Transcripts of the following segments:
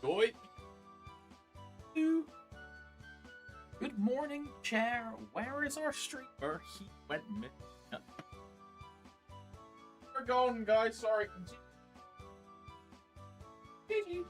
Joy. Good morning, chair. Where is our streamer? He went missing. We're going, guys. Sorry. GG.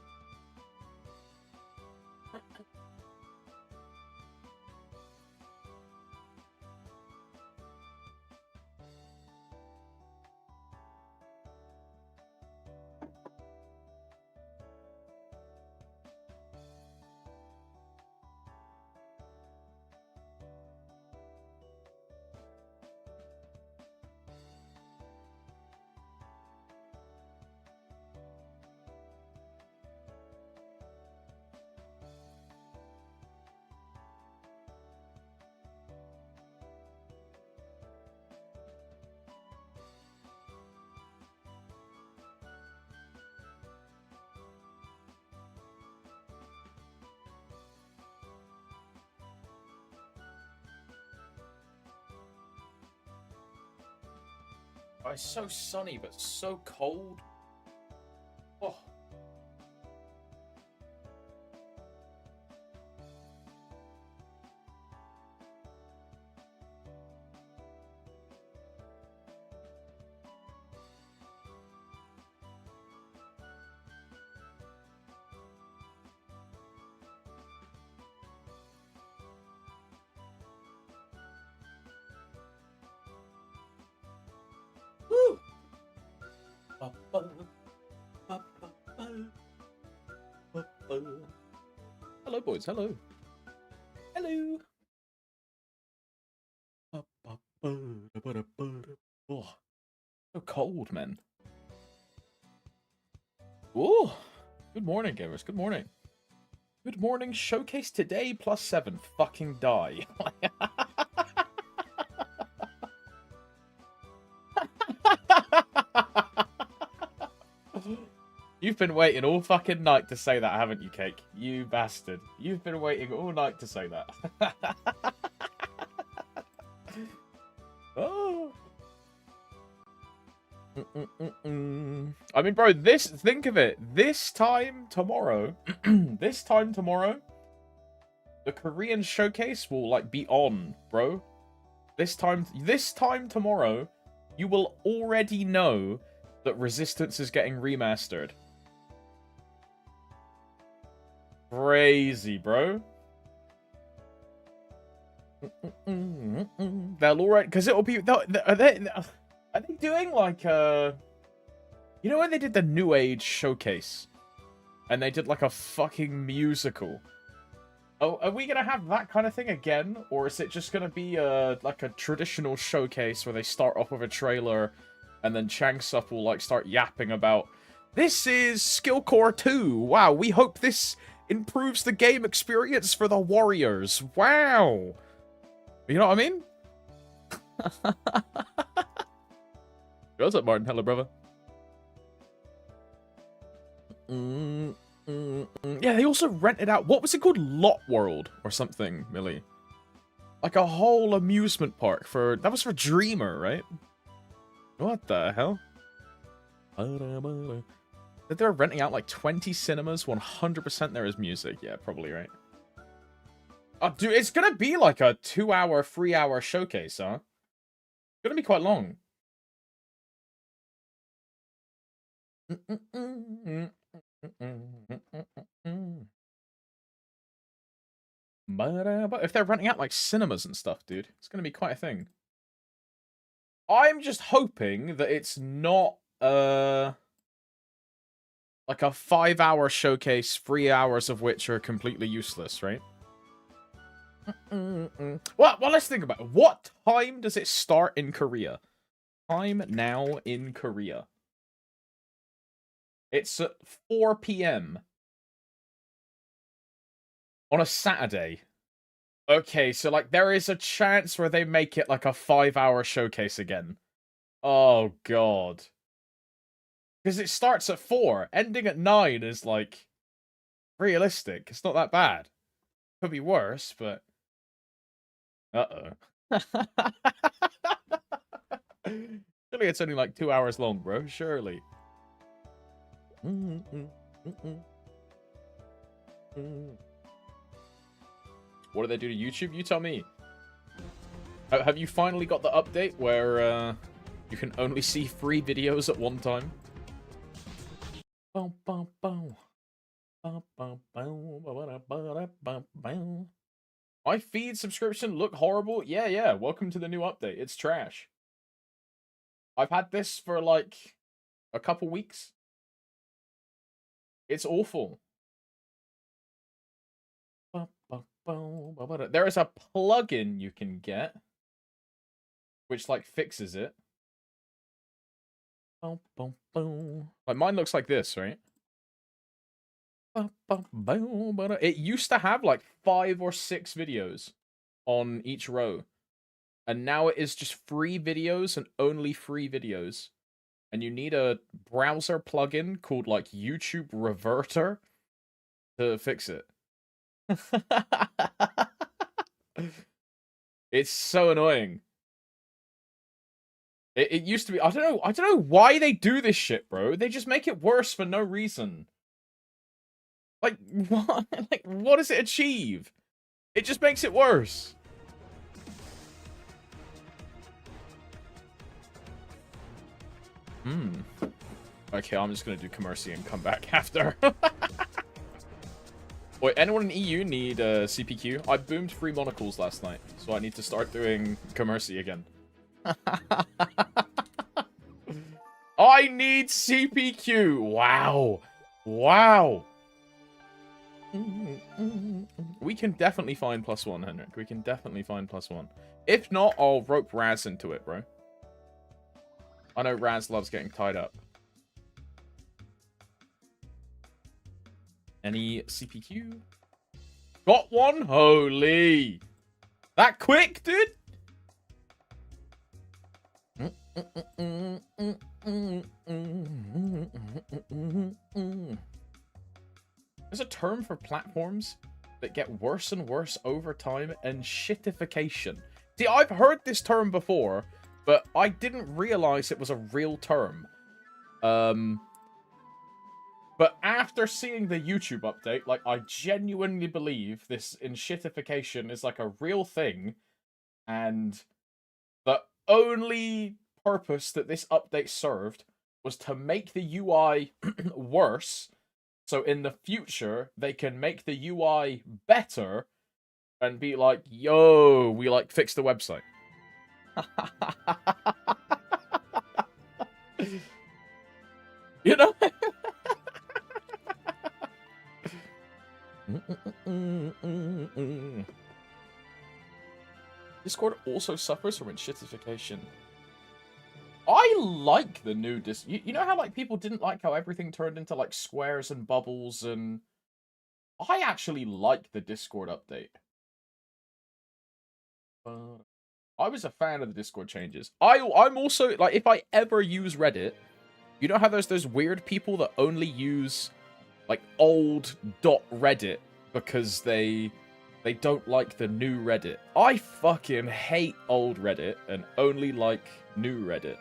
Oh, it's so sunny, but so cold. Oh. Woo! Hello, boys. Hello. Hello. Oh, so cold, man. Oh, good morning, gamers. Good morning. Good morning. Showcase today +7. Fucking die. You've been waiting all fucking night to say that, haven't you, Cake? You bastard. You've been waiting all night to say that. Oh. I mean, bro, think of it. This time tomorrow, this time tomorrow, the Korean showcase will, like, be on, bro. This time tomorrow, you will already know that Resistance is getting remastered. Crazy, bro. They'll already, because it'll be. Are they doing like you know when they did the New Age showcase, and they did like a fucking musical? Oh, are we gonna have that kind of thing again, or is it just gonna be like a traditional showcase where they start off with a trailer, and then Changsup will like start yapping about, this is Skill Core 2. Wow, we hope this improves the game experience for the warriors. Wow. You know what I mean? What's up, Martin? Hello, brother. Yeah, they also rented out, what was it called? Lot World or something, Millie. Like a whole amusement park for, that was for Dreamer, right? What the hell? That they're renting out like 20 cinemas, 100% there is music. Yeah, probably, right? Oh, dude, it's gonna be like a 2-hour, 3-hour showcase, huh? It's gonna be quite long. But if they're renting out like cinemas and stuff, dude, it's gonna be quite a thing. I'm just hoping that it's not like a 5-hour showcase, 3 hours of which are completely useless, right? Well, let's think about it. What time does it start in Korea? Time now in Korea. It's at 4 p.m. on a Saturday. Okay, so like there is a chance where they make it like a 5-hour showcase again. Oh god. Because it starts at 4. Ending at 9 is like realistic. It's not that bad. Could be worse, but uh-oh. Surely it's only like 2 hours long, bro. Surely. What do they do to YouTube? You tell me. Have you finally got the update where you can only see 3 videos at one time? My feed subscription look horrible? Yeah. Welcome to the new update. It's trash. I've had this for like a couple weeks. It's awful. There is a plugin you can get which like fixes it. Like mine looks like this, right? It used to have like 5 or 6 videos on each row. And now it is just 3 videos and only 3 videos. And you need a browser plugin called like YouTube Reverter to fix it. It's so annoying. It used to be, I don't know why they do this shit, bro. They just make it worse for no reason. Like what? Like what does it achieve? It just makes it worse. Okay, I'm just gonna do commercy and come back after. Wait, anyone in EU need CPQ? I boomed 3 monocles last night, so I need to start doing commercy again. I need CPQ! Wow! Wow! We can definitely find +1, Henrik. We can definitely find +1. If not, I'll rope Raz into it, bro. I know Raz loves getting tied up. Any CPQ? Got one? Holy! That quick, dude? There's a term for platforms that get worse and worse over time, and shitification. See, I've heard this term before, but I didn't realize it was a real term. But after seeing the YouTube update, like, I genuinely believe this shitification is like a real thing, and the only purpose that this update served was to make the UI worse, so in the future they can make the UI better and be like, yo, we like fixed the website. You know? Discord also suffers from shitification. I like the new you know how like people didn't like how everything turned into like squares and bubbles, and I actually like the Discord update. I was a fan of the Discord changes. I'm also like, if I ever use Reddit, you know how there's those weird people that only use like old .reddit because they don't like the new Reddit. I fucking hate old Reddit and only like new Reddit.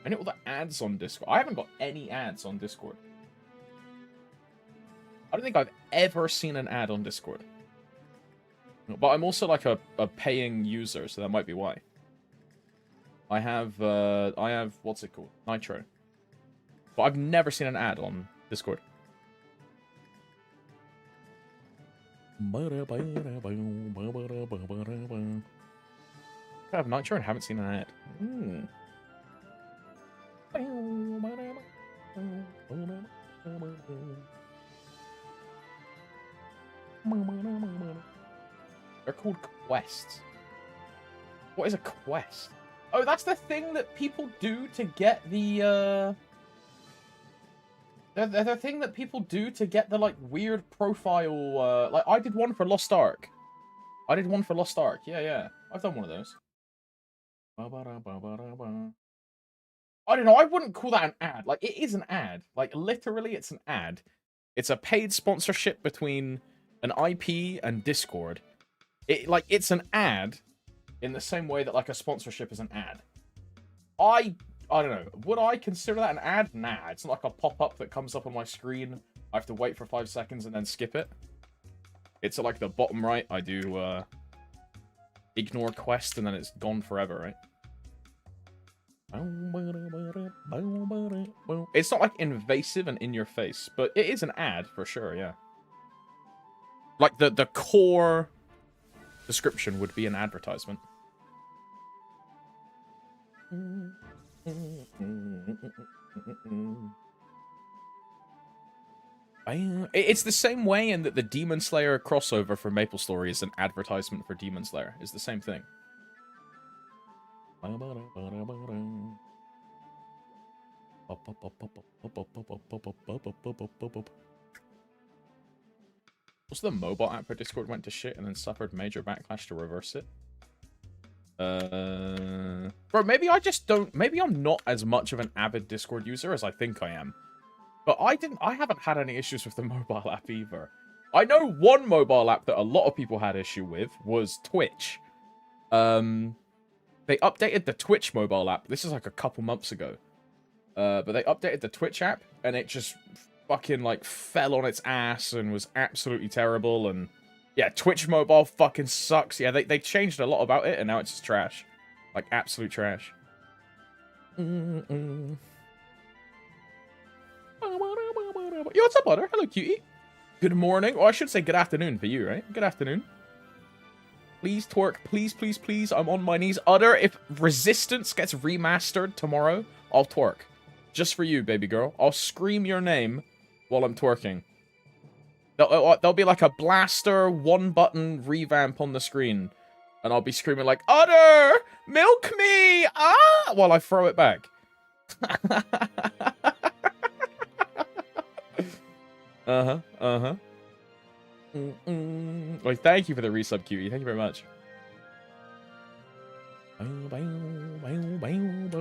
I know all the ads on Discord. I haven't got any ads on Discord. I don't think I've ever seen an ad on Discord. But I'm also like a paying user, so that might be why. I have what's it called? Nitro. But I've never seen an ad on Discord. I have Nitro and haven't seen an ad. They're called quests. What is a quest? Oh, that's the thing that people do to get the, the thing that people do to get the, like, weird profile, like, I did one for Lost Ark. Yeah. I've done one of those. I don't know, I wouldn't call that an ad. Like, it is an ad. Like, literally, it's an ad. It's a paid sponsorship between an IP and Discord. It's an ad in the same way that, like, a sponsorship is an ad. I I don't know. Would I consider that an ad? Nah, it's not like a pop-up that comes up on my screen. I have to wait for 5 seconds and then skip it. It's at like the bottom right. I do ignore quest and then it's gone forever, right? It's not like invasive and in your face, but it is an ad for sure, yeah. Like the core description would be an advertisement. It's the same way in that the Demon Slayer crossover for MapleStory is an advertisement for Demon Slayer. It's the same thing. What's the mobile app for Discord went to shit and then suffered major backlash to reverse it? Bro, maybe I just don't... Maybe I'm not as much of an avid Discord user as I think I am. But I haven't had any issues with the mobile app either. I know one mobile app that a lot of people had issue with was Twitch. They updated the Twitch mobile app. This is like a couple months ago. But they updated the Twitch app, and it just fucking, like, fell on its ass and was absolutely terrible. And, yeah, Twitch mobile fucking sucks. Yeah, they changed a lot about it, and now it's just trash. Like, absolute trash. Yo, what's up, Butter? Hello, cutie. Good morning. Oh, I should say good afternoon for you, right? Good afternoon. Please twerk. Please, please, please. I'm on my knees. Udder, if Resistance gets remastered tomorrow, I'll twerk. Just for you, baby girl. I'll scream your name while I'm twerking. There'll be like a blaster, one-button revamp on the screen. And I'll be screaming like, Udder! Milk me! Ah! While I throw it back. Uh-huh. Well, thank you for the resub, cutie. Thank you very much.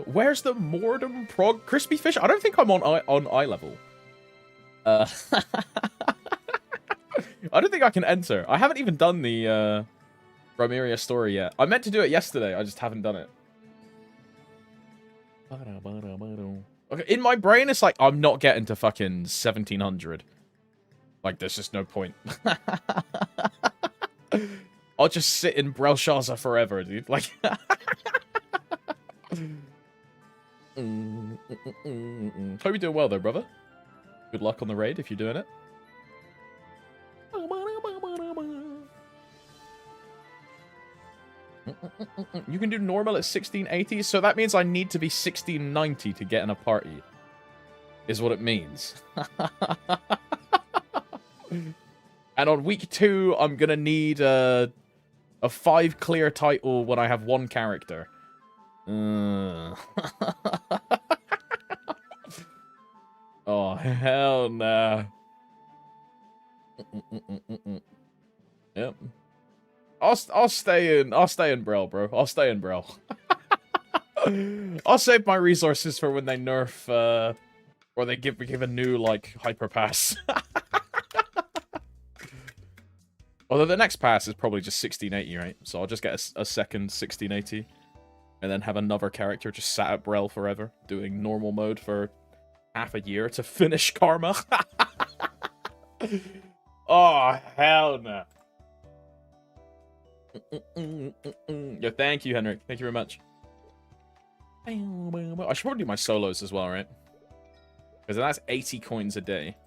Where's the Mordom Prog Crispy Fish? I don't think I'm on eye level. I don't think I can enter. I haven't even done the Romeria story yet. I meant to do it yesterday. I just haven't done it. Okay, in my brain, it's like I'm not getting to fucking 1700. Like, there's just no point. I'll just sit in Belshazzar forever, dude. Like... Hope you're doing well, though, brother. Good luck on the raid if you're doing it. You can do normal at 1680, so that means I need to be 1690 to get in a party. Is what it means. And on week 2, I'm gonna need a 5 clear title when I have 1 character. Oh, hell nah. Yep. I'll stay in Brel, bro. I'll stay in Brel. I'll save my resources for when they nerf or they give a new like hyper pass. Although the next pass is probably just 1680, right? So I'll just get a second 1680. And then have another character just sat at Brel forever, doing normal mode for half a year to finish Karma. Oh, hell no. Yo, thank you, Henrik. Thank you very much. I should probably do my solos as well, right? Because that's 80 coins a day.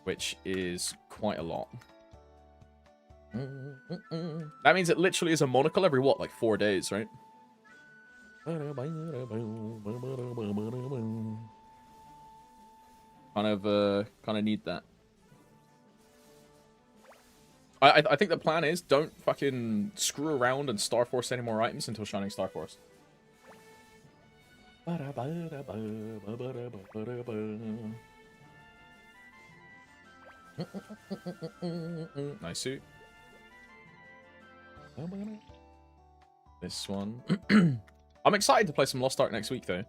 Which is quite a lot. That means it literally is a monocle every, what, like 4 days, right? Kind of need that. I think the plan is don't fucking screw around and Star Force any more items until Shining Star Force. Nice suit. This one. I'm excited to play some Lost Ark next week, though.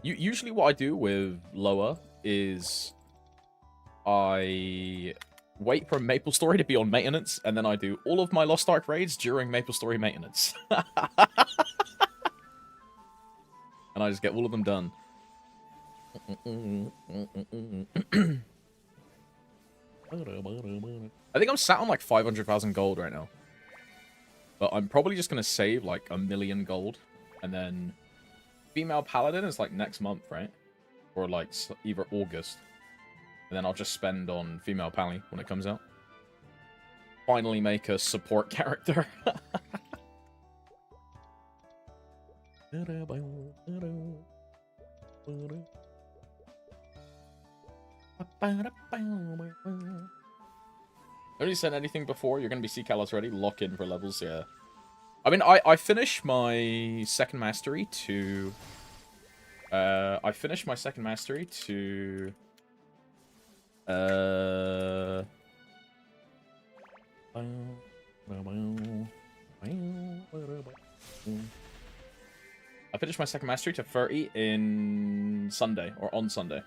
Usually what I do with Loa is I wait for MapleStory to be on maintenance, and then I do all of my Lost Ark raids during MapleStory maintenance. And I just get all of them done. I think I'm sat on like 500,000 gold right now. But I'm probably just going to save like 1,000,000 gold. And then female paladin is like next month, right? Or like either August. And then I'll just spend on female pally when it comes out. Finally make a support character. Nobody said anything before. You're going to be C-Callus ready. Lock in for levels, yeah. I mean, I finished my second mastery to... I finished my second mastery to... I finished my second mastery to 30 in Sunday, or on Sunday.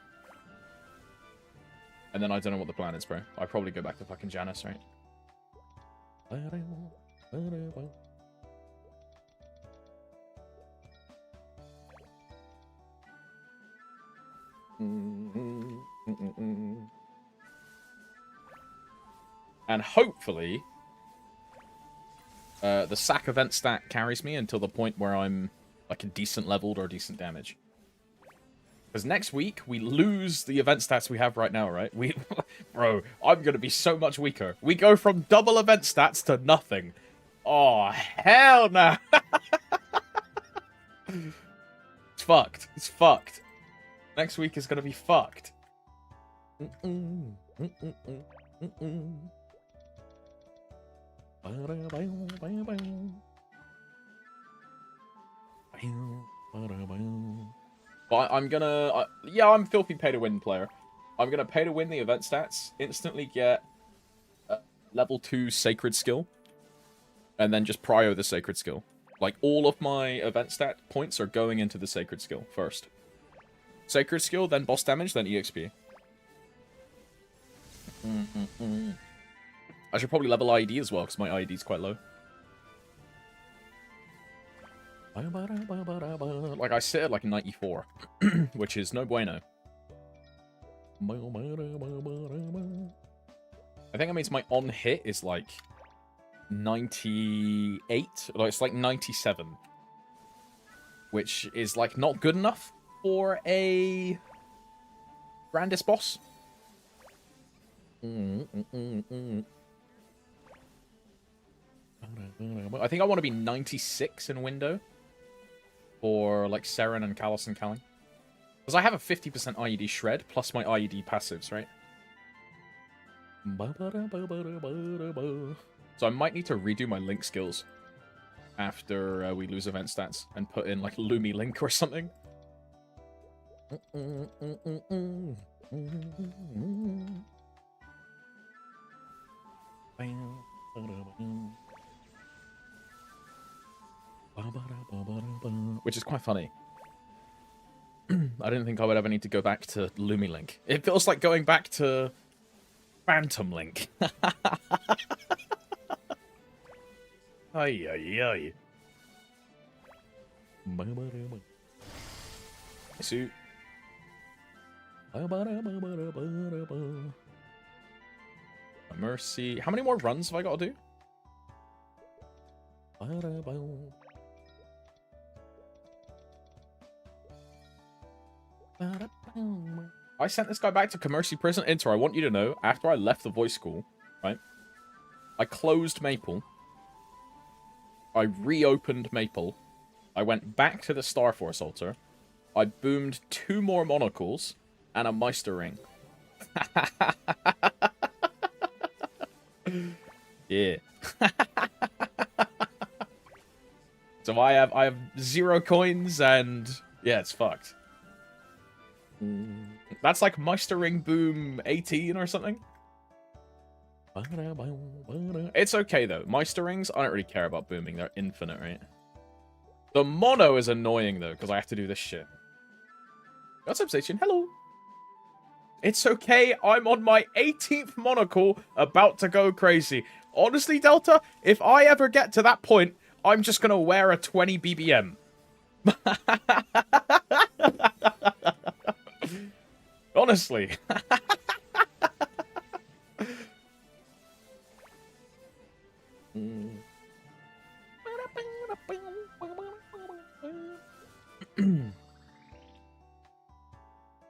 And then I don't know what the plan is, bro. I'll probably go back to fucking Janus, right? And hopefully, the sack event stat carries me until the point where I'm like a decent leveled or decent damage. Because next week, we lose the event stats we have right now, right? Bro, I'm going to be so much weaker. We go from double event stats to nothing. Oh, hell no. It's fucked. It's fucked. Next week is going to be fucked. But I'm gonna... yeah, I'm filthy pay-to-win player. I'm gonna pay to win the event stats, instantly get level 2 sacred skill, and then just prio the sacred skill. Like, all of my event stat points are going into the sacred skill first. Sacred skill, then boss damage, then EXP. I should probably level IED as well, because my IED is quite low. Like, I sit at like 94, which is no bueno. I think that means my on hit is like 98, like it's like 97, which is like not good enough for a grandest boss. I think I want to be 96 in window for like Seren and Kalos and Kalling. Because I have a 50% IED shred plus my IED passives, right? So I might need to redo my Link skills after we lose event stats and put in like Lumi Link or something. Which is quite funny. I didn't think I would ever need to go back to Lumi Link. It feels like going back to Phantom Link. Ay, ay, ay. Suit. Mercy. How many more runs have I got to do? I sent this guy back to Commercy Prison. Inter, I want you to know, after I left the voice school, right? I closed Maple. I reopened Maple. I went back to the Star Force altar. I boomed 2 more monocles and a Meister ring. Yeah. So I have 0 coins and yeah, it's fucked. That's like Meister ring boom 18 or something. It's okay though. Meister rings, I don't really care about booming. They're infinite, right? The mono is annoying though, because I have to do this shit. What's up, Station? Hello. It's okay. I'm on my 18th monocle, about to go crazy. Honestly, Delta, if I ever get to that point, I'm just gonna wear a 20 BBM. Honestly.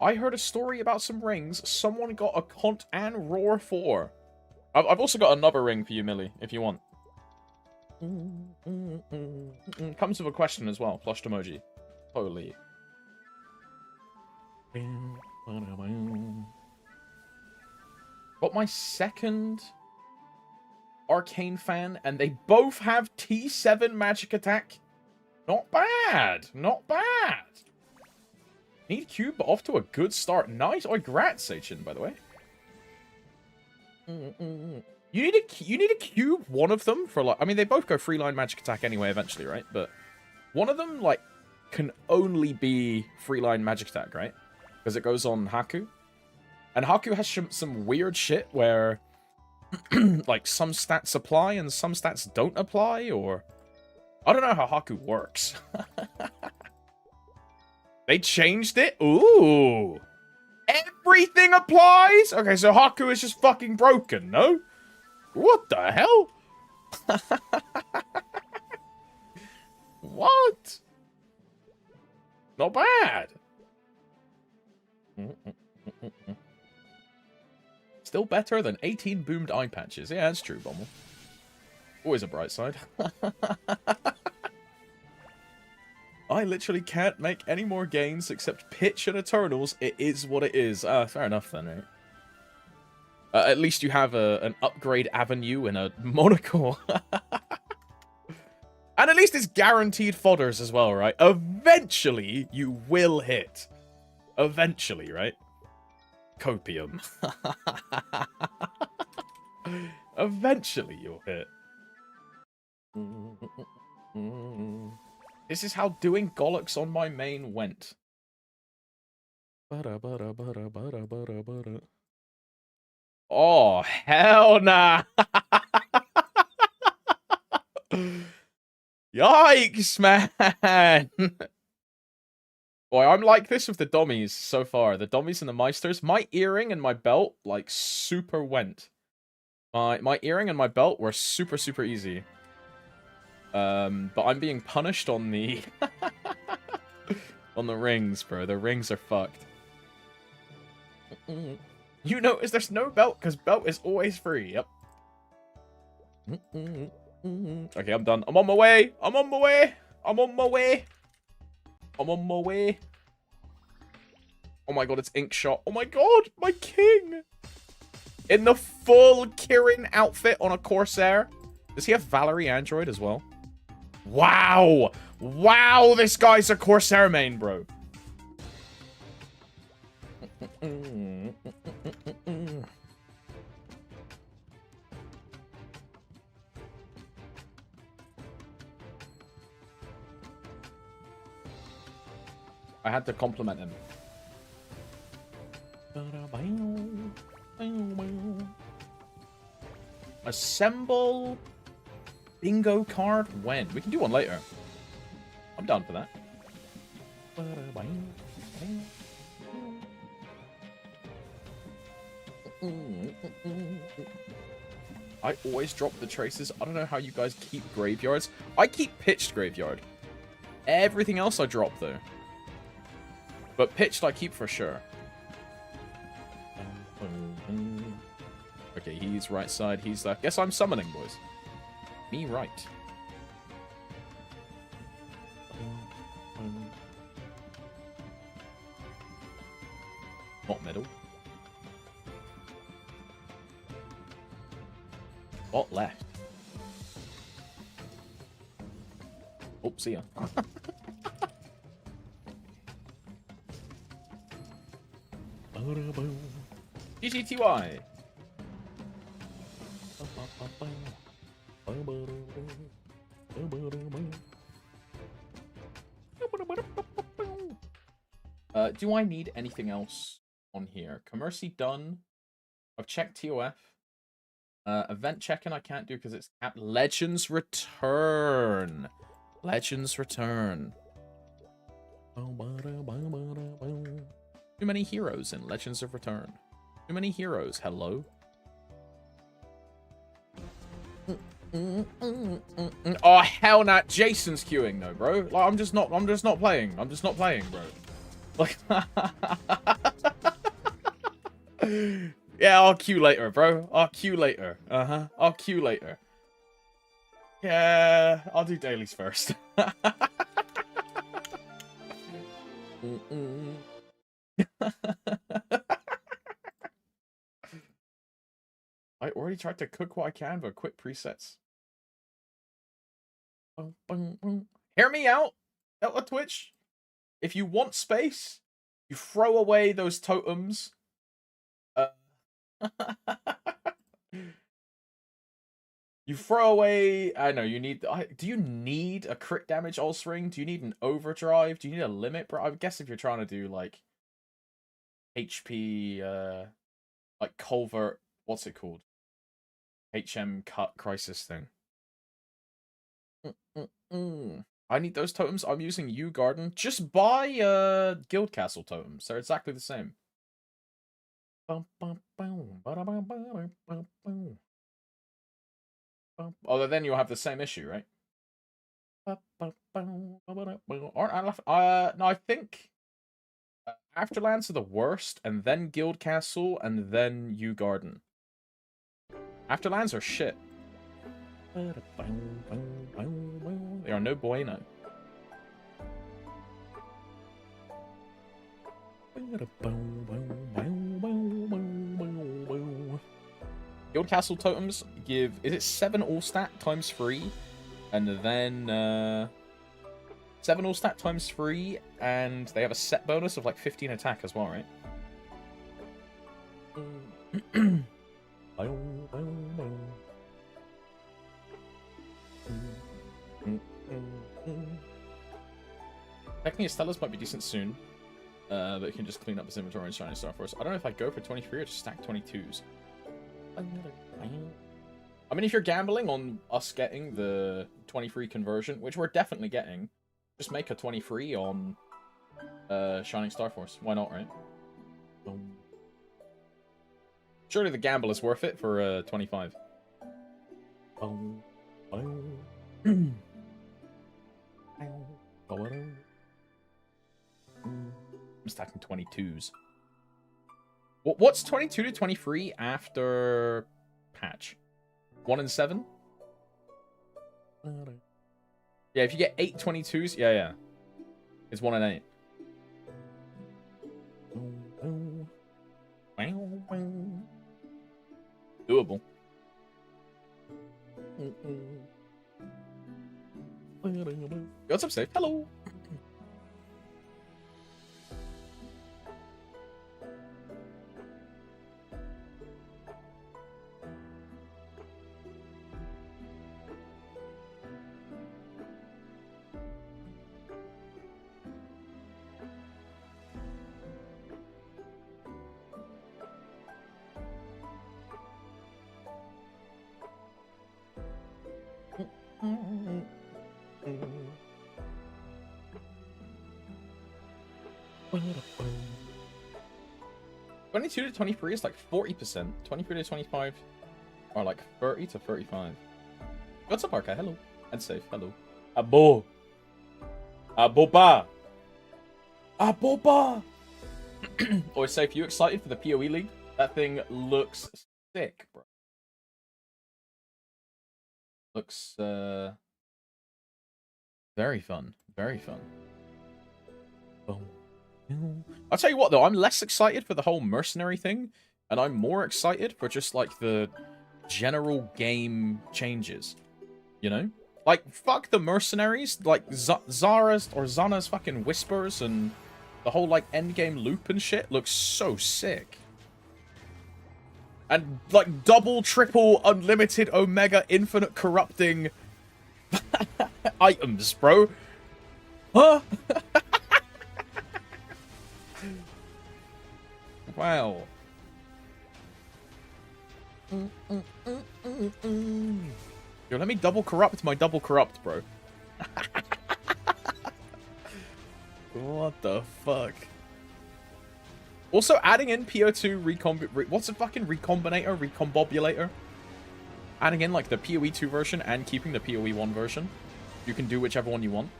I heard a story about some rings. Someone got a Cont and Roar 4. I've also got another ring for you, Millie, if you want. Comes with a question as well. Flushed emoji. Holy. Got my second Arcane fan, and they both have T7 magic attack. Not bad. Not bad. Need cube, but off to a good start. Nice. Oh, grats, Seichin, by the way. You need a cube one of them for, like, I mean, they both go free line magic attack anyway eventually, right? But one of them, like, can only be free line magic attack, right? Because it goes on Haku. And Haku has some weird shit where like some stats apply and some stats don't apply, or I don't know how Haku works. They changed it? Ooh. Everything applies? Okay, so Haku is just fucking broken, no? What the hell? What? Not bad. Still better than 18 boomed eye patches. Yeah, that's true, Bommel. Always a bright side. I literally can't make any more gains except Pitch and Eternals. It is what it is. Fair enough then, right? At least you have an upgrade avenue in a Monaco. And at least it's guaranteed fodders as well, right? Eventually, you will hit. Eventually, right? Copium. Eventually, you'll hit. This is how doing Gollocks on my main went. Oh, hell nah. Yikes, man. Boy, I'm like this with the dummies so far. The dummies and the meisters. My earring and my belt, like, super went. My earring and my belt were super, super easy. But I'm being punished on the... on the rings, bro. The rings are fucked. You notice there's no belt, because belt is always free. Yep. Okay, I'm done. I'm on my way. I'm on my way. I'm on my way. I'm on my way. Oh my god, it's Ink Shot. Oh my god, my king. In the full Kirin outfit on a Corsair. Does he have Valerie Android as well? Wow. Wow, this guy's a Corsair main, bro. I had to compliment him. Assemble bingo card when? We can do one later. I'm down for that. I always drop the traces. I don't know how you guys keep graveyards. I keep pitched graveyard. Everything else I drop though. But pitched I keep for sure. Okay, he's right side, he's left. Guess I'm summoning, boys. Me right. Not middle. Not left. Oh, see ya. GGTY. Do I need anything else on here? Commercy done. I've checked TOF. Event checking I can't do because it's capped. Legends Return. Legends Return. Too many heroes in Legends of Return. Too many heroes. Hello. Oh hell nah. Jason's queuing though, bro. Like I'm just not playing. I'm just not playing, bro. Like yeah, I'll queue later, bro. I'll queue later. I'll queue later. Yeah, I'll do dailies first. I already tried to cook what I can, but quit presets. Hear me out, Twitch. If you want space, you throw away those totems. You throw away. I know you need. Do you need a crit damage all ring? Do you need an overdrive? Do you need a limit, bro? I guess if you're trying to do like HP, like culvert. What's it called? HM cut crisis thing. I need those totems. I'm using U Garden. Just buy Guild Castle totems. They're exactly the same. Although then you'll have the same issue, right? No, I think Afterlands are the worst, and then Guild Castle, and then U Garden. Afterlands are shit. They are no bueno. Guild Castle totems give, is it 7 all stat times 3? And then 7 all stat times 3, and they have a set bonus of like 15 attack as well, right? Technically, Stella's might be decent soon, but you can just clean up his inventory and Shining Star Force. I don't know if I go for 23 or just stack 22s. I mean, if you're gambling on us getting the 23 conversion, which we're definitely getting, just make a 23 on Shining Star Force. Why not, right? Surely the gamble is worth it for 25. I'm stacking 22s. What's 22 to 23 after patch? 1 and 7? Yeah, if you get 8 22s, yeah. It's 1 and 8. Doable. What's up, Safe? Hello. $22 to 23 is like 40%. 23 to 25 are like 30 to 35. What's up, Arca? Hello. And Safe. Hello. Abo. Aboba. Aboba. Or Safe, you excited for the PoE League? That thing looks sick, bro. Looks very fun. Very fun. Boom. I'll tell you what, though, I'm less excited for the whole mercenary thing, and I'm more excited for just, like, the general game changes. You know? Like, fuck the mercenaries. Like, Zara's or Zana's fucking whispers and the whole, like, endgame loop and shit looks so sick. And, like, double, triple, unlimited, omega, infinite corrupting items, bro. Huh? Wow. Yo, let me double corrupt my double corrupt, bro. What the fuck? Also, adding in PO2 what's a fucking recombinator? Recombobulator? Adding in, like, the PoE2 version and keeping the PoE1 version. You can do whichever one you want.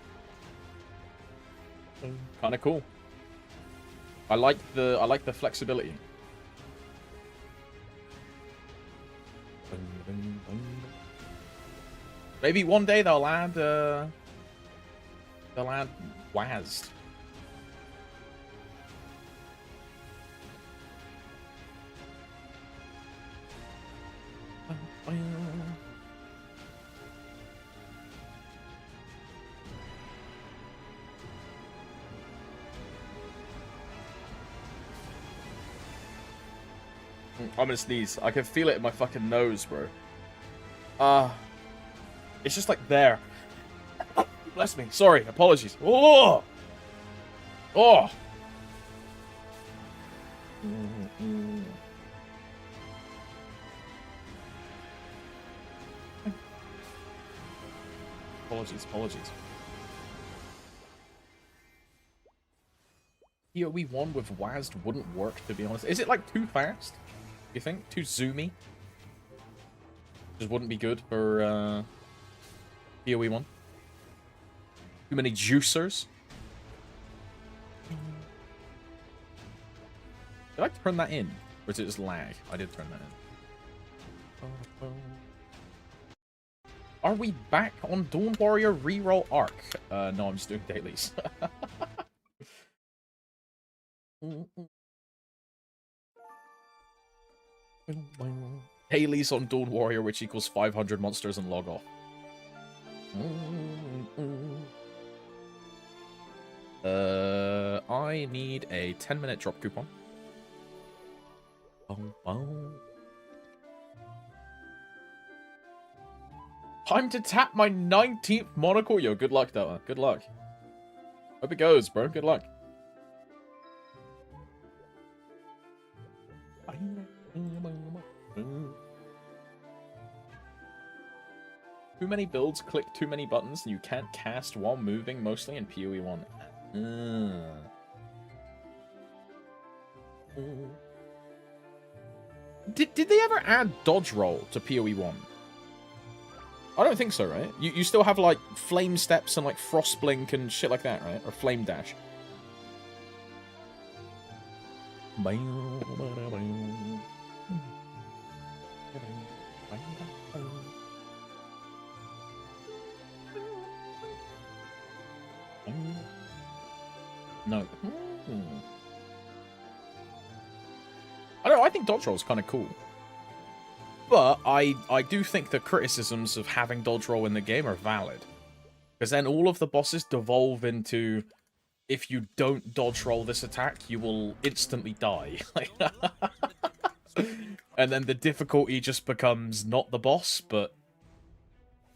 Kind of cool. I like the flexibility. Maybe one day they'll add WASD. I'm gonna sneeze. I can feel it in my fucking nose, bro. It's just like there. Bless me. Sorry. Apologies. Oh! Oh! Apologies. PoE1 with WASD wouldn't work, to be honest. Is it, like, too fast? You think? Too zoomy? Just wouldn't be good for, PoE1. Too many juicers? Did I turn that in? Or is it just lag? I did turn that in. Are we back on Dawn Warrior reroll arc? No, I'm just doing dailies. Dailies on Dawn Warrior, which equals 500 monsters and log off. I need a 10-minute drop coupon. Time to tap my 19th monocle. Yo, good luck, Delta. Good luck. Hope it goes, bro. Good luck. Too many builds click too many buttons and you can't cast while moving, mostly in PoE1. Did they ever add dodge roll to PoE1? I don't think so, right? You still have, like, flame steps and, like, frost blink and shit like that, right? Or flame dash. No. I don't know, I think dodge roll is kind of cool. But I do think the criticisms of having dodge roll in the game are valid. Because then all of the bosses devolve into, if you don't dodge roll this attack, you will instantly die. And then the difficulty just becomes not the boss, but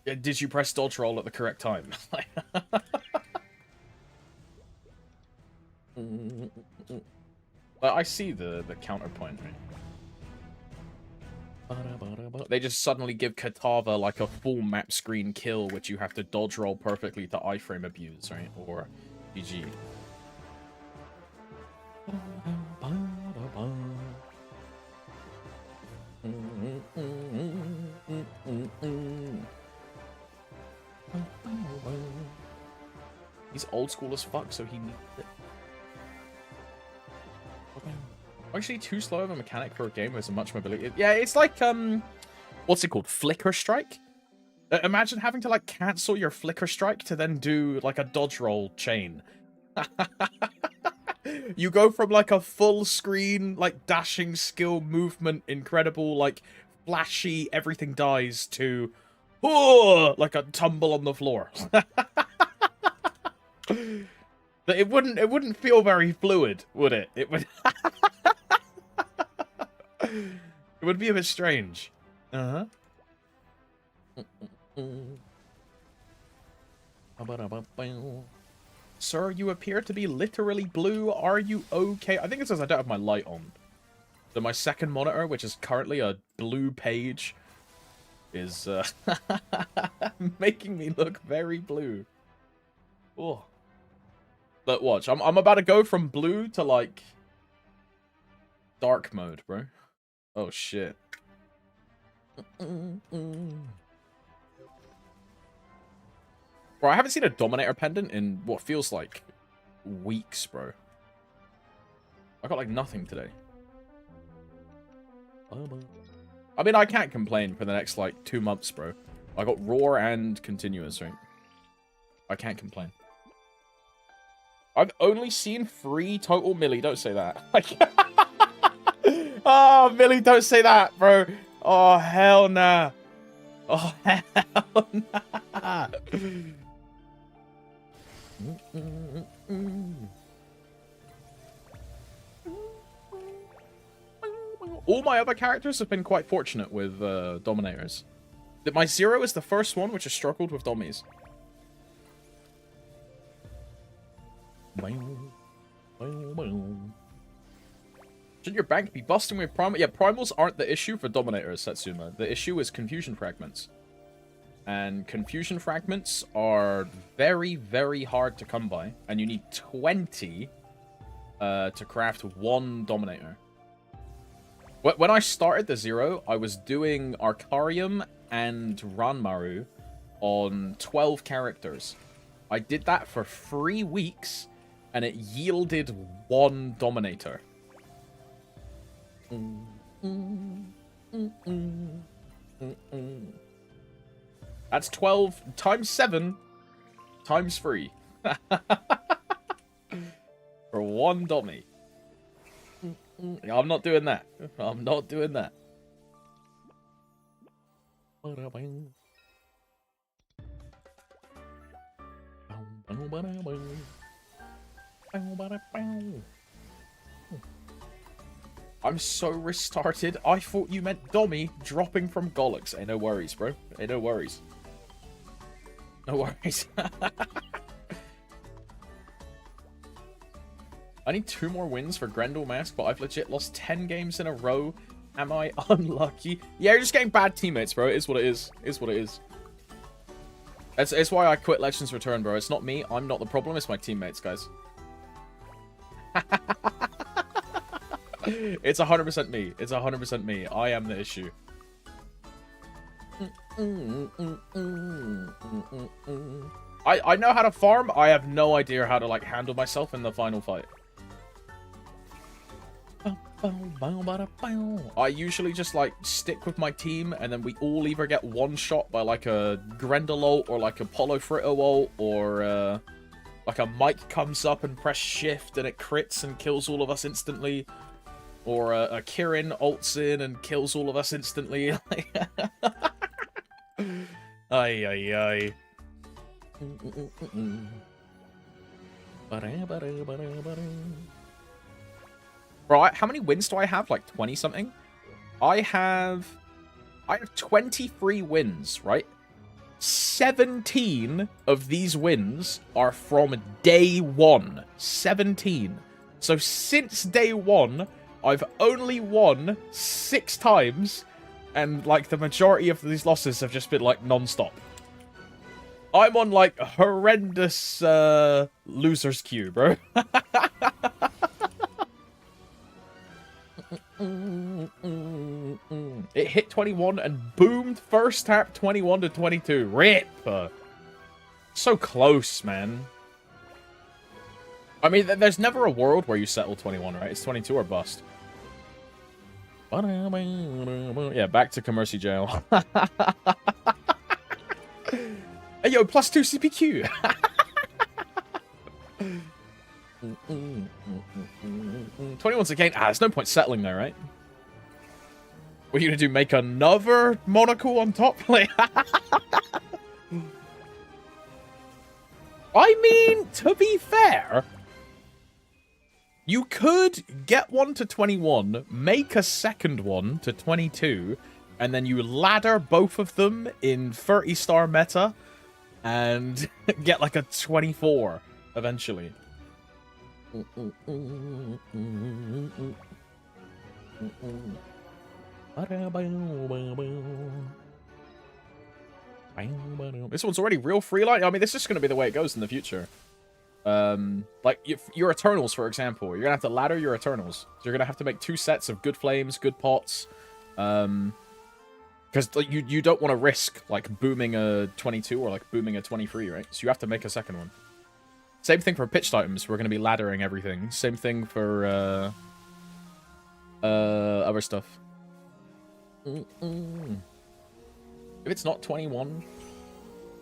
did you press dodge roll at the correct time? But I see the counterpoint, right? They just suddenly give Katava like a full map screen kill, which you have to dodge roll perfectly to iframe abuse, right? Or GG. He's old school as fuck, so he needs it. Actually, too slow of a mechanic for a game with so much mobility. Yeah, it's like, what's it called? Flicker strike? Imagine having to, like, cancel your flicker strike to then do, like, a dodge roll chain. You go from, like, a full screen, like, dashing skill movement, incredible, like, flashy, everything dies to, oh, like a tumble on the floor. But it wouldn't feel very fluid, would it? It would. It would be a bit strange. Uh-huh. Sir, you appear to be literally blue. Are you okay? I think it says I don't have my light on. So my second monitor, which is currently a blue page, is making me look very blue. Oh. But watch, I'm about to go from blue to, like, dark mode, bro. Oh, shit. Bro, I haven't seen a Dominator pendant in what feels like weeks, bro. I got, like, nothing today. I mean, I can't complain for the next, like, 2 months, bro. I got Roar and Continuous, right? I can't complain. I've only seen 3 total. Millie, don't say that. Oh, Millie, don't say that, bro. Oh, hell nah. Oh, hell nah. All my other characters have been quite fortunate with Dominators. My Zero is the first one which has struggled with Dommies. Shouldn't your bank be busting with Primal? Yeah, Primals aren't the issue for Dominators, Satsuma. The issue is Confusion Fragments. And Confusion Fragments are very, very hard to come by. And you need 20 to craft 1 Dominator. When I started the Zero, I was doing Arcarium and Ranmaru on 12 characters. I did that for 3 weeks, and it yielded 1 Dominator. That's 12 times 7 times 3. For 1 Dommy. I'm not doing that. I'm not doing that. I'm so restarted. I thought you meant Dommy dropping from Gollux. Hey, no worries, bro. Hey, no worries. No worries. I need 2 more wins for Grendel Mask, but I've legit lost 10 games in a row. Am I unlucky? Yeah, you're just getting bad teammates, bro. It is what it is. It is what it is. It's why I quit Legends Return, bro. It's not me. I'm not the problem. It's my teammates, guys. It's 100% me. It's 100% me. I am the issue. I know how to farm. I have no idea how to, like, handle myself in the final fight. I usually just, like, stick with my team, and then we all either get one shot by, like, a Grendel ult, or, like, a Polo Fritto ult, or, like, a Mike comes up and press shift, and it crits and kills all of us instantly. Or, a Kirin ults in and kills all of us instantly. Ay, ay, ay. Right, how many wins do I have? Like 20 something? I have 23 wins, right? 17 of these wins are from day 1. 17. So since day 1, I've only won 6 times, and like the majority of these losses have just been like non-stop. I'm on like horrendous loser's queue, bro. It hit 21 and boomed first tap 21 to 22. Rip. So close, man. I mean, there's never a world where you settle 21, right? It's 22 or bust. Yeah, back to Commercy Jail. Hey, yo, +2 CPQ. 21's a game. There's no point settling there, right? What are you gonna do? Make another monocle on top? I mean, to be fair, you could get one to 21, make a second one to 22, and then you ladder both of them in 30-star meta, and get like a 24 eventually. This one's already real free light. I mean, this is going to be the way it goes in the future. Like your Eternals, for example. You're gonna have to ladder your Eternals. So you're gonna have to make 2 sets of good flames, good pots. Because like, you don't want to risk like booming a 22 or like booming a 23, right? So you have to make a second one. Same thing for pitched items. We're gonna be laddering everything. Same thing for other stuff. If it's not 21,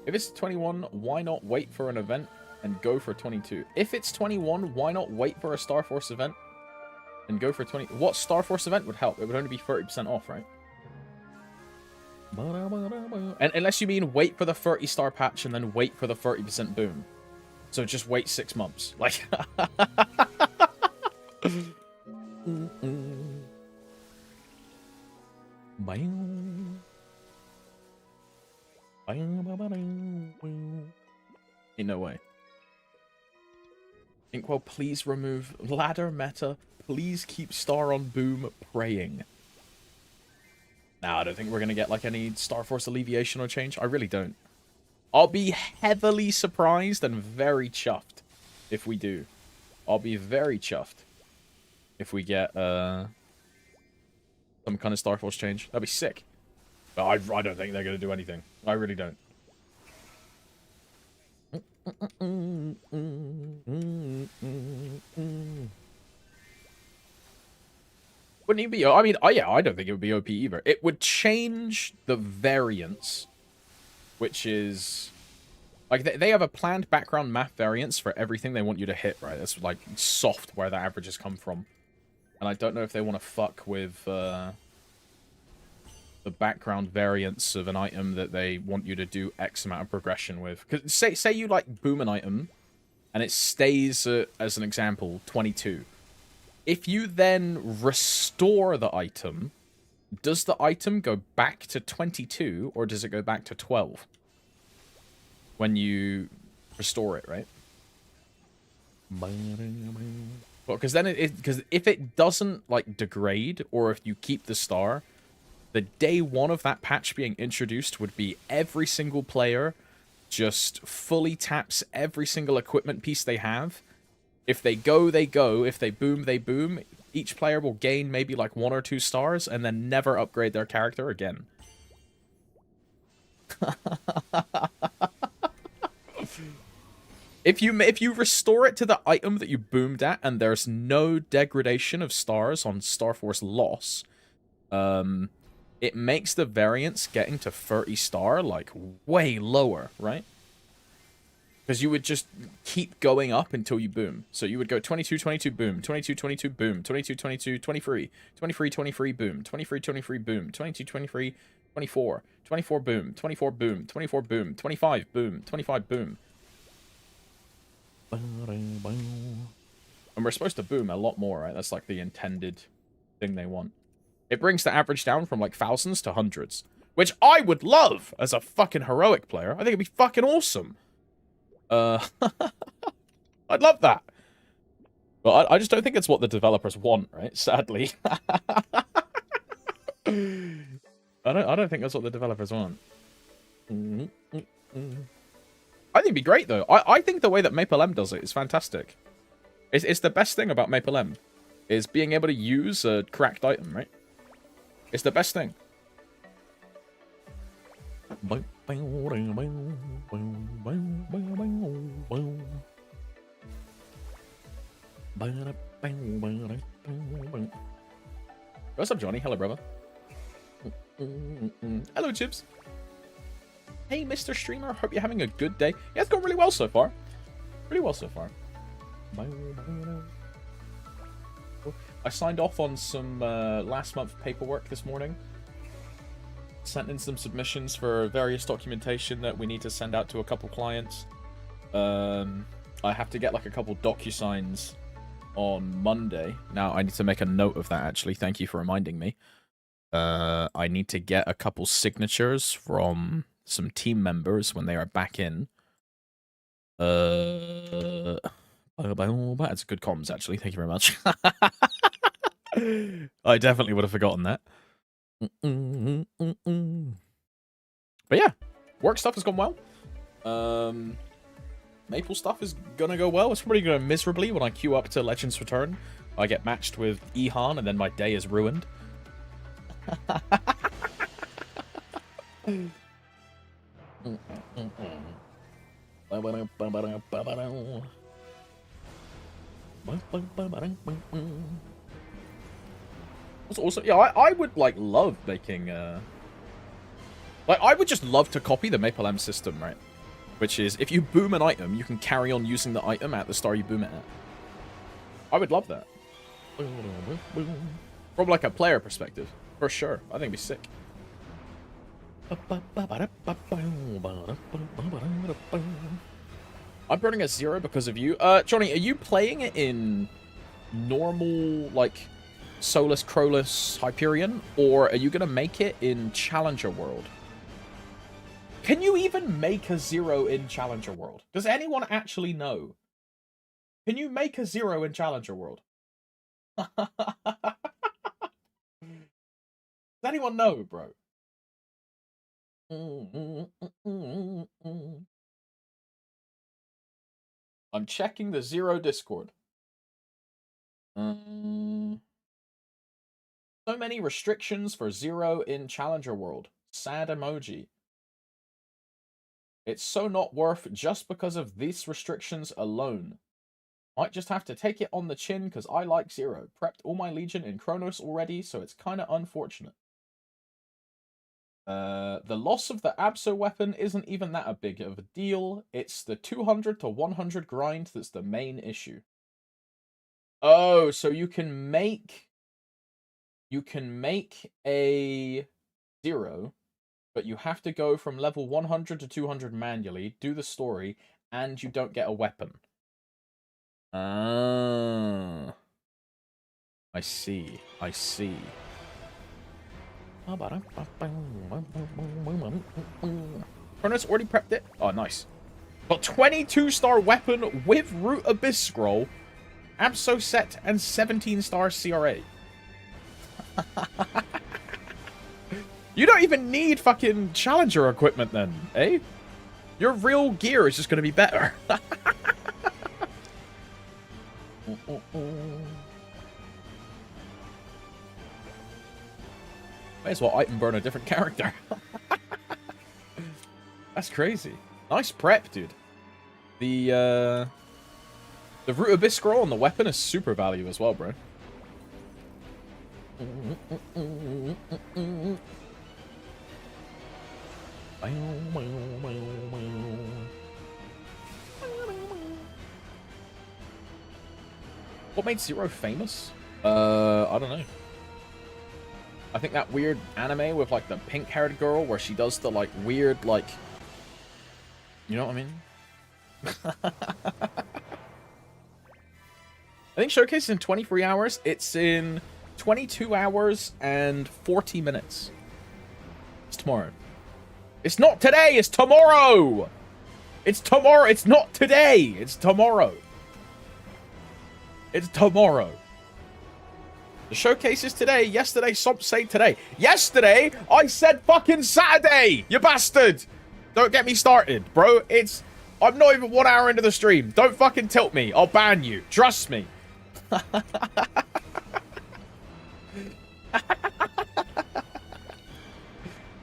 if it's 21, why not wait for an event and go for 22? If it's 21, why not wait for a Star Force event and go for 20? What Star Force event would help? It would only be 30% off, right? And unless you mean wait for the 30-star patch and then wait for the 30% boom. So just wait 6 months. Like... Ain't no way. Inkwell, please remove ladder meta. Please keep star on boom praying. Nah, I don't think we're going to get like any Star Force alleviation or change. I really don't. I'll be heavily surprised and very chuffed if we do. I'll be very chuffed if we get some kind of Star Force change. That'd be sick. But I don't think they're going to do anything. I really don't. Wouldn't it be? I mean, yeah, I don't think it would be OP either. It would change the variance, which is like they have a planned background map variance for everything they want you to hit, right? That's like soft where the averages come from, and I don't know if they want to fuck with the background variance of an item that they want you to do X amount of progression with. Because say you like boom an item, and it stays as an example 22. If you then restore the item, does the item go back to 22 or does it go back to 12 when you restore it, right? Well, because then because if it doesn't like degrade, or if you keep the star, the day one of that patch being introduced would be every single player just fully taps every single equipment piece they have. If they go, they go. If they boom, they boom. Each player will gain maybe like 1 or 2 stars and then never upgrade their character again. If you restore it to the item that you boomed at and there's no degradation of stars on Star Force loss, it makes the variance getting to 30 star like way lower, right? Because you would just keep going up until you boom. So you would go 22, 22, boom. 22, 22, boom. 22, 22, 23. 23, 23, boom. 23, 23, boom. 22, 23, 24. 24, boom. 24, boom. 24, boom. 25, boom. 25, boom. And we're supposed to boom a lot more, right? That's like the intended thing they want. It brings the average down from like thousands to hundreds. Which I would love as a fucking heroic player. I think it'd be fucking awesome. I'd love that. But I just don't think it's what the developers want, right? Sadly. I don't think that's what the developers want. I think it'd be great though. I think the way that MapleM does it is fantastic. It's the best thing about MapleM is being able to use a cracked item, right? It's the best thing. What's up, Johnny? Hello, brother. Hello, Chips. Hey, Mr. Streamer. Hope you're having a good day. Yeah, it's gone really well so far. Really well so far. I signed off on some last month paperwork this morning. Sent in some submissions for various documentation that we need to send out to a couple clients. I have to get like a couple DocuSigns on Monday. Now, I need to make a note of that, actually. Thank you for reminding me. I need to get a couple signatures from some team members when they are back in. That's good comms, actually. Thank you very much. I definitely would have forgotten that. But yeah, work stuff has gone well. Maple stuff is gonna go well. It's probably going miserably when I queue up to Legends Return. I get matched with Ihan, and then my day is ruined. Also, yeah, I would like love making like I would just love to copy the Maple M system, right? Which is if you boom an item, you can carry on using the item at the star you boom it at. I would love that. From like a player perspective, for sure. I think it'd be sick. I'm burning at 0 because of you. Johnny, are you playing it in normal, like, Solus, Krolus, Hyperion? Or are you going to make it in Challenger World? Can you even make a 0 in Challenger World? Does anyone actually know? Can you make a 0 in Challenger World? Does anyone know, bro? I'm checking the 0 Discord. So many restrictions for 0 in Challenger World. Sad emoji. It's so not worth just because of these restrictions alone. Might just have to take it on the chin because I like 0. Prepped all my Legion in Kronos already, so it's kind of unfortunate. The loss of the Abso weapon isn't even that a big of a deal. It's the 200 to 100 grind that's the main issue. Oh, so you can make a 0, but you have to go from level 100 to 200 manually, do the story, and you don't get a weapon. Ah. I see. I see. Kronos already prepped it. Oh, nice. Got 22-star weapon with Root Abyss Scroll, Abso set, and 17-star CRA. You don't even need fucking Challenger equipment then, eh? Your real gear is just going to be better. May as well item burn a different character. That's crazy. Nice prep, dude. The Root Abyss Scroll on the weapon is super value as well, bro. What made 0 famous? I don't know. I think that weird anime with, like, the pink-haired girl where she does the, like, weird, like... You know what I mean? I think Showcase is in 23 hours. It's in 22 hours and 40 minutes. It's tomorrow. It's not today! It's tomorrow! It's tomorrow! It's not today! It's tomorrow. It's tomorrow. The showcase is today. Yesterday, some say today. Yesterday, I said fucking Saturday, you bastard. Don't get me started, bro. I'm not even 1 hour into the stream. Don't fucking tilt me. I'll ban you. Trust me.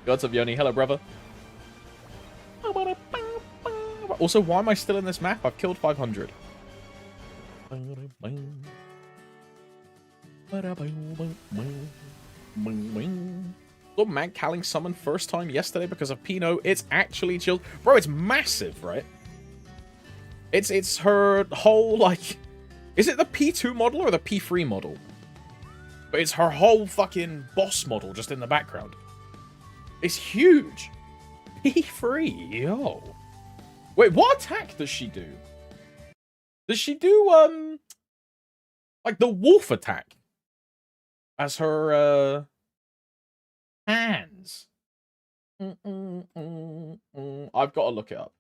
What's up, Yoni? Hello, brother. Also, why am I still in this map? I've killed 500. Saw Mag Calling summon first time yesterday because of Pino. It's actually chilled. Bro, it's massive, right? It's her whole, like... Is it the P2 model or the P3 model? But it's her whole fucking boss model just in the background. It's huge. P3, yo. Wait, what attack does she do? Does she do, like the wolf attack? As her, hands. I've got to look it up.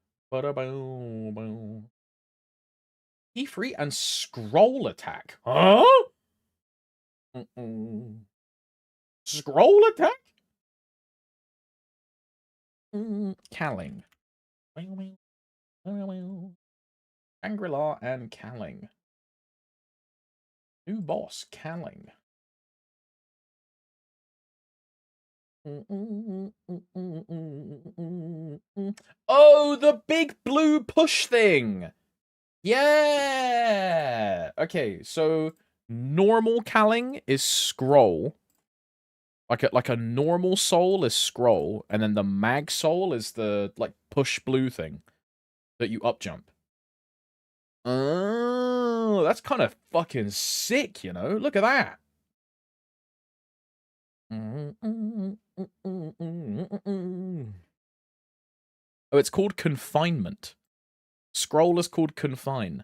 P3 and scroll attack. Huh? Scroll attack? Calling. Shangri-La and Calling. New boss, Calling. Oh, the big blue push thing! Yeah! Okay, so normal Calling is scroll. Like a normal soul is scroll, and then the mag soul is the like push blue thing that you up jump. Oh, that's kind of fucking sick, you know? Look at that. Oh, it's called confinement. Scroll is called confine.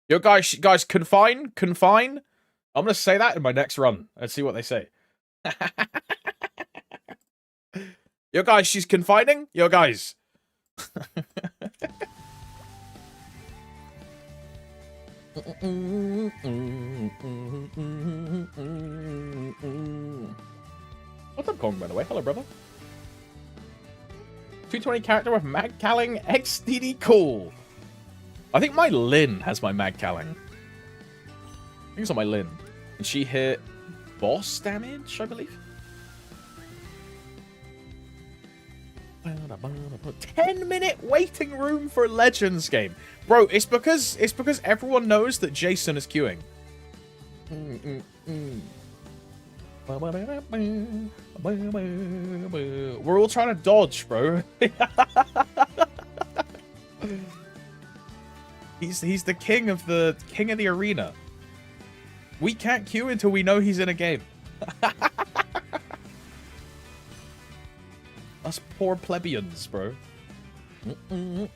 Yo, guys, confine. I'm gonna say that in my next run and see what they say. Yo, guys, she's confining. Yo, guys. What's up, Kong, by the way? Hello, brother. 220 character with mag calling XDD cool. I think my Lyn has my mag calling. I think it's on my Lyn. And she hit boss damage, I believe. 10-minute waiting room for Legends game. Bro, it's because everyone knows that Jason is queuing. We're all trying to dodge, bro. He's the king of the arena. We can't queue until we know he's in a game. Us poor plebeians, bro. Will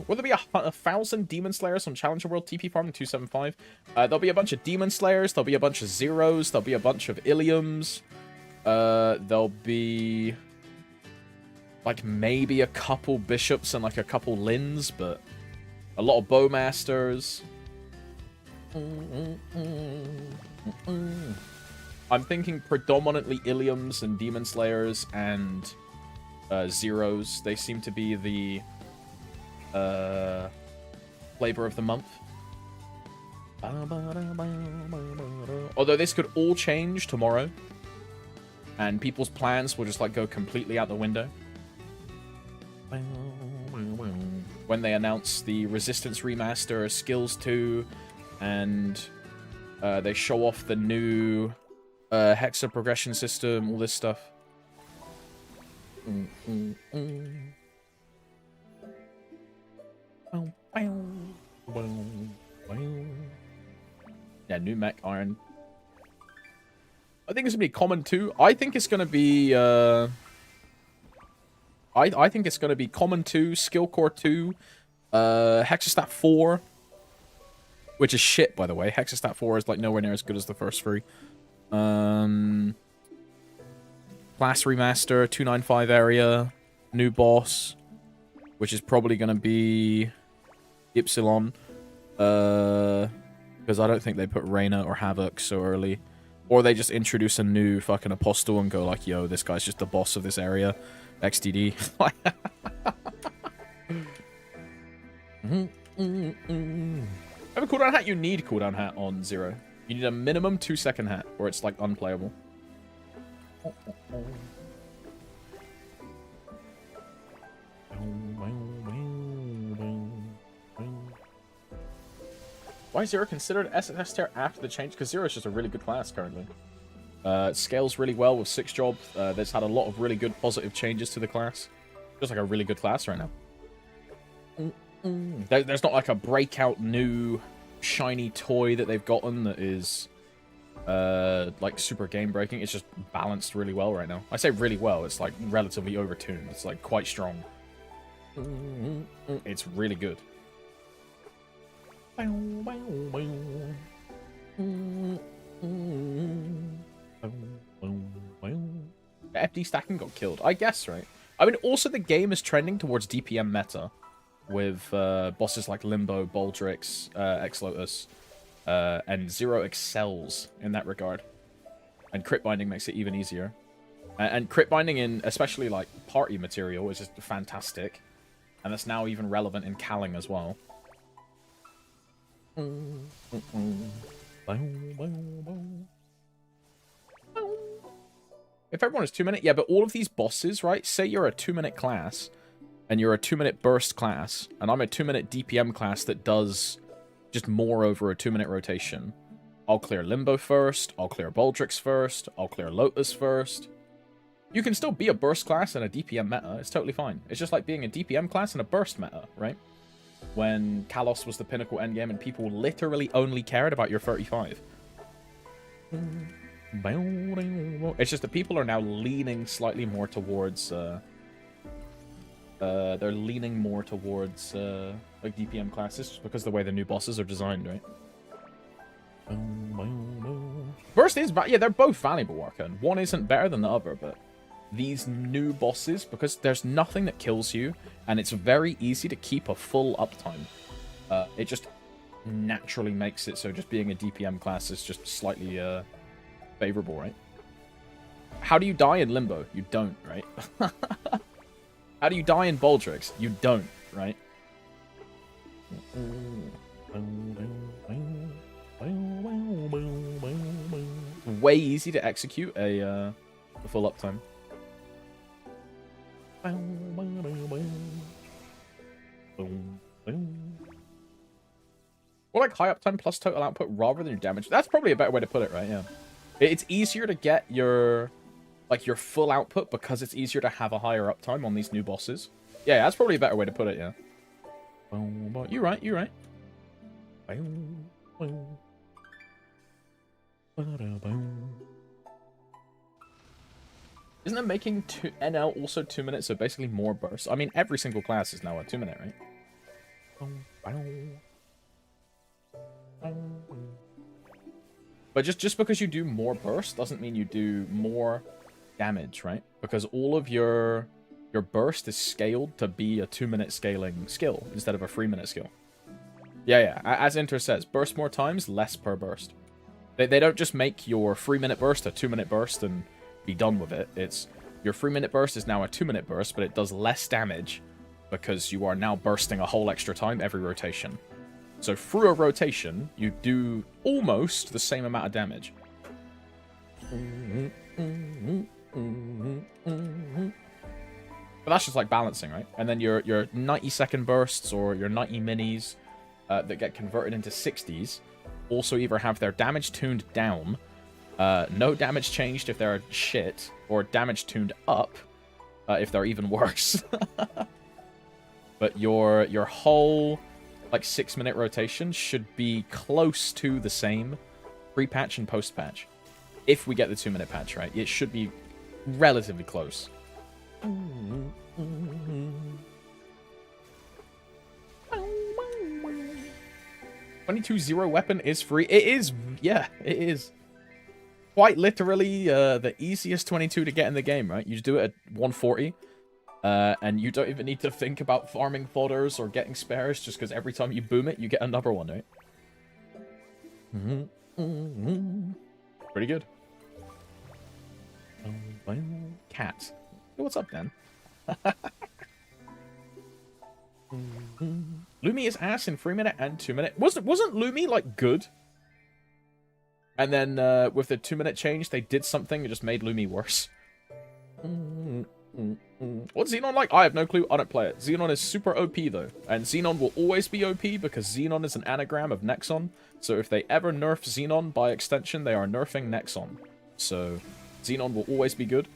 there be 1,000 Demon Slayers on Challenger World TP Farm in 275? There'll be a bunch of Demon Slayers, there'll be a bunch of Zeros, there'll be a bunch of Iliums. There'll be like maybe a couple Bishops and like a couple Lyns, but a lot of Bowmasters. I'm thinking predominantly Iliums and Demon Slayers and Zeros. They seem to be the flavor of the month. Although this could all change tomorrow. And people's plans will just like go completely out the window. When they announce the Resistance Remaster, Skills 2, and they show off the new Hexa progression system, all this stuff. Yeah, new mech iron. I think it's gonna be common too. I think it's gonna be I think it's gonna be common 2, skill core 2, Hexastat 4, which is shit, by the way. Hexastat 4 is like nowhere near as good as the first 3. Class remaster, 295 area, new boss, which is probably gonna be Epsilon, because I don't think they put Reyna or Havoc so early. Or they just introduce a new fucking Apostle and go like, yo, this guy's just the boss of this area. XDD. Have a cooldown hat? You need cooldown hat on 0. You need a minimum 2-second hat, or it's like unplayable. Why is 0 considered SS tier after the change? Because 0 is just a really good class currently. It scales really well with 6 job. That's had a lot of really good positive changes to the class. Just like a really good class right now. There's not like a breakout new shiny toy that they've gotten that is like super game breaking. It's just balanced really well right now. I say really well. It's like relatively overtuned. It's like quite strong. It's really good. FD stacking got killed. I guess, right? I mean, also the game is trending towards DPM meta with bosses like Limbo, Baldrix, Ex-Lotus, and 0 excels in that regard. And crit binding makes it even easier. And crit binding in especially like party material is just fantastic. And that's now even relevant in calling as well. If everyone is 2 minute, yeah, but all of these bosses, right? Say you're a 2-minute class, and you're a 2-minute burst class, and I'm a 2-minute DPM class that does just more over a 2-minute rotation. I'll clear Limbo first, I'll clear Baldrix first, I'll clear Lotus first. You can still be a burst class and a DPM meta, it's totally fine. It's just like being a DPM class and a burst meta, right? When Kalos was the pinnacle endgame and people literally only cared about your 35. It's just that people are now leaning slightly more towards they're leaning more towards like DPM classes just because of the way the new bosses are designed, right? Burst is yeah, they're both valuable, Arcane. One isn't better than the other, but these new bosses, because there's nothing that kills you, and it's very easy to keep a full uptime. It just naturally makes it so just being a DPM class is just slightly favorable, right? How do you die in Limbo? You don't, right? How do you die in Baldrix? You don't, right? Way easy to execute a full uptime. Or like high uptime plus total output rather than your damage. That's probably a better way to put it, right? Yeah. It's easier to get your full output because it's easier to have a higher uptime on these new bosses. Yeah, that's probably a better way to put it, yeah. You're right, you're right. Isn't it making NL also 2 minutes, so basically more bursts? I mean, every single class is now a 2 minute, right? But just because you do more burst doesn't mean you do more damage, right? Because all of your burst is scaled to be a 2-minute scaling skill instead of a 3-minute skill. Yeah. As Inter says, burst more times, less per burst. They don't just make your 3-minute burst a 2-minute burst and be done with it. It's your 3-minute burst is now a 2-minute burst, but it does less damage because you are now bursting a whole extra time every rotation. So through a rotation, you do almost the same amount of damage. But that's just like balancing, right? And then your 90-second bursts or your 90 minis that get converted into 60s also either have their damage tuned down, no damage changed if they're shit, or damage tuned up if they're even worse. But your whole like 6-minute rotation should be close to the same pre-patch and post-patch. If we get the 2-minute patch, right? It should be relatively close. 22-0 weapon is free. It is, yeah, it is. Quite literally the easiest 22 to get in the game, right? You just do it at 140. And you don't even need to think about farming fodders or getting spares, just because every time you boom it, you get another one, right? Pretty good. Cat. Hey, what's up, Dan? Lumi is ass in 3-minute and 2-minute. Wasn't Lumi like good? And then with the 2-minute change, they did something that just made Lumi worse. What's Xenon like? I have no clue. I don't play it. Xenon is super OP though, and Xenon will always be OP because Xenon is an anagram of Nexon. So if they ever nerf Xenon, by extension, they are nerfing Nexon. So Xenon will always be good.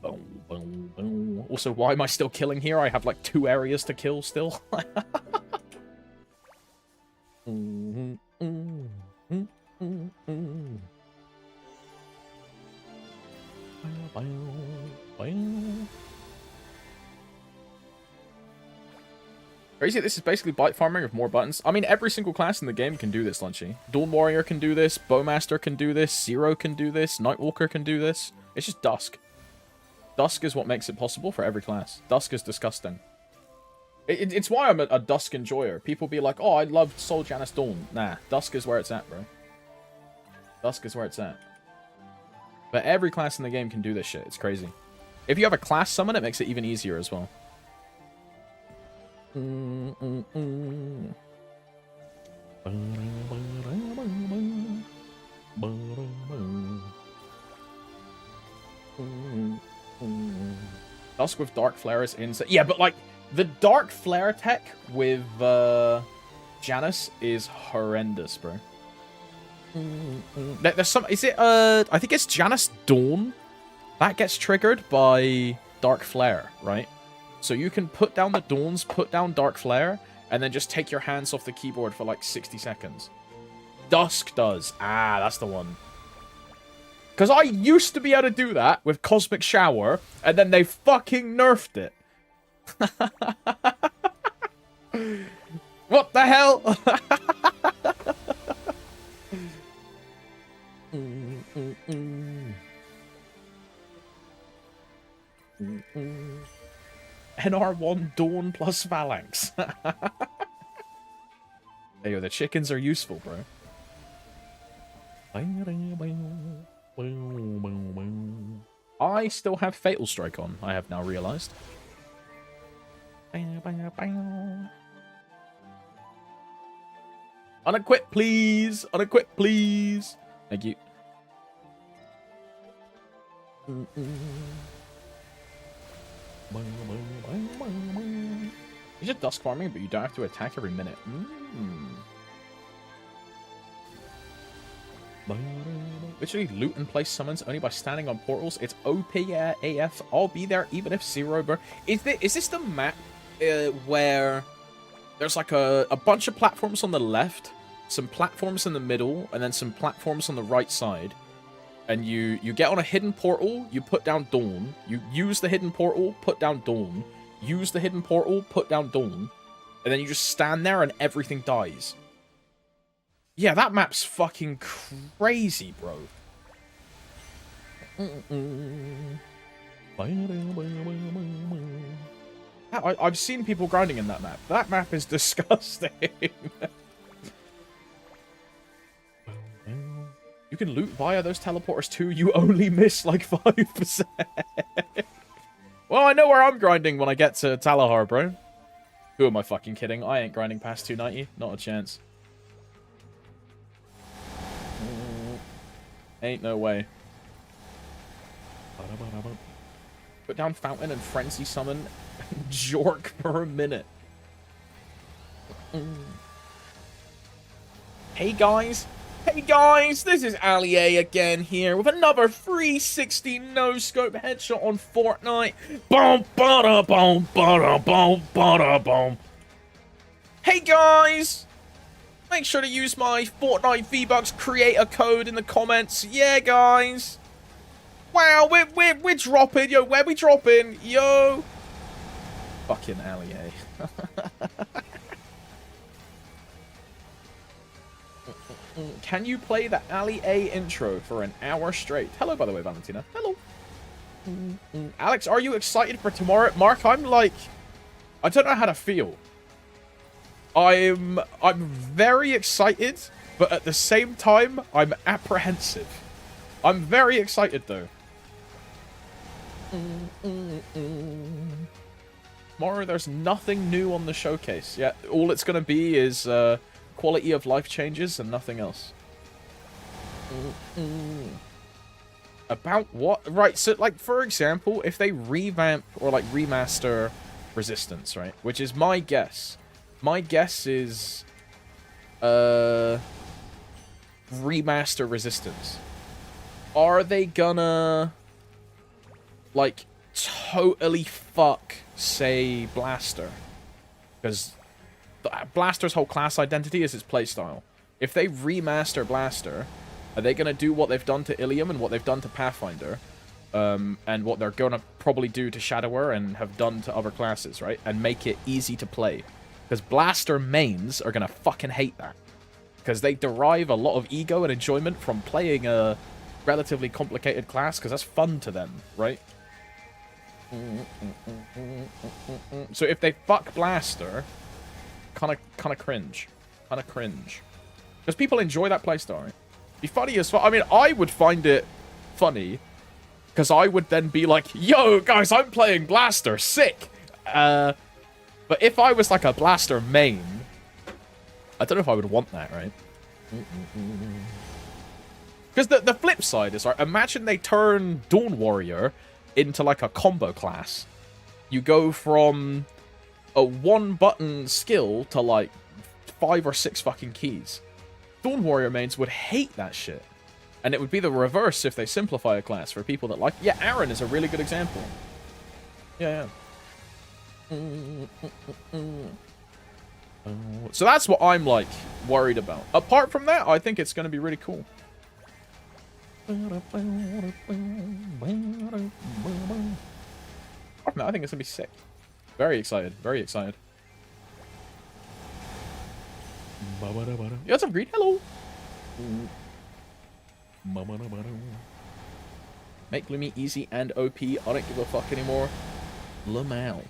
Also, why am I still killing here? I have like 2 areas to kill still. Crazy, this is basically bite farming with more buttons. I mean, every single class in the game can do this, Lunchy. Dawn Warrior can do this, Bowmaster can do this, Zero can do this, Nightwalker can do this. It's just Dusk. Dusk is what makes it possible for every class. Dusk is disgusting. It's why I'm a Dusk enjoyer. People be like, oh, I love Soul Janus Dawn. Nah, Dusk is where it's at, bro. Dusk is where it's at. But every class in the game can do this shit. It's crazy. If you have a class summon, it makes it even easier as well. Dusk with Dark Flare is insane. Yeah, but like the Dark Flare tech with Janus is horrendous, bro. There's some. Is it? I think it's Janus Dawn that gets triggered by Dark Flare, right? So you can put down the Dawns, put down Dark Flare, and then just take your hands off the keyboard for like 60 seconds. Dusk does. Ah, that's the one. Because I used to be able to do that with Cosmic Shower, and then they fucking nerfed it. What the hell? NR1 Dawn plus Phalanx. Hey, yo, the chickens are useful, bro. I still have Fatal Strike on, I have now realized. Unequip, please! Unequip, please! Thank you. You're just dusk farming, but you don't have to attack every minute. Literally loot and place summons only by standing on portals. It's OP AF. I'll be there even if zero, bro. Is this the map where there's like a bunch of platforms on the left, some platforms in the middle, and then some platforms on the right side? And you get on a hidden portal, you put down Dawn. You use the hidden portal, put down Dawn. Use the hidden portal, put down Dawn. And then you just stand there and everything dies. Yeah, that map's fucking crazy, bro. I've seen people grinding in that map. That map is disgusting. You can loot via those teleporters too. You only miss like 5%. Well, I know where I'm grinding when I get to Talahar, bro. Who am I fucking kidding? I ain't grinding past 290. Not a chance. Ain't no way. Put down Fountain and Frenzy Summon Jork for a minute. Hey guys, this is Ali A again here with another 360 no-scope headshot on Fortnite. Boom, ba-da, boom, ba-da, boom, ba-da, boom. Hey guys! Make sure to use my Fortnite V-Bucks creator code in the comments. Yeah, guys. Wow, we're dropping. Yo, where we dropping? Yo. Fucking Ali A. Can you play the Ali A intro for an hour straight? Hello, by the way, Valentina. Hello. Alex, are you excited for tomorrow? Mark, I'm like... I don't know how to feel. I'm very excited, but at the same time, I'm apprehensive. I'm very excited, though. Tomorrow, there's nothing new on the showcase. Yeah, all it's going to be is quality of life changes and nothing else. About what? Right, so, like, for example, if they revamp or, like, remaster Resistance, right? Which is my guess. My guess is remaster Resistance. Are they gonna like totally fuck, say, Blaster? Because Blaster's whole class identity is its playstyle. If they remaster Blaster, are they gonna do what they've done to Ilium and what they've done to Pathfinder? And what they're gonna probably do to Shadower and have done to other classes, right? And make it easy to play. Because Blaster mains are going to fucking hate that. Because they derive a lot of ego and enjoyment from playing a relatively complicated class. Because that's fun to them, right? So if they fuck Blaster, kind of cringe. Kind of cringe. Because people enjoy that playstyle, right? Be funny as fuck. I mean, I would find it funny. Because I would then be like, yo, guys, I'm playing Blaster. Sick. But if I was like a blaster main, I don't know if I would want that, right? Because the flip side is, right, imagine they turn Dawn Warrior into like a combo class. You go from a 1-button skill to like 5 or 6 fucking keys. Dawn Warrior mains would hate that shit. And it would be the reverse if they simplify a class for people that like... Yeah, Aaron is a really good example. Yeah. So that's what I'm, like, worried about. Apart from that, I think it's going to be really cool. Apart from that, I think it's going to be sick. Very excited. Very excited. Yeah, what's up, Greed? Hello. Make Gloomy easy and OP. I don't give a fuck anymore. Lamau.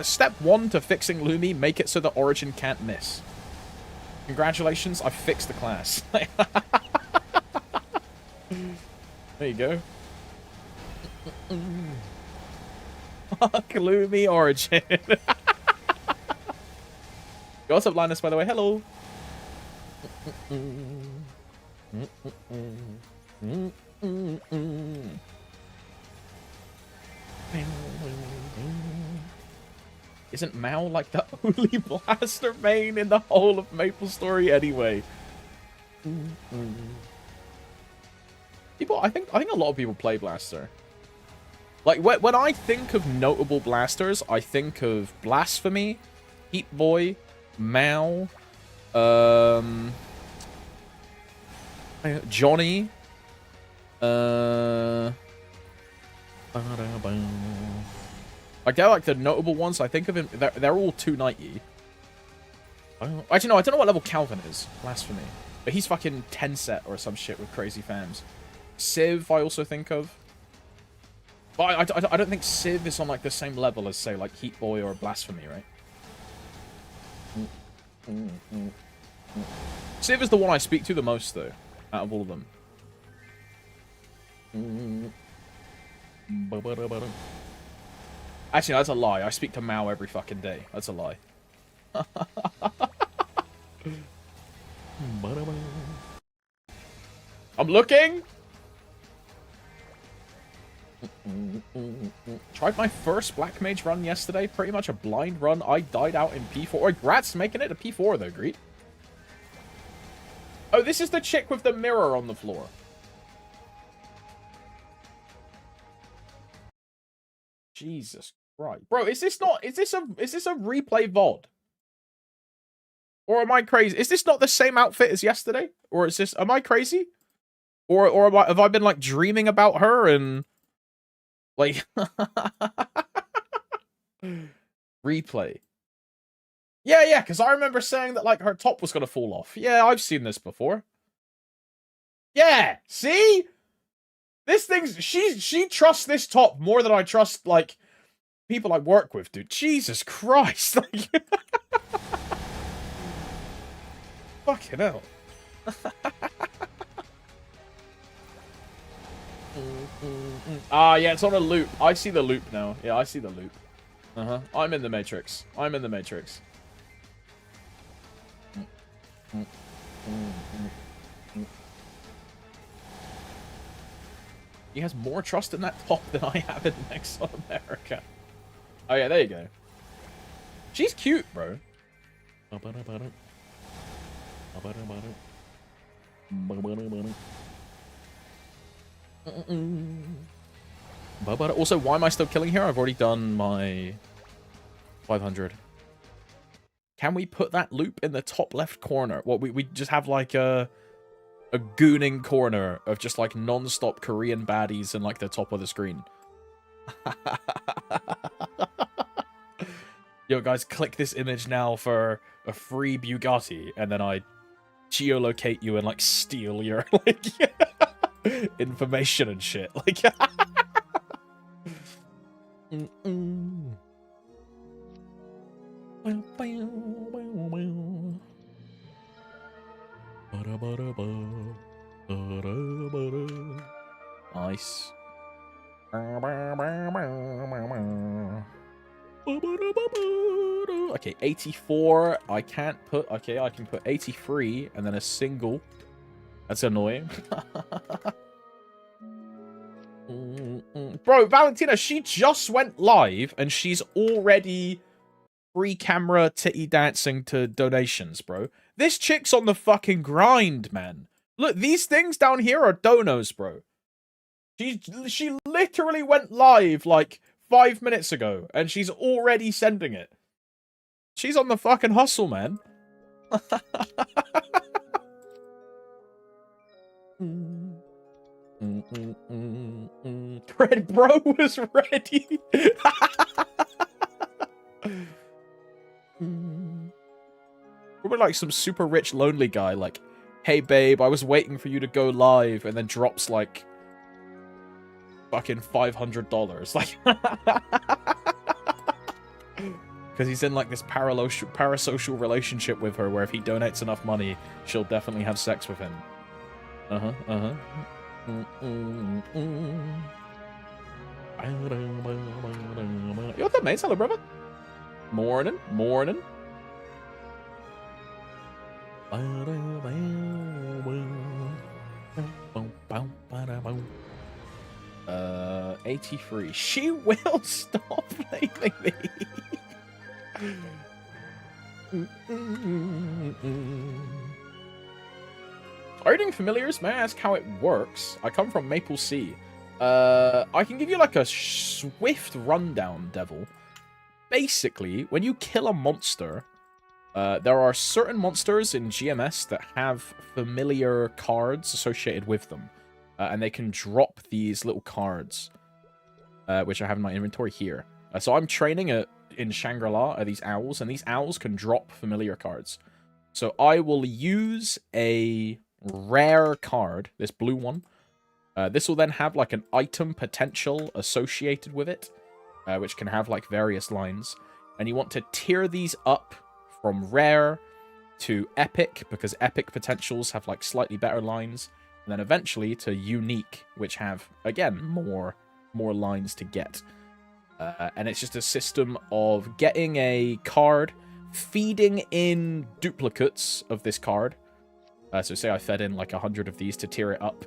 Step 1 to fixing Lumi, make it so the Origin can't miss. Congratulations, I fixed the class. There you go. Gloomy Origin. What's up, Linus, by the way? Hello. Isn't Mao like the only blaster main in the whole of MapleStory anyway? People, I think a lot of people play blaster. Like when I think of notable blasters, I think of Blasphemy, Heat Boy, Mao, Johnny, like they're like the notable ones. I think of him. They're all 290. Actually, no, I don't know what level Calvin is. Blasphemy, but he's fucking 10 set or some shit with crazy fams. Civ, I also think of. But I don't think Civ is on like the same level as, say, like Heat Boy or Blasphemy, right? Civ is the one I speak to the most, though, out of all of them. Actually, no, that's a lie. I speak to Mao every fucking day. That's a lie. I'm looking! Tried my first Black Mage run yesterday. Pretty much a blind run. I died out in P4. Oh, Grat's making it a P4, though, Greed. Oh, this is the chick with the mirror on the floor. Jesus Christ. Bro, is this a replay VOD? Or am I crazy? Is this not the same outfit as yesterday? Or is this... Am I crazy? Or have I been, like, dreaming about her and... Like... Replay. Yeah, because I remember saying that, like, her top was going to fall off. Yeah, I've seen this before. Yeah, see? This thing's... She trusts this top more than I trust, like, people I work with, dude. Jesus Christ. Like... Fucking hell. Ah, yeah, it's on a loop. I see the loop now. Yeah, I see the loop. I'm in the Matrix. I'm in the Matrix. He has more trust in that top than I have in Exile America. Oh, yeah, there you go. She's cute, bro. Also, why am I still killing here? I've already done my 500. Can we put that loop in the top left corner? What, we just have like a gooning corner of just like non-stop Korean baddies in like the top of the screen. Yo, guys, click this image now for a free Bugatti, and then I geolocate you and like steal your like information and shit. Like, nice. Okay, 84. I can't put... Okay, I can put 83 and then a single. That's annoying. Bro, Valentina, she just went live and she's already free camera titty dancing to donations, bro. This chick's on the fucking grind, man. Look, these things down here are donos, bro. She literally went live like 5 minutes ago and she's already sending it. She's on the fucking hustle, man. Red bro was ready. Probably like some super rich lonely guy like, hey babe, I was waiting for you to go live, and then drops like fucking $500. Like because he's in like this parasocial relationship with her where if he donates enough money, she'll definitely have sex with him. You got that, mate? Hello, brother. Morning. 83. She will stop blaming me. Are you doing familiars? May I ask how it works? I come from MapleStory. I can give you like a swift rundown, Devil. Basically, when you kill a monster, there are certain monsters in GMS that have familiar cards associated with them. And they can drop these little cards, which I have in my inventory here. So I'm training in Shangri-La are these owls, and these owls can drop familiar cards. So I will use a rare card, this blue one. This will then have like an item potential associated with it, which can have like various lines. And you want to tier these up from rare to epic, because epic potentials have like slightly better lines. And then eventually to unique, which have, again, more lines to get. And it's just a system of getting a card, feeding in duplicates of this card. So say I fed in like 100 of these to tier it up.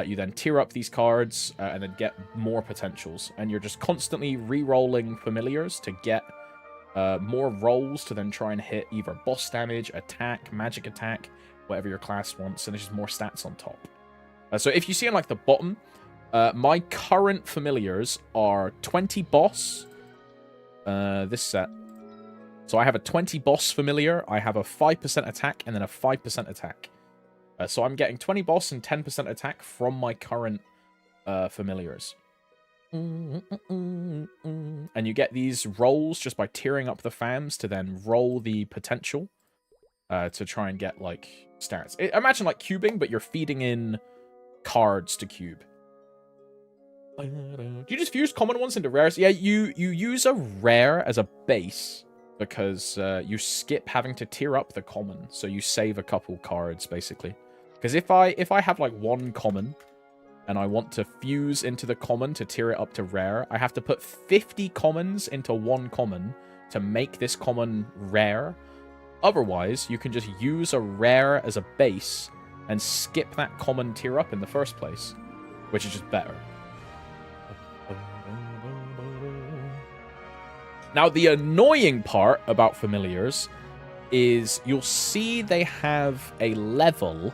You then tier up these cards and then get more potentials. And you're just constantly re-rolling familiars to get more rolls to then try and hit either boss damage, attack, magic attack, whatever your class wants, and there's just more stats on top. So if you see on like the bottom, my current familiars are 20 boss, this set. So I have a 20 boss familiar, I have a 5% attack, and then a 5% attack. So I'm getting 20 boss and 10% attack from my current familiars. And you get these rolls just by tearing up the fams to then roll the potential to try and get like stats. Imagine like cubing, but you're feeding in cards to cube. Do you just fuse common ones into rares? Yeah, you use a rare as a base because you skip having to tier up the common, so you save a couple cards basically. Because if I have like one common and I want to fuse into the common to tier it up to rare, I have to put 50 commons into one common to make this common rare. Otherwise, you can just use a rare as a base and skip that common tier up in the first place, which is just better. Now, the annoying part about familiars is you'll see they have a level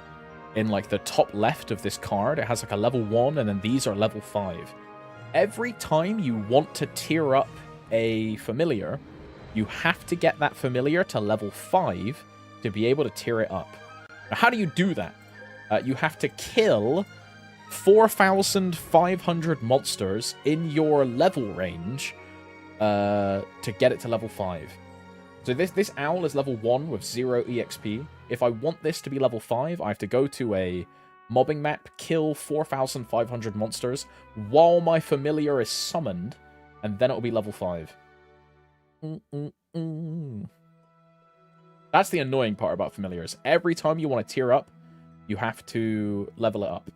in like the top left of this card. It has like a level 1, and then these are level 5. Every time you want to tier up a familiar, you have to get that familiar to level 5 to be able to tier it up. Now, how do you do that? You have to kill 4,500 monsters in your level range to get it to level 5. So this owl is level 1 with 0 EXP. If I want this to be level 5, I have to go to a mobbing map, kill 4,500 monsters while my familiar is summoned, and then it'll be level 5. That's the annoying part about familiars. Every time you want to tier up, you have to level it up.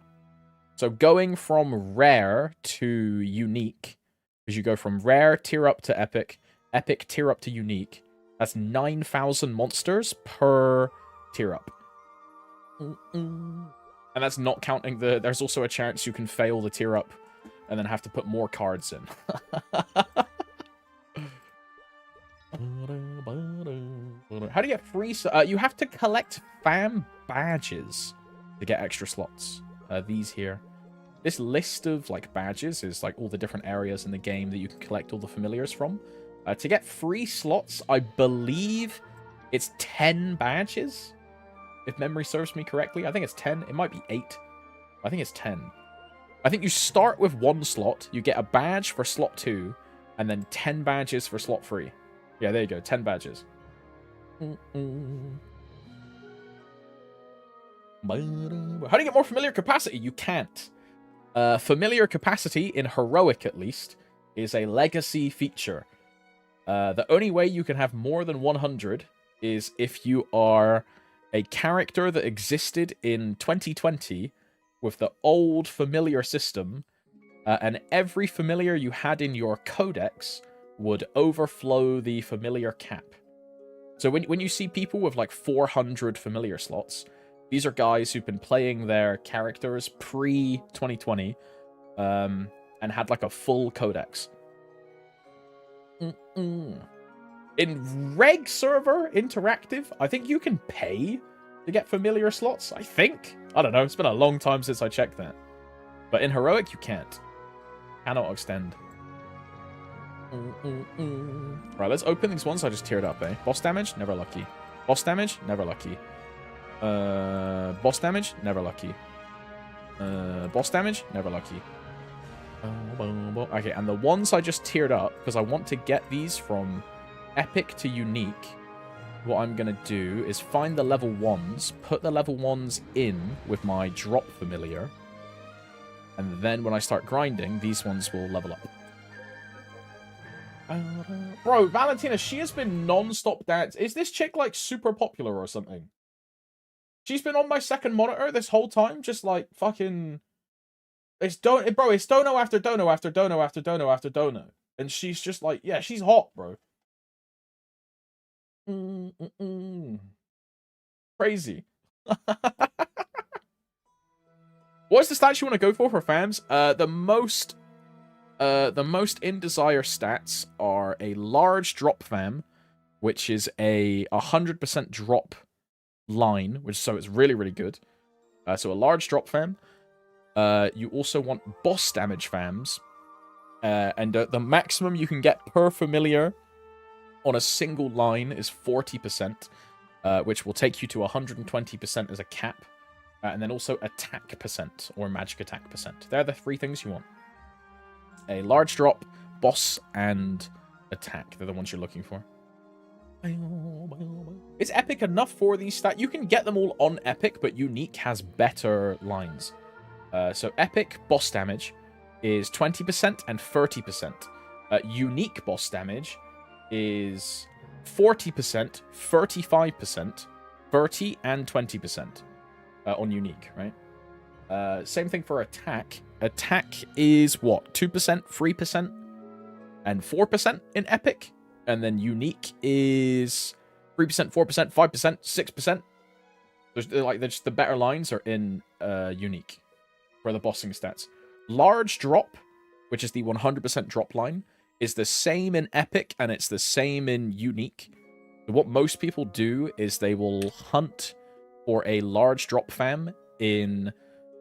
So going from rare to unique, because you go from rare, tier up to epic, epic, tier up to unique. That's 9,000 monsters per tier up. And that's not counting the... There's also a chance you can fail the tier up and then have to put more cards in. How do you get free... you have to collect fam badges to get extra slots. These here. This list of, like, badges is, like, all the different areas in the game that you can collect all the familiars from. To get free slots, I believe it's 10 badges. If memory serves me correctly. I think it's 10. It might be 8. I think it's 10. I think you start with 1 slot. You get a badge for slot 2. And then 10 badges for slot 3. Yeah, there you go. 10 badges. How do you get more familiar capacity? You can't. Familiar capacity, in Heroic at least, is a legacy feature. The only way you can have more than 100 is if you are a character that existed in 2020 with the old familiar system, and every familiar you had in your codex would overflow the familiar cap. So when you see people with like 400 familiar slots, these are guys who've been playing their characters pre-2020 and had like a full codex. In Reg Server Interactive, I think you can pay to get familiar slots, I think. I don't know, it's been a long time since I checked that. But in Heroic, you can't. Cannot extend. Right, let's open these ones I just tiered up, eh? Boss damage, never lucky. Boss damage, never lucky. Boss damage, never lucky. Boss damage, never lucky. Okay, and the ones I just tiered up, because I want to get these from epic to unique, what I'm going to do is find the level 1s, put the level 1s in with my drop familiar, and then when I start grinding, these ones will level up. Bro, Valentina, she has been non-stop dance. Is this chick, like, super popular or something? She's been on my second monitor this whole time, just, like, fucking... It's dono after dono after dono after dono after dono. And she's just like, yeah, she's hot, bro. Crazy. What's the stats you want to go for fams? The most in desire stats are a large drop fam, which is a 100% drop line, so it's really, really good. So a large drop fam. You also want boss damage fams. And the maximum you can get per familiar on a single line is 40%, which will take you to 120% as a cap. And then also attack percent, or magic attack percent. They're the 3 things you want. A large drop, boss, and attack. They're the ones you're looking for. Is Epic enough for these stats? You can get them all on Epic, but Unique has better lines. So Epic boss damage is 20% and 30%. Unique boss damage is 40%, 35%, 30%, and 20% on Unique, right? Same thing for attack. Attack is what? 2%, 3%, and 4% in Epic. And then Unique is 3%, 4%, 5%, 6%. There's the better lines are in Unique for the bossing stats. Large drop, which is the 100% drop line, is the same in Epic and it's the same in Unique. What most people do is they will hunt for a large drop fam in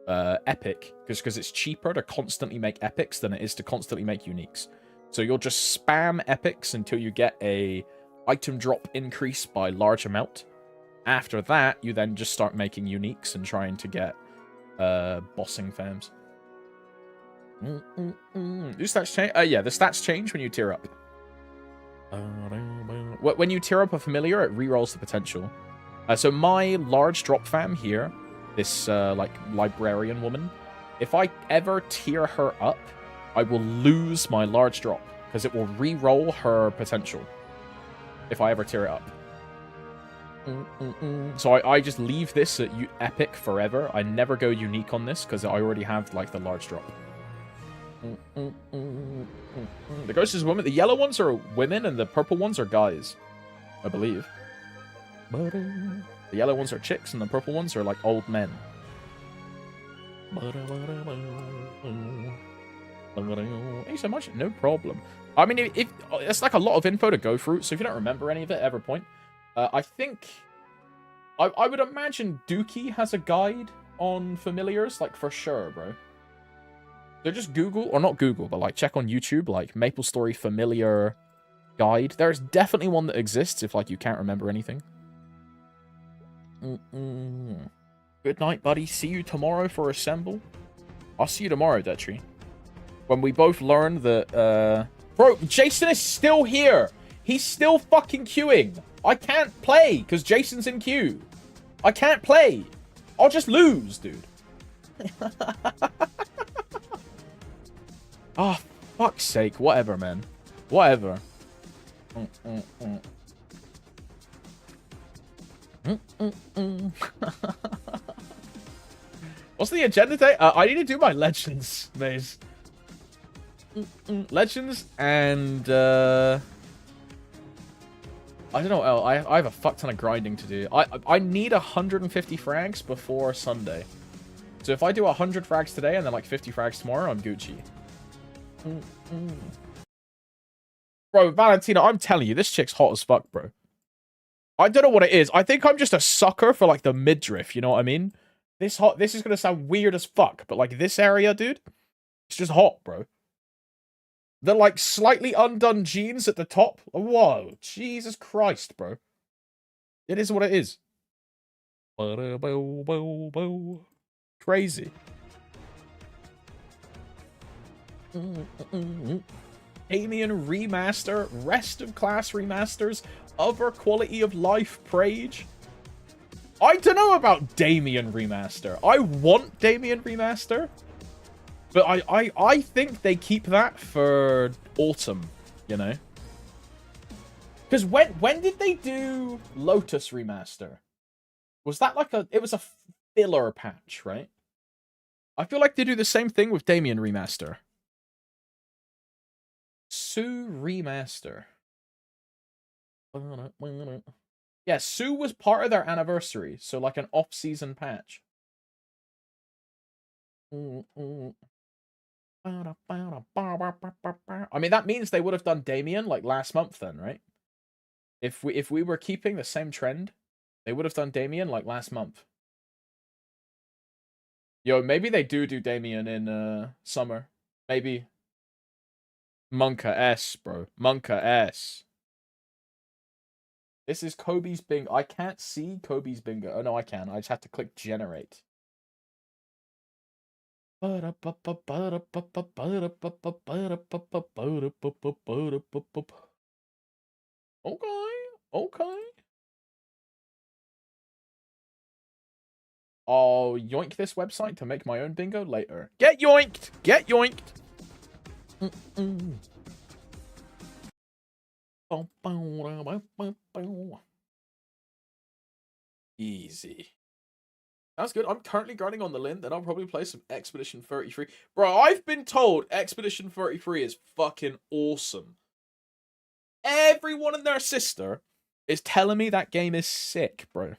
Epic, because it's cheaper to constantly make Epics than it is to constantly make Uniques. So you'll just spam Epics until you get a item drop increase by large amount. After that, you then just start making Uniques and trying to get bossing fams. Do stats change? Yeah, the stats change when you tier up. When you tier up a familiar, it rerolls the potential. So my large drop fam here, this like librarian woman, if I ever tier her up, I will lose my large drop because it will re-roll her potential if I ever tear it up. So I just leave this at Epic forever. I never go Unique on this because I already have like the large drop. The ghost is women. The yellow ones are women and the purple ones are guys. I believe. The yellow ones are chicks, and the purple ones are like old men. Thank you so much. No problem. I mean, if it's like a lot of info to go through, so if you don't remember any of it at every point, I think I would imagine Dookie has a guide on familiars, like for sure, bro. So just Google, or not Google, but like check on YouTube, like MapleStory familiar guide. There's definitely one that exists if like you can't remember anything. Good night, buddy. See you tomorrow for Assemble. I'll see you tomorrow, Detri. When we both learn that, Bro, Jason is still here. He's still fucking queuing. I can't play, because Jason's in queue. I can't play. I'll just lose, dude. Oh, fuck's sake. Whatever, man. Whatever. What's the agenda today? I need to do my Legends maze. Legends and I don't know. I have a fuck ton of grinding to do. I need 150 frags before Sunday. So if I do 100 frags today and then like 50 frags tomorrow, I'm Gucci. Bro, Valentina, I'm telling you, this chick's hot as fuck, bro. I don't know what it is. I think I'm just a sucker for like the midriff, you know what I mean? This is gonna sound weird as fuck, but like this area, dude, it's just hot, bro. The like slightly undone jeans at the top. Whoa, Jesus Christ, bro. It is what it is. Crazy. Alien remaster, rest of class remasters, other quality of life Prage. I don't know about Damien remaster. I want Damien remaster, but I think they keep that for autumn, you know? Because when did they do Lotus remaster? Was that like it was a filler patch, right? I feel like they do the same thing with Damien remaster. Sue remaster. Yeah, Sue was part of their anniversary, so like an off-season patch. I mean, that means they would have done Damien like last month then, right? If we were keeping the same trend, they would have done Damien like last month. Yo, maybe they do Damien in summer. Maybe. Monka S, bro. Monka S. This is Kobe's bingo. I can't see Kobe's bingo. Oh, no, I can. I just have to click generate. Okay. Okay. I'll yoink this website to make my own bingo later. Get yoinked! Get yoinked! Easy. That's good. I'm currently grinding on the Lin, then I'll probably play some Expedition 33. Bro, I've been told Expedition 33 is fucking awesome. Everyone and their sister is telling me that game is sick, bro.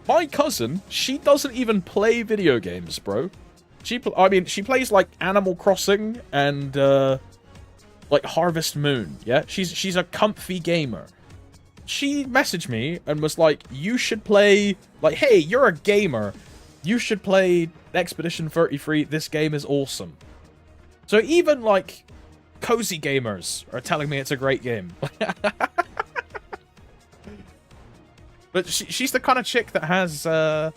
My cousin, she doesn't even play video games, bro. She plays like Animal Crossing and like Harvest Moon, yeah? She's a comfy gamer. She messaged me and was like, you should play, like, hey, you're a gamer. You should play Expedition 33. This game is awesome. So even, like, cozy gamers are telling me it's a great game. But she's the kind of chick that has her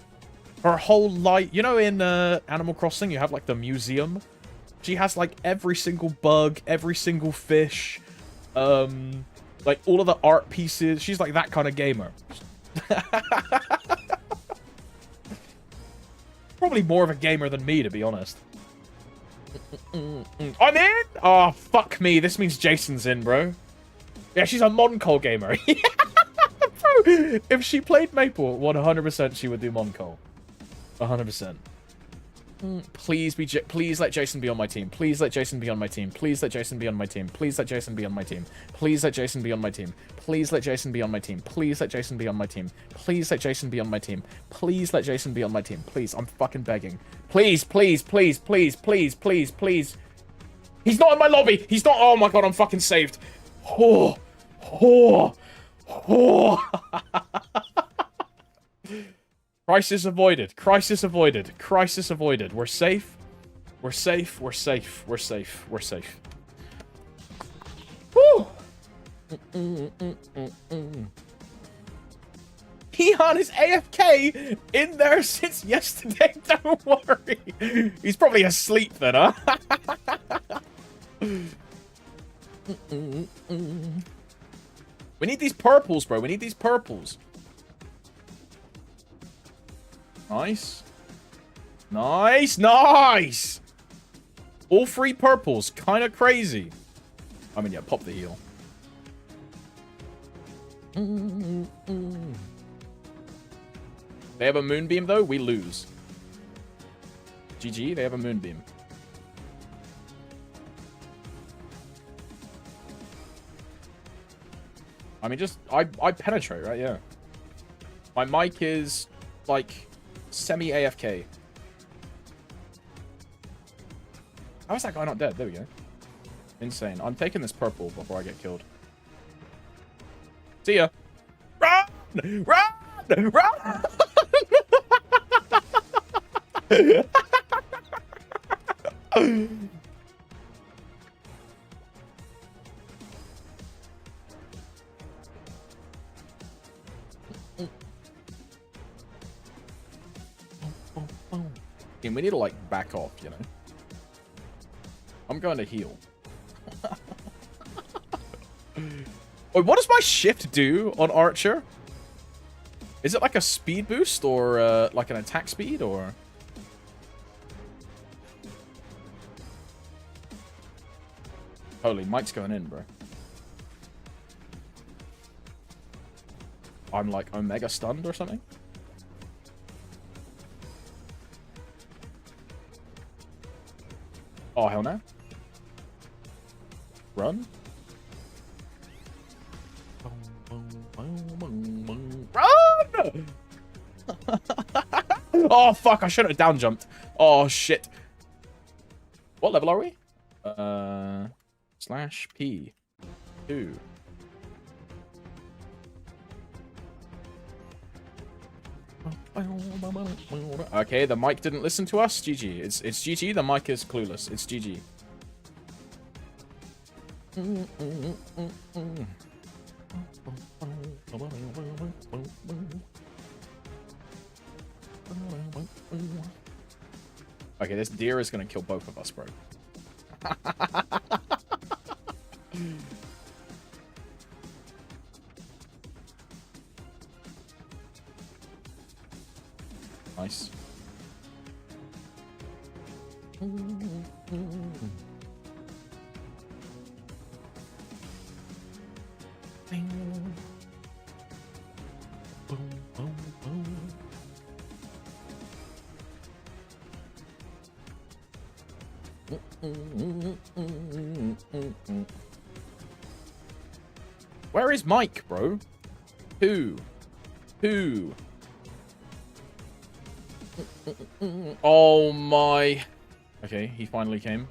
whole life. You know, in Animal Crossing, you have, like, the museum. She has, like, every single bug, every single fish, like, all of the art pieces. She's, like, that kind of gamer. Probably more of a gamer than me, to be honest. I'm in? Oh, fuck me. This means Jason's in, bro. Yeah, she's a Moncol gamer. Bro, if she played Maple, 100% she would do Moncol. 100%. Please let Jason be on my team. Please let Jason be on my team. Please let Jason be on my team. Please let Jason be on my team. Please let Jason be on my team. Please let Jason be on my team. Please let Jason be on my team. Please let Jason be on my team. Please let Jason be on my team. Please, I'm fucking begging. Please, please, please, please, please, please, please. He's not in my lobby. He's not. Oh my god, I'm fucking saved. Oh, oh, oh. Crisis avoided. Crisis avoided. Crisis avoided. We're safe. We're safe. We're safe. We're safe. We're safe. Woo! Keon is AFK in there since yesterday. Don't worry. He's probably asleep then, huh? We need these purples, bro. We need these purples. Nice. Nice. Nice. All 3 purples. Kind of crazy. I mean, yeah, pop the heal. They have a moonbeam, though. We lose. GG. They have a moonbeam. I mean, just... I penetrate, right? Yeah. My mic is, like... semi-AFK. How is that guy not dead? There we go. Insane. I'm taking this purple before I get killed. See ya. Run! Run! Run! We need to, like, back off, you know? I'm going to heal. Wait, what does my shift do on Archer? Is it like a speed boost or, like an attack speed, or...? Holy, Mike's going in, bro. I'm, like, Omega stunned or something? Oh, hell no. Run. Run! Oh, fuck. I shouldn't have down jumped. Oh, shit. What level are we? /P. 2. Okay, the mic didn't listen to us. GG. It's GG. The mic is clueless. It's GG. Okay, this deer is gonna kill both of us, bro. Nice. Where is Mike, bro? Who? Oh my. Okay, he finally came.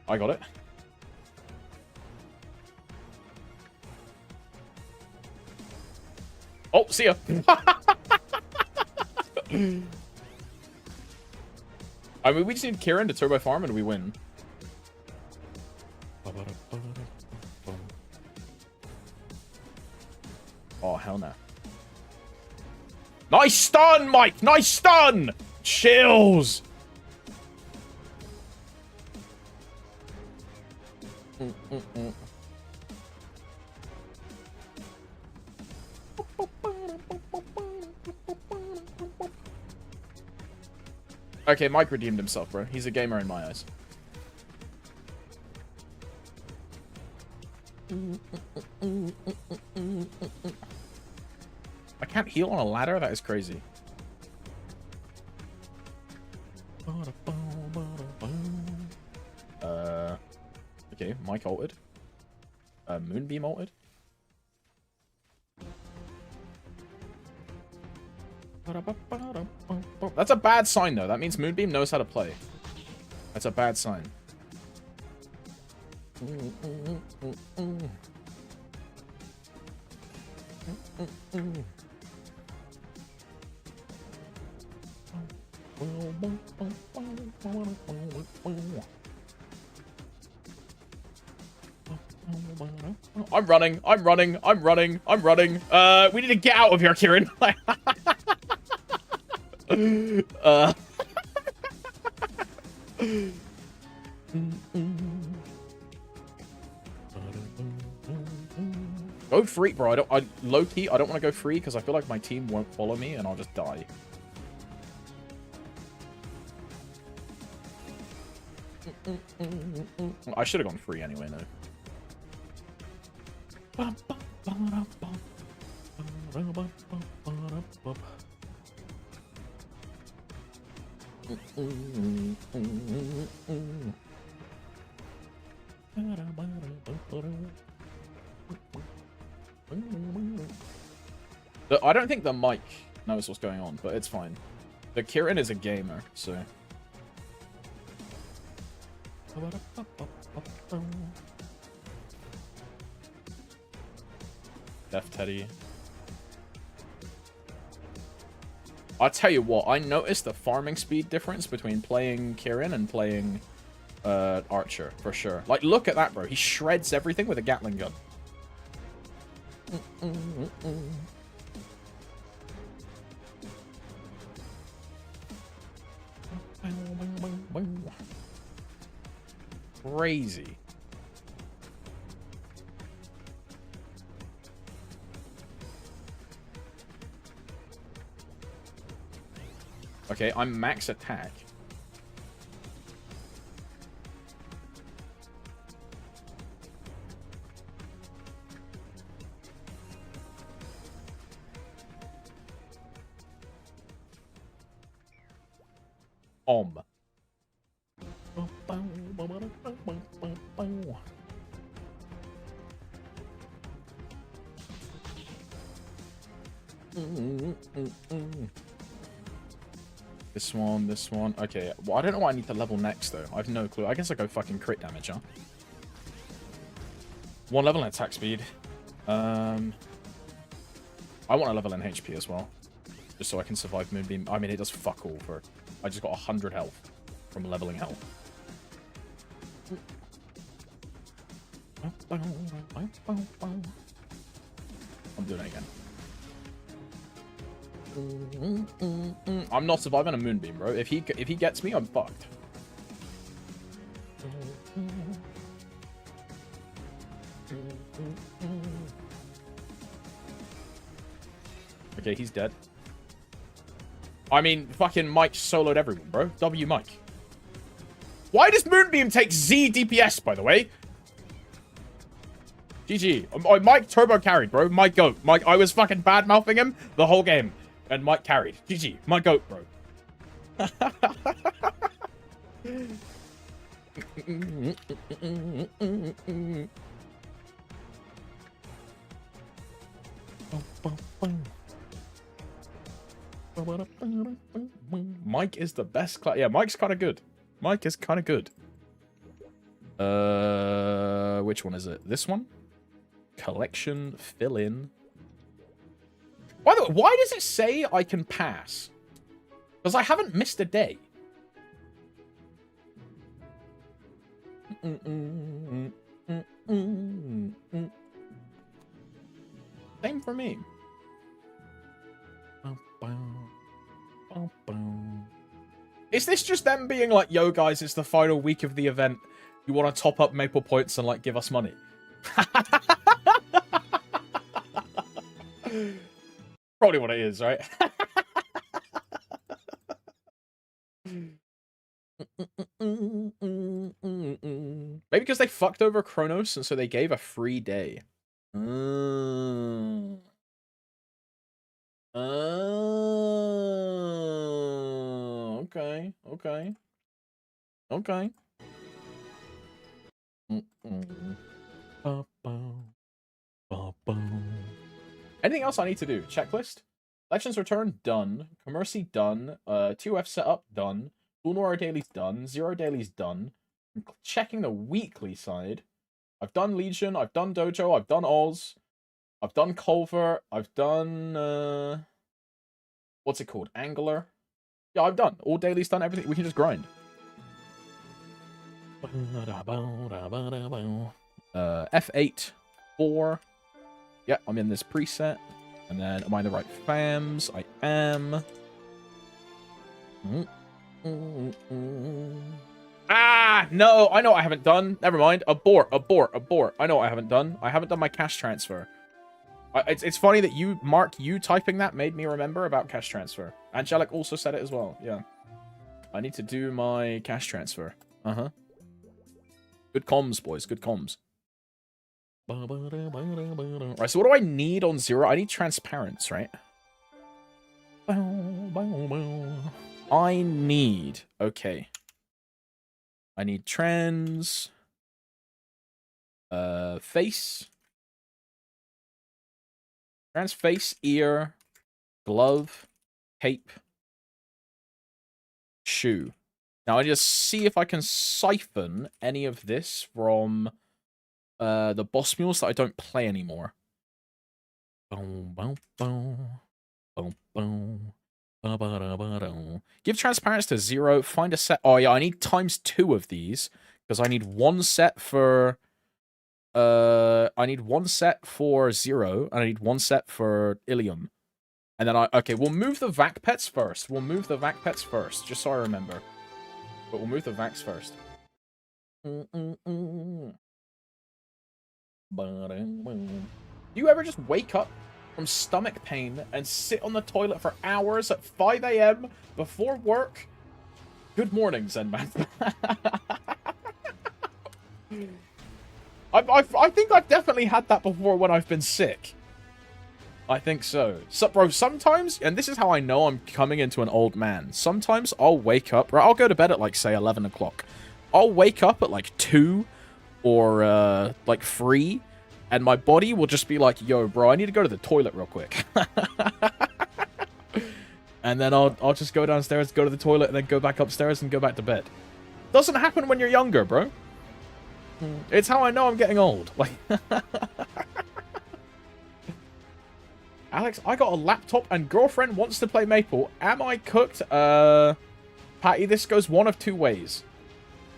I got it. Oh, see ya. I mean, we just need Kieran to turbo farm and we win. Oh, hell no. Nice stun, Mike! Nice stun! Chills! Okay, Mike redeemed himself, bro. He's a gamer in my eyes. I can't heal on a ladder? That is crazy. Okay, Mike altered. Moonbeam altered. That's a bad sign, though. That means Moonbeam knows how to play. That's a bad sign. I'm running. I'm running. I'm running. I'm running. We need to get out of here, Kieran. Go free, bro. Low key, I don't want to go free because I feel like my team won't follow me and I'll just die. I should have gone free anyway, no. I don't think the mic knows what's going on, but it's fine. The Kieran is a gamer, so... Death Teddy. I'll tell you what, I noticed the farming speed difference between playing Kieran and playing Archer, for sure. Like, look at that, bro. He shreds everything with a Gatling gun. Crazy. Okay, I'm max attack. This one. Okay, well, I don't know what I need to level next, though. I have no clue. I guess I go fucking crit damage, huh? 1 level in attack speed. I want a level in HP as well. Just so I can survive Moonbeam. I mean, it does fuck all for... I just got 100 health from leveling health. I'm doing it again. I'm not surviving a Moonbeam, bro. If he gets me, I'm fucked. Okay, he's dead. I mean, fucking Mike soloed everyone, bro. W Mike. Why does Moonbeam take Z DPS, by the way? GG. Mike turbo carried, bro. Mike goat. Mike, I was fucking bad-mouthing him the whole game. And Mike carried. GG. My goat, bro. Mike is the best class. Yeah, Mike's kind of good. Mike is kind of good. Which one is it? This one? Collection, fill in. By the way, why does it say I can pass? Because I haven't missed a day. Same for me. Is this just them being like, yo guys, it's the final week of the event. You want to top up Maple points and like give us money? Probably what it is, right? Maybe because they fucked over Kronos and so they gave a free day. Okay. Okay. Okay. Anything else I need to do? Checklist? Legends Return, done. Commercy, done. 2F setup, done. Full Noir Daily's done. Zero Daily's done. I'm checking the weekly side. I've done Legion, I've done Dojo, I've done Oz. I've done Culver, I've done, what's it called? Angler? Yeah, I've done. All Daily's done, everything. We can just grind. F8, 4. Yeah, I'm in this preset. And then, am I in the right fams? I am. Ah, no, I know what I haven't done. Never mind. Abort. I know what I haven't done. I haven't done my cash transfer. It's funny that you, Mark, you typing that made me remember about cash transfer. Angelic also said it as well. Yeah. I need to do my cash transfer. Uh-huh. Good comms, boys. Good comms. Right, so what do I need on Zero? I need transparents, right? I need... Okay. I need trans... face... Trans face, ear, glove, cape, shoe. Now, I just see if I can siphon any of this from the boss mules that I don't play anymore. Give transparency to 0. Find a set. Oh, yeah, I need ×2 of these because I need one set for... I need one set for 0, and I need one set for Ilium. And then okay, we'll move the Vac Pets first. Just so I remember. But we'll move the Vacs first. Do you ever just wake up from stomach pain and sit on the toilet for hours at 5 AM before work? Good morning, Zenman. I think I've definitely had that before when I've been sick. I think so. So, bro, sometimes, and this is how I know I'm coming into an old man. Sometimes I'll wake up, right? I'll go to bed at, like, say, 11 o'clock. I'll wake up at, like, 2 or, like, 3, and my body will just be like, yo, bro, I need to go to the toilet real quick. And then I'll just go downstairs, go to the toilet, and then go back upstairs and go back to bed. Doesn't happen when you're younger, bro. It's how I know I'm getting old. Like, Alex, I got a laptop and girlfriend wants to play Maple. Am I cooked? Patty, this goes one of two ways.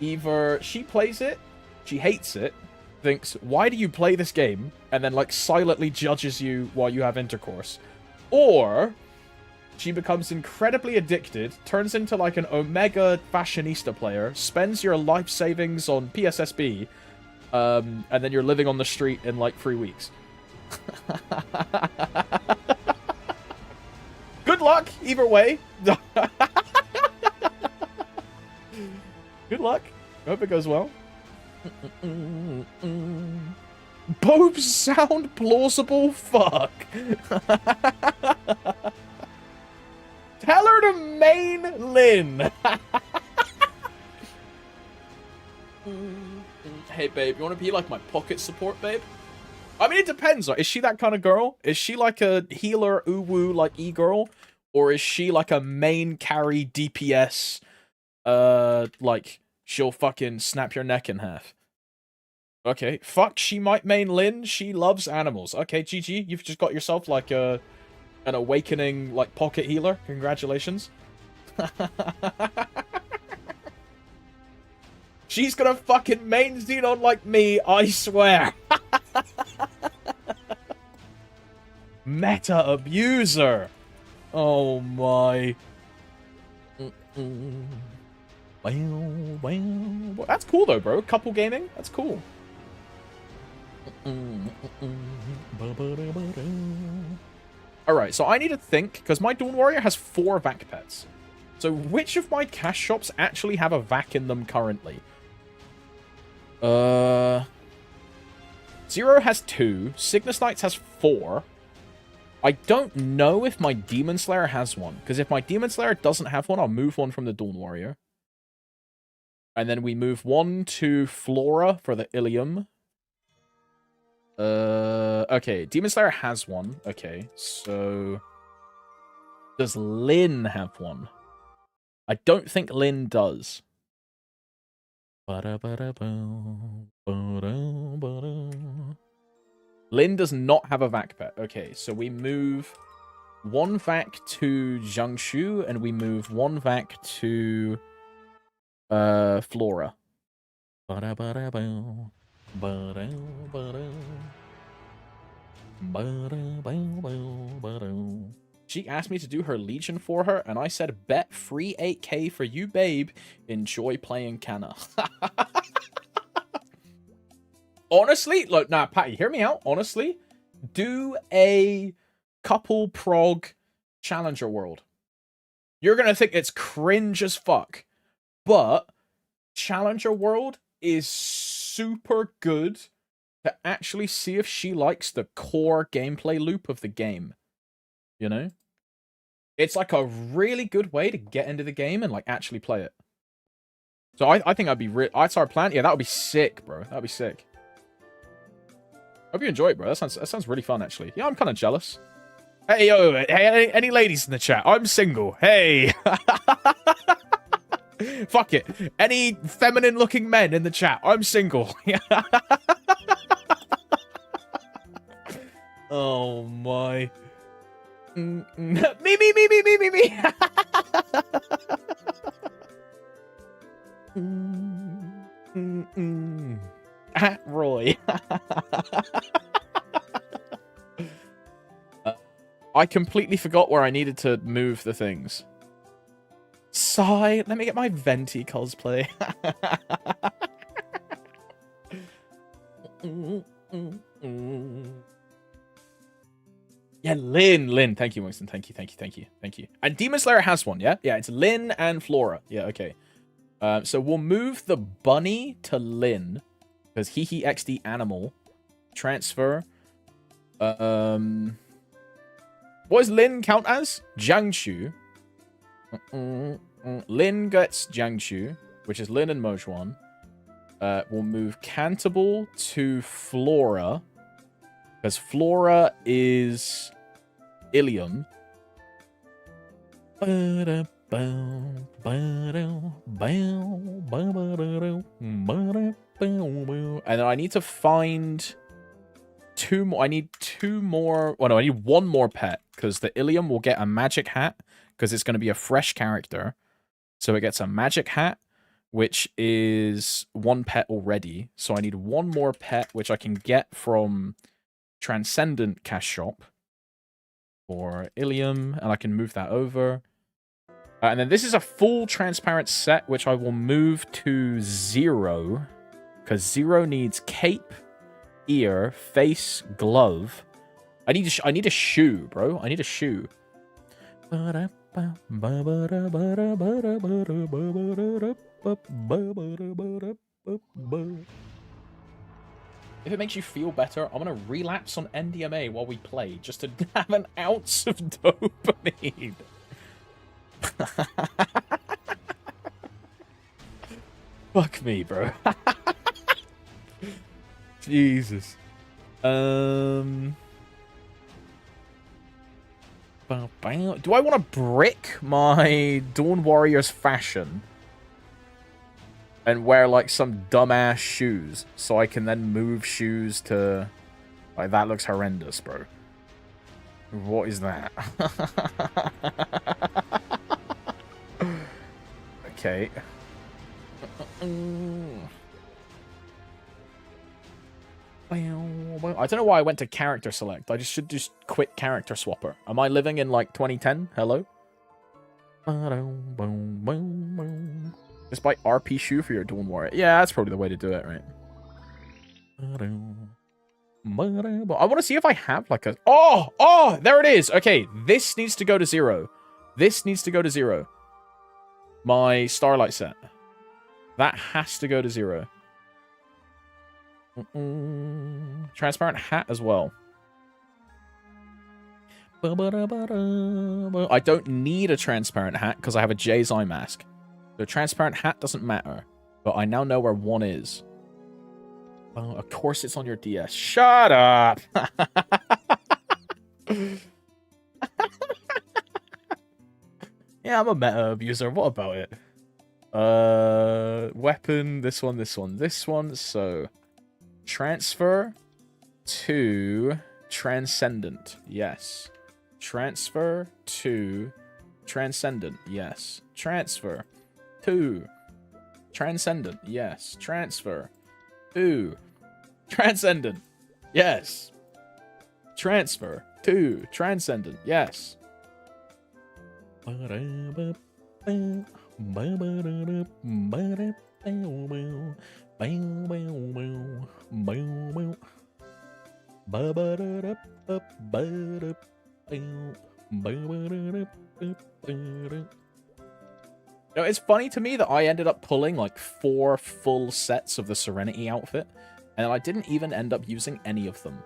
Either she plays it, she hates it, thinks, why do you play this game? And then, like, silently judges you while you have intercourse. Or she becomes incredibly addicted, turns into, like, an Omega fashionista player, spends your life savings on PSSB, and then you're living on the street in, like, 3 weeks. Good luck, either way. Good luck. I hope it goes well. Both sound plausible. Fuck. Tell her to main Lynn. Hey, babe, you want to be like my pocket support, babe? I mean, it depends. Is she that kind of girl? Is she like a healer, uwu, like e-girl? Or is she like a main carry DPS, like, she'll fucking snap your neck in half? Okay, fuck, she might main Lynn. She loves animals. Okay, GG, you've just got yourself, like, an awakening, like, pocket healer. Congratulations. She's gonna fucking main Xenon like me, I swear. Meta abuser. Oh my. Well, that's cool though, bro. Couple gaming. That's cool. Alright, so I need to think, because my Dawn Warrior has 4 vac pets. So which of my cash shops actually have a vac in them currently? Zero has 2. Cygnus Knights has 4. I don't know if my Demon Slayer has one. Because if my Demon Slayer doesn't have one, I'll move one from the Dawn Warrior. And then we move one to Flora for the Ilium. Okay. Demon Slayer has one. Okay, so... Does Lyn have one? I don't think Lyn does. Lyn does not have a vac pet. Okay, so we move one vac to Jiangsu, and we move one vac to Flora. She asked me to do her Legion for her, and I said, bet free 8k for you, babe. Enjoy playing Canna. Honestly, look, nah, Patty, hear me out. Honestly, do a couple prog Challenger World. You're going to think it's cringe as fuck, but Challenger World is super good to actually see if she likes the core gameplay loop of the game. You know? It's like a really good way to get into the game and like actually play it. So I think I'd start playing. Yeah, that would be sick, bro. That would be sick. Hope you enjoy it, bro. That sounds really fun, actually. Yeah, I'm kind of jealous. Hey, yo, hey, any ladies in the chat? I'm single. Hey. Fuck it. Any feminine-looking men in the chat? I'm single. Oh, my. Me. At Roy. I completely forgot where I needed to move the things. Sigh. Let me get my Venti cosplay. Yeah, Lyn. Thank you, Winston. Thank you. And Demon Slayer has one, yeah? Yeah, it's Lyn and Flora. Yeah, okay. So we'll move the bunny to Lyn. Because he XD animal. Transfer. What does Lyn count as? Jiangsu. Lyn gets Jiangsu, which is Lyn and Mojuan. We'll move Cantable to Flora. Because Flora is Ilium. And then I need to find two more. I need two more. Well, no, I need one more pet. Because the Ilium will get a magic hat. Because it's going to be a fresh character. So it gets a magic hat, which is one pet already. So I need one more pet, which I can get from Transcendent Cash Shop for Ilium, and I can move that over. And then this is a full transparent set, which I will move to Zero, because Zero needs cape, ear, face, glove. I need a shoe, bro. I need a shoe. If it makes you feel better, I'm going to relapse on NDMA while we play, just to have an ounce of dopamine. Fuck me, bro. Jesus. Do I want to brick my Dawn Warriors fashion and wear, like, some dumbass shoes so I can then move shoes to... Like, that looks horrendous, bro. What is that? Okay. I don't know why I went to character select. I should just quit character swapper. Am I living in, like, 2010? Hello? Just buy RP shoe for your Dawn Warrior. Yeah, that's probably the way to do it, right? I want to see if I have, like, a... Oh! There it is! Okay, this needs to go to 0. This needs to go to 0. My Starlight set. That has to go to 0. Transparent hat as well. I don't need a transparent hat because I have a Jay's Eye mask. So a transparent hat doesn't matter. But I now know where one is. Oh, of course it's on your DS. Shut up! Yeah, I'm a meta abuser. What about it? Weapon, this one, this one, this one. So, transfer to transcendent. Yes. Transfer to transcendent. Yes. Transfer to transcendent. Yes. Transfer to transcendent. Yes. Transfer to transcendent. Yes. Now, it's funny to me that I ended up pulling like 4 full sets of the Serenity outfit, and I didn't even end up using any of them.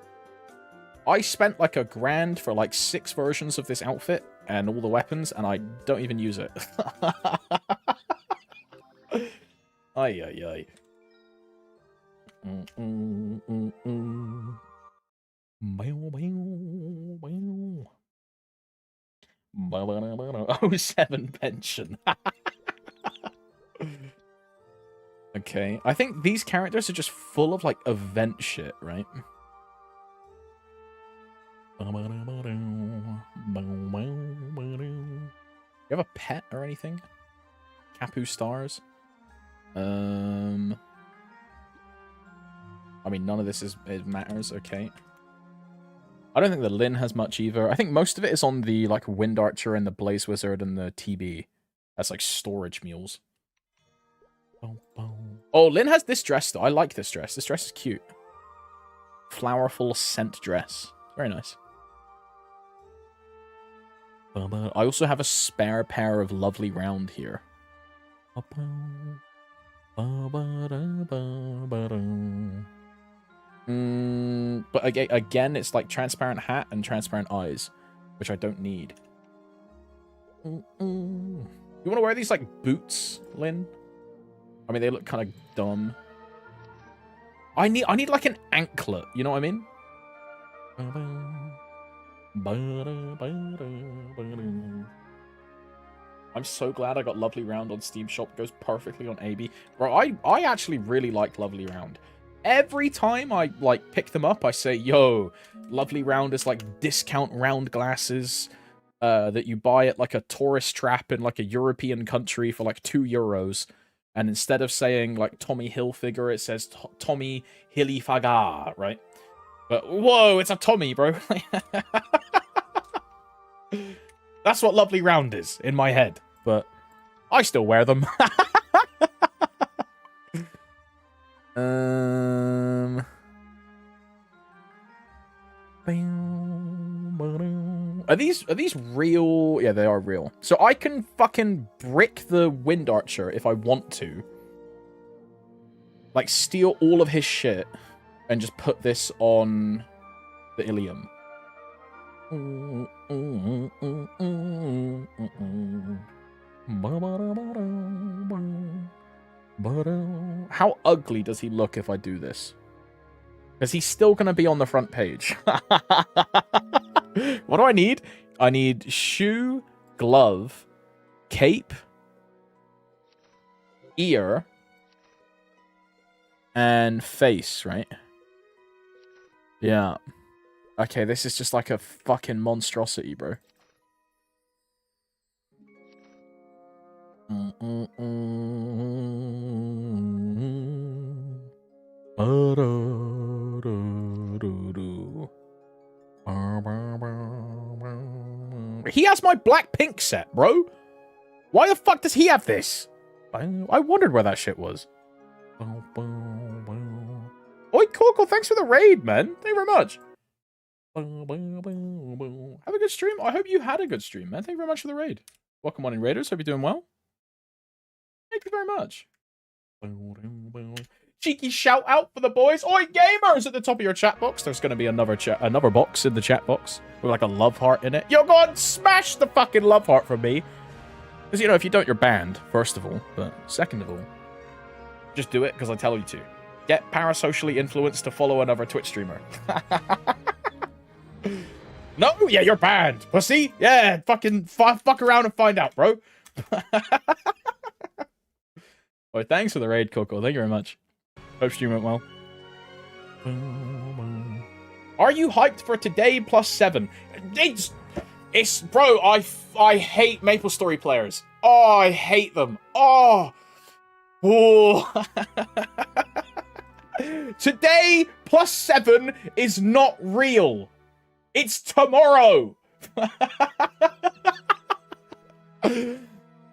I spent like $1,000 for like 6 versions of this outfit and all the weapons, and I don't even use it. Ay, ay, ay. Oh, 7 pension. Okay, I think these characters are just full of like event shit, right? You have a pet or anything? Kapu stars? I mean, none of this it matters, okay. I don't think the Lin has much either. I think most of it is on the, like, Wind Archer and the Blaze Wizard and the TB. That's, like, storage mules. Oh, Lin has this dress, though. I like this dress. This dress is cute. Flowerful scent dress. Very nice. I also have a spare pair of Lovely Round here. But again, it's like transparent hat and transparent eyes, which I don't need. You want to wear these like boots, Lin? I mean, they look kind of dumb. I need like an anklet. You know what I mean? I'm so glad I got Lovely Round on Steam Shop. It goes perfectly on AB. Bro, I actually really like Lovely Round. Every time I, like, pick them up, I say, yo, Lovely Round is, like, discount round glasses that you buy at, like, a tourist trap in, like, a European country for, like, €2. And instead of saying, like, Tommy Hilfiger, it says Tommy Hilfiger, right? But, whoa, it's a Tommy, bro. That's what Lovely Round is in my head, but I still wear them. Are these real? Yeah, they are real. So I can fucking brick the Wind Archer if I want to. Like, steal all of his shit and just put this on the Ilium. How ugly does he look if I do this? Because he's still going to be on the front page. What do I need? I need shoe, glove, cape, ear, and face, right? Yeah. Okay, this is just like a fucking monstrosity, bro. He has my Blackpink set, bro. Why the fuck does he have this? I wondered where that shit was. Oi, Coco, thanks for the raid, man. Thank you very much. Have a good stream. I hope you had a good stream, man. Thank you very much for the raid. Welcome on in, Raiders. Hope you're doing well. Thank you very much. Cheeky shout out for the boys. Oi, gamers! At the top of your chat box, there's going to be another box in the chat box with like a love heart in it. Yo, go on, smash the fucking love heart from me. Because, you know, if you don't, you're banned, first of all. But second of all, just do it because I tell you to. Get parasocially influenced to follow another Twitch streamer. No, yeah, you're banned, pussy. Yeah, fucking fuck around and find out, bro. Well, thanks for the raid, Coco. Thank you very much. Hope stream went well. Are you hyped for today +7? It's bro, I hate MapleStory players. Oh, I hate them. Oh. Today +7 is not real. It's tomorrow.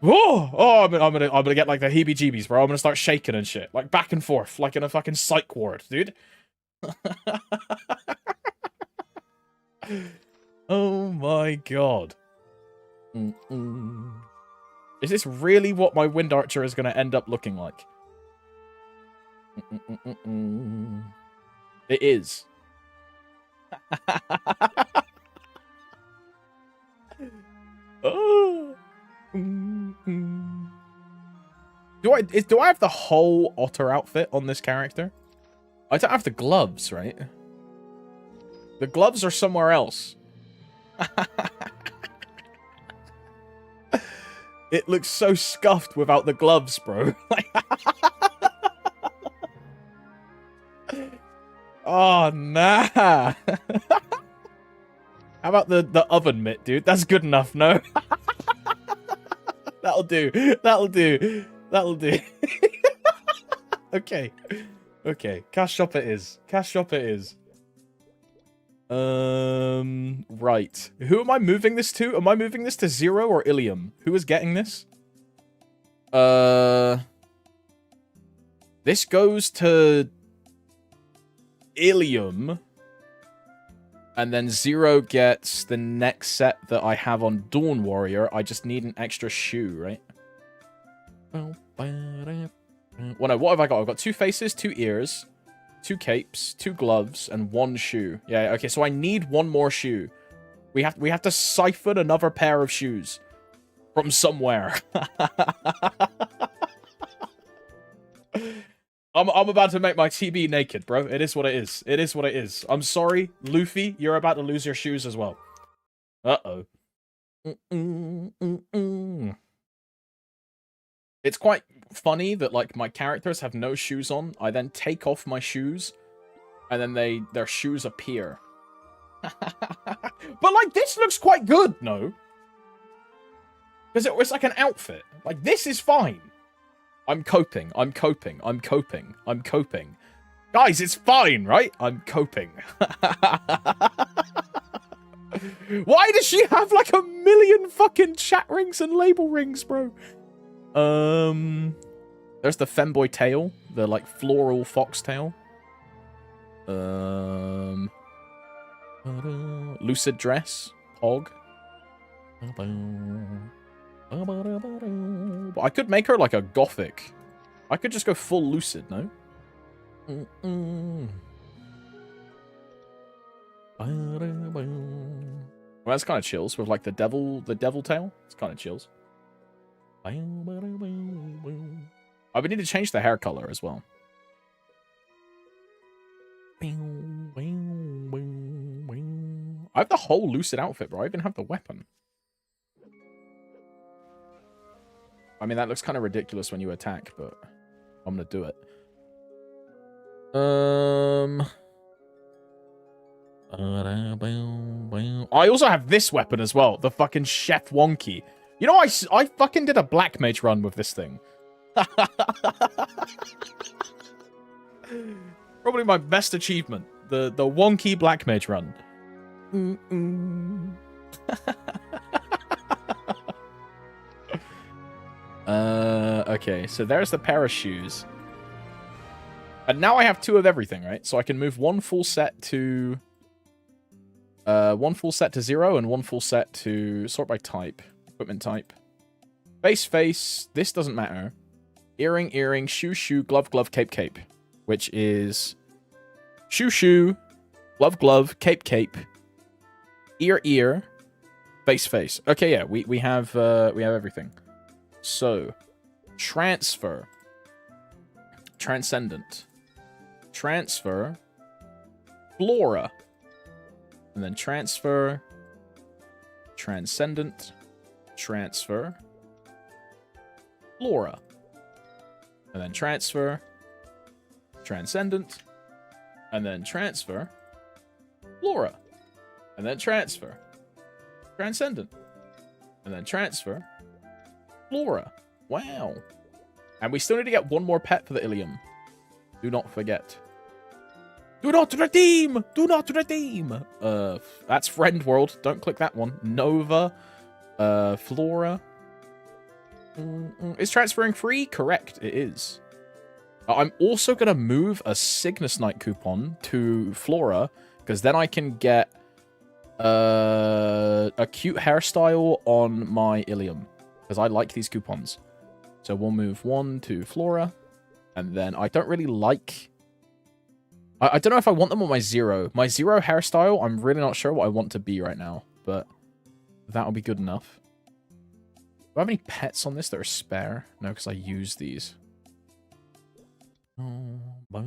I'm gonna get like the heebie-jeebies, bro. I'm gonna start shaking and shit, like back and forth, like in a fucking psych ward, dude. Oh my god. Is this really what my Wind Archer is gonna end up looking like? It is. Oh. Do I have the whole otter outfit on this character? I don't have the gloves, right? The gloves are somewhere else. It looks so scuffed without the gloves, bro. Oh, nah. How about the oven mitt, dude? That's good enough, no? That'll do. That'll do. That'll do. Okay. Okay. Cash shop it is. Cash shop it is. Right. Who am I moving this to? Am I moving this to Zero or Ilium? Who is getting this? This goes to Ilium. And then Zero gets the next set that I have on Dawn Warrior. I just need an extra shoe, right? Well, no, what have I got? I've got 2 faces, 2 ears, 2 capes, 2 gloves, and 1 shoe. Yeah, okay, so I need 1 more shoe. We have to siphon another pair of shoes from somewhere. I'm about to make my TB naked, bro. It is what it is. It is what it is. I'm sorry, Luffy. You're about to lose your shoes as well. Uh-oh. It's quite funny that, like, my characters have no shoes on. I then take off my shoes, and then their shoes appear. But, like, this looks quite good, no? Because it's like an outfit. Like, this is fine. I'm coping. I'm coping. I'm coping. I'm coping. Guys, it's fine, right? I'm coping. Why does she have like 1,000,000 fucking chat rings and label rings, bro? There's the femboy tail, the like floral fox tail. Lucid dress, Pog. But I could make her like a gothic. I could just go full lucid, no? Well, that's kind of chills with like the devil tail. It's kind of chills. I would need to change the hair color as well. I have the whole lucid outfit, bro. I even have the weapon. I mean, that looks kind of ridiculous when you attack, but I'm gonna do it. I also have this weapon as well, the fucking Chef Wonky. You know, I fucking did a Black Mage run with this thing. Probably my best achievement, the Wonky Black Mage run. Okay, so there's the pair of shoes. And now I have 2 of everything, right? So I can move 1 full set to 1 full set to 0 and 1 full set to sort by type, equipment type. Face, this doesn't matter. Earring, shoe, glove, cape. which is shoe shoe, glove glove, cape cape, ear ear, face face. Okay, yeah, we have everything. So transfer, transcendent, transfer, flora, and then transfer, transcendent, transfer, flora, and then transfer, transcendent, and then transfer, flora, and then transfer, transcendent, and then transfer, flora. Wow. And we still need to get one more pet for the Ilium. Do not forget. Do not redeem! Do not redeem! That's Friend World. Don't click that one. Nova. Flora. Is transferring free? Correct, it is. I'm also going to move a Cygnus Knight coupon to Flora, because then I can get a cute hairstyle on my Ilium, because I like these coupons. So we'll move one to Flora, and then I don't really like... I don't know if I want them on my Zero. My Zero hairstyle, I'm really not sure what I want to be right now, but that'll be good enough. Do I have any pets on this that are spare? No, because I use these. But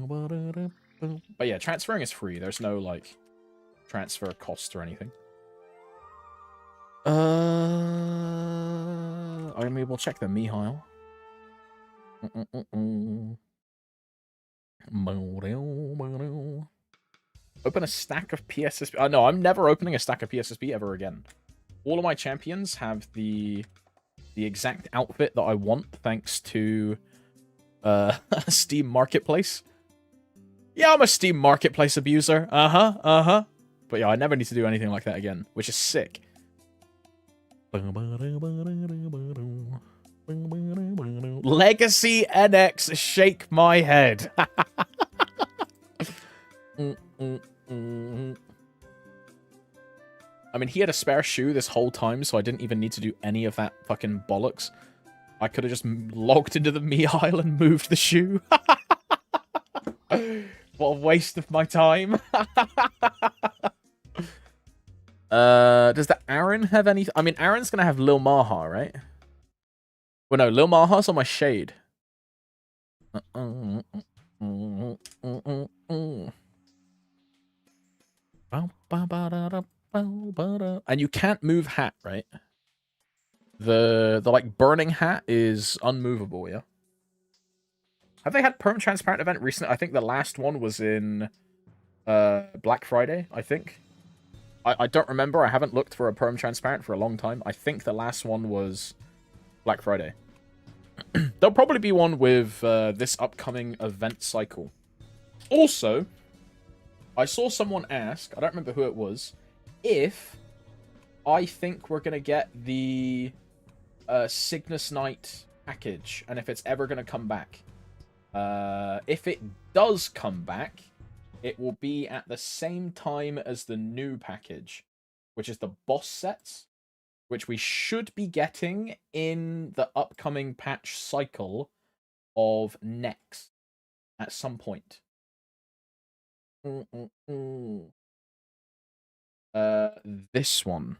yeah, transferring is free. There's no, like, transfer cost or anything. I mean, we'll check the Mihail. Open a stack of PSSP. No, I'm never opening a stack of PSSP ever again. All of my champions have the exact outfit that I want, thanks to Steam Marketplace. Yeah, I'm a Steam Marketplace abuser. But yeah, I never need to do anything like that again, which is sick. Legacy NX, shake my head. I mean, he had a spare shoe this whole time, so I didn't even need to do any of that fucking bollocks. I could have just logged into the Mihail and moved the shoe. What a waste of my time. Does the Aaron have any... I mean, Aaron's going to have Lil Maha, right? Well, no, Lil Maha's on my Shade. And you can't move hat, right? The like burning hat is unmovable, yeah? Have they had perm transparent event recently? I think the last one was in Black Friday, I think. I don't remember. I haven't looked for a perm transparent for a long time. I think the last one was Black Friday. There'll probably be one with this upcoming event cycle. Also, I saw someone ask, I don't remember who it was, if I think we're going to get the Cygnus Knight package, and if it's ever going to come back. If it does come back, it will be at the same time as the new package, which is the boss sets, which we should be getting in the upcoming patch cycle of next at some point. This one.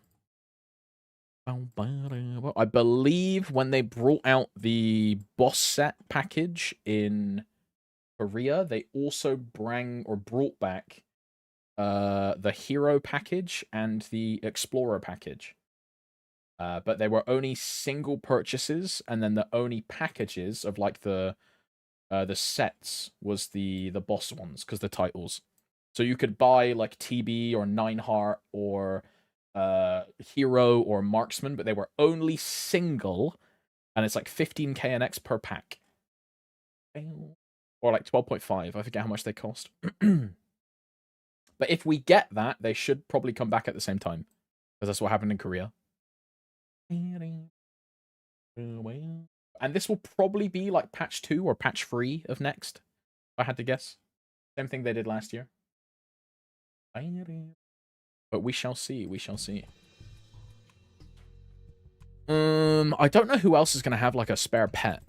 I believe when they brought out the boss set package in Korea, they also brought back the hero package and the explorer package. But they were only single purchases, and then the only packages of like the sets was the boss ones, because the titles. So you could buy like TB or Nineheart or hero or marksman, but they were only single, and it's like 15k NX per pack. Or like 12.5, I forget how much they cost. But if we get that, they should probably come back at the same time, because that's what happened in Korea. And this will probably be like patch 2 or patch 3 of next, if I had to guess. Same thing they did last year. But we shall see, we shall see. I don't know who else is going to have like a spare pet.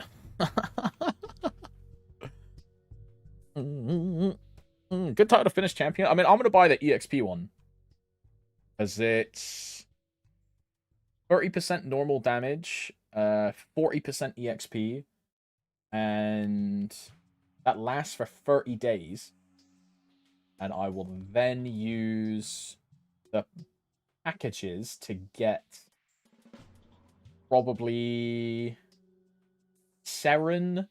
Good title to finish champion. I mean, I'm going to buy the EXP one. Because it's 30% normal damage, 40% EXP, and that lasts for 30 days. And I will then use the packages to get probably Seren,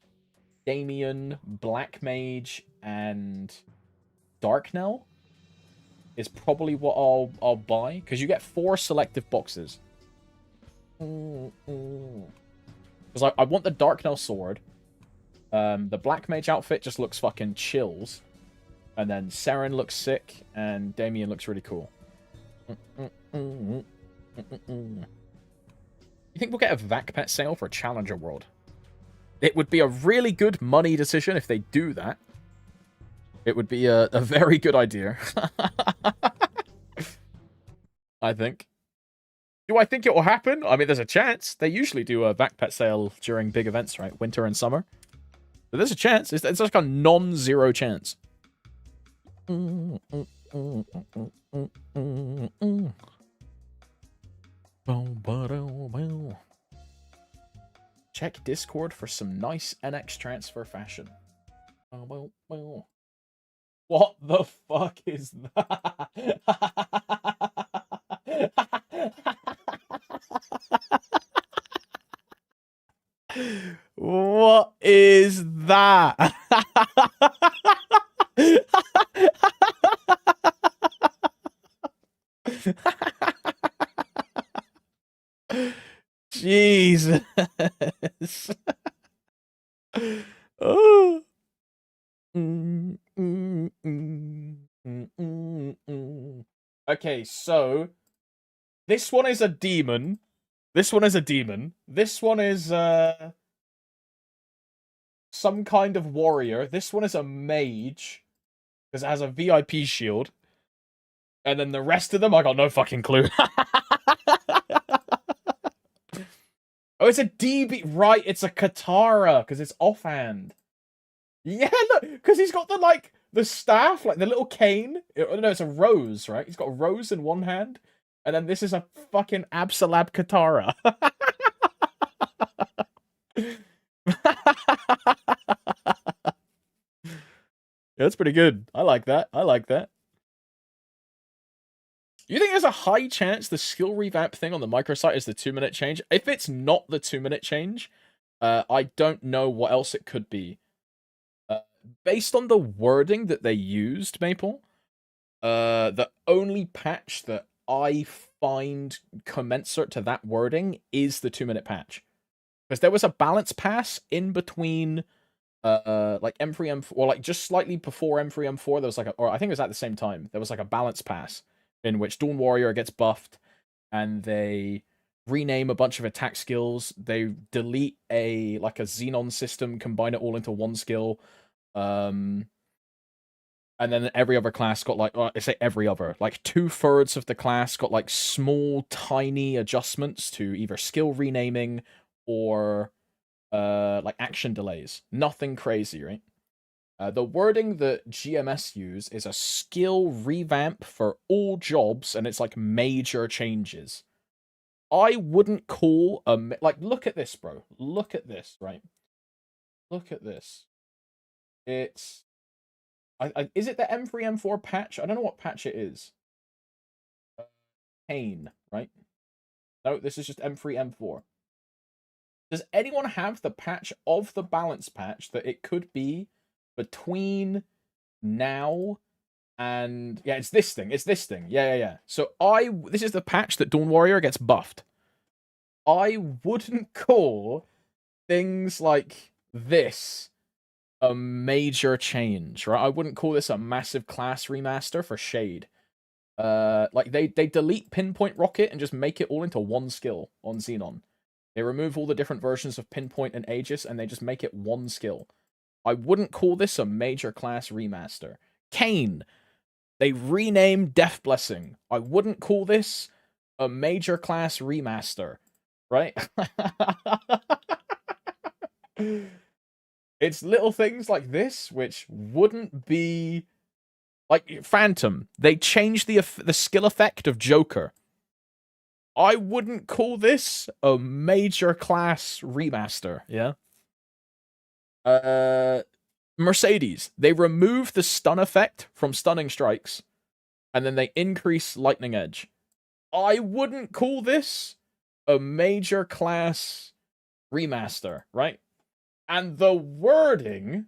Damien, Black Mage, and Darknell is probably what I'll buy, because you get 4 selective boxes. Because I want the Darknell sword. The Black Mage outfit just looks fucking chills. And then Seren looks sick, and Damien looks really cool. You think we'll get a VAC pet sale for a Challenger World? It would be a really good money decision if they do that. It would be a very good idea. I think. Do I think it will happen? I mean, there's a chance. They usually do a VAC pet sale during big events, right? Winter and summer. But there's a chance. It's like a non-zero chance. Check Discord for some nice NX transfer fashion. What the fuck is that? What is that? Jesus. Oh. Okay, so this one is a demon. This one is a demon. This one is some kind of warrior. This one is a mage because it has a VIP shield. And then the rest of them, I got no fucking clue. Oh, it's a DB. Right, it's a Katara because it's offhand. Yeah, look, because he's got the staff, like the little cane. No, it's a rose, right? He's got a rose in one hand. And then this is a fucking Absolab Katara. Yeah, that's pretty good. I like that. I like that. You think there's a high chance the skill revamp thing on the microsite is the 2-minute change? If it's not the 2-minute change, I don't know what else it could be. Based on the wording that they used, Maple, the only patch that I find commensurate to that wording is the 2-minute patch. Because there was a balance pass in between like M3, M4, or like just slightly before M3, M4, there was like or I think it was at the same time, there was like a balance pass in which Dawn Warrior gets buffed, and they rename a bunch of attack skills. They delete a Xenon system, combine it all into one skill. And then every other class got I say every other, 2/3 of the class got small, tiny adjustments to either skill renaming or action delays. Nothing crazy, right? The wording that GMS use is a skill revamp for all jobs, and it's major changes. I wouldn't call look at this, bro. Look at this, right? Look at this. It's is it the M3, M4 patch? I don't know what patch it is. Pain, right? No, this is just M3, M4. Does anyone have the patch of the balance patch that it could be between now and... Yeah, it's this thing. It's this thing. Yeah. So this is the patch that Dawn Warrior gets buffed. I wouldn't call things like this a major change, right? I wouldn't call this a massive class remaster for Shade. They delete Pinpoint Rocket and just make it all into one skill on Xenon. They remove all the different versions of Pinpoint and Aegis, and they just make it one skill. I wouldn't call this a major class remaster. Kane. They renamed Death Blessing. I wouldn't call this a major class remaster. Right? It's little things like this which wouldn't be Like Phantom, they changed the skill effect of Joker. I wouldn't call this a major class remaster, yeah? Mercedes, they remove the stun effect from stunning strikes, and then they increase lightning edge. I wouldn't call this a major class remaster, right? And the wording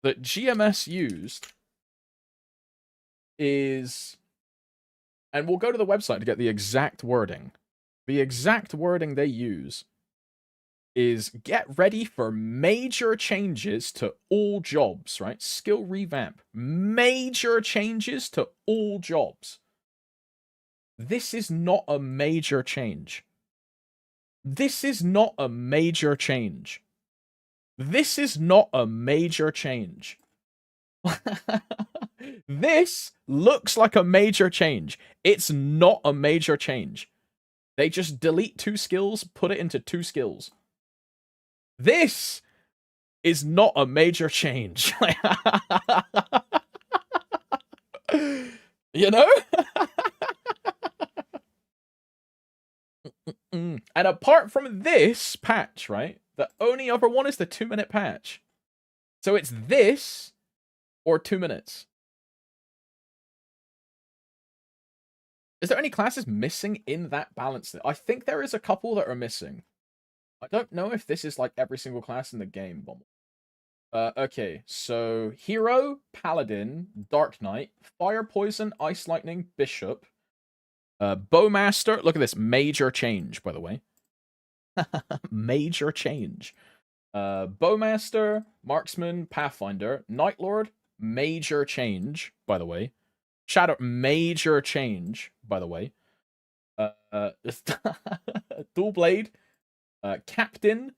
that GMS used is, and we'll go to the website to get the exact wording. The exact wording they use is get ready for major changes to all jobs, right? Skill revamp. Major changes to all jobs. This is not a major change. This is not a major change. This is not a major change. This looks like a major change. It's not a major change. They just delete 2 skills, put it into 2 skills. This is not a major change. You know? And apart from this patch, right? The only other one is the 2-minute patch. So it's this or 2 minutes. Is there any classes missing in that balance? I think there is a couple that are missing. I don't know if this is like every single class in the game. Okay, so Hero, Paladin, Dark Knight, Fire, Poison, Ice, Lightning, Bishop, Bowmaster. Look at this. Major change, by the way. Major change. Bowmaster, Marksman, Pathfinder, Night Lord, major change, by the way. Shadow, major change, by the way. Dual Blade, Captain.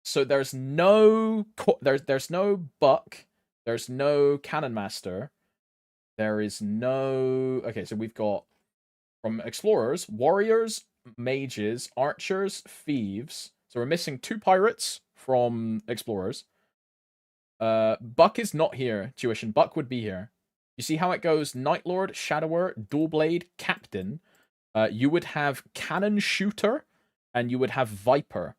So there's no there's no Buck, there's no Cannon Master, there is no. Okay, so we've got from Explorers, Warriors, Mages, Archers, Thieves. So we're missing 2 Pirates from Explorers. Buck is not here. Tuition. Buck would be here. You see how it goes? Night Lord, Shadower, Dual Blade, Captain. You would have Cannon Shooter, and you would have Viper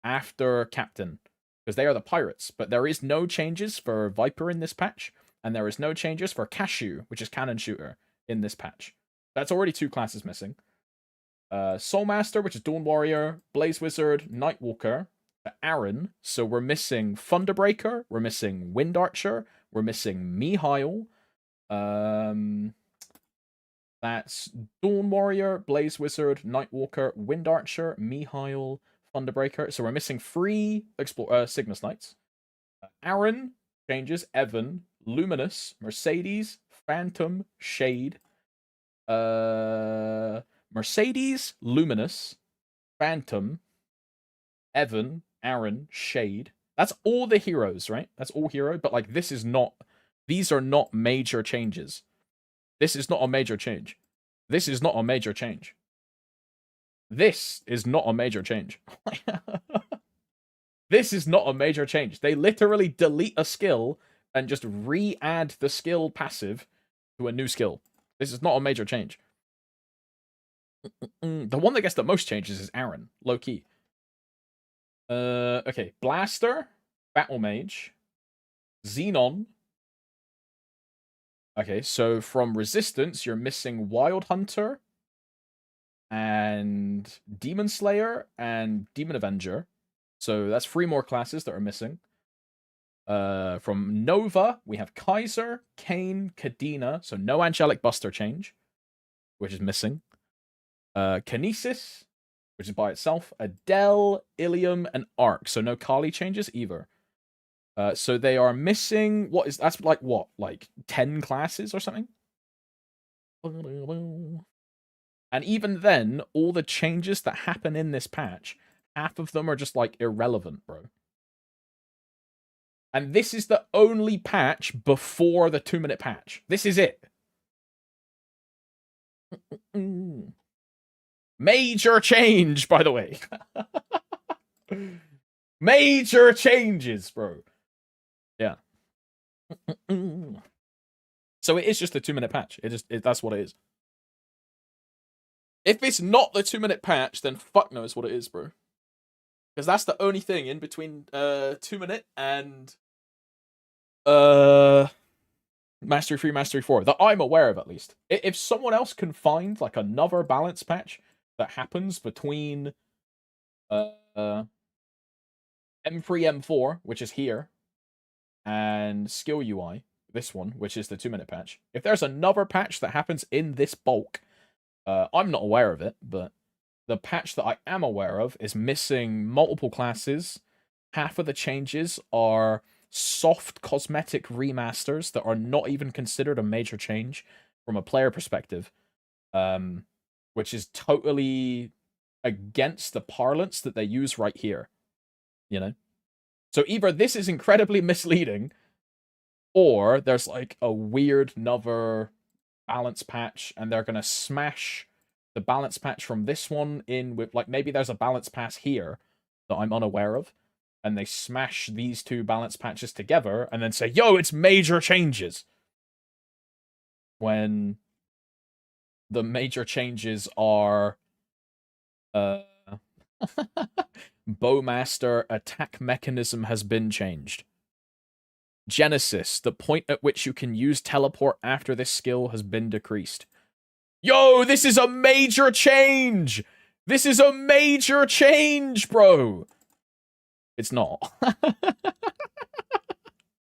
after Captain, because they are the pirates. But there is no changes for Viper in this patch, and there is no changes for Cashew, which is Cannon Shooter, in this patch. That's already 2 classes missing. Soulmaster, which is Dawn Warrior, Blaze Wizard, Nightwalker, Aaron. So we're missing Thunderbreaker, we're missing Wind Archer, we're missing Mihail. That's Dawn Warrior, Blaze Wizard, Nightwalker, Wind Archer, Mihail, Thunderbreaker. So we're missing 3 Cygnus Knights. Aaron changes, Evan, Luminous, Mercedes, Phantom, Shade. Mercedes, Luminous, Phantom, Evan, Aaron, Shade. That's all the heroes, right? That's all hero, but like this is not. These are not major changes. This is not a major change. This is not a major change. This is not a major change. This is not a major change. They literally delete a skill and just re-add the skill passive to a new skill. This is not a major change. The one that gets the most changes is Aaron, low key. Okay, Blaster, Battle Mage, Xenon. Okay, so from Resistance, you're missing Wild Hunter and Demon Slayer and Demon Avenger. So that's 3 more classes that are missing. From Nova, we have Kaiser, Kane, Kadena. So no Angelic Buster change, which is missing. Kinesis, which is by itself. Adele, Ilium, and Arc. So no Kali changes either. So they are missing, that's like what? Like 10 classes or something? And even then, all the changes that happen in this patch, half of them are just like irrelevant, bro. And this is the only patch before the 2-minute patch. This is it. Major change, by the way. Major changes, bro. Yeah. So So it is just a 2-minute patch. That's what it is. If it's not the 2-minute patch, then fuck knows what it is, bro. Because that's the only thing in between 2-minute and Mastery 3, Mastery 4 that I'm aware of, at least. If someone else can find like another balance patch that happens between M3, M4, which is here, and Skill UI, this one, which is the 2-minute patch. If there's another patch that happens in this bulk, I'm not aware of it, but the patch that I am aware of is missing multiple classes. Half of the changes are soft cosmetic remasters that are not even considered a major change from a player perspective, which is totally against the parlance that they use right here, you know? So either this is incredibly misleading, or there's like a weird another balance patch, and they're gonna smash the balance patch from this one in with, like, maybe there's a balance patch here that I'm unaware of, and they smash these two balance patches together and then say, yo, it's major changes. When the major changes are Bowmaster attack mechanism has been changed. Genesis, the point at which you can use teleport after this skill has been decreased. Yo, this is a major change! This is a major change, bro! It's not.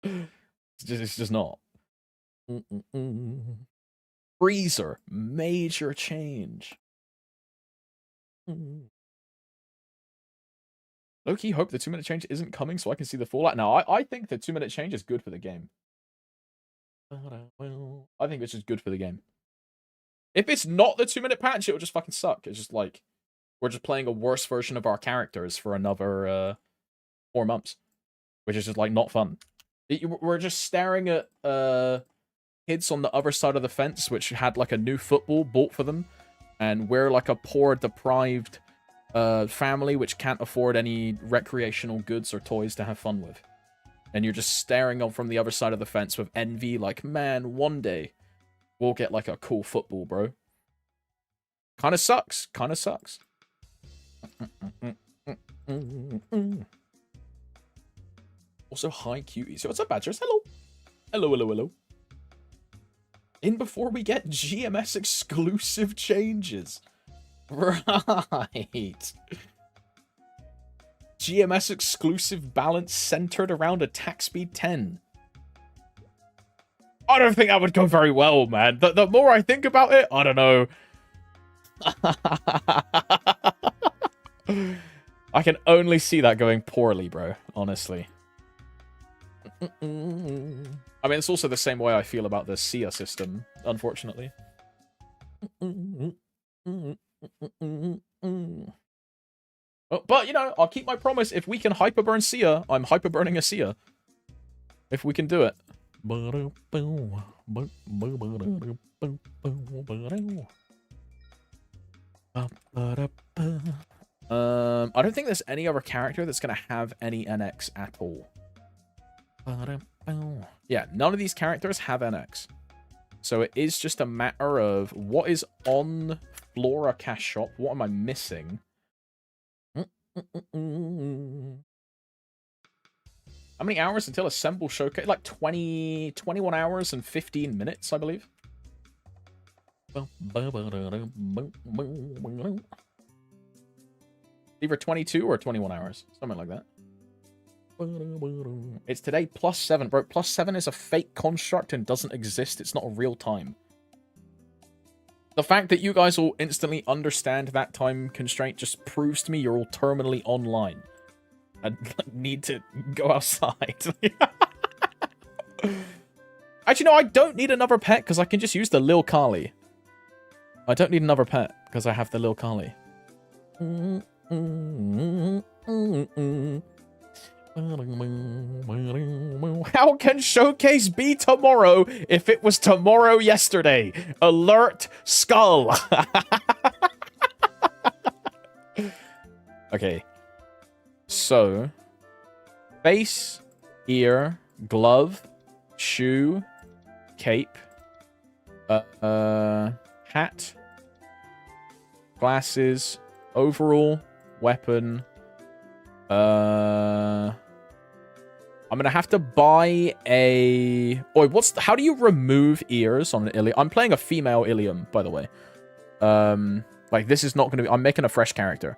It's just not. Freezer, major change. Low-key hope the 2-minute change isn't coming so I can see the fallout. No, I think the 2-minute change is good for the game. I think it's just good for the game. If it's not the 2-minute patch, it'll just fucking suck. It's just like, we're just playing a worse version of our characters for another 4 months. Which is just, like, not fun. We're just staring at kids on the other side of the fence, which had, like, a new football bought for them. And we're, like, a poor, deprived family which can't afford any recreational goods or toys to have fun with. And you're just staring on from the other side of the fence with envy, like, man, one day we'll get, like, a cool football, bro. Kinda sucks. Kinda sucks. Also, hi, cuties. So what's up, Badgers? Hello. Hello, hello, hello. In before we get GMS exclusive changes. Right. GMS exclusive balance centered around attack speed 10. I don't think that would go very well, man. The more I think about it, I don't know. I can only see that going poorly, bro. Honestly. I mean, it's also the same way I feel about the Sia system, unfortunately. But, you know, I'll keep my promise. If we can hyperburn Sia, I'm hyperburning a Sia. If we can do it. I don't think there's any other character that's going to have any NX at all. Yeah, none of these characters have NX. So it is just a matter of what is on Flora Cash Shop. What am I missing? How many hours until Assemble Showcase? Like 21 hours and 15 minutes, I believe. Either 22 or 21 hours. Something like that. It's today +7. Bro, +7 is a fake construct and doesn't exist. It's not a real time. The fact that you guys all instantly understand that time constraint just proves to me you're all terminally online. I need to go outside. Actually, no, I don't need another pet because I can just use the Lil Kali. I don't need another pet because I have the Lil Kali. How can Showcase be tomorrow if it was tomorrow yesterday? Alert Skull. Okay. So, face, ear, glove, shoe, cape, Hat. Glasses. Overall. Weapon. I'm gonna have to buy a... Oh, how do you remove ears on an Ilium? I'm playing a female Ilium, by the way. Like, this is not gonna be... I'm making a fresh character.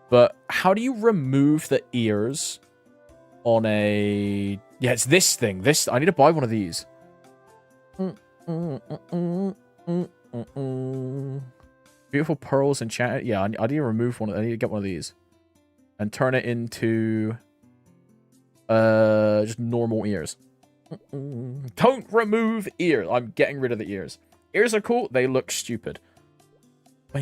But how do you remove the ears on a... Yeah, it's this thing. I need to buy one of these. Beautiful pearls enchanted. Yeah, I need to remove one. I need to get one of these. And turn it into... just normal ears. Don't remove ears. I'm getting rid of the ears. Ears are cool. They look stupid. I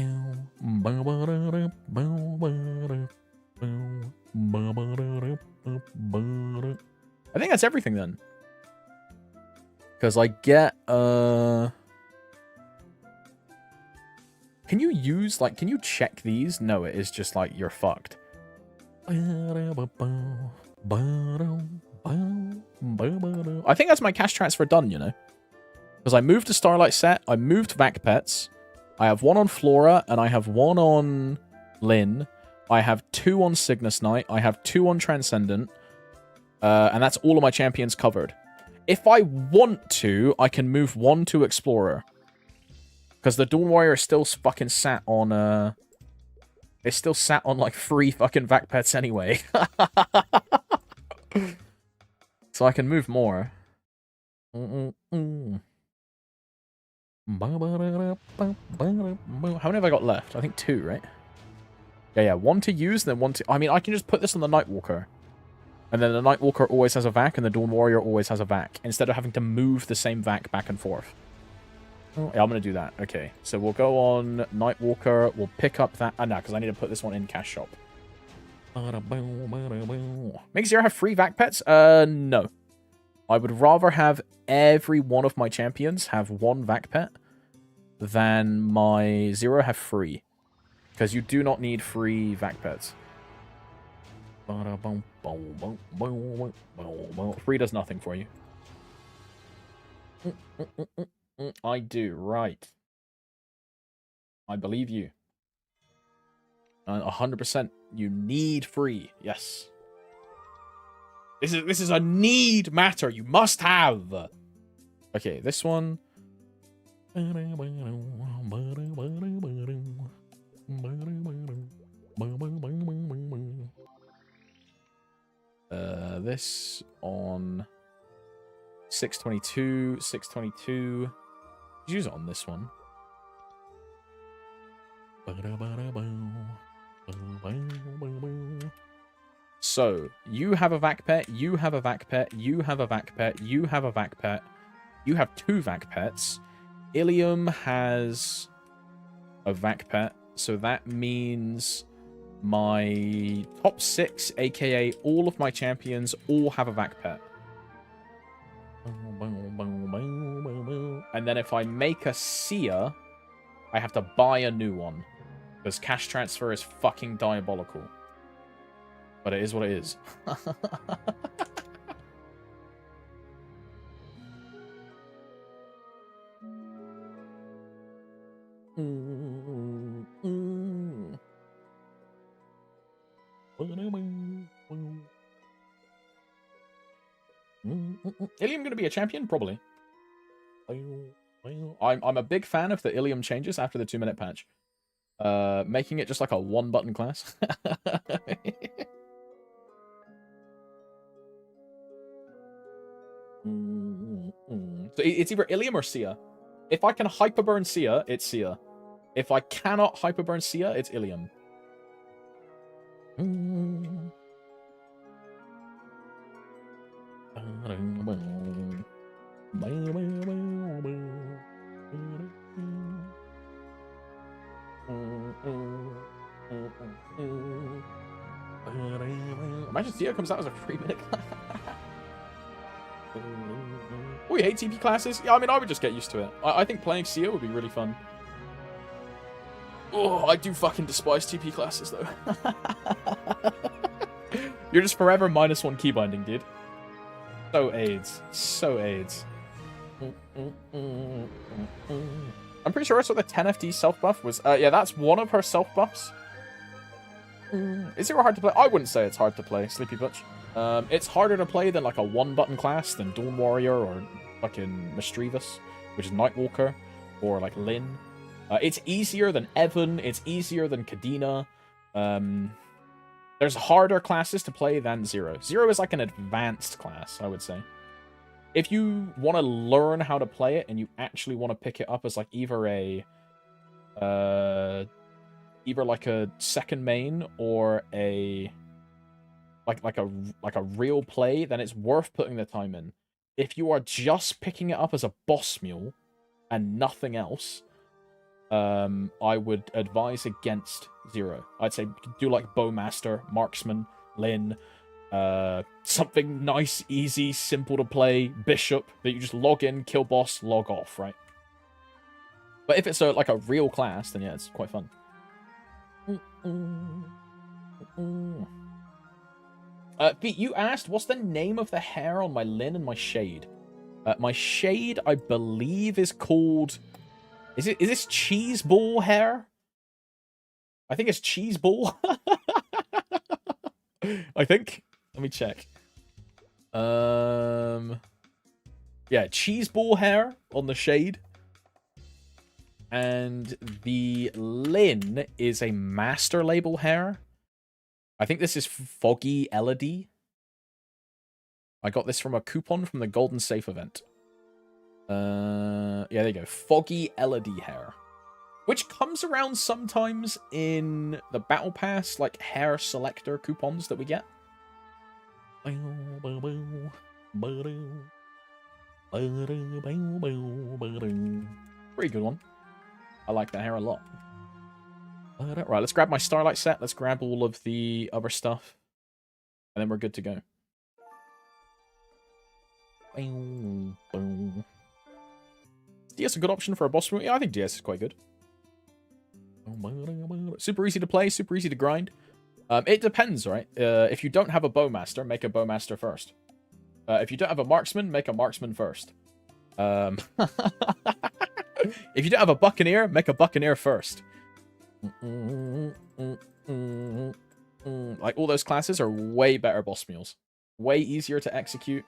think that's everything then. Because I get, Can you use, like, can you check these? No, it is just like, you're fucked. I think that's my cash transfer done, you know? Because I moved to Starlight Set, I moved Vac Pets, I have one on Flora, and I have one on Lynn. I have 2 on Cygnus Knight, I have 2 on Transcendent, and that's all of my champions covered. If I want to, I can move 1 to Explorer. Because the Dawn Warrior is still fucking sat on, it's still sat on, like, 3 fucking Vac Pets anyway. So I can move more. How many have I got left? I think 2, right? Yeah, 1 to use, then 1 to... I mean, I can just put this on the Nightwalker. And then the Nightwalker always has a Vac, and the Dawn Warrior always has a Vac. Instead of having to move the same Vac back and forth. Yeah, I'm going to do that. Okay, so we'll go on Nightwalker. We'll pick up that... no, because I need to put this one in Cash Shop. Make Zero have 3 Vac Pets? No. I would rather have every one of my champions have 1 Vac Pet than my Zero have 3. Because you do not need 3 Vac Pets. 3 does nothing for you. I do, right. I believe you. 100%. You need 3. Yes. This is a need matter. You must have. Okay, this one. This on 622, 622. Use it on this one. So, you have a Vac Pet, you have a Vac Pet, you have a Vac Pet, you have a Vac Pet, you have 2 Vac Pets. Ilium has a Vac Pet, so that means my top 6, aka all of my champions, all have a Vac Pet. And then if I make a Seer, I have to buy a new one. Because cash transfer is fucking diabolical. But it is what it is. Ilium gonna be a champion? Probably. I'm a big fan of the Ilium changes after the 2-minute patch. Making it just like a 1-button class. So it's either Ilium or Seer. If I can Hyperburn Seer, it's Seer. If I cannot Hyperburn Seer, it's Ilium. Imagine Seer comes out as a 3-minute class. Oh, you hate TP classes? Yeah, I mean, I would just get used to it. I think playing Seer would be really fun. Oh, I do fucking despise TP classes, though. You're just forever -1 keybinding, dude. So AIDS. So AIDS. I'm pretty sure that's what the 10 FD self buff was. Yeah, that's one of her self buffs. Is it hard to play? I wouldn't say it's hard to play, Sleepy Butch. It's harder to play than like a one-button class than Dawn Warrior or fucking Mischievous, which is Nightwalker, or like Lyn. It's easier than Evan. It's easier than Kadena. There's harder classes to play than Zero. Zero is like an advanced class, I would say. If you want to learn how to play it and you actually want to pick it up as like either a second main or a like a real play, then it's worth putting the time in. If you are just picking it up as a boss mule and nothing else, I would advise against Zero. I'd say do like Bowmaster, Marksman, Lyn, something nice, easy, simple to play, Bishop, that you just log in, kill boss, log off, right? But if it's like a real class, then yeah, it's quite fun. Pete, you asked, what's the name of the hair on my Lyn and my Shade? My Shade, I believe, is called... Is this cheese ball hair? I think it's cheese ball. I think. Let me check. Yeah, cheese ball hair on the Shade. And the Lyn is a master label hair. I think this is Foggy Elodie. I got this from a coupon from the Golden Safe event. Yeah, there you go. Foggy Elodie hair. Which comes around sometimes in the Battle Pass, like hair selector coupons that we get. Pretty good one. I like that hair a lot. Right, let's grab my Starlight set. Let's grab all of the other stuff. And then we're good to go. DS a good option for a boss room? Yeah, I think DS is quite good. Super easy to play, super easy to grind. It depends, right? If you don't have a Bowmaster, make a Bowmaster first. If you don't have a Marksman, make a Marksman first. If you don't have a Buccaneer, make a Buccaneer first. Like, all those classes are way better boss mules. Way easier to execute.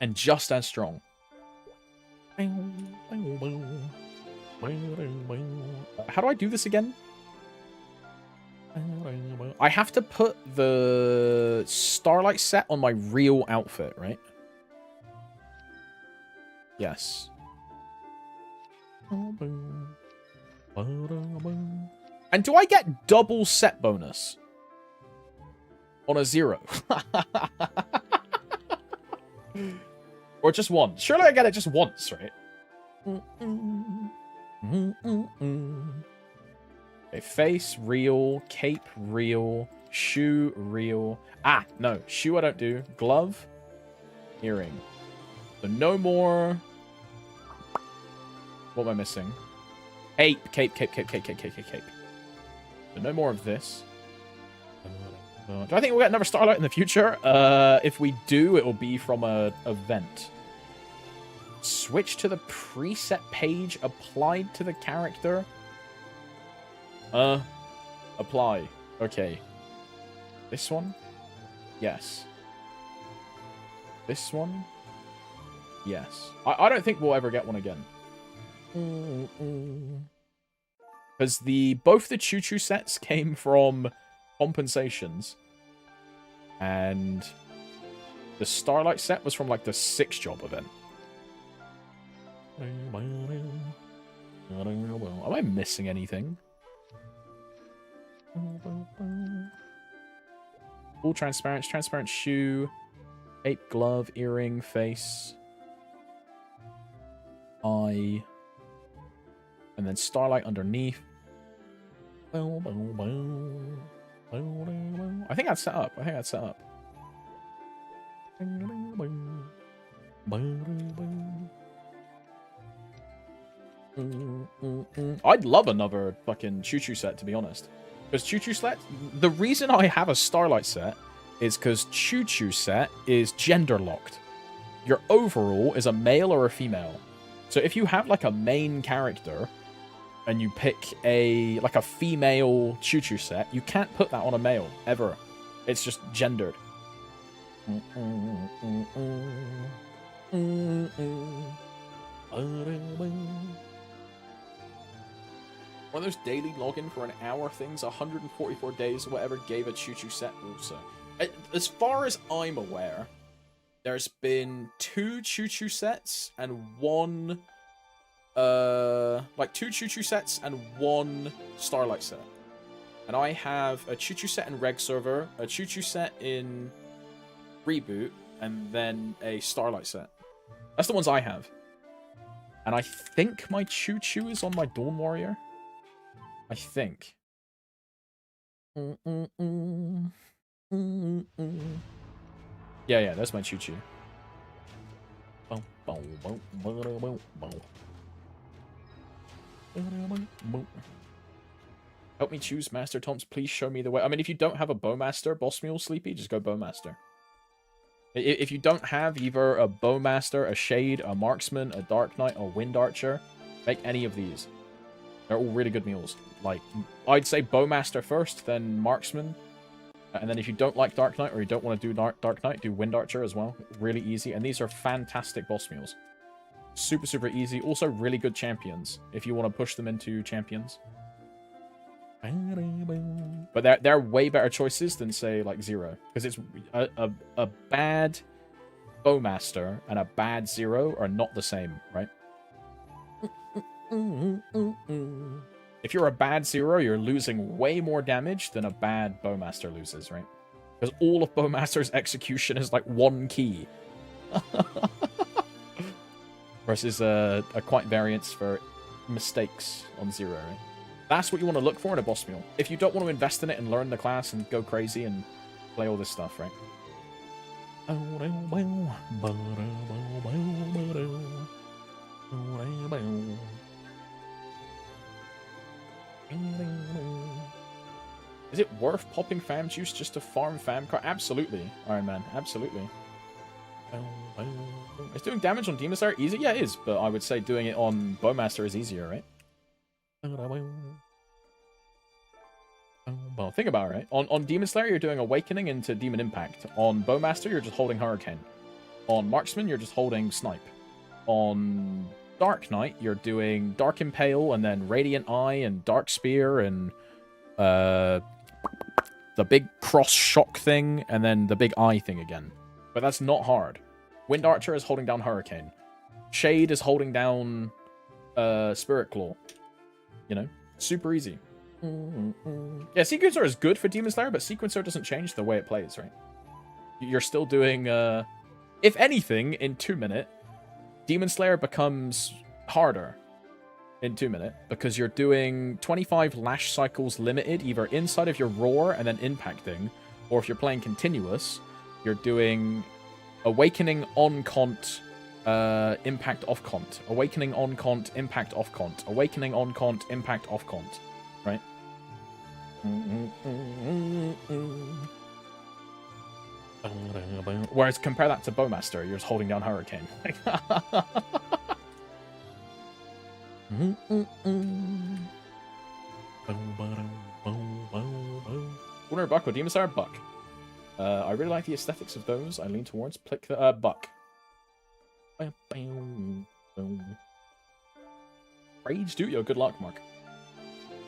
And just as strong. How do I do this again? I have to put the Starlight set on my real outfit, right? Yes. And do I get double set bonus? On a Zero? Or just one? Surely I get it just once, right? Okay, face, real. Cape, real. Shoe, real. Ah, no. Shoe I don't do. Glove, earring. So no more... What am I missing? Cape. So no more of this. Do I think we'll get another Starlight in the future? If we do, it will be from a event. Switch to the preset page applied to the character. Apply. Okay. This one? Yes. This one? Yes. I don't think we'll ever get one again. Because both the choo-choo sets came from compensations. And the Starlight set was from like the 6-job event. Am I missing anything? Full transparent shoe, ape glove, earring, face, eye, and then Starlight underneath. I think that's set up. I'd love another fucking choo-choo set, to be honest. Because choo-choo set, the reason I have a Starlight set is because choo-choo set is gender locked. your overall is a male or a female. So if you have like a main character and you pick a female choo-choo set, you can't put that on a male ever. It's just gendered. One of those daily login for an hour things, 144 days or whatever, gave a choo-choo set also. As far as I'm aware, there's been 2 choo-choo sets and 1 2 choo-choo sets and 1 Starlight set. And I have a choo-choo set in Reg server, a choo-choo set in Reboot, and then a Starlight set. That's the ones I have. And I think my choo-choo is on my Dawn Warrior. I think. Yeah, that's my choo-choo. Help me choose Master Totems. Please show me the way. I mean, if you don't have a Bowmaster, Boss Mule, Sleepy, just go Bowmaster. If you don't have either a Bowmaster, a Shade, a Marksman, a Dark Knight, or Wind Archer, make any of these. They're all really good mules. Like, I'd say Bowmaster first, then Marksman. And then if you don't like Dark Knight, or you don't want to do Dark Knight, do Wind Archer as well. Really easy. And these are fantastic boss mules. Super, super easy. Also really good champions, if you want to push them into champions. But they're way better choices than, say, like Zero. Because it's a bad Bowmaster and a bad Zero are not the same, right? If you're a bad Zero, you're losing way more damage than a bad Bowmaster loses, right? Because all of Bowmaster's execution is like 1 key. Versus a quite variance for mistakes on Zero, right? That's what you want to look for in a boss mule. If you don't want to invest in it and learn the class and go crazy and play all this stuff, right? Is it worth popping fam juice just to farm fam card? Absolutely, Iron Man. Absolutely. Is doing damage on Demon Slayer easy? Yeah, it is. But I would say doing it on Bowmaster is easier, right? Well, think about it, right? On Demon Slayer, you're doing Awakening into Demon Impact. On Bowmaster, you're just holding Hurricane. On Marksman, you're just holding Snipe. On Dark Knight, you're doing Dark Impale, and then Radiant Eye, and Dark Spear, and the big cross shock thing, and then the big eye thing again. But that's not hard. Wind Archer is holding down Hurricane. Shade is holding down Spirit Claw. You know? Super easy. Yeah, Sequencer is good for Demon Slayer, but Sequencer doesn't change the way it plays, right? You're still doing, if anything, in 2 minute, Demon Slayer becomes harder in 2 minute, because you're doing 25 lash cycles limited, either inside of your roar and then impacting, or if you're playing continuous, you're doing Awakening on Cont, impact off Cont. Awakening on Cont, impact off Cont. Awakening on Cont, impact off Cont. Right? Whereas compare that to Bowmaster, you're just holding down Hurricane. Corner Buck or Demon Slayer? Buck. I really like the aesthetics of those. I lean towards Plick the Buck. Rage Studio, good luck, Mark.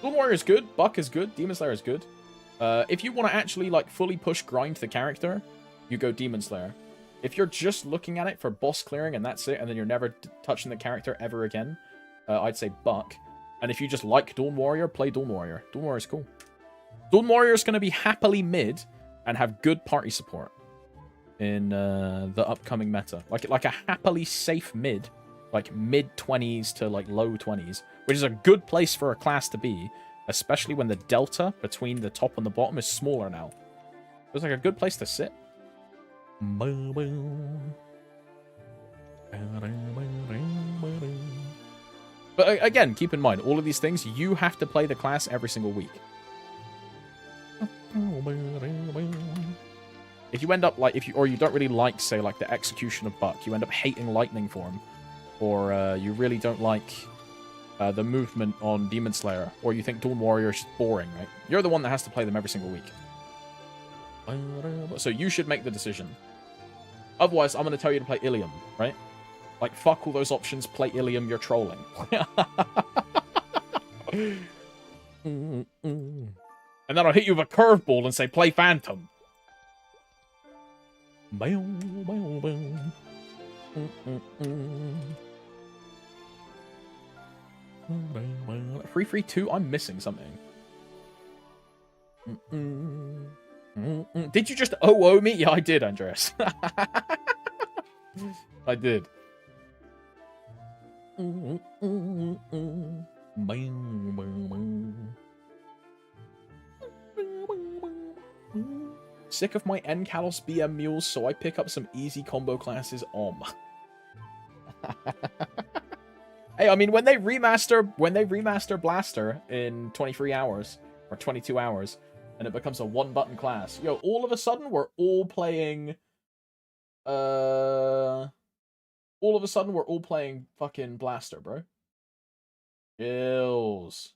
Dawn Warrior is good, Buck is good, Demon Slayer is good. If you want to actually like fully push grind the character, you go Demon Slayer. If you're just looking at it for boss clearing and that's it, and then you're never touching the character ever again, I'd say Buck. And if you just like Dawn Warrior, play Dawn Warrior. Dawn Warrior is cool. Dawn Warrior is going to be happily mid and have good party support in the upcoming meta. Like a happily safe mid, like mid-20s to like low 20s, which is a good place for a class to be, especially when the delta between the top and the bottom is smaller now. It's like a good place to sit. But again, keep in mind, all of these things, you have to play the class every single week. if you end up like or you don't really like, say, like the execution of Buck, you end up hating lightning form, or you really don't like the movement on Demon Slayer, or you think Dawn Warrior is just boring, right? You're the one that has to play them every single week. So you should make the decision. Otherwise, I'm going to tell you to play Ilium, right? Like, fuck all those options, play Ilium, you're trolling. And then I'll hit you with a curveball and say, play Phantom. Free 2? I'm missing something. Did you just OO me? Yeah, I did, Andres. I did. Sick of my N-Kalos BM mules, so I pick up some easy combo classes Hey, I mean, when they remaster Blaster in 23 hours, or 22 hours, and it becomes a one-button class, yo, all of a sudden, we're all playing, fucking Blaster, bro. Chills.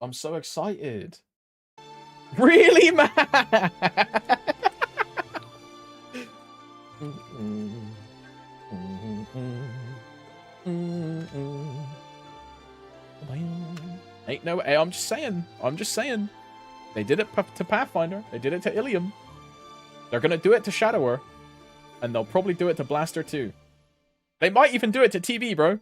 I'm so excited. Really, man? Ain't no... Hey, I'm just saying. They did it to Pathfinder. They did it to Ilium. They're gonna do it to Shadower. And they'll probably do it to Blaster too. They might even do it to TB, bro.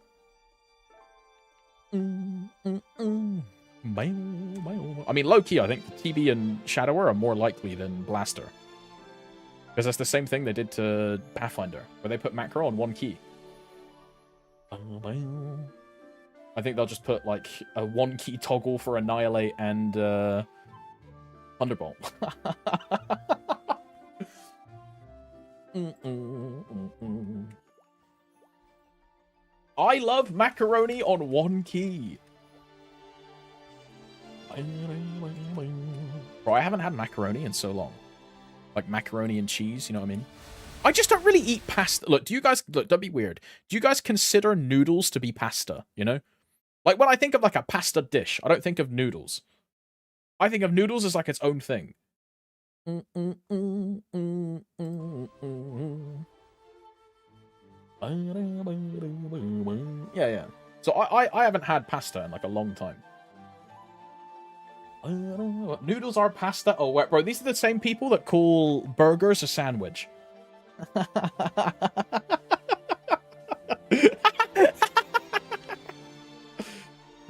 I mean, low-key, I think TB and Shadower are more likely than Blaster. Because that's the same thing they did to Pathfinder, where they put macro on one key. I think they'll just put, like, a one-key toggle for Annihilate and, Thunderbolt. I love macaroni on one key. Bro, I haven't had macaroni in so long. Like macaroni and cheese, you know what I mean? I just don't really eat pasta. Look, don't be weird. Do you guys consider noodles to be pasta, you know? Like, when I think of, like, a pasta dish, I don't think of noodles. I think of noodles as, like, its own thing. Yeah. So I haven't had pasta in, like, a long time. Noodles are pasta? Oh, wait, bro, these are the same people that call burgers a sandwich.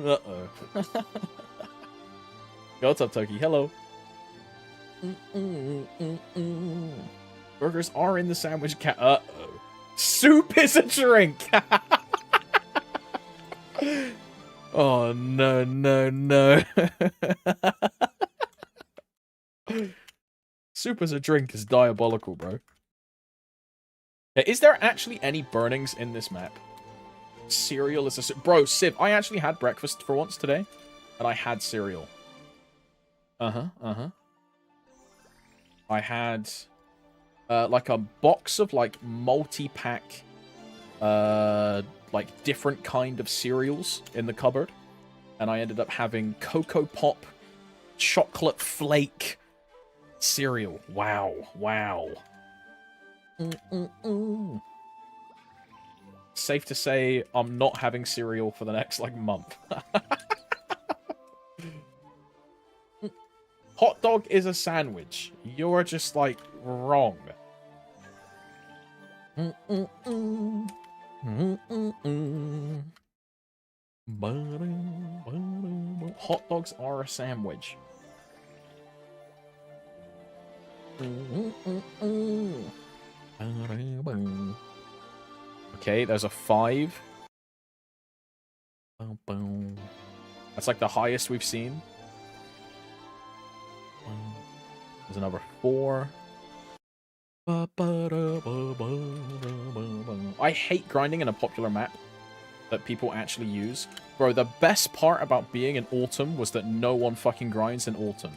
Uh-oh. Yo, what's up, Toki? Hello. Burgers are in the sandwich cat. Uh-oh. Soup is a drink! Oh, no. Soup as a drink is diabolical, bro. Yeah, is there actually any burnings in this map? Cereal is a... Bro, Civ, I actually had breakfast for once today, and I had cereal. I had, like, a box of, like, multi-pack, like, different kind of cereals in the cupboard, and I ended up having Cocoa Pop chocolate flake cereal. Wow. Safe to say, I'm not having cereal for the next, like, month. Hot dog is a sandwich. You're just, like, wrong. Hot dogs are a sandwich. Okay, there's a 5. That's like the highest we've seen. There's another 4. I hate grinding in a popular map that people actually use. Bro, the best part about being in Autumn was that no one fucking grinds in Autumn.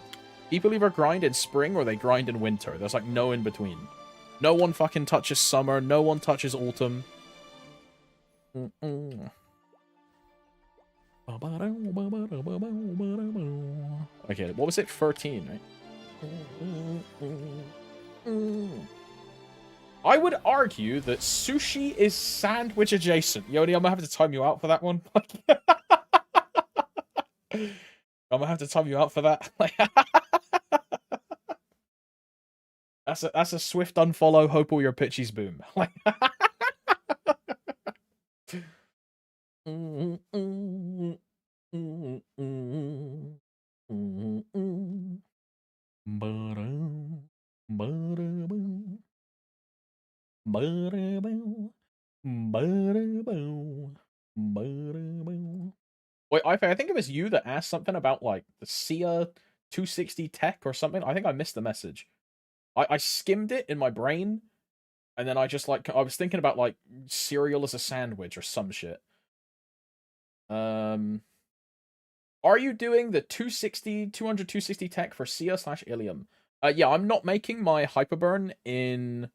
People either grind in spring or they grind in winter. There's like no in between. No one fucking touches summer. No one touches autumn. Okay, what was it? 13, right? I would argue that sushi is sandwich adjacent. Yodi, I'm gonna have to time you out for that one. I'm gonna have to time you out for that. That's a swift unfollow. Hope all your pitches boom. Wait, I think it was you that asked something about like the SIA 260 tech or something. I think I missed the message. I skimmed it in my brain, and then I just like I was thinking about like cereal as a sandwich or some shit. Are you doing the 200 260 tech for SIA/Ilium? Yeah, I'm not making my Hyperburn in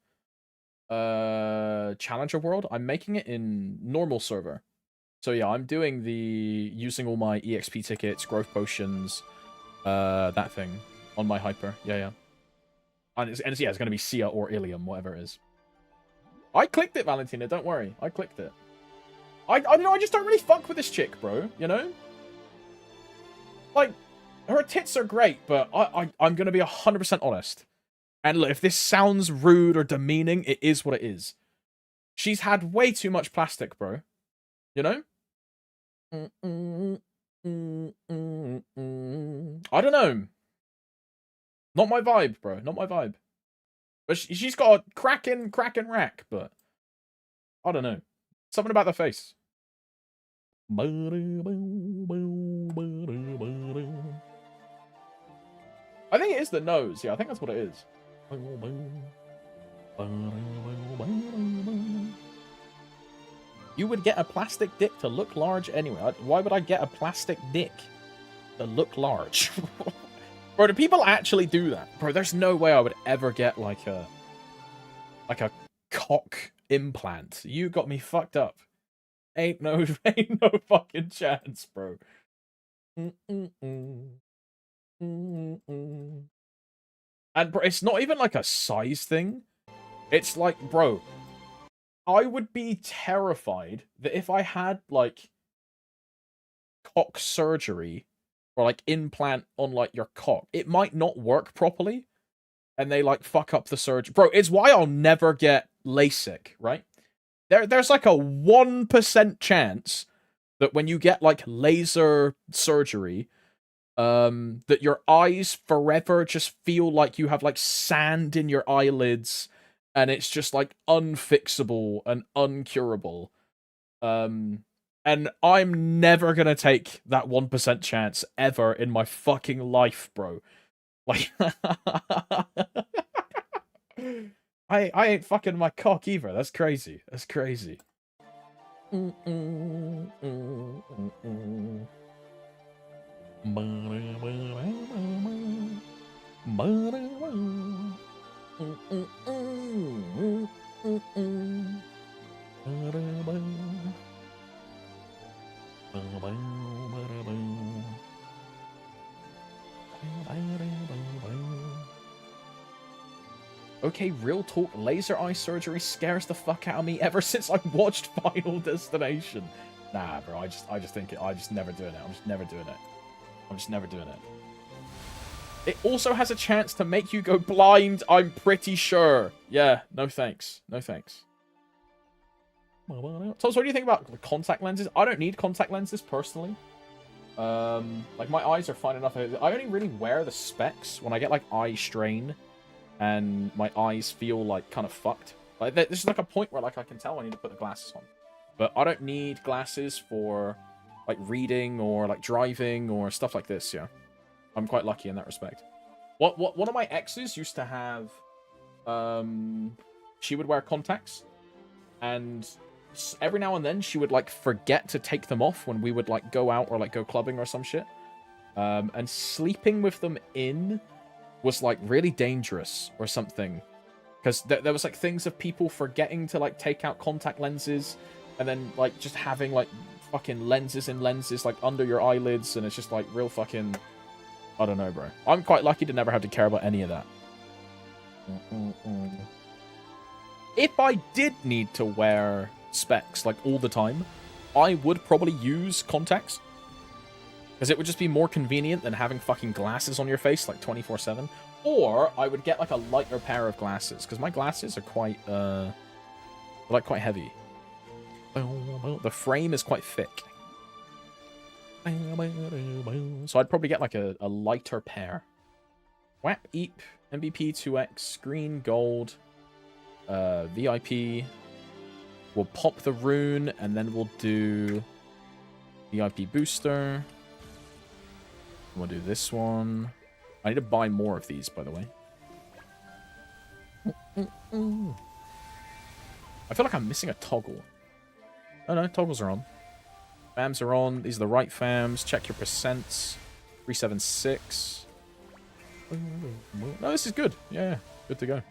Challenger World. I'm making it in normal server. So yeah, I'm doing the using all my EXP tickets, growth potions, that thing on my Hyper. Yeah. And it's yeah, it's gonna be SIA or Ilium, whatever it is. I clicked it, Valentina. Don't worry, I clicked it. I don't know. I just don't really fuck with this chick, bro. You know, like her tits are great, but I'm gonna be 100% honest. And look, if this sounds rude or demeaning, it is what it is. She's had way too much plastic, bro. You know? I don't know. Not my vibe, bro. Not my vibe. But she's got a cracking rack, but I don't know. Something about the face. I think it is the nose. Yeah, I think that's what it is. You would get a plastic dick to look large anyway. Why would I get a plastic dick to look large? Bro, do people actually do that? Bro, there's no way I would ever get like a cock implant. You got me fucked up. Ain't no fucking chance, bro. And bro, it's not even like a size thing. It's like, bro, I would be terrified that if I had like cock surgery or like implant on like your cock, it might not work properly and they like fuck up the surgery. Bro, it's why I'll never get LASIK, right? There's like a 1% chance that when you get like laser surgery, that your eyes forever just feel like you have like sand in your eyelids and it's just like unfixable and uncurable. And I'm never gonna take that 1% chance ever in my fucking life, bro. Like, I ain't fucking my cock either. That's crazy. That's crazy. Okay, real talk, laser eye surgery scares the fuck out of me ever since I watched Final Destination. Nah, bro, I just think I just never doing it. I'm just never doing it. I'm just never doing it. It also has a chance to make you go blind, I'm pretty sure. Yeah, no thanks. No thanks. So what do you think about contact lenses? I don't need contact lenses, personally. Like, my eyes are fine enough. I only really wear the specs when I get, like, eye strain. And my eyes feel, like, kind of fucked. Like, this is, like, a point where, like, I can tell I need to put the glasses on. But I don't need glasses for, like, reading or, like, driving or stuff like this, yeah. I'm quite lucky in that respect. One of my exes used to have, she would wear contacts. And every now and then she would, like, forget to take them off when we would, like, go out or, like, go clubbing or some shit. And sleeping with them in was like really dangerous or something. Because there was like things of people forgetting to like take out contact lenses and then like just having like fucking lenses and lenses like under your eyelids, and it's just like real fucking, I don't know, bro. I'm quite lucky to never have to care about any of that. If I did need to wear specs like all the time, I would probably use contacts. Because it would just be more convenient than having fucking glasses on your face like 24/7. Or I would get like a lighter pair of glasses, because my glasses are quite like quite heavy. The frame is quite thick. So I'd probably get like a lighter pair. WAP, EAP, MVP 2X, green, gold, VIP. We'll pop the rune, and then we'll do VIP booster. We'll do this one. I need to buy more of these, by the way. I feel like I'm missing a toggle. Oh no, toggles are on. Fams are on. These are the right fams. Check your percents. 376. No, this is good. Yeah, good to go.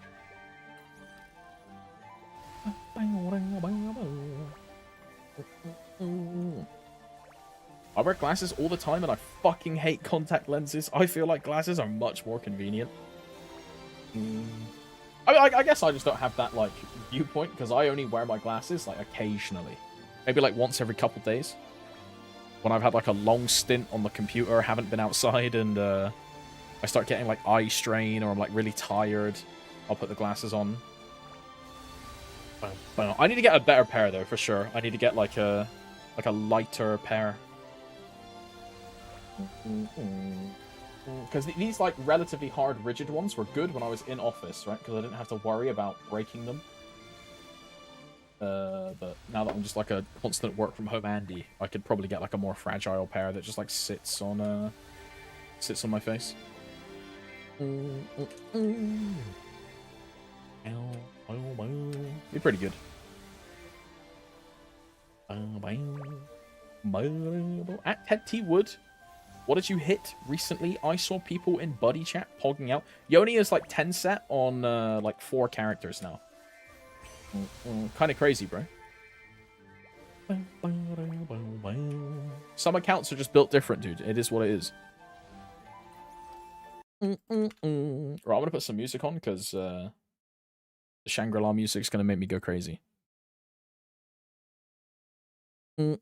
I wear glasses all the time, and I fucking hate contact lenses. I feel like glasses are much more convenient. I guess I just don't have that, like, viewpoint, because I only wear my glasses, like, occasionally. Maybe, like, once every couple days. When I've had, like, a long stint on the computer, haven't been outside, and, I start getting, like, eye strain, or I'm, like, really tired, I'll put the glasses on. I need to get a better pair, though, for sure. I need to get, like a lighter pair. Because these, like, relatively hard, rigid ones were good when I was in office, right? Because I didn't have to worry about breaking them. But now that I'm just, like, a constant work-from-home Andy, I could probably get, like, a more fragile pair that just, like, sits on my face. Be pretty good. At Ted T. Wood, what did you hit recently? I saw people in buddy chat pogging out. Yoni is like 10 set on like 4 characters now. Kind of crazy, bro. Some accounts are just built different, dude. It is what it is. Right, I'm gonna put some music on because the Shangri-La music is gonna make me go crazy. No,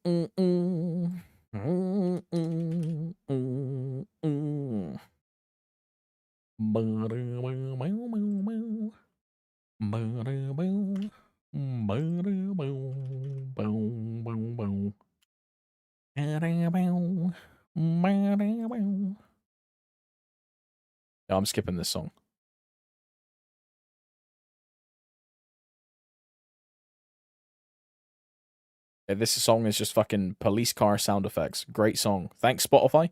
I'm skipping this song. Yeah, this song is just fucking police car sound effects. Great song. Thanks, Spotify.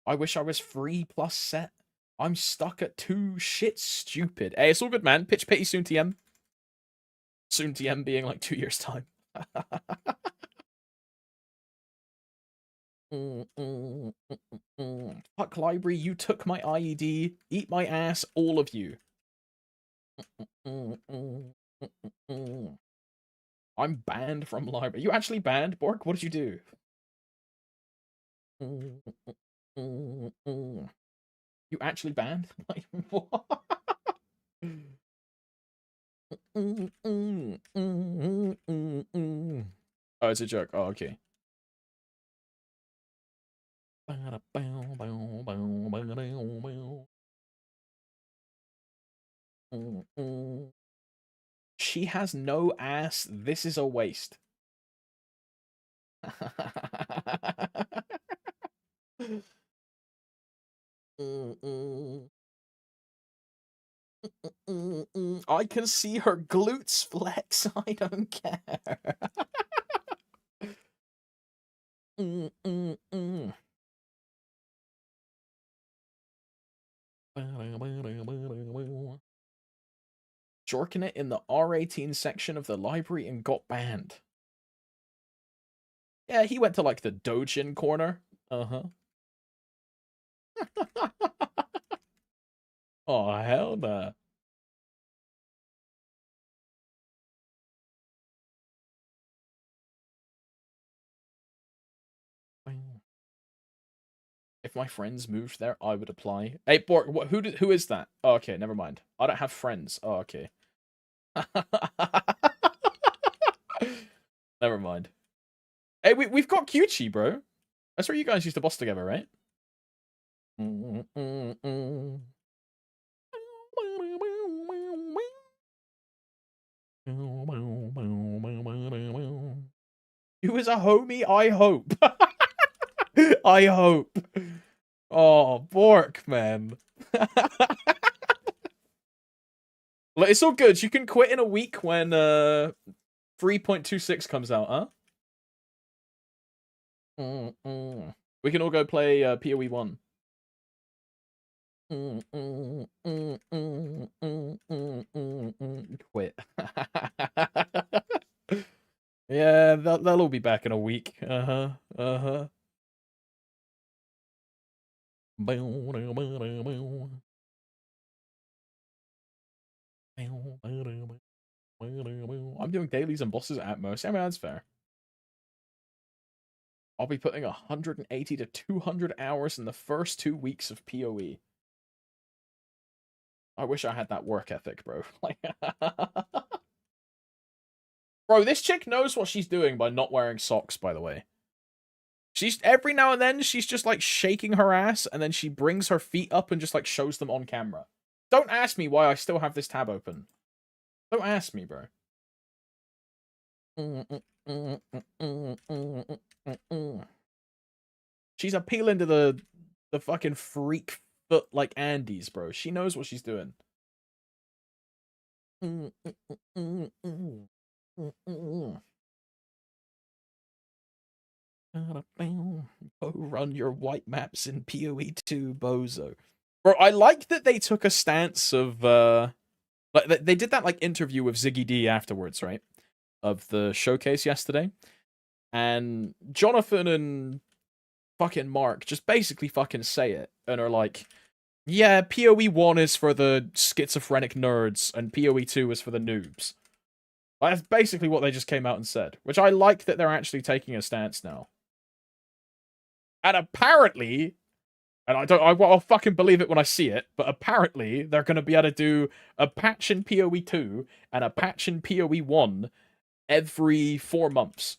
I wish I was 3 plus set. I'm stuck at 2. Shit stupid. Hey, it's all good, man. Pitch pity soon TM. Soon TM being like 2 years' time. Fuck library, you took my IED. Eat my ass, all of you. I'm banned from library. You actually banned, Bork? What did you do? You actually banned? Like, what? Oh, it's a joke. Oh, okay. She has no ass. This is a waste. I can see her glutes flex. I don't care. Jorking it in the R18 section of the library and got banned. Yeah, he went to like the Dojin corner. Uh-huh. Oh, hell nah. If my friends moved there, I would apply. Hey, Bork, who is that? Oh, okay, never mind. I don't have friends. Oh, okay. Never mind. Hey, we've got Kyuchi, bro. That's where you guys used to boss together, right? You was a homie, I hope. I hope. Oh, Bork, man. Look, it's all good. You can quit in a week when 3.26 comes out, huh? We can all go play PoE 1. Quit. Yeah, they'll all be back in a week. Uh-huh. Uh-huh. I'm doing dailies and bosses at most. I mean, that's fair. I'll be putting 180 to 200 hours in the first 2 weeks of PoE. I wish I had that work ethic, bro. Like, bro, this chick knows what she's doing by not wearing socks, by the way. She's every now and then she's just like shaking her ass and then she brings her feet up and just like shows them on camera. Don't ask me why I still have this tab open. Don't ask me, bro. She's appealing to the fucking freak foot like Andes, bro. She knows what she's doing. Go run your white maps in PoE 2, bozo. Bro, I like that they took a stance of like they did that like interview with Ziggy D afterwards, right? Of the showcase yesterday. And Jonathan and fucking Mark just basically fucking say it and are like, yeah, PoE 1 is for the schizophrenic nerds and PoE 2 is for the noobs. Like, that's basically what they just came out and said, which I like that they're actually taking a stance now. And apparently, and I'll fucking believe it when I see it, but apparently they're going to be able to do a patch in PoE 2 and a patch in PoE 1 every 4 months.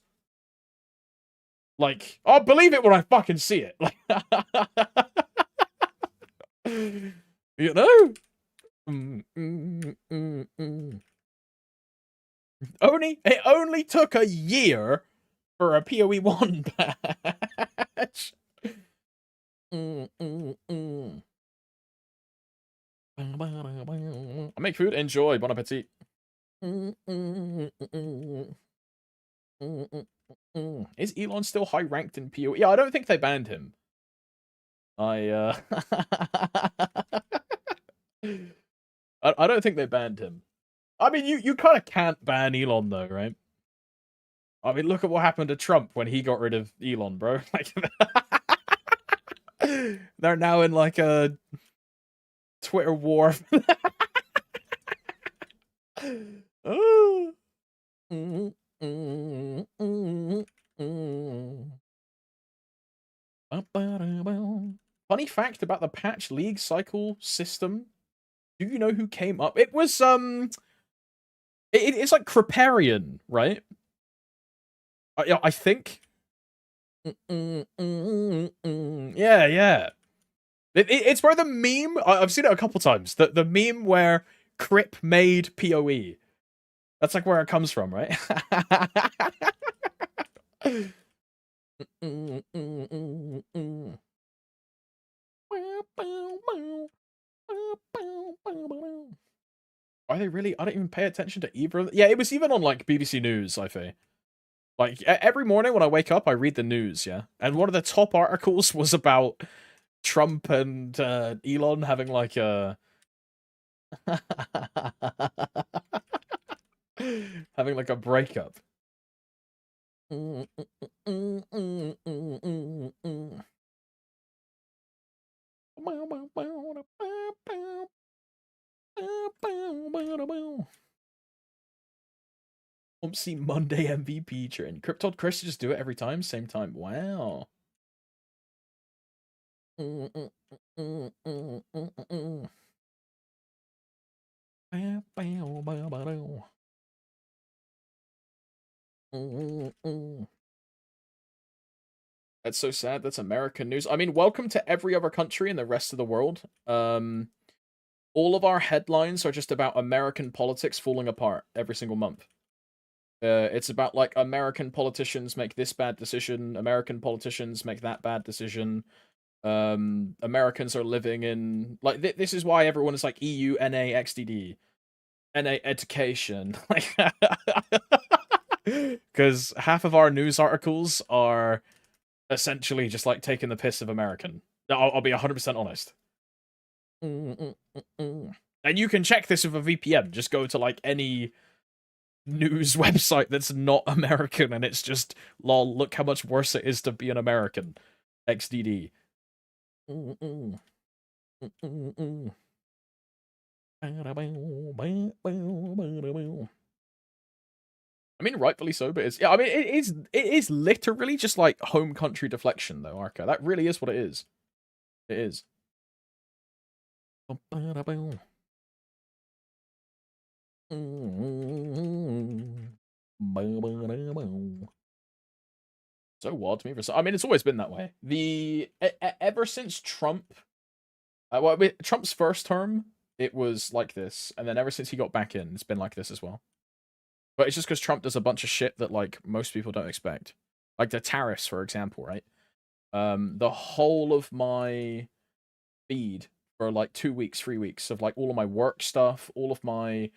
Like, I'll believe it when I fucking see it. Like, you know? It only took a year for a PoE 1 patch. I make food. Enjoy. Bon appetit. Is Elon still high ranked in PoE? Yeah, I don't think they banned him. I don't think they banned him. I mean, you kind of can't ban Elon though, right? I mean, look at what happened to Trump when he got rid of Elon, bro. Like, they're now in like a Twitter war. Funny fact about the patch league cycle system. Do you know who came up? It was it's like Kripparrian, right? I think. Yeah, yeah. It's where the meme. I've seen it a couple times. The meme where Crip made PoE. That's like where it comes from, right? Are they really? I don't even pay attention to either. Yeah, it was even on like BBC News, I think. Like every morning when I wake up, I read the news, yeah. And one of the top articles was about Trump and Elon having like a having like a breakup. Oopsie Monday MVP trend. Cryptod Chris just do it every time, same time. Wow. That's so sad. That's American news. I mean, welcome to every other country in the rest of the world. All of our headlines are just about American politics falling apart every single month. It's about like American politicians make this bad decision, American politicians make that bad decision. Americans are living in like this is why everyone is like EU, NA, XDD, NA education, like because half of our news articles are essentially just like taking the piss of American. I'll be 100% honest. And you can check this with a VPN. Just go to like any news website that's not American, and it's just lol. Look how much worse it is to be an American. XDD. I mean, rightfully so, but it's yeah. I mean, it is literally just like home country deflection, though, Arca. That really is what it is. It is. So wild to me. I mean, it's always been that way. Ever since Trump, Trump's first term, it was like this, and then ever since he got back in, it's been like this as well. But it's just because Trump does a bunch of shit that like most people don't expect, like the tariffs, for example, right? The whole of my feed for like 2 weeks, 3 weeks of like all of my work stuff, all of my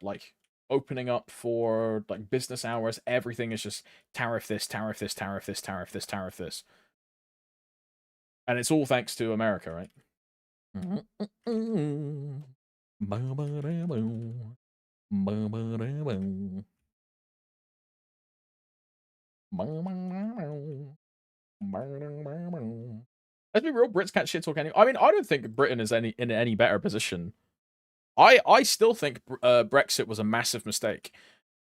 like opening up for like business hours, everything is just tariff this, tariff this, tariff this, tariff this, tariff this. And it's all thanks to America, right? Let's be real, Brits can't shit talk any. I mean, I don't think Britain is in any better position. I still think Brexit was a massive mistake.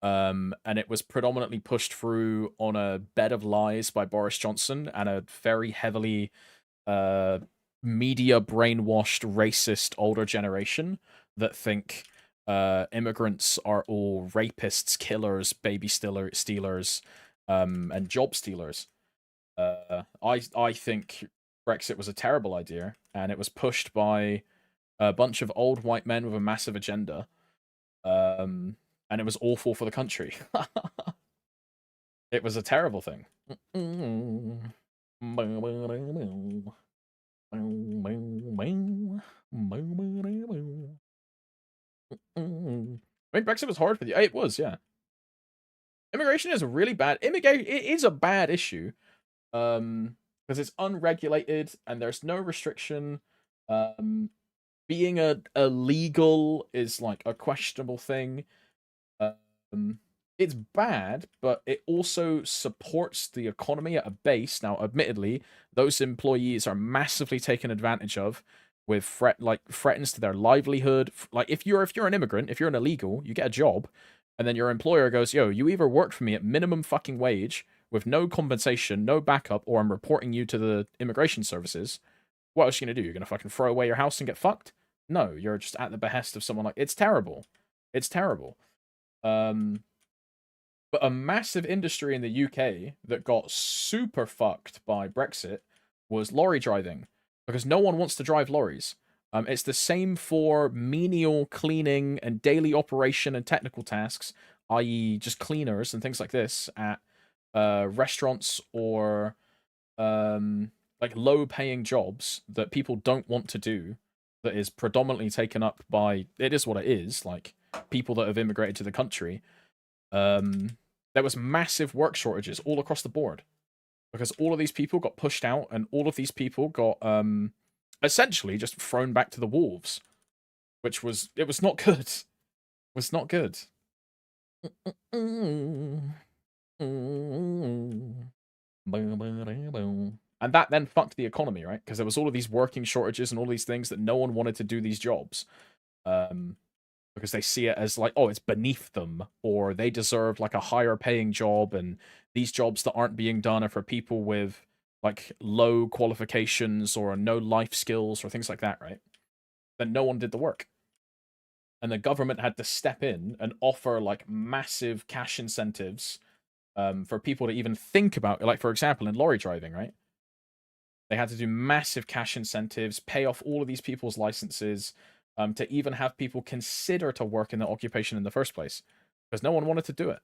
And it was predominantly pushed through on a bed of lies by Boris Johnson and a very heavily media brainwashed racist older generation that think immigrants are all rapists, killers, baby stealers, and job stealers. I think Brexit was a terrible idea, and it was pushed by a bunch of old white men with a massive agenda. And it was awful for the country. It was a terrible thing. I mean, Brexit was hard for you. It was, yeah. Immigration is a really bad. It is a bad issue, because it's unregulated and there's no restriction. Being a legal is like a questionable thing. It's bad, but it also supports the economy at a base. Now, admittedly, those employees are massively taken advantage of with threatens to their livelihood. Like if you're an immigrant, if you're an illegal, you get a job, and then your employer goes, "Yo, you either work for me at minimum fucking wage with no compensation, no backup, or I'm reporting you to the immigration services." What else are you gonna do? You're gonna fucking throw away your house and get fucked? No, you're just at the behest of someone like it's terrible. It's terrible. But a massive industry in the UK that got super fucked by Brexit was lorry driving, because no one wants to drive lorries. It's the same for menial cleaning and daily operation and technical tasks, i.e., just cleaners and things like this at restaurants or like low-paying jobs that people don't want to do. That is predominantly taken up by, it is what it is, like people that have immigrated to the country. There was massive work shortages all across the board. because all of these people got pushed out, and all of these people got essentially just thrown back to the wolves, which was not good. It was not good. And that then fucked the economy, right? Because there was all of these working shortages and all these things that no one wanted to do these jobs. Because they see it as like, oh, it's beneath them, or they deserve like a higher paying job, and these jobs that aren't being done are for people with like low qualifications or no life skills or things like that, right? Then no one did the work. And the government had to step in and offer like massive cash incentives for people to even think about, like, for example, in lorry driving, right? They had to do massive cash incentives, pay off all of these people's licenses, to even have people consider to work in the occupation in the first place, because no one wanted to do it.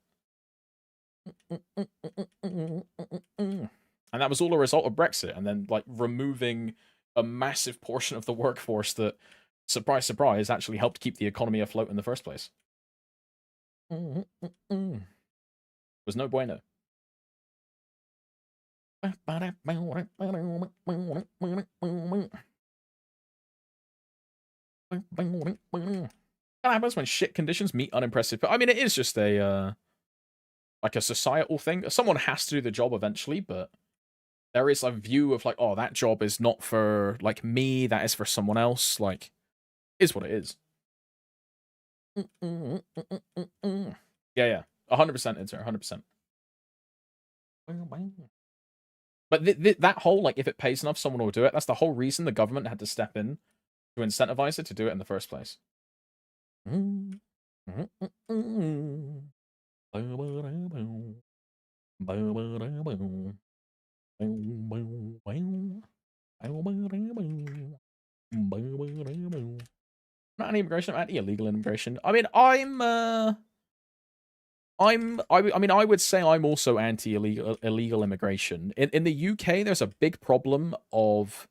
And that was all a result of Brexit, and then like removing a massive portion of the workforce that, surprise, surprise, actually helped keep the economy afloat in the first place. It was no bueno. That happens when shit conditions meet unimpressive. But I mean, it is just a like a societal thing. Someone has to do the job eventually, but there is a view of like, oh, that job is not for like me. That is for someone else. Like, is what it is. Yeah, 100%. It's 100%. But that whole, like, if it pays enough, someone will do it. That's the whole reason the government had to step in to incentivize it to do it in the first place. Not anti-immigration, I'm anti-illegal immigration. I mean, I would say I'm also anti-illegal immigration. In the UK, there's a big problem of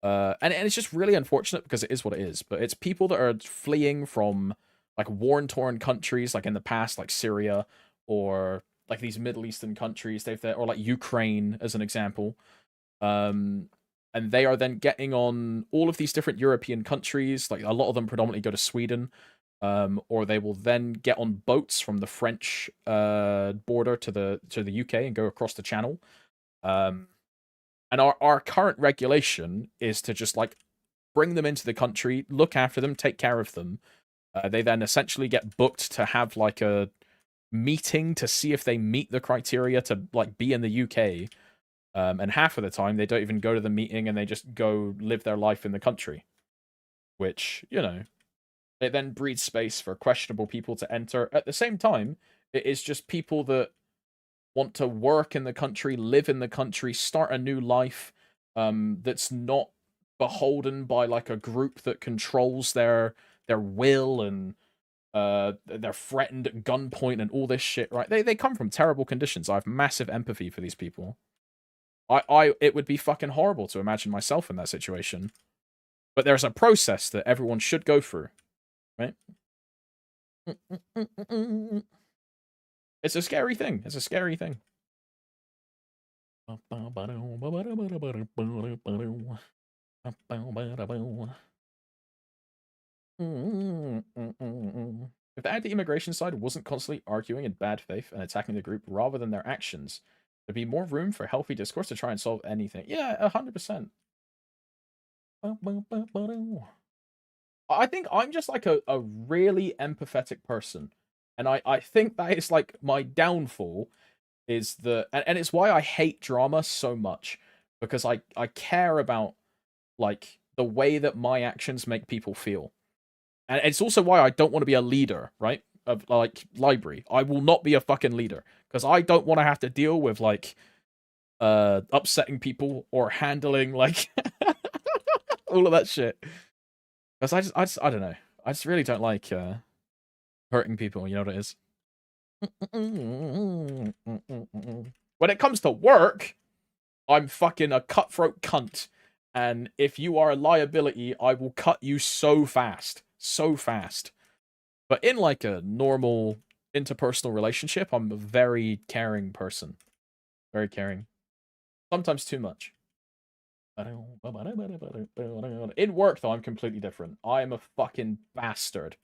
and it's just really unfortunate because it is what it is, but it's people that are fleeing from like war-torn countries, like in the past, like Syria, or like these Middle Eastern countries, or like Ukraine as an example. And they are then getting on all of these different European countries, like a lot of them predominantly go to Sweden, or they will then get on boats from the French border to the UK and go across the Channel. And our current regulation is to just like bring them into the country, look after them, take care of them. They then essentially get booked to have like a meeting to see if they meet the criteria to like be in the UK. And half of the time they don't even go to the meeting and they just go live their life in the country, which, you know, it then breeds space for questionable people to enter. At the same time, it is just people that want to work in the country, live in the country, start a new life, that's not beholden by like a group that controls their will, and they're threatened at gunpoint and all this shit, right? They come from terrible conditions. I have massive empathy for these people. It would be fucking horrible to imagine myself in that situation. But there's a process that everyone should go through, right? It's a scary thing. It's a scary thing. If the anti-immigration side wasn't constantly arguing in bad faith and attacking the group rather than their actions, there'd be more room for healthy discourse to try and solve anything. Yeah, 100%. I think I'm just like a really empathetic person. And I think that is like my downfall, is that, and it's why I hate drama so much, because I care about like the way that my actions make people feel. And it's also why I don't want to be a leader, right? Of like library. I will not be a fucking leader, because I don't want to have to deal with like upsetting people or handling like all of that shit. Because I don't know. I just really don't like hurting people, you know what it is? When it comes to work, I'm fucking a cutthroat cunt. And if you are a liability, I will cut you so fast. So fast. But in like a normal interpersonal relationship, I'm a very caring person. Very caring. Sometimes too much. In work, though, I'm completely different. I am a fucking bastard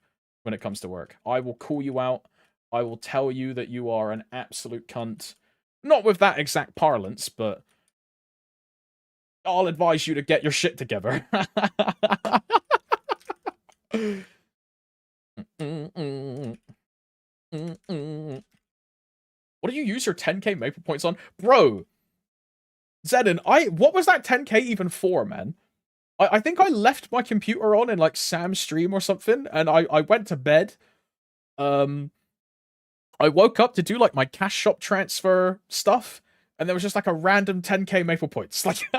when it comes to work. I will call you out. I will tell you that you are an absolute cunt. Not with that exact parlance, but I'll advise you to get your shit together. What do you use your 10k Maple points on? Bro, Zedin, what was that 10k even for, man? I think I left my computer on in like Sam's stream or something, and I went to bed. I woke up to do like my cash shop transfer stuff, and there was just like a random 10k Maple points. Like,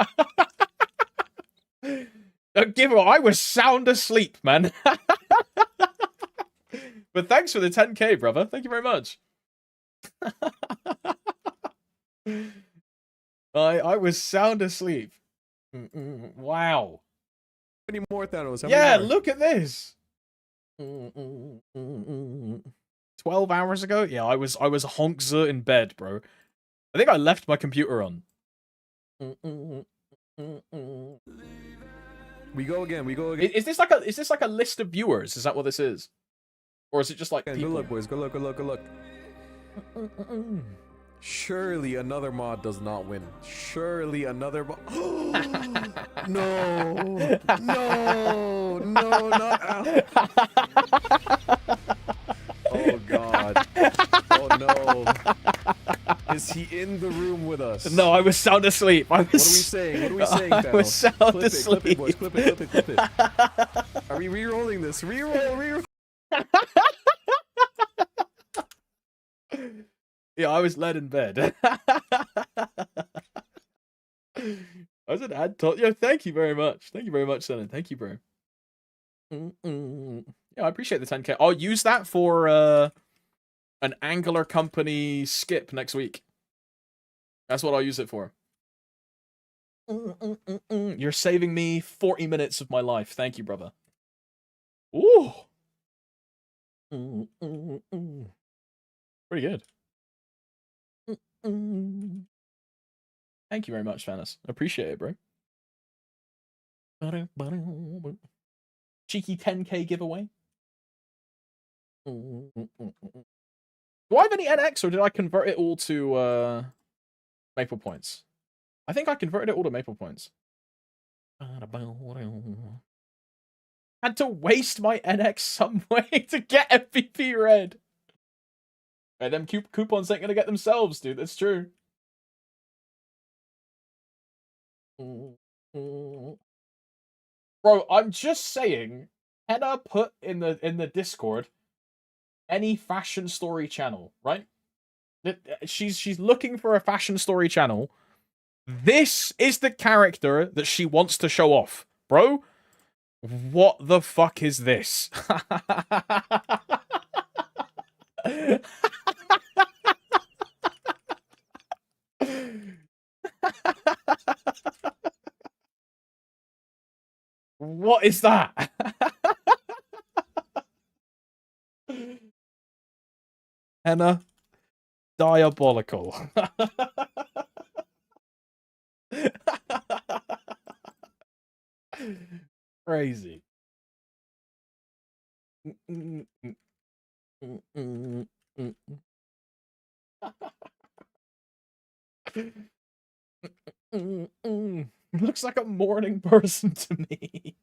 I was sound asleep, man. But thanks for the 10k, brother. Thank you very much. I was sound asleep. Wow. How many more, Thanos? Yeah, look at this. 12 hours ago? Yeah, I was honkza in bed, bro. I think I left my computer on. We go again. Is this like a list of viewers? Is that what this is? Or is it just like people? Good look, boys. Good look. Surely another mod does not win. Surely another mod. No, not Al. Oh god. Oh no. Is he in the room with us? No, I was sound asleep. What are we saying, Thanos? I was sound asleep. Clip it, boys. Clip it. Are we re-rolling this? Re-roll. Yeah, I was led in bed. I was an ad talk. Yo, thank you very much. Thank you very much, Senan. Thank you, bro. Yeah, I appreciate the 10k. I'll use that for an Angular company skip next week. That's what I'll use it for. You're saving me 40 minutes of my life. Thank you, brother. Ooh. Pretty good. Thank you very much, Fanis. Appreciate it, bro. Cheeky 10k giveaway. Do I have any NX, or did I convert it all to Maple points? I think I converted it all to Maple points. Had to waste my NX some way to get MVP red. Right, them coupons ain't gonna get themselves, dude. That's true. Bro, I'm just saying, Henna put in the Discord any fashion story channel, right? She's looking for a fashion story channel. This is the character that she wants to show off, bro. What the fuck is this? What is that? Henna, diabolical. Crazy. Looks like a morning person to me.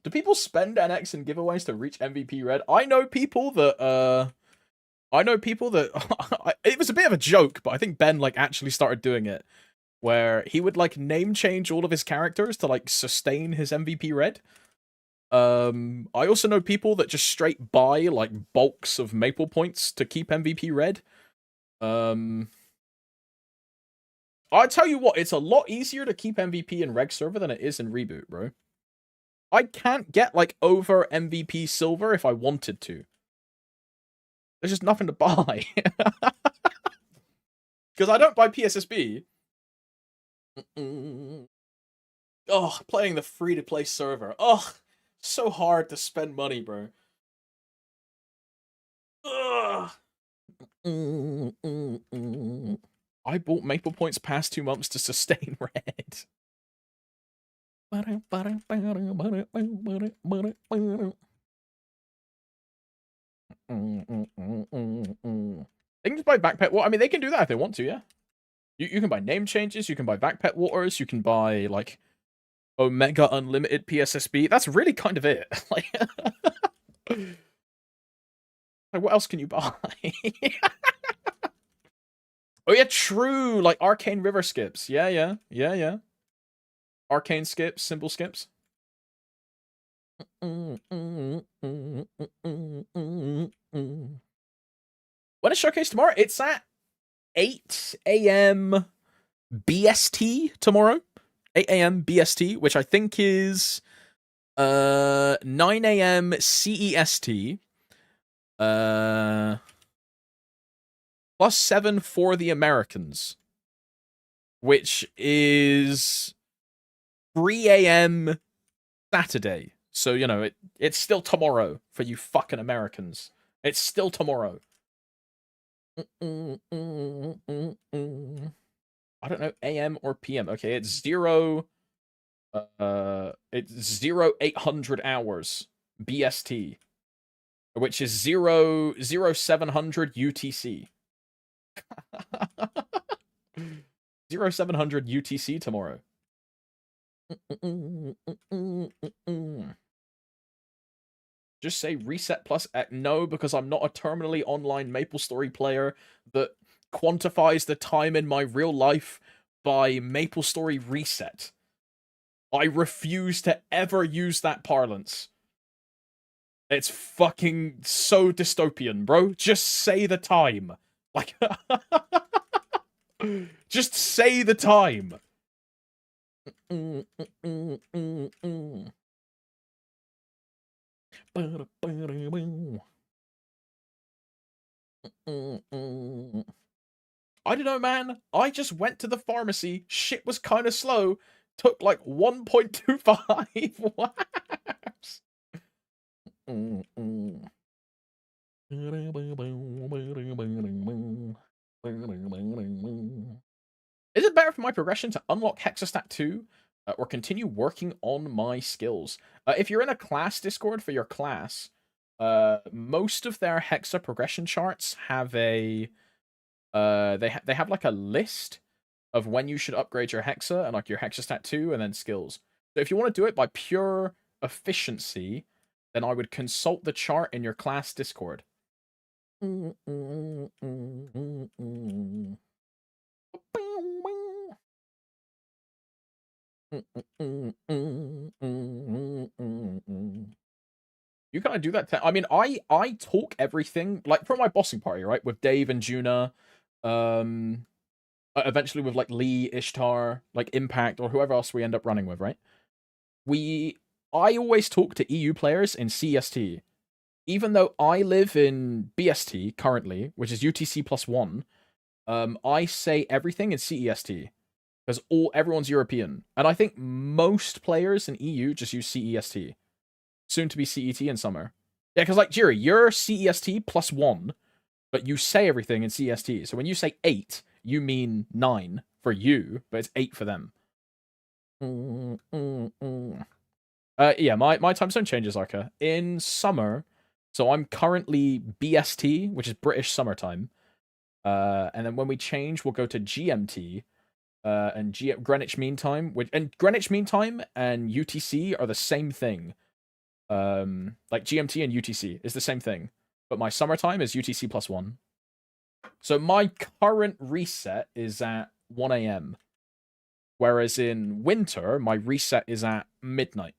Do people spend NX in giveaways to reach MVP red? I know people that it was a bit of a joke, but I think Ben like actually started doing it, where he would like name change all of his characters to like sustain his MVP red. I also know people that just straight buy like bulks of Maple points to keep MVP red. I tell you what, it's a lot easier to keep MVP in Reg server than it is in Reboot, bro. I can't get like over MVP silver if I wanted to. There's just nothing to buy. Because I don't buy PSSB. Oh, playing the free-to-play server. Oh, so hard to spend money, bro. Ugh. I bought Maple Points past 2 months to sustain red. They can just buy backpack. Well, I mean, they can do that if they want to, yeah. You can buy name changes. You can buy backpack waters. You can buy like Omega Unlimited PSSB. That's really kind of it. Like, what else can you buy? Oh yeah, true. Like Arcane River skips. Yeah. Arcane skips, symbol skips. When is Showcase tomorrow? It's at 8 a.m. BST tomorrow. 8 a.m. BST, which I think is 9 a.m. CEST. +7 for the Americans, which is 3 a.m. Saturday. So, you know, it's still tomorrow for you fucking Americans. It's still tomorrow. I don't know, AM or PM. Okay, it's 0800 hours BST, which is 0700 UTC. 0700 UTC tomorrow. Just say reset plus no, because I'm not a terminally online MapleStory player that quantifies the time in my real life by MapleStory reset. I refuse to ever use that parlance. It's fucking so dystopian, bro. Just say the time. Like, just say the time. I don't know, man. I just went to the pharmacy. Shit was kind of slow. Took like 1.25 laps. Is it better for my progression to unlock Hexastat 2 or continue working on my skills? If you're in a class Discord for your class, most of their Hexa progression charts have a they have like a list of when you should upgrade your Hexa and like your Hexastat 2 and then skills. So if you want to do it by pure efficiency, then I would consult the chart in your class Discord. You kind of do that. I mean, I talk everything like for my bossing party, right? With Dave and Juna, eventually with like Lee, Ishtar, like Impact, or whoever else we end up running with, right? I always talk to EU players in CST, even though I live in BST currently, which is UTC +1. I say everything in CEST because everyone's European, and I think most players in EU just use CEST. Soon to be CET in summer. Yeah, because like Jiri, you're CEST +1, but you say everything in CEST. So when you say 8, you mean 9 for you, but it's 8 for them. Yeah, my time zone changes, Arca. In summer, so I'm currently BST, which is British summertime. And then when we change, we'll go to GMT. And Greenwich Mean Time, and Greenwich Mean Time and UTC are the same thing. Like GMT and UTC is the same thing, but my summertime is UTC +1. So my current reset is at 1 a.m. Whereas in winter, my reset is at midnight.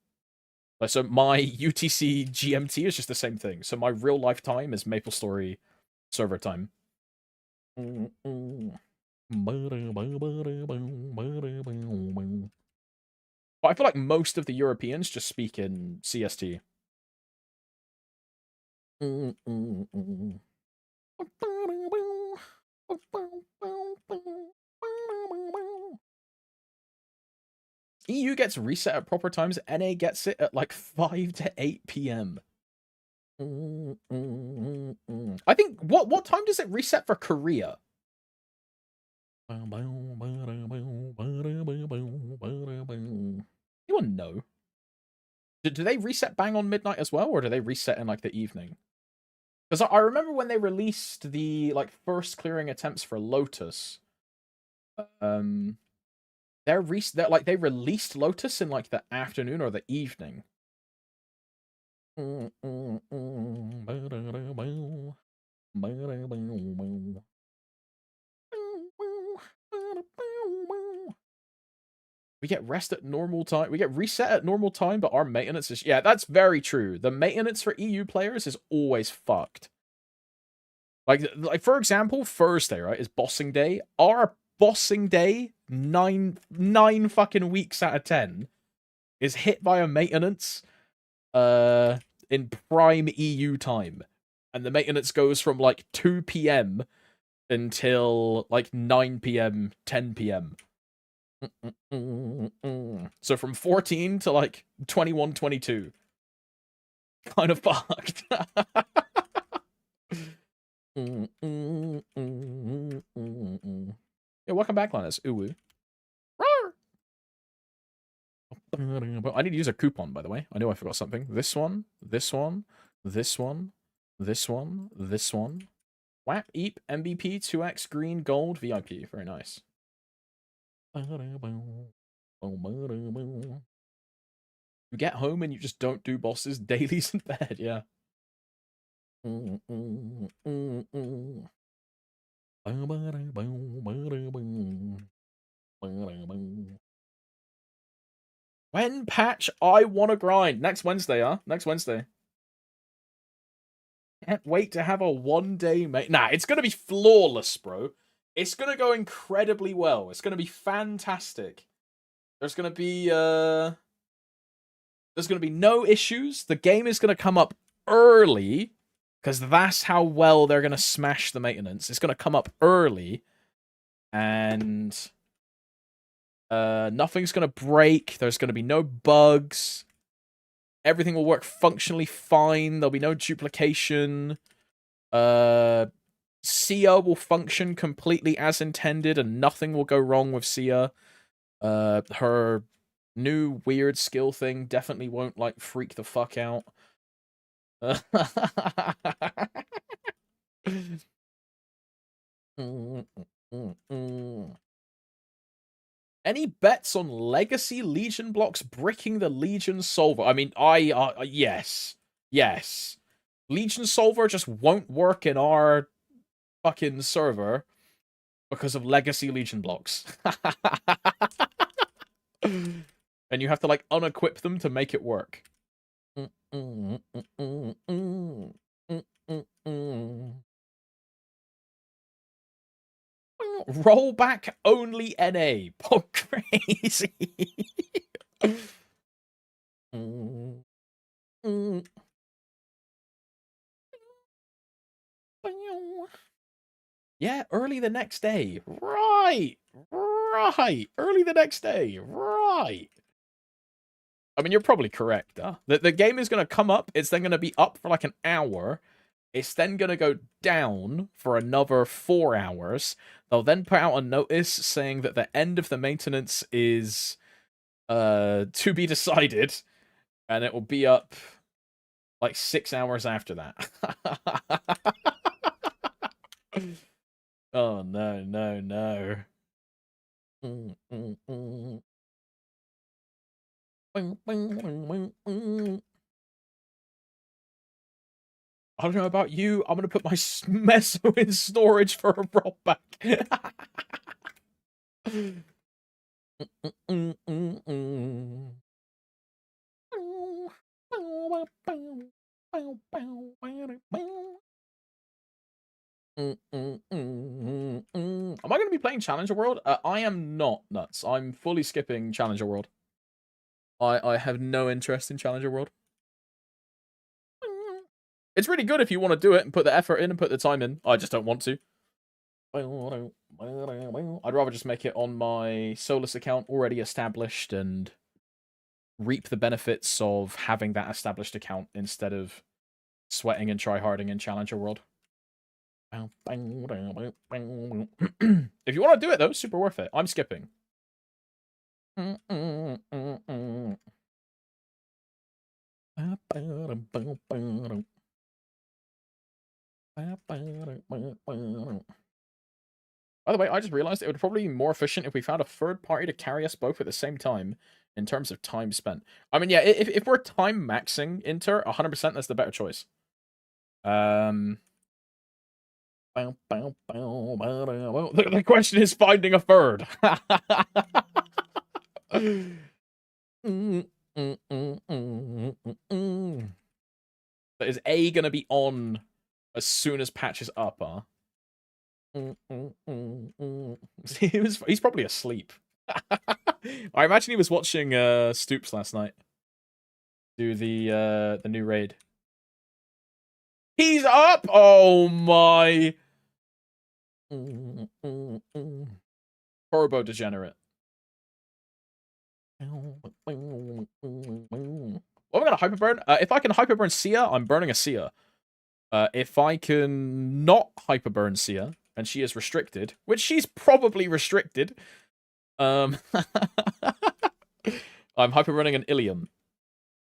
So my UTC GMT is just the same thing. So my real life time is MapleStory server time. But I feel like most of the Europeans just speak in CST. EU gets reset at proper times. NA gets it at like 5 to 8 p.m. I think what time does it reset for Korea? Anyone know? Do they reset bang on midnight as well, or do they reset in like the evening? Because I remember when they released the like first clearing attempts for Lotus, they released Lotus in like the afternoon or the evening. We get rest at normal time. We get reset at normal time, but our maintenance is... Yeah, that's very true. The maintenance for EU players is always fucked. Like for example, Thursday, right, is bossing day. Our bossing day, nine fucking weeks out of 10, is hit by a maintenance in prime EU time. And the maintenance goes from like 2 p.m. until like 9 p.m., 10 p.m. So from 14 to like 21, 22. Kind of fucked. Yeah, welcome back, Linus. Ooh. I need to use a coupon, by the way. I know I forgot something. This one, this one, this one, this one, this one. WAP, EAP, MVP, 2x, green, gold, VIP. Very nice. You get home and you just don't do bosses, dailies in bed, yeah. When patch I wanna grind? Next Wednesday, huh? Next Wednesday. Can't wait to have a one-day Nah, it's gonna be flawless, bro. It's gonna go incredibly well. It's gonna be fantastic. There's gonna be no issues. The game is gonna come up early, because that's how well they're gonna smash the maintenance. It's gonna come up early, and nothing's gonna break. There's gonna be no bugs. Everything will work functionally fine. There'll be no duplication. Sia will function completely as intended, and nothing will go wrong with Sia. Her new weird skill thing definitely won't like freak the fuck out. Any bets on Legacy Legion blocks bricking the Legion Solver? I mean, yes. Yes. Legion Solver just won't work in our fucking server because of Legacy Legion blocks. And you have to, like, unequip them to make it work. Rollback only NA. Oh, crazy. Yeah, early the next day. Right. Right. Early the next day. Right. I mean, you're probably correct, huh? The game is going to come up. It's then going to be up for like an hour. It's then going to go down for another 4 hours. They'll then put out a notice saying that the end of the maintenance is to be decided. And it will be up like 6 hours after that. Oh, no, no, no. I don't know about you. I'm going to put my meso in storage for a rollback. Am I going to be playing Challenger World? I am not, nuts. I'm fully skipping Challenger World. I have no interest in Challenger World. It's really good if you want to do it and put the effort in and put the time in. I just don't want to. I'd rather just make it on my Solus account already established and reap the benefits of having that established account instead of sweating and tryharding in Challenger World. If you want to do it though, super worth it. I'm skipping. By the way, I just realized it would probably be more efficient if we found a third party to carry us both at the same time in terms of time spent. I mean, yeah, if we're time maxing Inter, 100% that's the better choice. The question is finding a third. But is A gonna be on as soon as patch is up, huh? He's probably asleep. I imagine he was watching Stoops last night do the new raid. He's up! Oh my! Turbo degenerate. Well, I'm gonna hyperburn. If I can hyperburn Sia, I'm burning a Sia. If I can not hyperburn Sia, and she is restricted, which she's probably restricted, I'm hyperburning an Ilium.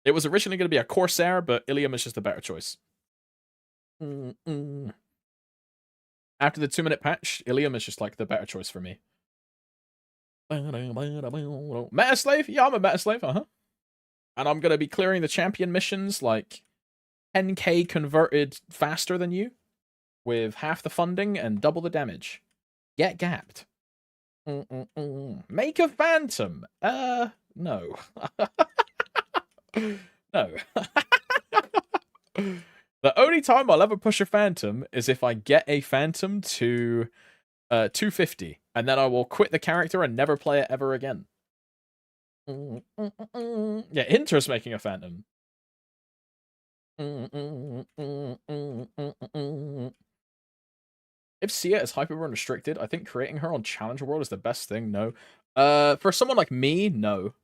It was originally going to be a Corsair, but Ilium is just a better choice. After the 2-minute patch, Ilium is just like the better choice for me. Meta slave? Yeah, I'm a meta slave, and I'm going to be clearing the champion missions like 10k converted faster than you, with half the funding and double the damage. Get gapped. Make a phantom. No. No. The only time I'll ever push a phantom is if I get a phantom to 250, and then I will quit the character and never play it ever again. Yeah, Inter's making a phantom. If Sia is hyperburn restricted, I think creating her on Challenger World is the best thing. No. For someone like me, no.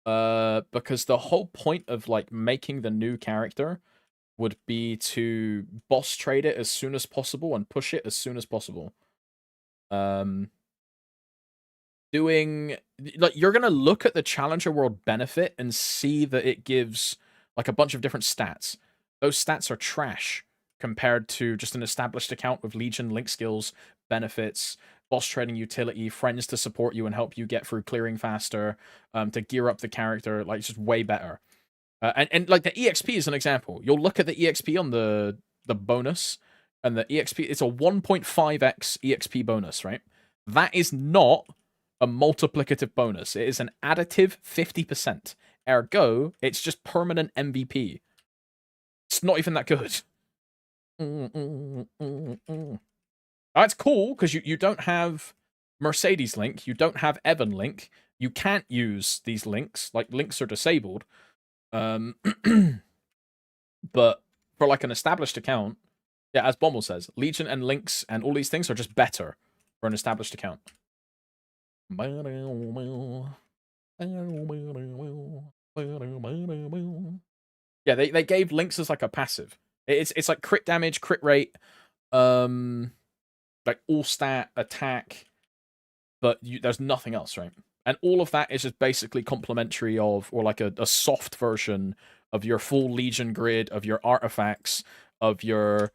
Because the whole point of like making the new character would be to boss trade it as soon as possible and push it as soon as possible. Doing like you're gonna look at the Challenger World benefit and see that it gives like a bunch of different stats. Those stats are trash compared to just an established account with Legion, link skills, benefits, boss trading utility, friends to support you and help you get through clearing faster, to gear up the character, like it's just way better. And like the EXP is an example. You'll look at the EXP on the bonus, and the EXP, it's a 1.5x EXP bonus, right? That is not a multiplicative bonus. It is an additive 50%. Ergo, it's just permanent MVP. It's not even that good. That's cool, because you don't have Mercedes Link, you don't have Evan Link, you can't use these links, like links are disabled. But for like an established account, yeah, as Bommel says, Legion and links and all these things are just better for an established account. Yeah, they gave links as like a passive. It's like crit damage, crit rate, like all stat, attack, but there's nothing else, right? And all of that is just basically complementary of, or like a soft version of your full Legion grid, of your artifacts, of your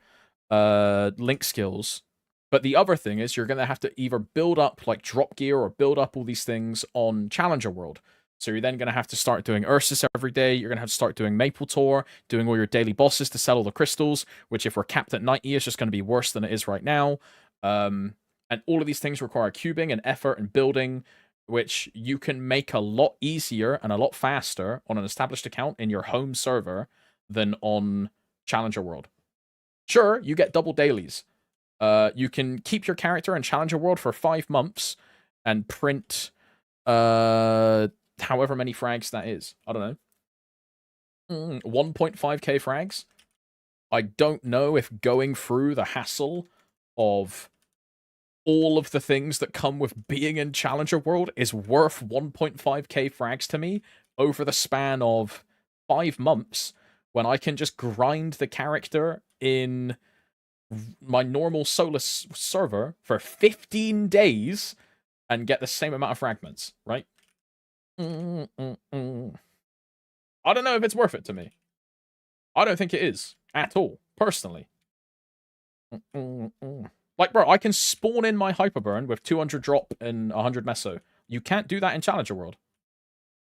link skills. But the other thing is you're going to have to either build up like drop gear or build up all these things on Challenger World. So you're then going to have to start doing Ursus every day. You're going to have to start doing Maple Tour, doing all your daily bosses to sell all the crystals, which if we're capped at 90 is just going to be worse than it is right now. And all of these things require cubing and effort and building, which you can make a lot easier and a lot faster on an established account in your home server than on Challenger World. Sure, you get double dailies. You can keep your character in Challenger World for 5 months and print however many frags that is. I don't know. 1.5k frags. I don't know if going through the hassle of all of the things that come with being in Challenger World is worth 1.5k frags to me over the span of 5 months when I can just grind the character in my normal Solus server for 15 days and get the same amount of fragments, right? I don't know if it's worth it to me. I don't think it is at all, personally. Like, bro, I can spawn in my Hyperburn with 200 drop and 100 meso. You can't do that in Challenger World.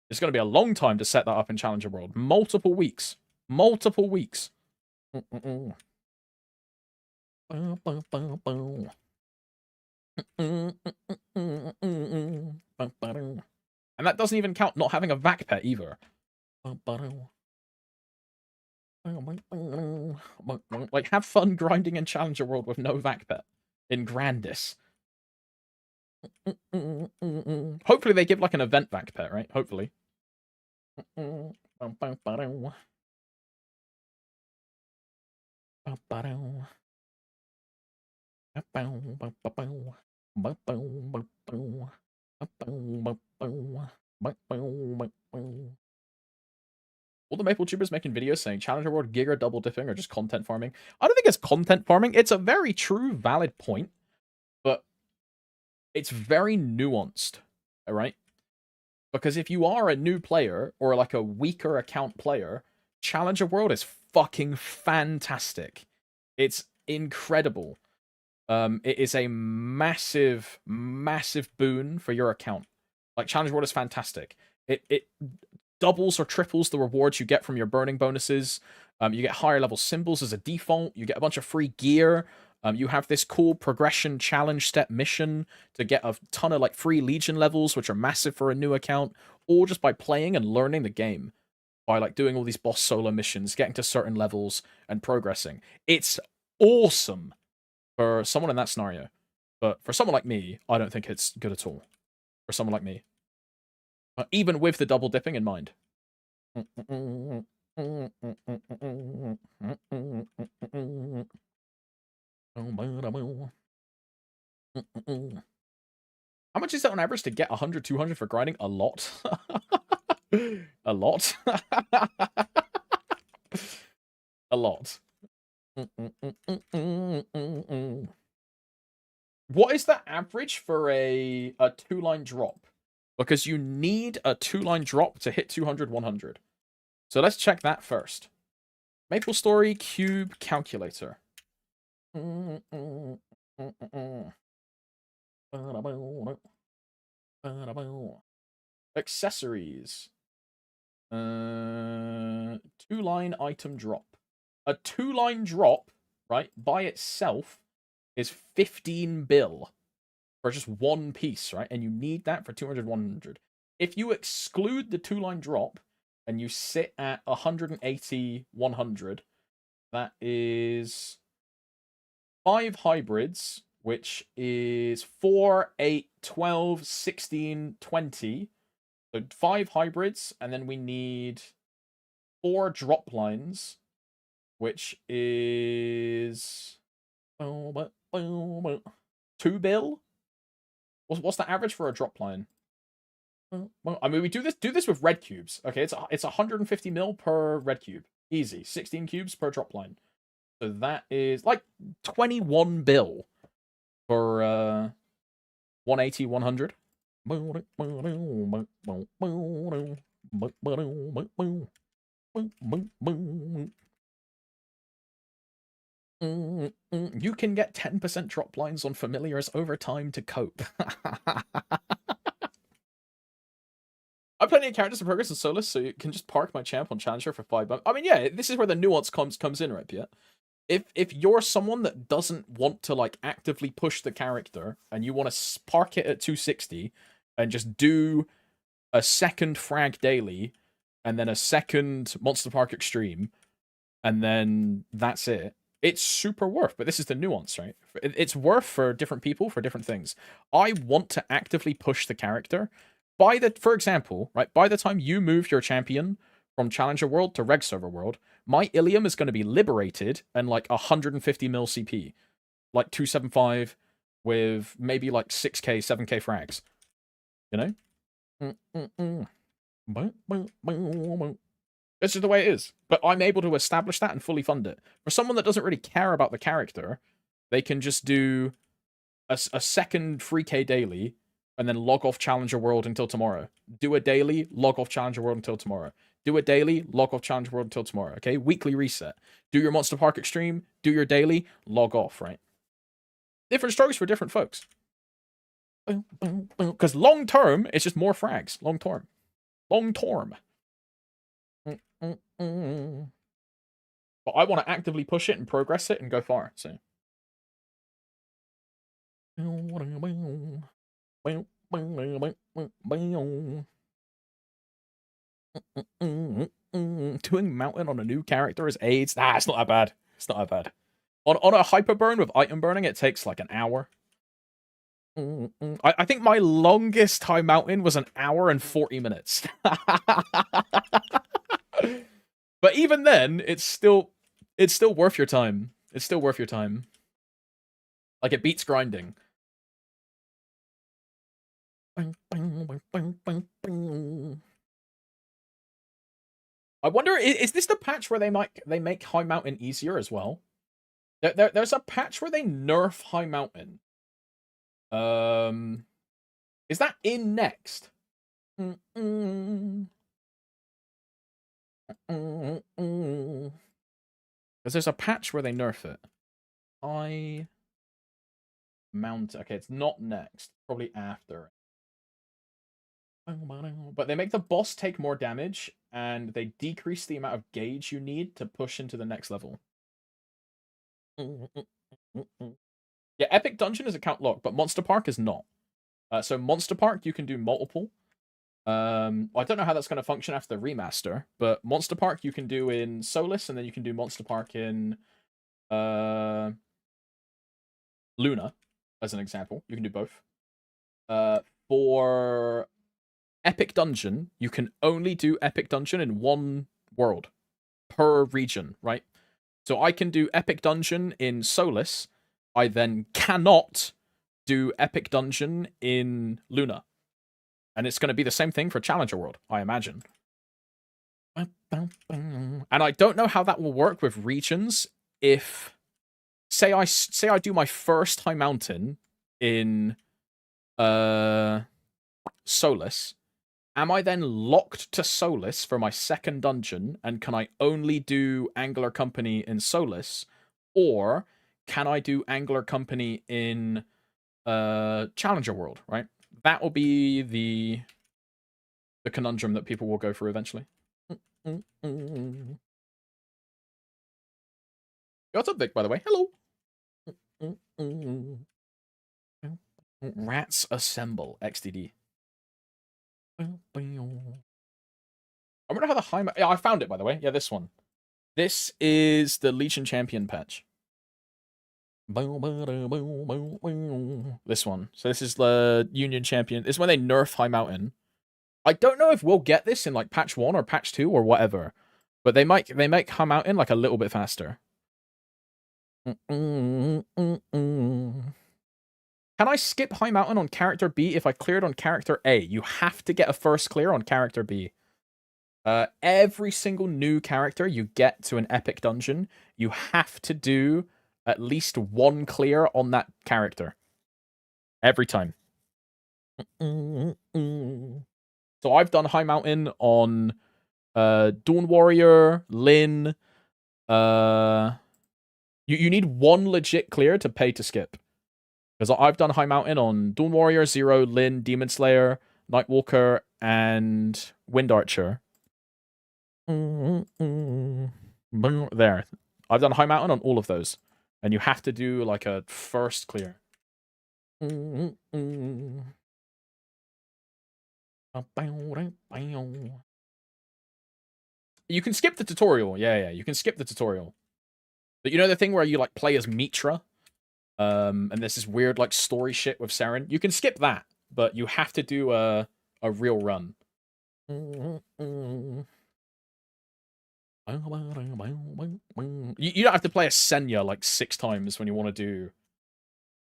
It's going to be a long time to set that up in Challenger World. Multiple weeks. Multiple weeks. And that doesn't even count not having a vac pet either. Like, have fun grinding in Challenger World with no vac pet in Grandis. Hopefully they give like an event vac pet, right? Hopefully. All the Maple tubers making videos saying Challenger World Giga double dipping or just content farming. I don't think it's content farming. It's a very true, valid point, but it's very nuanced, all right? Because if you are a new player or like a weaker account player, Challenger World is fucking fantastic. It's incredible. It is a massive, massive boon for your account. Like, Challenger World is fantastic. It doubles or triples the rewards you get from your burning bonuses. You get higher level symbols as a default. You get a bunch of free gear. You have this cool progression challenge step mission to get a ton of like free Legion levels, which are massive for a new account, all just by playing and learning the game. By like doing all these boss solo missions, getting to certain levels and progressing. It's awesome for someone in that scenario. But for someone like me, I don't think it's good at all. For someone like me. Even with the double dipping in mind. How much is it on average to get 100, 200 for grinding? A lot. A lot. A lot. What is the average for a 2-line drop? Because you need a 2-line drop to hit 200, 100. So let's check that first. MapleStory Cube Calculator. Accessories. 2-line item drop. A 2-line drop, right, by itself is 15 bill for just one piece, right? And you need that for 200, 100. If you exclude the 2-line drop and you sit at 180, 100, that is 5 hybrids, which is 4, 8, 12, 16, 20. So 5 hybrids, and then we need 4 drop lines, which is 2 bill. What's the average for a drop line? Well, I mean, we do this with red cubes. Okay, it's 150 mil per red cube, easy. 16 cubes per drop line. So that is like 21 bill for 180, 100. You can get 10% drop lines on familiars over time to cope. I have plenty of characters in progress in Solus, so you can just park my champ on Challenger for $5. I mean, yeah, this is where the nuance comes in, right, Piet? If you're someone that doesn't want to like actively push the character and you want to park it at 260 and just do a second frag daily and then a second Monster Park Extreme and then that's it, it's super worth. But this is the nuance, right? It's worth for different people for different things. I want to actively push the character. For example, right, by the time you move your champion from Challenger World to Reg Server World, my Ilium is going to be liberated and like 150 mil CP. Like 275 with maybe like 6k, 7k frags. You know? It's just the way it is. But I'm able to establish that and fully fund it. For someone that doesn't really care about the character, they can just do a second 3K daily and then log off Challenger World until tomorrow. Do a daily, log off Challenger World until tomorrow. Do a daily, log off Challenger World until tomorrow. Okay, weekly reset. Do your Monster Park Extreme, do your daily, log off, right? Different strokes for different folks. Because long term, it's just more frags. Long term. Long term. But I want to actively push it and progress it and go far, so. Doing mountain on a new character is AIDS. Nah, it's not that bad. It's not that bad. On a hyper burn with item burning, it takes like an hour. I think my longest high mountain was an hour and 40 minutes. But even then, it's still worth your time. It's still worth your time. Like, it beats grinding. I wonder, is this the patch where they make High Mountain easier as well? There's a patch where they nerf High Mountain. Is that in next? Because there's a patch where they nerf it. High Mountain. Okay, it's not next. Probably after. But they make the boss take more damage, and they decrease the amount of gauge you need to push into the next level. Yeah, Epic Dungeon is account locked, but Monster Park is not. So Monster Park, you can do multiple. I don't know how that's going to function after the remaster, but Monster Park you can do in Solus, and then you can do Monster Park in Luna, as an example. You can do both. For Epic Dungeon, you can only do Epic Dungeon in one world per region, right? So I can do Epic Dungeon in Solus. I then cannot do Epic Dungeon in Luna. And it's going to be the same thing for Challenger World, I imagine. And I don't know how that will work with regions if, say I do my first High Mountain in Solus. Am I then locked to Solus for my second dungeon, and can I only do Angler Company in Solus? Or can I do Angler Company in Challenger World, right? That will be the conundrum that people will go through eventually. What's up, Vic, by the way? Hello. Rats Assemble, XDD. I wonder how the high... Yeah, I found it, by the way. Yeah, this one. This is the Legion Champion patch. This one. So this is the Union Champion. This is when they nerf High Mountain. I don't know if we'll get this in like patch 1 or patch 2 or whatever. But they make High Mountain like a little bit faster. Can I skip High Mountain on character B if I cleared on character A? You have to get a first clear on character B. Every single new character you get to an epic dungeon, you have to do at least one clear on that character. Every time. So I've done High Mountain on Dawn Warrior, Lyn. You need one legit clear to pay to skip. Because I've done High Mountain on Dawn Warrior, Zero, Lyn, Demon Slayer, Nightwalker, and Wind Archer. There. I've done High Mountain on all of those. And you have to do like a first clear. You can skip the tutorial. Yeah, you can skip the tutorial. But you know the thing where you like play as Mitra? And there's this weird like story shit with Saren? You can skip that, but you have to do a real run. You don't have to play a Senya like 6 times when you want to do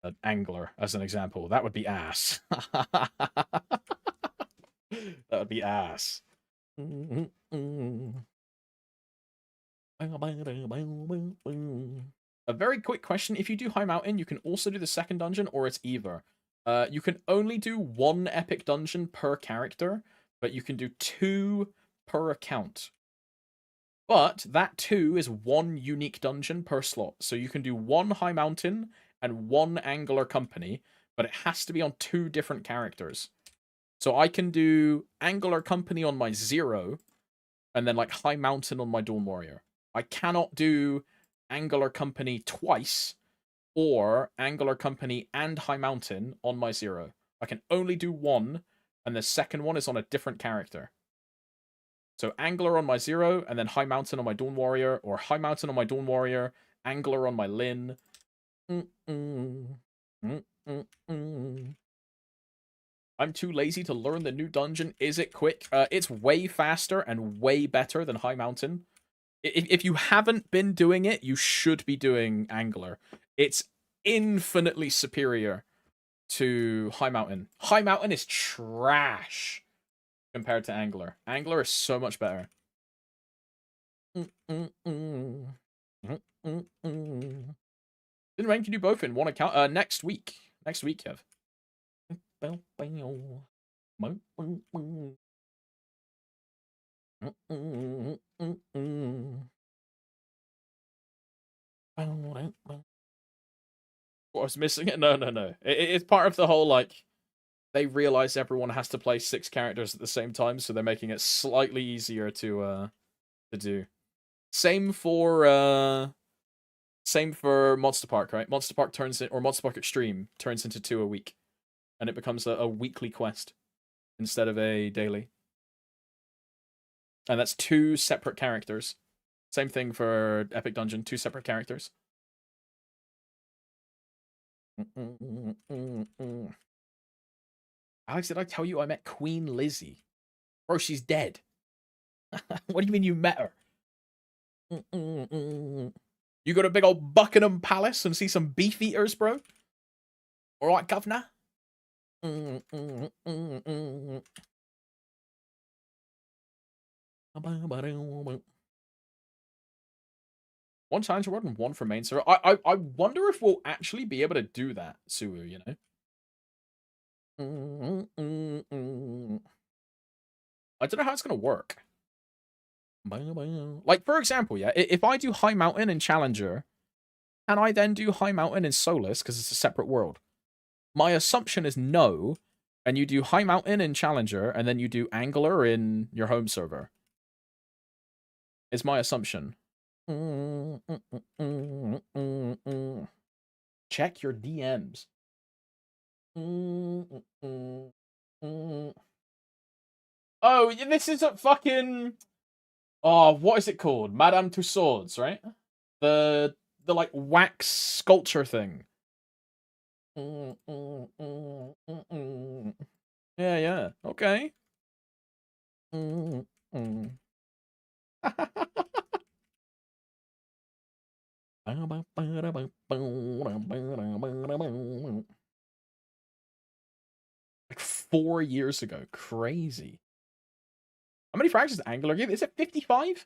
an Angler, as an example. That would be ass. That would be ass. A very quick question. If you do High Mountain, you can also do the second dungeon, or it's either. You can only do one epic dungeon per character, but you can do 2 per account. But that 2 is 1 unique dungeon per slot. So you can do 1 High Mountain and 1 Angular Company, but it has to be on 2 different characters. So I can do Angular Company on my 0, and then like High Mountain on my Dawn Warrior. I cannot do Angular Company twice, or Angular Company and High Mountain on my 0. I can only do 1, and the second one is on a different character. So Angular on my 0, and then High Mountain on my Dawn Warrior, or High Mountain on my Dawn Warrior, Angular on my Lin. I'm too lazy to learn the new dungeon. Is it quick? It's way faster and way better than High Mountain. If you haven't been doing it, you should be doing Angular. It's infinitely superior to High Mountain. High Mountain is trash compared to Angular. Angular is so much better. Then when can you do both in one account? Next week. Next week, Kev. What, I was missing it? No. It's part of the whole, like, they realize everyone has to play 6 characters at the same time, so they're making it slightly easier to do. Same for Monster Park, right? Monster Park Monster Park Extreme turns into 2 a week, and it becomes a weekly quest instead of a daily. And that's 2 separate characters. Same thing for Epic Dungeon, 2 separate characters. Alex, did I tell you I met Queen Lizzie? Bro, she's dead. What do you mean you met her? You go to big old Buckingham Palace and see some beef eaters, bro? Alright, governor? One challenge reward and 1 for main server. I wonder if we'll actually be able to do that, Suwu, you know? I don't know how it's going to work. Like, for example, yeah, if I do High Mountain in Challenger, can I then do High Mountain in Solus because it's a separate world? My assumption is no, and you do High Mountain in Challenger, and then you do Angular in your home server. Is my assumption. Check your DMs. Oh, this is a fucking... Oh, what is it called? Madame Tussauds, right? The like wax sculpture thing. Yeah. Okay. Like 4 years ago. Crazy. How many frags does Angular give? Is it 55?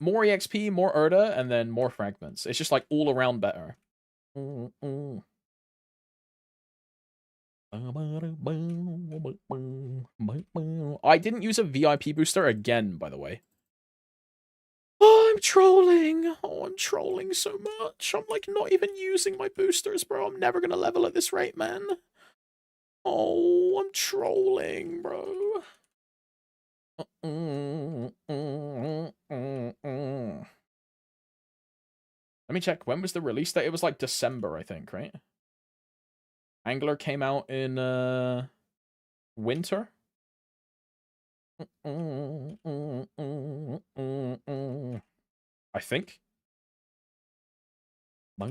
More EXP, more Erda, and then more fragments. It's just like all around better. I didn't use a VIP booster again, by the way. Oh, I'm trolling. Oh, I'm trolling so much. I'm like not even using my boosters, bro. I'm never gonna level at this rate, man. Oh, I'm trolling, bro. Let me check. When was the release date? It was like December, I think, right? Angular came out in winter. I think. I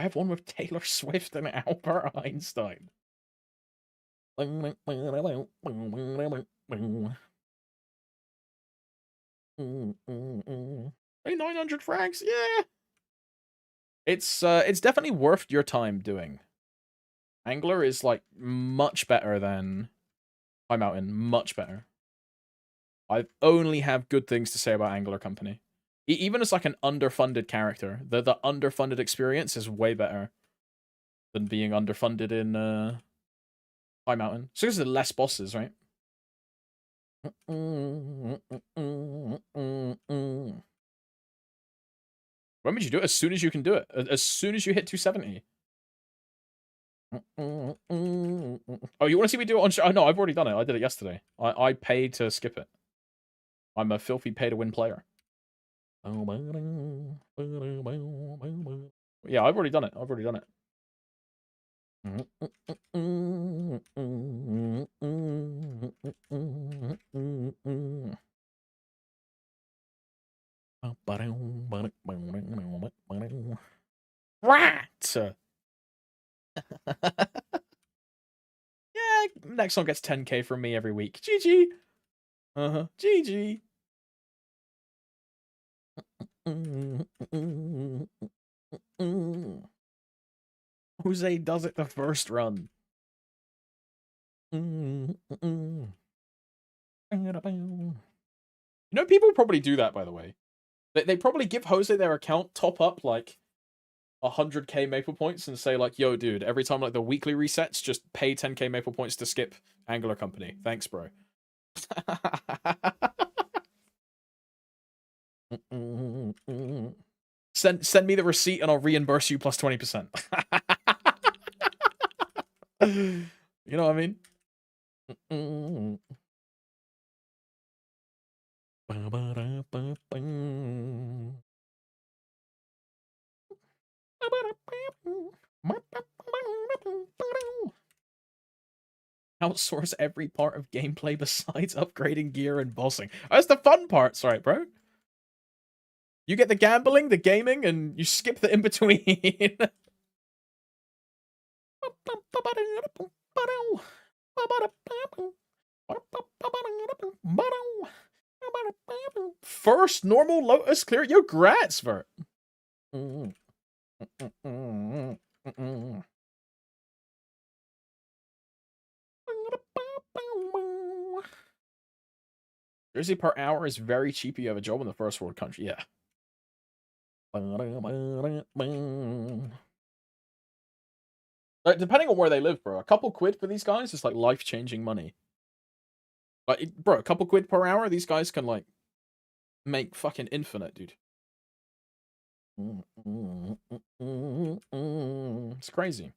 have one with Taylor Swift and Albert Einstein. 900 frags, yeah. It's definitely worth your time doing. Angular is like much better than High Mountain, much better. I only have good things to say about Angler Company. Even as like an underfunded character, the underfunded experience is way better than being underfunded in High Mountain. So there's less bosses, right? When would you do it? As soon as you can do it. As soon as you hit 270. Oh, you want to see me do it on? Oh, no, I've already done it. I did it yesterday. I paid to skip it. I'm a filthy pay-to-win player. Yeah, I've already done it. I've already done it. Rat! Yeah, next song gets 10k from me every week. GG! Uh-huh. GG! Jose does it the first run. You know, people probably do that, by the way. They probably give Jose their account, top up, like, 100k Maple points and say, like, yo, dude, every time, like, the weekly resets, just pay 10k Maple points to skip Angler Company. Thanks, bro. Send me the receipt and I'll reimburse you plus 20%. You know what I mean? Outsource every part of gameplay besides upgrading gear and bossing. That's the fun parts, right, bro? You get the gambling, the gaming, and you skip the in-between. First normal Lotus clear. Yo, grats, Vert. Jersey per hour is very cheap. You have a job in the first world country. Yeah. Like, depending on where they live, bro. A couple quid for these guys is like life-changing money. Like, bro, a couple quid per hour, these guys can like make fucking infinite, dude. It's crazy.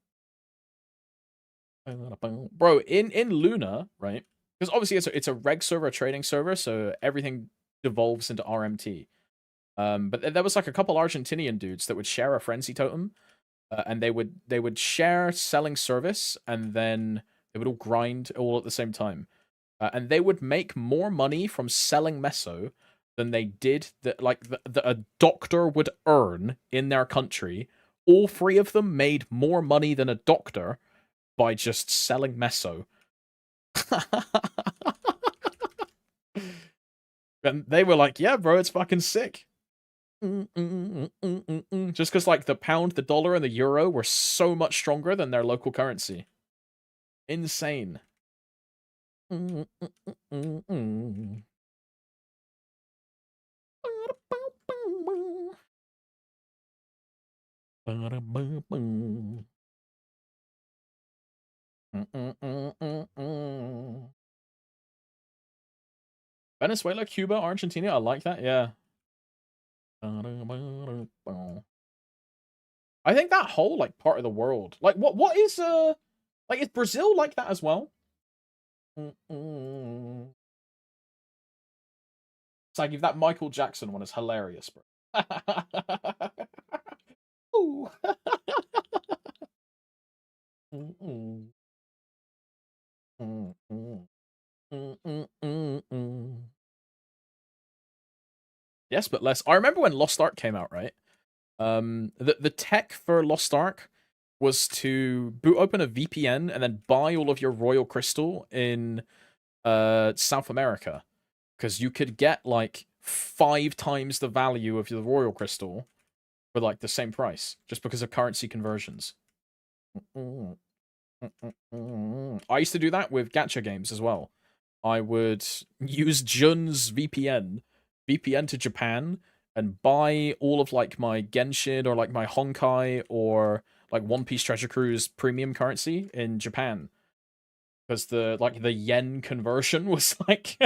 Bro, in Luna, right? Because obviously it's a reg server, a trading server, so everything devolves into RMT. But there was like a couple Argentinian dudes that would share a frenzy totem, and they would share selling service, and then they would all grind all at the same time, and they would make more money from selling meso than they did that a doctor would earn in their country. All three of them made more money than a doctor by just selling meso. And they were like, yeah, bro, it's fucking sick. Just because, like, the pound, the dollar, and the euro were so much stronger than their local currency. Insane. Venezuela, Cuba, Argentina, I like that, yeah. I think that whole, like, part of the world, like, what is, like, is Brazil like that as well? It's like, if that Michael Jackson one is hilarious, bro. Ooh. Yes, but less. I remember when Lost Ark came out, right? The tech for Lost Ark was to boot open a VPN and then buy all of your Royal Crystal in South America, because you could get like 5 times the value of the Royal Crystal for like the same price, just because of currency conversions. I used to do that with gacha games as well. I would use Jun's VPN to Japan, and buy all of like my Genshin or like my Honkai or like One Piece Treasure Cruise premium currency in Japan, because the yen conversion was like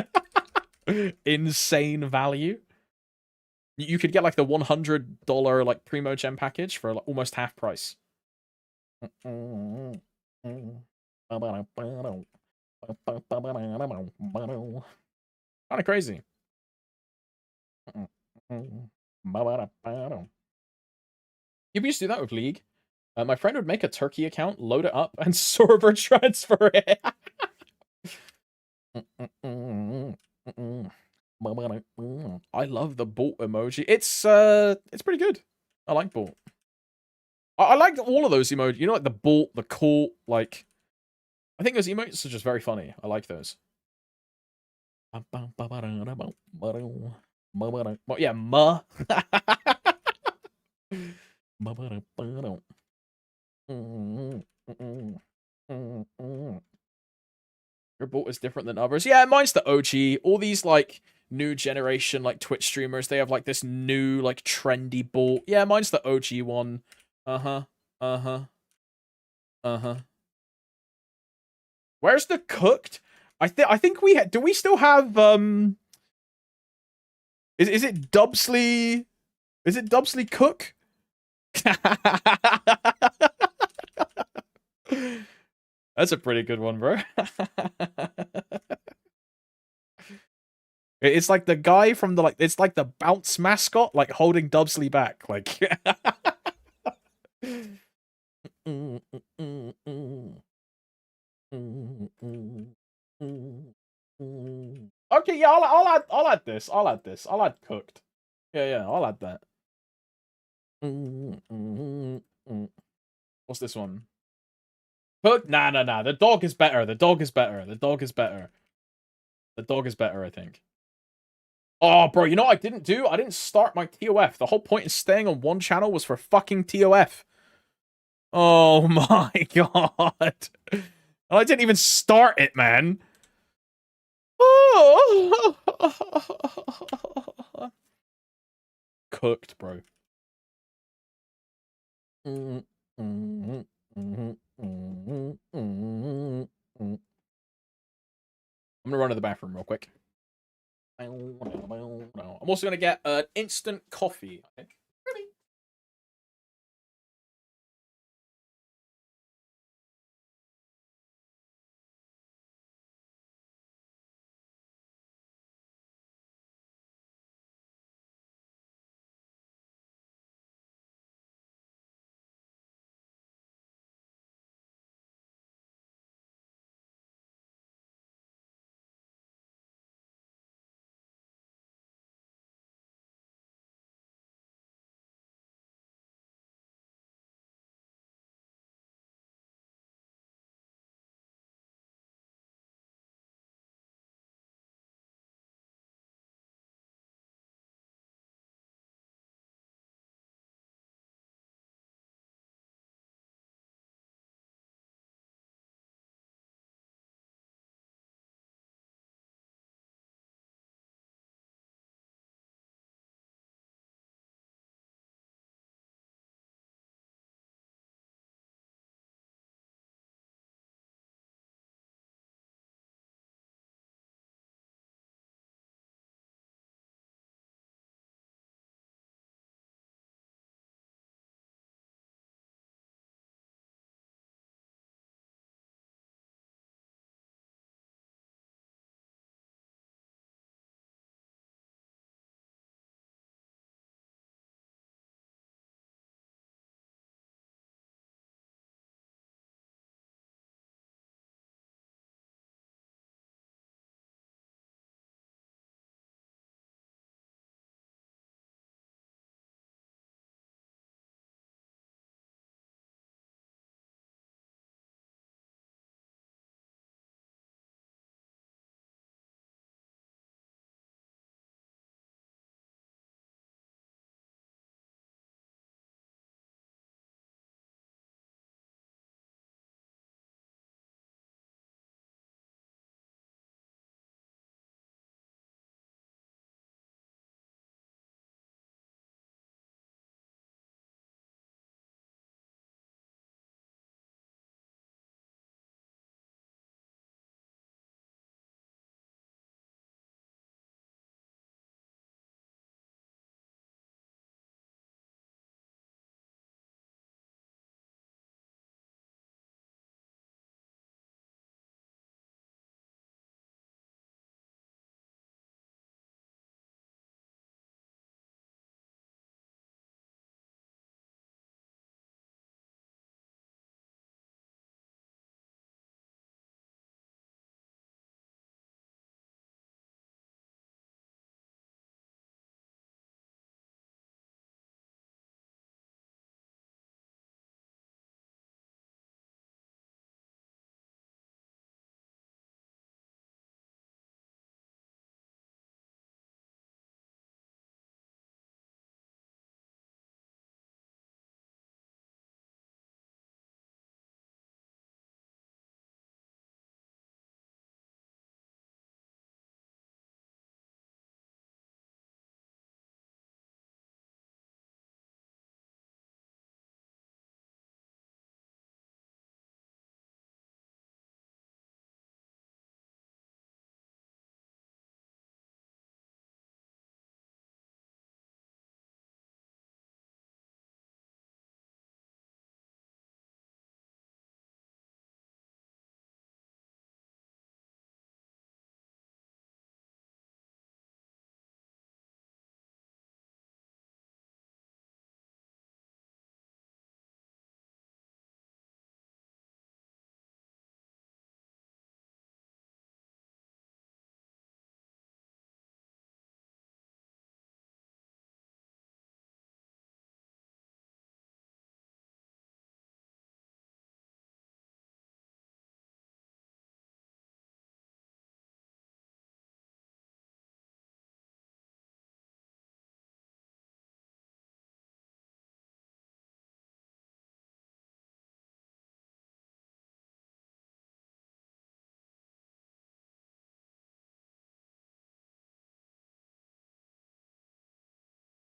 insane value. You could get like the $100 like primo gem package for like almost half price. Kind of crazy. You used to do that with League. My friend would make a Turkey account, load it up, and server transfer it. I love the bolt emoji. It's pretty good. I like bolt. I like all of those emojis. You know, like the bolt, the colt, like I think those emotes are just very funny. I like those. Well, yeah, ma. Your bolt is different than others. Yeah, mine's the OG. All these like new generation like Twitch streamers, they have like this new like trendy bolt. Yeah, mine's the OG one. Uh-huh. Uh-huh. Uh-huh. Where's the cooked? I think do we still have is it Dubsley? Is it Dubsley Cook? That's a pretty good one, bro. It's like the guy from the it's like the bounce mascot, like holding Dubsley back, like. Okay, yeah, I'll add this. I'll add this. I'll add cooked. Yeah, I'll add that. What's this one? Cooked? Nah. The dog is better. The dog is better. The dog is better. The dog is better, I think. Oh, bro, you know what I didn't do? I didn't start my TOF. The whole point of staying on one channel was for fucking TOF. Oh my god. I didn't even start it, man. Cooked, bro. I'm gonna run to the bathroom real quick. I'm also gonna get an instant coffee.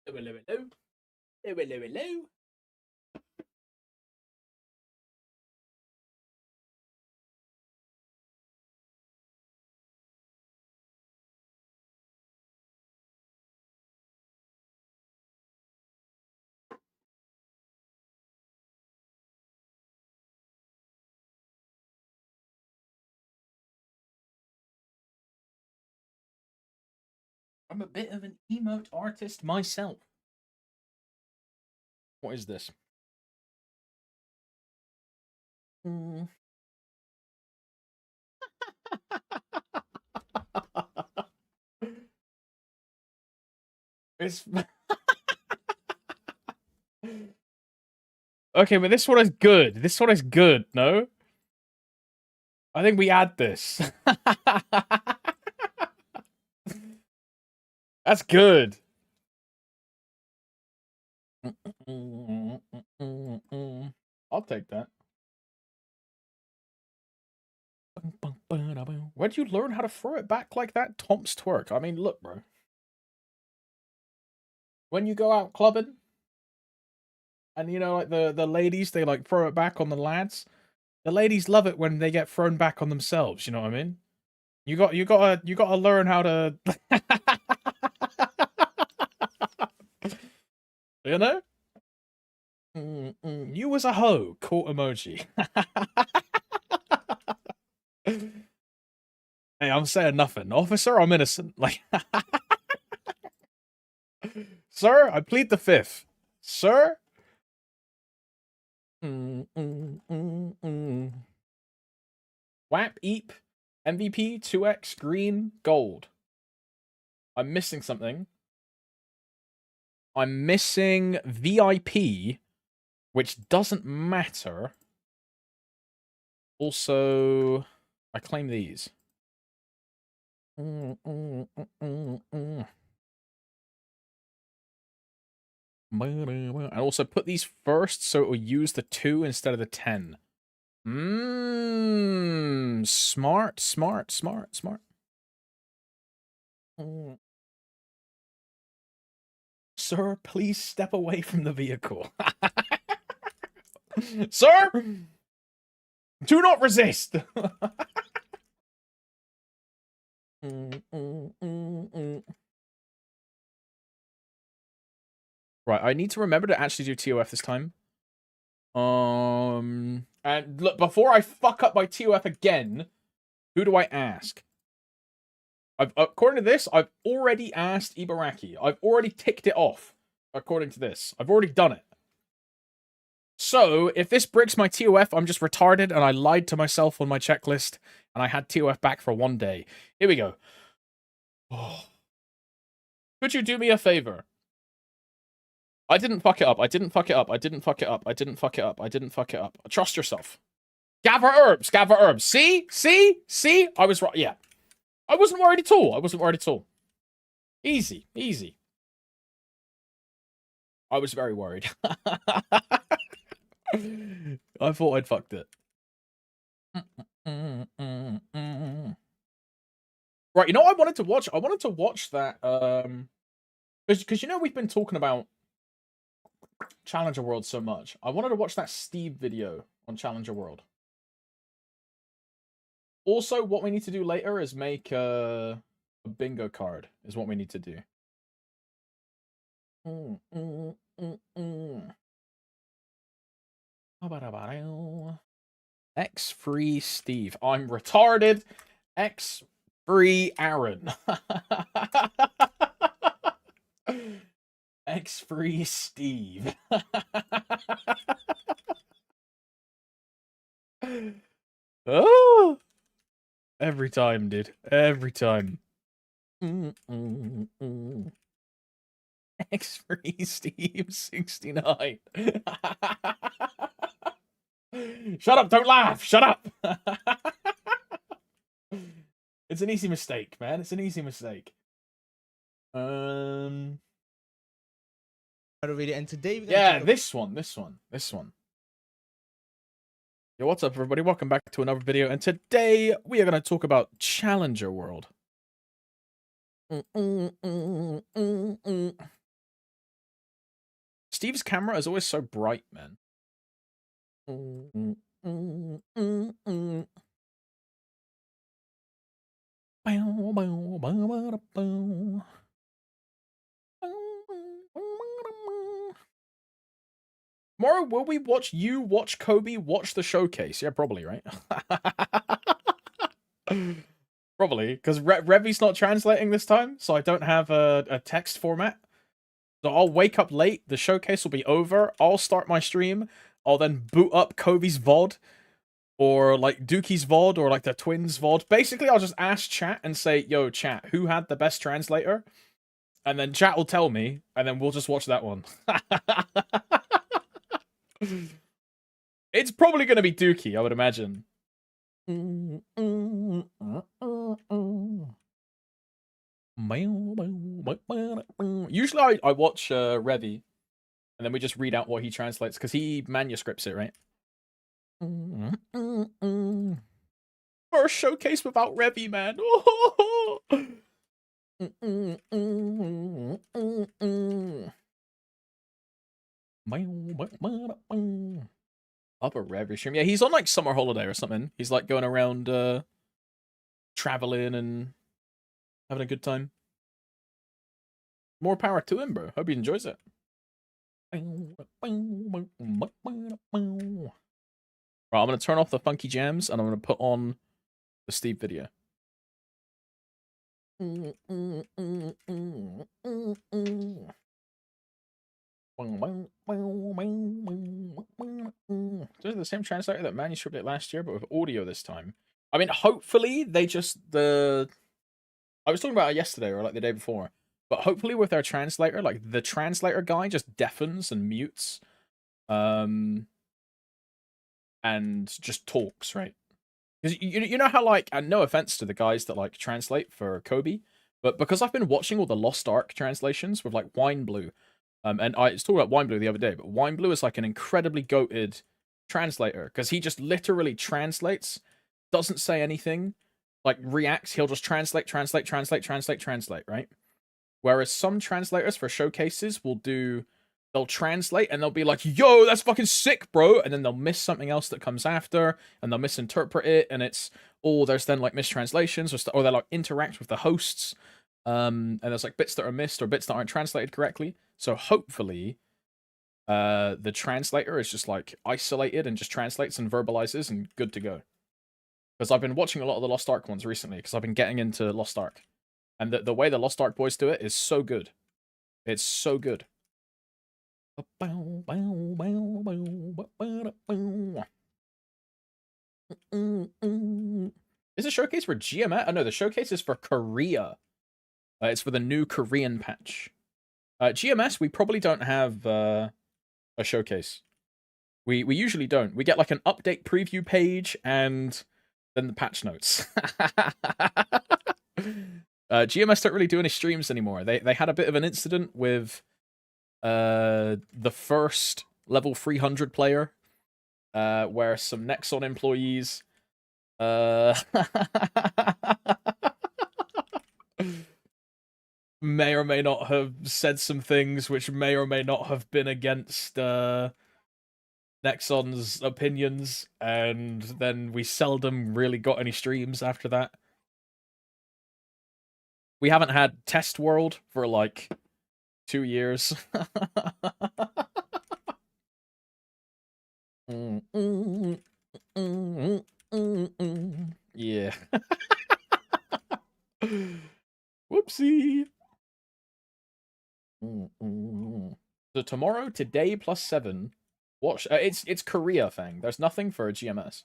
Hello, hello, hello. Hello, hello, hello. I'm a bit of an emote artist myself. What is this? It's okay, but this one is good. This one is good. No, I think we add this. That's good. I'll take that. Where'd you learn how to throw it back like that? Tom's twerk. I mean, look, bro. When you go out clubbing, and you know, like the ladies, they like throw it back on the lads. The ladies love it when they get thrown back on themselves. You know what I mean? You gotta learn how to. You know? You was a hoe. Cool emoji. Hey, I'm saying nothing. Officer, I'm innocent. Like, sir, I plead the fifth. Sir? WAP, EAP, MVP, 2x, green, gold. I'm missing something. I'm missing VIP, which doesn't matter. Also, I claim these. And also put these first so it will use the 2 instead of the 10. Smart, smart, smart, smart. Sir, please step away from the vehicle. Sir, do not resist. Right, I need to remember to actually do TOF this time. And look, before I fuck up my TOF again, who do I ask? According to this, I've already asked Ibaraki. I've already ticked it off. According to this, I've already done it. So, if this breaks my TOF, I'm just retarded and I lied to myself on my checklist and I had TOF back for 1 day. Here we go. Oh. Could you do me a favor? I didn't fuck it up. I didn't fuck it up. I didn't fuck it up. I didn't fuck it up. I didn't fuck it up. Trust yourself. Gather herbs. Gather herbs. See? See? See? I was right. Yeah. I wasn't worried at all. I wasn't worried at all. Easy. Easy. I was very worried. I thought I'd fucked it. Right, you know what I wanted to watch? I wanted to watch that, because you know we've been talking about Challenger World so much. I wanted to watch that Steve video on Challenger World. Also, what we need to do later is make a bingo card, is what we need to do. X-Free Steve. I'm retarded. X-Free Aaron. X-Free Steve. Oh! Every time, dude. Every time. X-Free Steve 69. Shut up, don't laugh. Shut up. It's an easy mistake, man. It's an easy mistake. And today yeah, this one. Yo, what's up, everybody? Welcome back to another video, and today we are going to talk about Challenger World. Steve's camera is always so bright, man. Tomorrow, will we watch you watch Kobe watch the showcase? Yeah, probably, right? Probably, because Revy's not translating this time, so I don't have a text format. So I'll wake up late, the showcase will be over, I'll start my stream, I'll then boot up Kobe's VOD, or like Dookie's VOD, or like the twins VOD. Basically, I'll just ask chat and say, yo, chat, who had the best translator? And then chat will tell me, and then we'll just watch that one. It's probably going to be Dookie, I would imagine. Usually I watch Revy, and then we just read out what he translates, because he manuscripts it, right? First showcase without Revy, man. Up a Revy stream. Yeah, he's on like summer holiday or something. He's like going around traveling and having a good time. More power to him, bro. Hope he enjoys it. Right, I'm gonna turn off the funky jams and I'm gonna put on the Steve video. Is it the same translator that manuscripted it last year, but with audio this time? I mean, hopefully they just I was talking about it yesterday or like the day before, but hopefully with their translator, like the translator guy just deafens and mutes, and just talks, right? Because you know how, like, and no offense to the guys that like translate for Kobe, but because I've been watching all the Lost Ark translations with like Wine Blue, and I was talking about Wine Blue the other day, but Wine Blue is like an incredibly goated translator because he just literally translates, doesn't say anything, like reacts. He'll just translate, right? Whereas some translators for showcases they'll translate and they'll be like, yo, that's fucking sick, bro. And then they'll miss something else that comes after and they'll misinterpret it. And there's then like mistranslations or they like interact with the hosts. And there's like bits that are missed or bits that aren't translated correctly. So hopefully, the translator is just like isolated and just translates and verbalizes and good to go. Because I've been watching a lot of the Lost Ark ones recently because I've been getting into Lost Ark. And the way the Lost Ark boys do it is so good. It's so good. Is the showcase for GMS? Oh, no, the showcase is for Korea. It's for the new Korean patch. GMS, we probably don't have a showcase. We usually don't. We get like an update preview page and then the patch notes. GMS don't really do any streams anymore. They had a bit of an incident with the first level 300 player, where some Nexon employees may or may not have said some things which may or may not have been against Nexon's opinions, and then we seldom really got any streams after that. We haven't had Test World for like 2 years. Yeah. Whoopsie. So tomorrow, today plus 7. Watch. It's Korea thing. There's nothing for a GMS.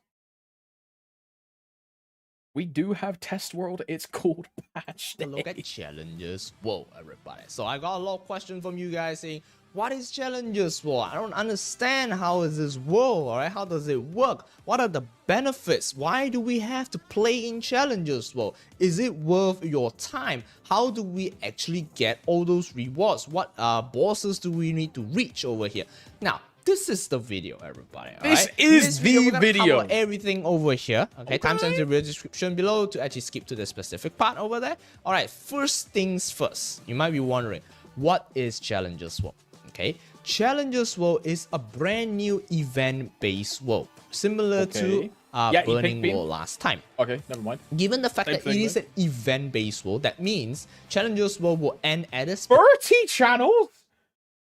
We do have Test World. It's called Patch Day. Look at Challenges World, everybody. So I got a lot of questions from you guys saying, what is Challenges World? I don't understand how is this world, alright? How does it work? What are the benefits? Why do we have to play in Challenges World? Is it worth your time? How do we actually get all those rewards? What bosses do we need to reach over here? Now, this is the video, everybody. This is the video. Cover everything over here. Okay, timestamps in the video description below to actually skip to the specific part over there. All right, first things first. You might be wondering, what is Challenges World? Okay, Challengers World is a brand new event-based world, similar to Burning Beam. World last time. Okay, never mind. Given the fact Same that thing, it is an event-based world, that means Challengers World will end at a 30 channels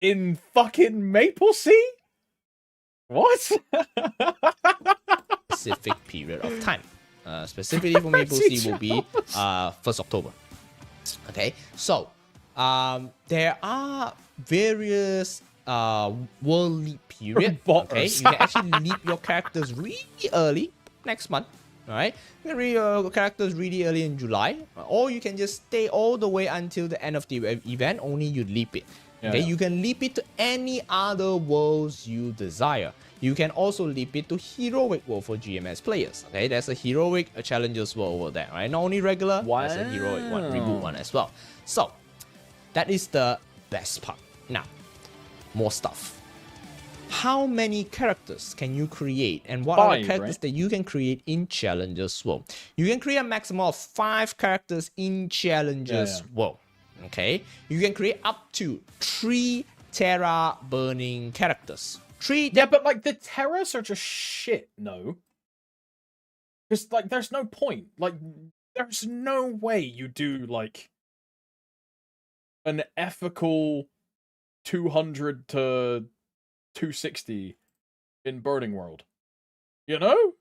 in fucking MapleStory? What? specific period of time. Specifically for MapleStory will be 1st October. Okay, so there are various world leap period. Okay, you can actually leap your characters really early next month. All right, you can leap your characters really early in July, or you can just stay all the way until the end of the event. Only you leap it. Okay, you can leap it to any other worlds you desire. You can also leap it to heroic world for GMS players. Okay, there's a heroic, a challengers world over there, right? Not only regular, there's a heroic one, reboot one as well. So that is the best part. Now, more stuff. How many characters can you create, and what are the characters that you can create in Challengers World? You can create a maximum of 5 characters in Challengers World. Okay, you can create up to 3 Terra burning characters. 3. Yeah, but like the Terras are just shit. No, because like there's no point. Like there's no way you do like an ethical 200 to 260 in Burning World. You know?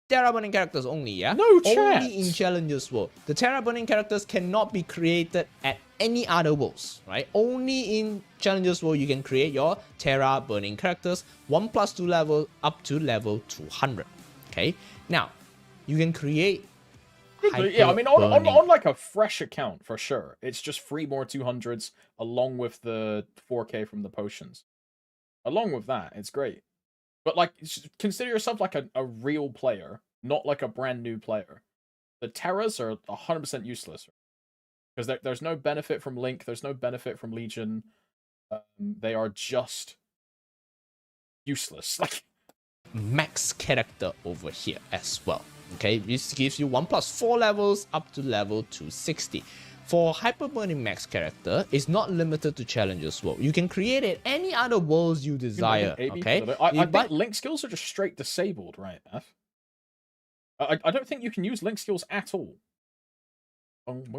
Terra burning characters only, yeah? No chance. Only in Challengers World. The Terra burning characters cannot be created at any other worlds, right? Only in Challengers World you can create your Terra burning characters 1+2 level up to level 200. Okay? Now, you can create yeah, I mean on like a fresh account for sure. It's just 3 more 200s along with the 4K from the potions. Along with that, it's great. But like, consider yourself like a real player, not like a brand new player. The Terras are 100% useless. Because there's no benefit from Link, there's no benefit from Legion. They are just useless. Like max character over here as well. Okay, this gives you 1+4 levels up to level 260. For Hyper Burning Max character, it's not limited to Challengers World. You can create it any other worlds you desire. Okay, I think Link skills are just straight disabled, right, F? I don't think you can use Link skills at all. I don't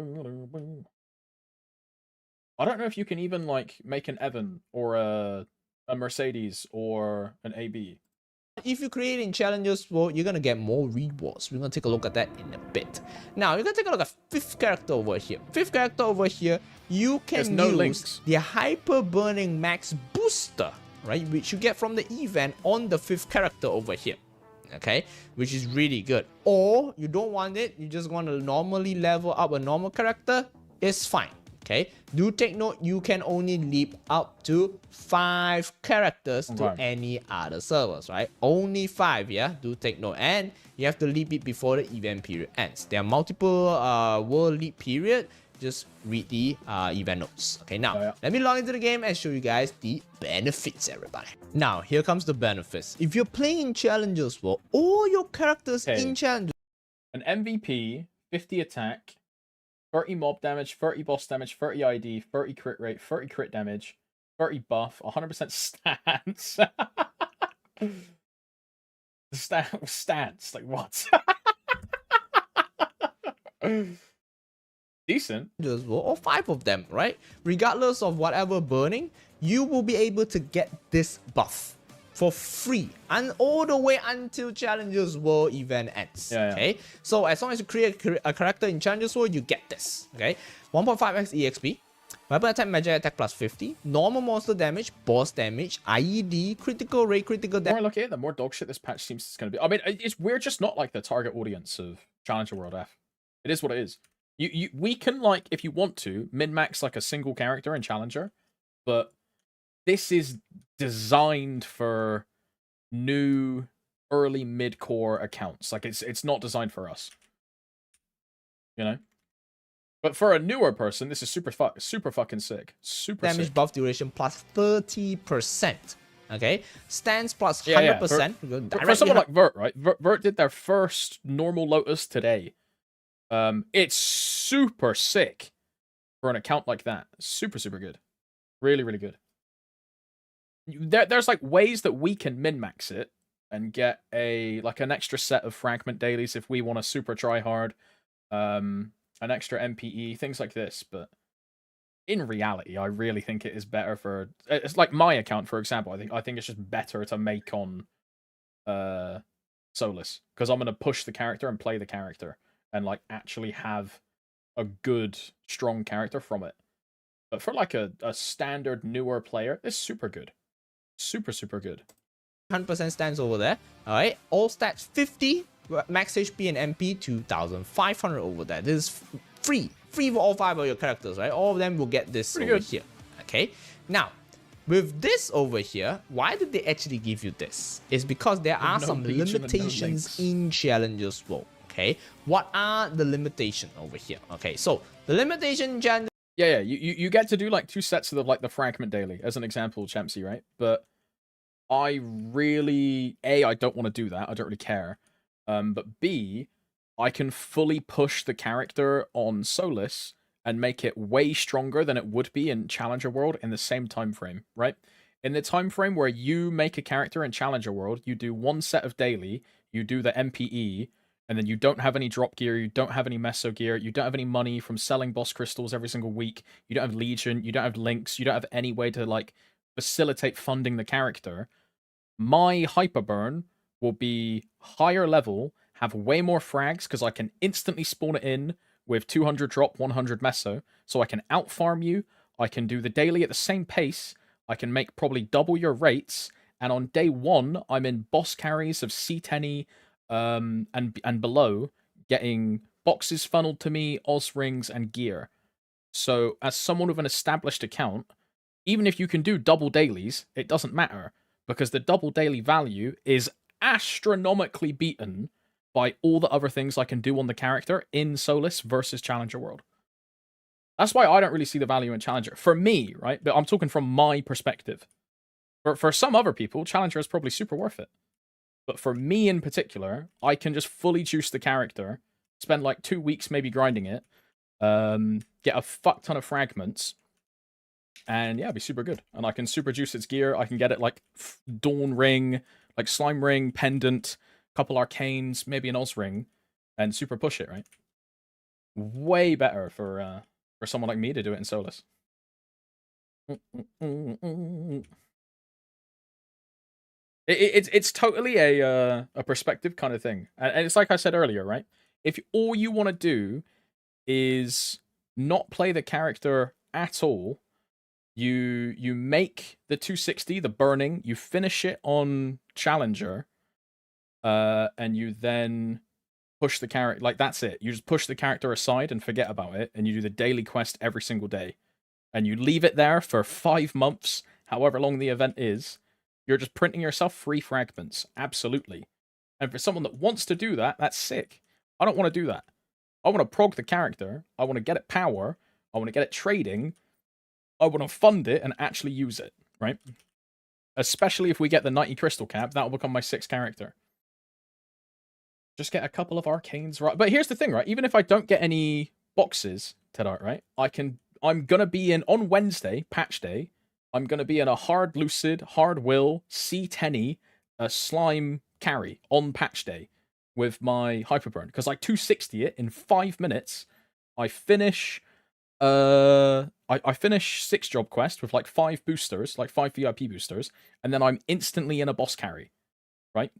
know if you can even like make an Evan or a Mercedes or an AB. If you create in Challengers World, you're gonna get more rewards. We're gonna take a look at that in a bit. Now, you're gonna take a look at 5th character over here. 5th character over here, you can use the Hyper Burning Max booster, right? Which you get from the event on the 5th character over here. Okay, which is really good. Or you don't want it, you just want to normally level up a normal character, it's fine. Okay, do take note, you can only leap up to 5 characters to any other servers, right? Only 5, yeah? Do take note. And you have to leap it before the event period ends. There are multiple world leap period. Just read the event notes. Okay, now, let me log into the game and show you guys the benefits, everybody. Now, here comes the benefits. If you're playing in Challengers World, all your characters in Challengers... An MVP, 50 attack, 30 mob damage, 30 boss damage, 30 ID, 30 crit rate, 30 crit damage, 30 buff, 100% stance. Stance, like what? Decent. Or 5 of them, right? Regardless of whatever burning, you will be able to get this buff for free and all the way until Challengers World event ends. Okay, so as long as you create a character in Challengers World, you get this. Okay, 1.5x EXP, weapon attack, magic attack plus 50, normal monster damage, boss damage, IED, critical rate, critical damage. The more I look at it, the more dog shit this patch seems it's going to be. I mean, we're just not like the target audience of Challenger World F. It is what it is. We can, like, if you want to, min-max like a single character in Challenger, but this is designed for new early mid-core accounts. Like it's not designed for us. You know? But for a newer person, this is super fucking sick. Super damage sick. Buff duration plus 30%. Okay? Stance plus 100%. For someone like Vert, right? Vert did their first normal Lotus today. It's super sick for an account like that. Super good. Really, really good. there's like ways that we can min-max it and get an extra set of fragment dailies if we want to super try hard, an extra MPE, things like this. But in reality, I really think it is better for, it's like my account, for example. I think it's just better to make on Solus, because I'm gonna push the character and play the character and like actually have a good strong character from it. But for like a standard newer player, it's super good. Super good. 100% stands over there. Alright, all stats 50, max HP and MP 2500 over there. This is free for all 5 of your characters, right? All of them will get this Pretty over good. here. Okay, now with this over here, why did they actually give you this? It's because there are No some legion and no limitations links. in Challenger's World. Okay, what are the limitations over here? Okay, so the limitation in Challenger. Yeah, you get to do like 2 sets of like the fragment daily as an example, Champsy, right? But I really, I don't want to do that. I don't really care. But B, I can fully push the character on Solus and make it way stronger than it would be in Challenger World in the same time frame, right? In the time frame where you make a character in Challenger World, you do 1 set of daily, you do the MPE, and then you don't have any drop gear, you don't have any meso gear, you don't have any money from selling boss crystals every single week, you don't have legion, you don't have links, you don't have any way to like facilitate funding the character. My hyperburn will be higher level, have way more frags because I can instantly spawn it in with 200 drop, 100 meso, so I can outfarm you, I can do the daily at the same pace, I can make probably double your rates, and on day 1, I'm in boss carries of C10 and below, getting boxes funneled to me, Oz rings, and gear. So as someone with an established account, even if you can do double dailies, it doesn't matter, because the double daily value is astronomically beaten by all the other things I can do on the character in Solus versus Challenger World. That's why I don't really see the value in Challenger. For me, right? But I'm talking from my perspective. For some other people, Challenger is probably super worth it. But for me in particular, I can just fully juice the character, spend like 2 weeks maybe grinding it, get a fuck ton of fragments, and yeah, it'd be super good. And I can super juice its gear. I can get it like Dawn Ring, like Slime Ring, Pendant, couple Arcanes, maybe an Oz Ring, and super push it, right? Way better for someone like me to do it in Solus. It's totally a perspective kind of thing. And it's like I said earlier, right? If all you want to do is not play the character at all, you make the 260, the burning, you finish it on Challenger, and you then push the character, like that's it. You just push the character aside and forget about it, and you do the daily quest every single day. And you leave it there for 5 months, however long the event is. You're just printing yourself free fragments. Absolutely. And for someone that wants to do that, that's sick. I don't want to do that. I want to prog the character. I want to get it power. I want to get it trading. I want to fund it and actually use it, right? Especially if we get the 90 crystal cap, that'll become my 6th character. Just get a couple of arcanes, right? But here's the thing, right? Even if I don't get any boxes, Tedart, right? I'm gonna be in, on Wednesday, patch day, I'm gonna be in a hard lucid, hard will, C10, a slime carry on patch day with my hyperburn. Because I 260 it in 5 minutes. I finish I finish 6 job quests with like 5 boosters, like 5 VIP boosters, and then I'm instantly in a boss carry. Right?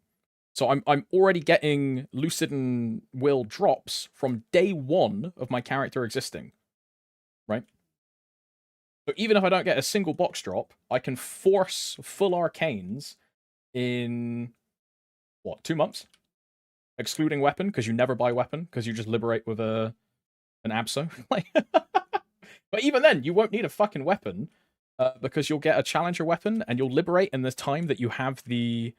So I'm already getting lucid and will drops from day 1 of my character existing. Right? So even if I don't get a single box drop, I can force full arcanes in, what, 2 months? Excluding weapon, because you never buy weapon, because you just liberate with an Abso. But even then, you won't need a fucking weapon, because you'll get a Challenger weapon, and you'll liberate in the time that you have the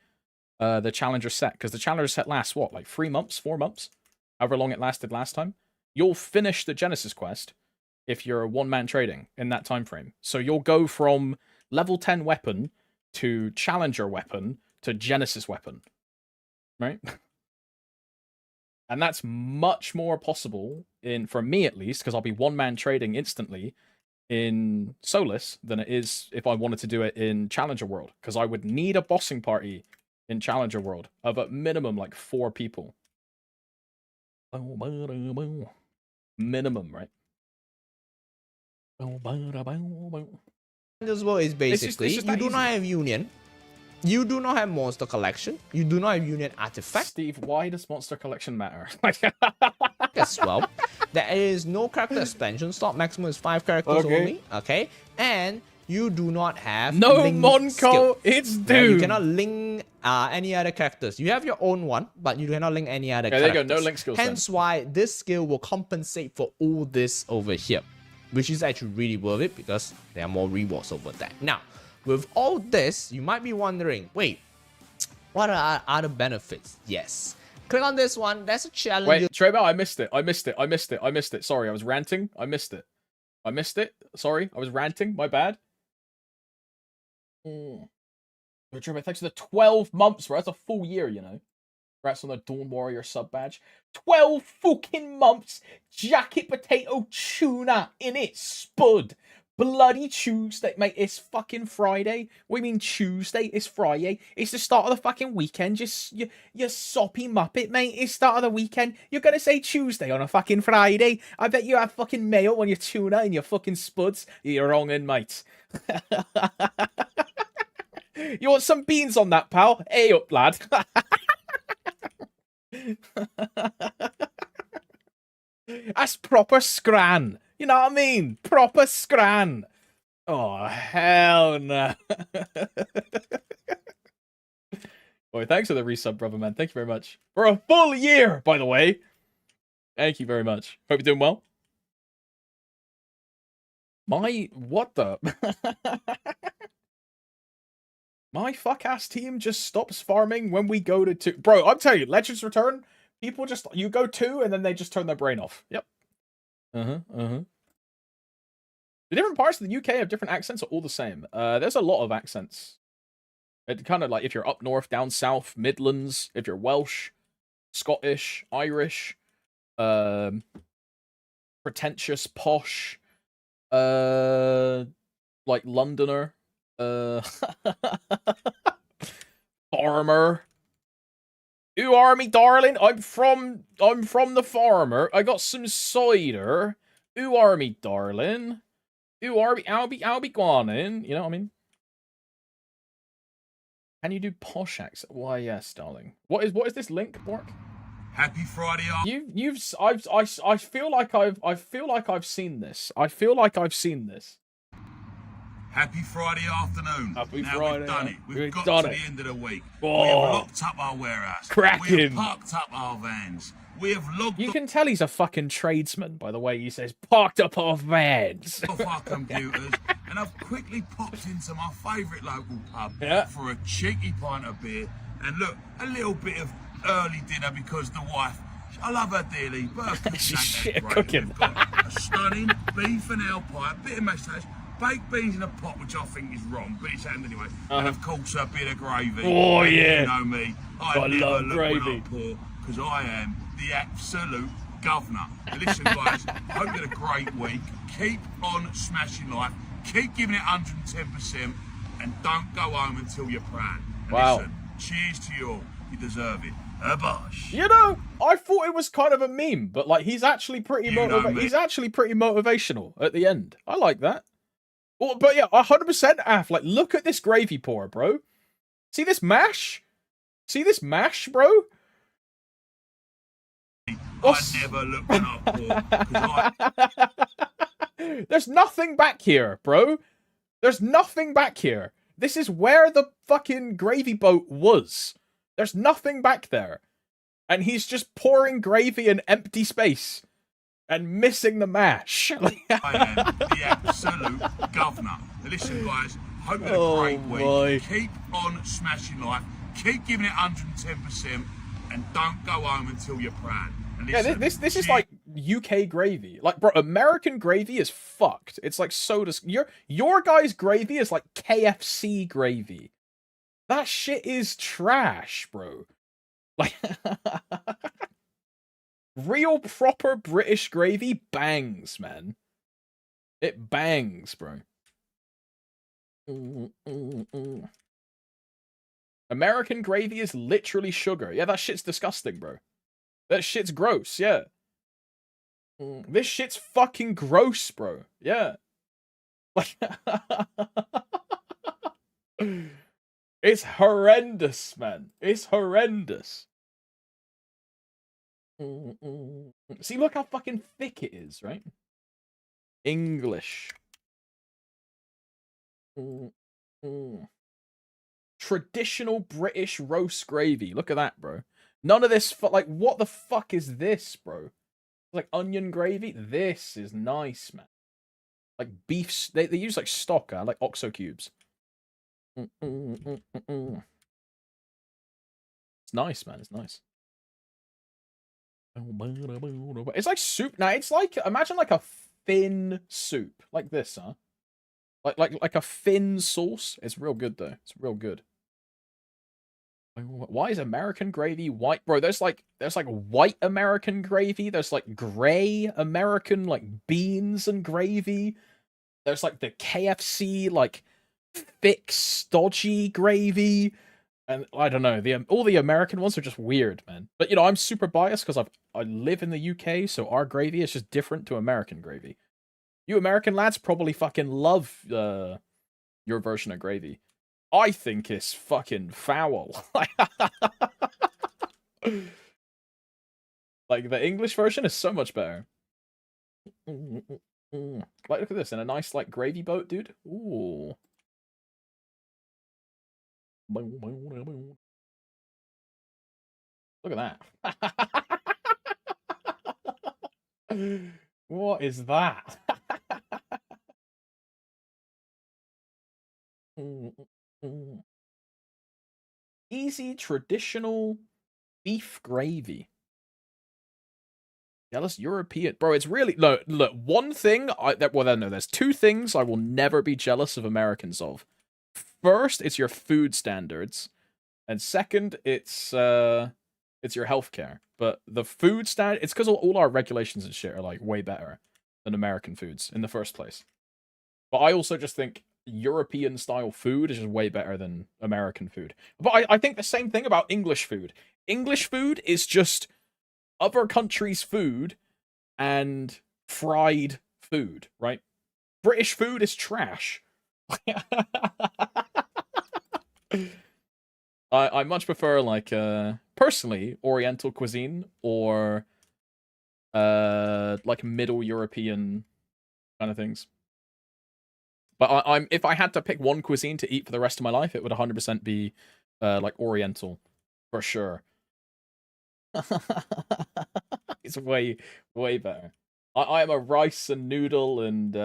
Challenger set. Because the Challenger set lasts, what, like 3 months, 4 months? However long it lasted last time. You'll finish the Genesis quest if you're one-man trading in that time frame. So you'll go from level 10 weapon to Challenger weapon to Genesis weapon. Right? And that's much more possible, for me at least, because I'll be one-man trading instantly, in Solus than it is if I wanted to do it in Challenger World, because I would need a bossing party in Challenger World of at minimum like 4 people. Minimum, right? This world is basically it's just you that do easy. not have Union, you do not have Monster Collection, you do not have Union Artifact Steve, why does Monster Collection matter? as well. There is no character expansion slot, maximum is 5 characters only, okay? And you do not have No link Monco, skill. it's Right? dude. You cannot link any other characters. You have your own one, but you cannot link any other There characters. you go, no link skills. Hence why this skill will compensate for all this over here, which is actually really worth it because there are more rewards over there. Now, with all this, you might be wondering, wait, what are other benefits? Yes. Click on this one. That's a challenge. Wait, Trebo, I missed it. Sorry, I was ranting. I missed it. Sorry, I was ranting. My bad. Trebo, thanks for the 12 months, bro. That's a full year, you know. Congrats on the Dawn Warrior sub badge. 12 fucking months. Jacket potato tuna in it, spud. Bloody Tuesday, mate. It's fucking Friday. What do you mean Tuesday? It's Friday. It's the start of the fucking weekend. You soppy muppet, mate. It's start of the weekend. You're gonna say Tuesday on a fucking Friday. I bet you have fucking mayo on your tuna and your fucking spuds. You're wrongin', mate. You want some beans on that, pal? Hey up, lad. That's proper scran. You know what I mean? Proper scran. Oh, hell no. Boy, thanks for the resub, brother, man. Thank you very much. For a full year, by the way. Thank you very much. Hope you're doing well. What the? My fuck-ass team just stops farming when we go to 2. Bro, I'm telling you, Legends Return, people just, you go 2 and then they just turn their brain off. Yep. The different parts of the UK have different accents, are all the same. There's a lot of accents. It kind of like if you're up north, down south, Midlands, if you're Welsh, Scottish, Irish, pretentious, posh, like Londoner, farmer. Who are me, darling? I'm from the farmer. I got some cider. Who are me, darling? Who are me? I'll be gone in. You know what I mean? Can you do posh accent? Why, yes, darling. What is this link, Bork? Happy Friday. I feel like I've seen this. I feel like I've seen this. Happy Friday afternoon. Happy now Friday. we've done it. We've got done to it. the end of the week. Oh. We have locked up our warehouse. Cracking. We have parked up our vans. We have logged You can tell he's a fucking tradesman by the way he says parked up our vans. off our computers, and I've quickly popped into my favourite local pub for a cheeky pint of beer. And look, a little bit of early dinner because the wife, I love her dearly, but her cooking She's ain't shit that great. cooking. We've got a stunning beef and ale pie, a bit of moustache, baked beans in a pot, which I think is wrong, but it's happened anyway. And of course, a bit of gravy. Oh, And yeah. You know me, I I never love look gravy. when I'm poor, because I am the absolute governor. Now listen, guys, hope you had a great week. Keep on smashing life. Keep giving it 110%, and don't go home until you're proud. And Wow. listen, cheers to you all. You deserve it. Bosh. You know, I thought it was kind of a meme, but like he's actually pretty he's actually pretty motivational at the end. I like that. Well, but yeah, 100% Af. Like, look at this gravy pour, bro. See this mash? See this mash, bro? I never look when I'm poor, 'cause There's nothing back here, bro. There's nothing back here. This is where the fucking gravy boat was. There's nothing back there. And he's just pouring gravy in empty space. And missing the mash. I am the absolute governor. Now listen, guys, hope you had a great week. boy. Keep on smashing life. Keep giving it 110%, and don't go home until you're proud. And Yeah, listen, this is like UK gravy. Like, bro, American gravy is fucked. It's like soda. Your guys' gravy is like KFC gravy. That shit is trash, bro. Like, real proper British gravy bangs, man. It bangs, bro. American gravy is literally sugar. Yeah, that shit's disgusting, bro. That shit's gross, yeah. This shit's fucking gross, bro. Yeah. Like, it's horrendous, man. It's horrendous. See, look how fucking thick it is, right? English. Traditional British roast gravy. Look at that, bro. None of this, like, what the fuck is this, bro? Like onion gravy? This is nice, man. Like beef, they use like stock, like OXO cubes. It's nice, man. It's nice. It's like soup. Now it's like, imagine like a thin soup like this, huh? Like a thin sauce. It's real good though. It's real good. Why is American gravy white, bro? There's like white American gravy. There's like gray American like beans and gravy. There's like the KFC like thick stodgy gravy. And I don't know, all the American ones are just weird, man. But you know, I'm super biased because I live in the UK, so our gravy is just different to American gravy. You American lads probably fucking love your version of gravy. I think it's fucking foul. Like the English version is so much better. Like look at this in a nice like gravy boat, dude. Ooh. Look at that. What is that? Easy traditional beef gravy. Jealous European, bro. It's really look. One thing there's two things I will never be jealous of Americans of. First, it's your food standards, and second, it's your healthcare. But the food standard, it's because all our regulations and shit are like way better than American foods in the first place. But I also just think European style food is just way better than American food. But I think the same thing about English food. English food is just other countries' food and fried food, right? British food is trash. I much prefer like personally Oriental cuisine or like Middle European kind of things. But I'm if I had to pick one cuisine to eat for the rest of my life, it would 100% be like Oriental for sure. It's way better. I am a rice and noodle and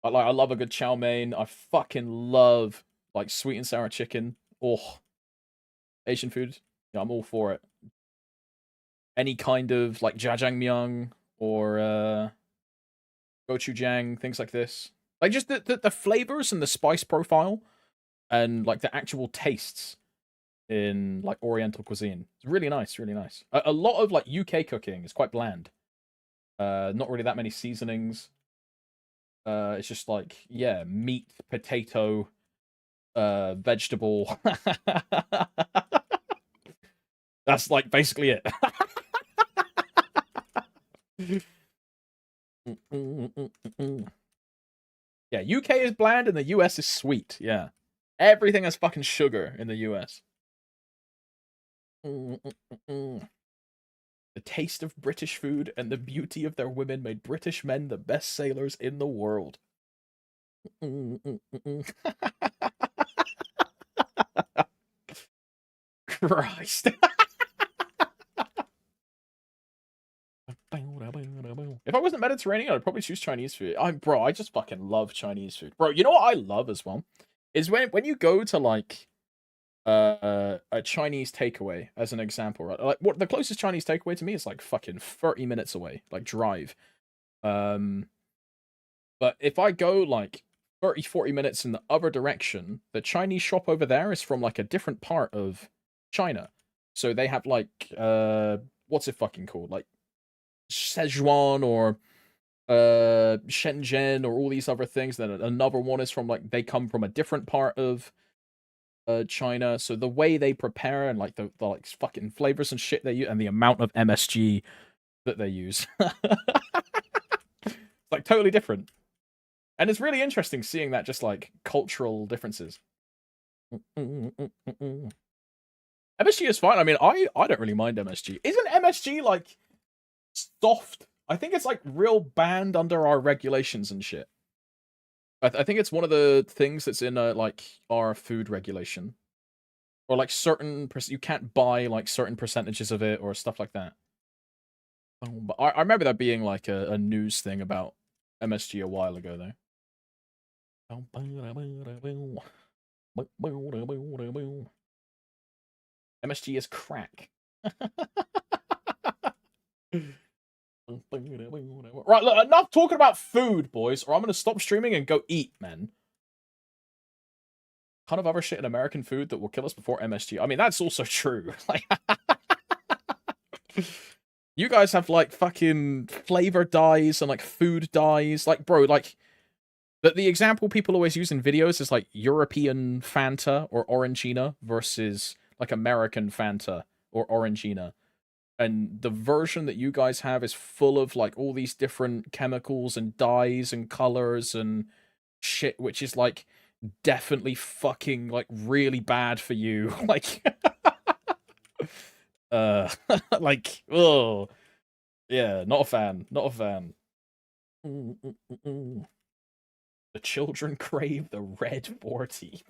I love a good chow mein. I fucking love like sweet and sour chicken. Oh, Asian food. Yeah, I'm all for it. Any kind of like jjajangmyeon or gochujang, things like this. Like just the flavors and the spice profile and like the actual tastes in like Oriental cuisine. It's really nice, really nice. A lot of like UK cooking is quite bland. Not really that many seasonings. It's just like, yeah, meat, potato, vegetable. That's like basically it. Yeah, UK is bland and the US is sweet. Yeah. Everything has fucking sugar in the US. The taste of British food and the beauty of their women made British men the best sailors in the world. Christ. If I wasn't Mediterranean, I'd probably choose Chinese food. Bro, I just fucking love Chinese food. Bro, you know what I love as well? Is when you go to like a Chinese takeaway as an example, right? Like what the closest Chinese takeaway to me is like fucking 30 minutes away, like drive. But if I go like 30-40 minutes in the other direction, the Chinese shop over there is from like a different part of China. So they have like what's it fucking called? Like Szechuan or Shenzhen or all these other things. Then another one is from like they come from a different part of China. So the way they prepare and like the like fucking flavors and shit they use and the amount of MSG that they use, it's like totally different. And it's really interesting seeing that just like cultural differences. MSG is fine. I mean, I don't really mind MSG. Isn't MSG like soft? I think it's like real banned under our regulations and shit. I think it's one of the things that's in like our food regulation, or like certain you can't buy like certain percentages of it or stuff like that. But I remember that being like a news thing about MSG a while ago though. MSG is crack. Right, look, enough talking about food, boys, or I'm gonna stop streaming and go eat, man. Ton of other shit in American food that will kill us before MSG. I mean, that's also true. Like, you guys have like fucking flavor dyes and like food dyes. Like, bro, like the example people always use in videos is like European Fanta or Orangina versus like American Fanta or Orangina. And the version that you guys have is full of like all these different chemicals and dyes and colors and shit, which is like definitely fucking like really bad for you. Like, like, oh, yeah, not a fan, not a fan. The children crave the red 40.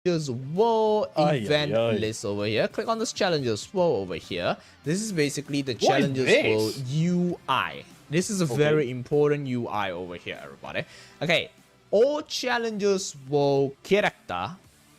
Challenges World event list over here. Click on this Challenges World over here. This is basically the Challenges World UI. This is a very important UI over here, everybody. Okay, all Challenges World character,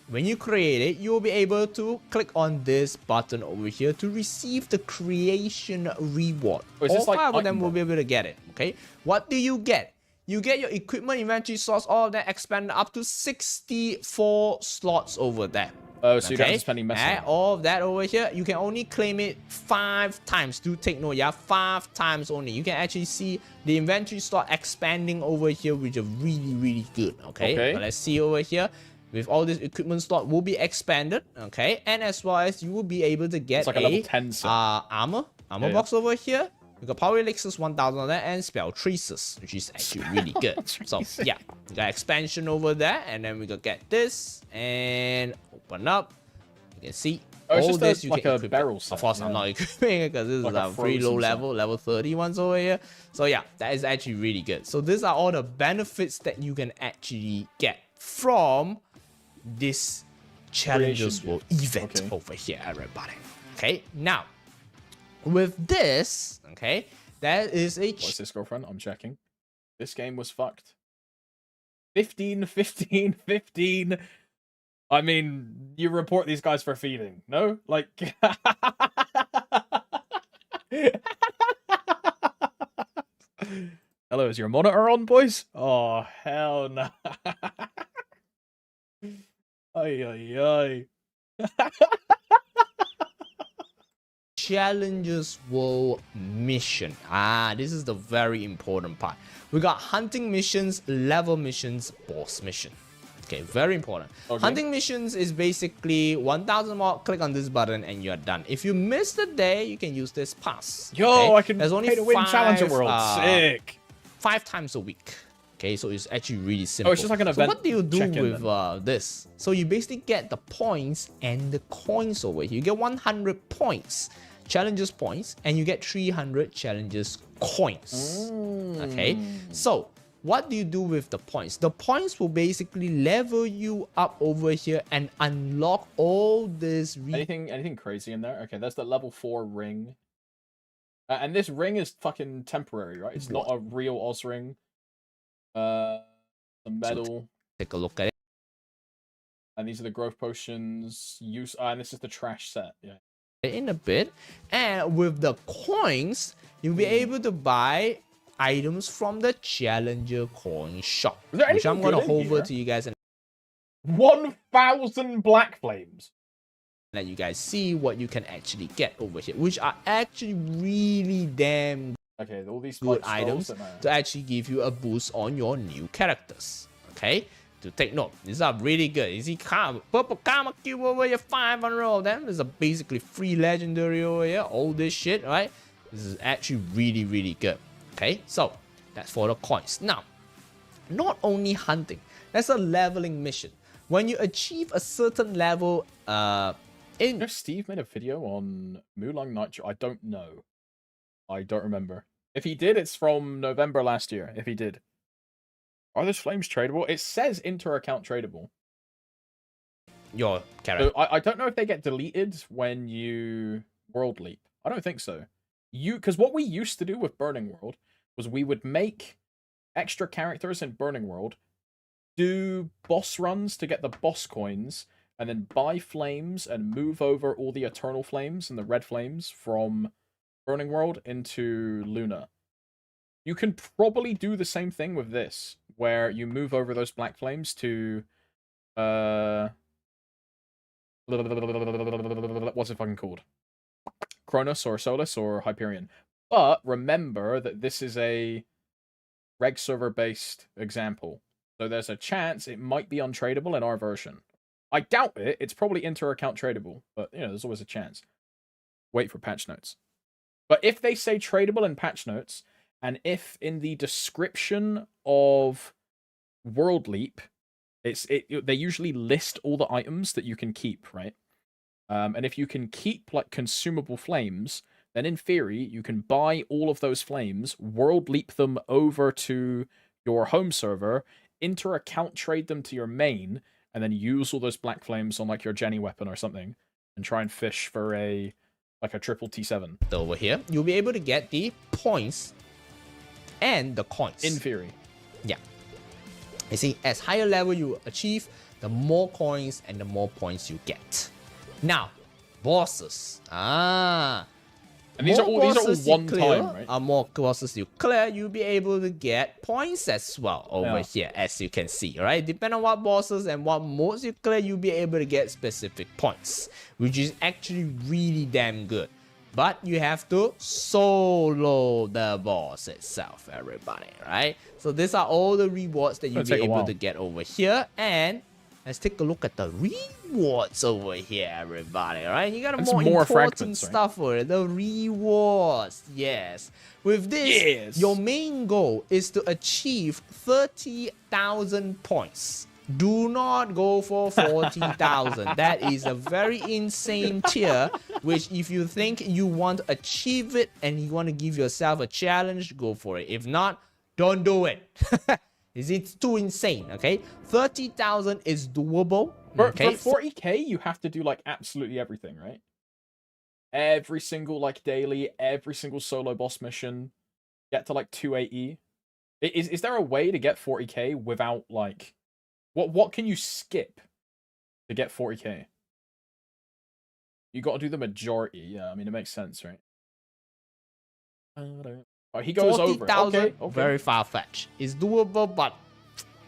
when you create it, you'll be able to click on this button over here to receive the creation reward. All five of them will be able to get it. Okay, what do you get? You get your equipment inventory slots, all of that expanded up to 64 slots over there. Oh, so you don't have to spend any messing. All of that over here, you can only claim it 5 times. Do take note, yeah, 5 times only. You can actually see the inventory slot expanding over here, which is really, really good. Okay. Now let's see over here. With all this equipment slot will be expanded. Okay, and as well as you will be able to get like a level 10 armor box over here. You got Power Elixirs 1000 on that and Spell Traces, which is actually really good. So yeah, we got expansion over there, and then we got get this and open up. You can see all this. You like can equip barrel set. Of course, I'm not equipping it because this is a pretty low level 30 ones over here. So yeah, that is actually really good. So these are all the benefits that you can actually get from this Challenges World event over here, everybody. Okay, now. With this, okay, that is a... What's this, girlfriend? I'm checking. This game was fucked. 15, 15, 15. I mean, you report these guys for feeding, no? Like... Hello, is your monitor on, boys? Oh, hell no. Ay, ay, ay. Challenges World mission. This is the very important part. We got hunting missions, level missions, boss mission. Okay, very important. Hunting missions is basically 1000 more. Click on this button and you're done. If you miss the day, you can use this pass. Yo, I can pay to win Challenger World. Sick. 5 times a week. Okay, so it's actually really simple. Oh, it's just like an event. So what do you do with this? So you basically get the points and the coins over here. You get 100 points. Challenges points, and you get 300 challenges coins. Okay, so what do you do with the points? The points will basically level you up over here and unlock all this. Anything crazy in there? Okay, that's the level 4 ring, and this ring is fucking temporary, right? It's not a real Oz ring. The medal. So take a look at it. And these are the growth potions. And this is the trash set. Yeah. In a bit, and with the coins you'll be able to buy items from the Challenger coin shop, which I'm gonna hover to you guys and 1000 black flames. Let you guys see what you can actually get over here, which are actually really damn. Okay, all these good like, items to actually give you a boost on your new characters. Okay, to take note, these are really good. You see, purple karma cube over here, 500 of them. There's a basically free legendary over here. All this shit, right? This is actually really, really good. Okay, so that's for the coins. Now, not only hunting, that's a leveling mission. When you achieve a certain level, Steve made a video on Mulang Nitro. I don't know. I don't remember. If he did, it's from November last year. If he did. Are those flames tradable? It says inter-account tradable. Your character. So I don't know if they get deleted when you world leap. I don't think so. Because what we used to do with Burning World was we would make extra characters in Burning World, do boss runs to get the boss coins, and then buy flames and move over all the eternal flames and the red flames from Burning World into Luna. You can probably do the same thing with this, where you move over those black flames to what's it fucking called? Kronos or Solus or Hyperion. But remember that this is a reg server based example. So there's a chance it might be untradeable in our version. I doubt it. It's probably inter-account tradable, but you know, there's always a chance. Wait for patch notes. But if they say tradable in patch notes, and if in the description of World Leap, they usually list all the items that you can keep, right? And if you can keep like consumable flames, then in theory you can buy all of those flames, World Leap them over to your home server, inter-account trade them to your main, and then use all those black flames on like your Jenny weapon or something, and try and fish for a triple T7. Over here, you'll be able to get the points and the coins. In theory. Yeah. You see, as higher level you achieve, the more coins and the more points you get. Now, bosses. And these are all one time, right? More bosses you clear, you'll be able to get points as well over here, as you can see, right? Depending on what bosses and what modes you clear, you'll be able to get specific points, which is actually really damn good. But you have to solo the boss itself, everybody, right? So these are all the rewards that you'll be able to get over here. And let's take a look at the rewards over here, everybody, right? You got more important stuff for it. The rewards, yes. With this, your main goal is to achieve 30,000 points. Do not go for 40,000. That is a very insane tier, which if you think you want to achieve it and you want to give yourself a challenge, go for it. If not, don't do it. It's too insane, okay? 30,000 is doable. Okay? For 40k, you have to do like absolutely everything, right? Every single like daily, every single solo boss mission, get to like 280. Is there a way to get 40k without like what can you skip to get 40k? You got to do the majority. Yeah, I mean it makes sense, right? Oh, he goes 40,000, over. Okay. Very far-fetched. It's doable, but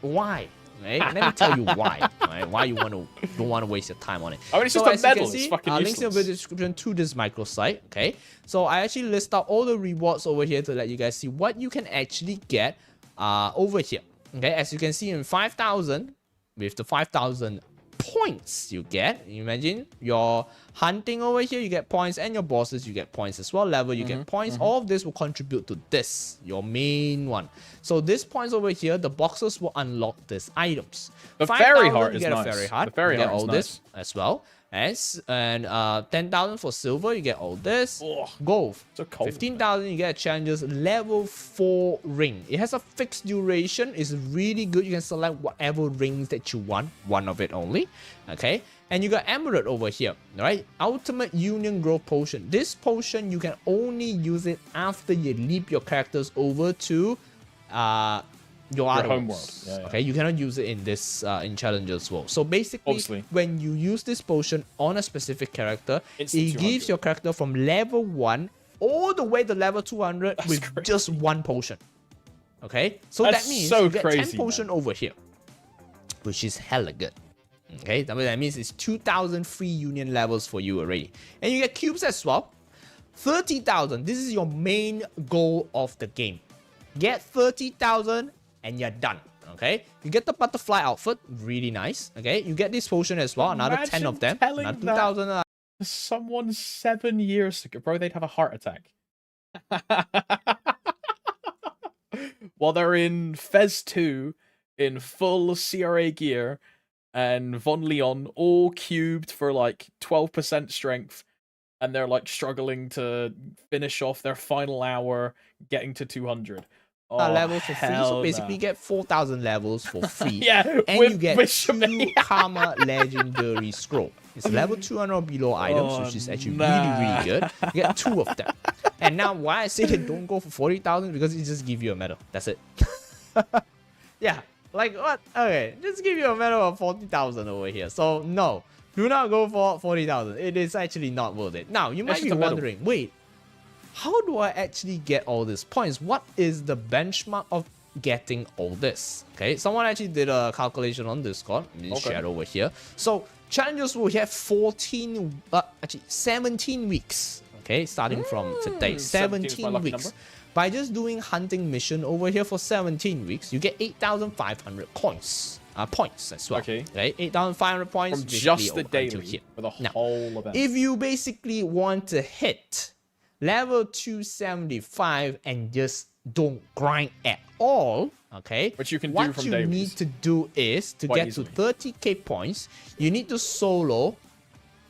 why? Right? Let me tell you why. Right? Why you don't want to waste your time on it. I mean, it's just a medal. It's fucking useless. Links in the description to this microsite. Okay, so I actually list out all the rewards over here to let you guys see what you can actually get over here. Okay, as you can see in 5,000, with the 5,000 points you get, you imagine your hunting over here, you get points, and your bosses, you get points as well. Level, you get points. All of this will contribute to this, your main one. So these points over here, the boxes will unlock these items. The fairy heart is nice. The fairy heart is this as well. And 10,000 for silver, you get all this. Gold, so cold, 15,000, you get challenges. Level 4 ring. It has a fixed duration. It's really good. You can select whatever rings that you want. One of it only. Okay. And you got amulet over here, right? Ultimate Union Growth Potion. This potion, you can only use it after you leap your characters over to your other home world. world. Yeah. Okay, you cannot use it in this in challenges world. So basically, when you use this potion on a specific character, it gives your character from level 1 all the way to level 200 with just one potion. Okay, so that means you get 10 potion over here, which is hella good. Okay, that means it's 2,000 free union levels for you already, and you get cubes as well. 30,000. This is your main goal of the game. Get 30,000 and you're done. Okay, you get the butterfly outfit, really nice. Okay, you get this potion as well, another 10 of them, another 2,000. Someone 7 years ago, bro, they'd have a heart attack. While they're in Fez 2 in full CRA gear and Von Leon all cubed for like 12% strength, and they're like struggling to finish off their final hour getting to 200. Levels for free, so basically you get 4,000 levels for free. Yeah, and you get 2 Karma Legendary Scroll. It's level 200 or below items, which is actually really good. You get 2 of them. And now why I say they don't go for 40,000, because it just give you a medal. That's it. Yeah, like what? Okay, just give you a medal of 40,000 over here. So no, do not go for 40,000. It is actually not worth it. Now you might be wondering, wait, how do I actually get all these points? What is the benchmark of getting all this? Okay, someone actually did a calculation on Discord. Let me share it over here. So challengers will have 17 weeks. Okay, starting from today, 17 weeks. By just doing hunting mission over here for 17 weeks, you get 8,500 points as well. Okay, 8,500 points from just the daily for the whole event. If you basically want to hit level 275 and just don't grind at all, okay, which you can do what from you dailies. need to do is to get to 30k points, you need to solo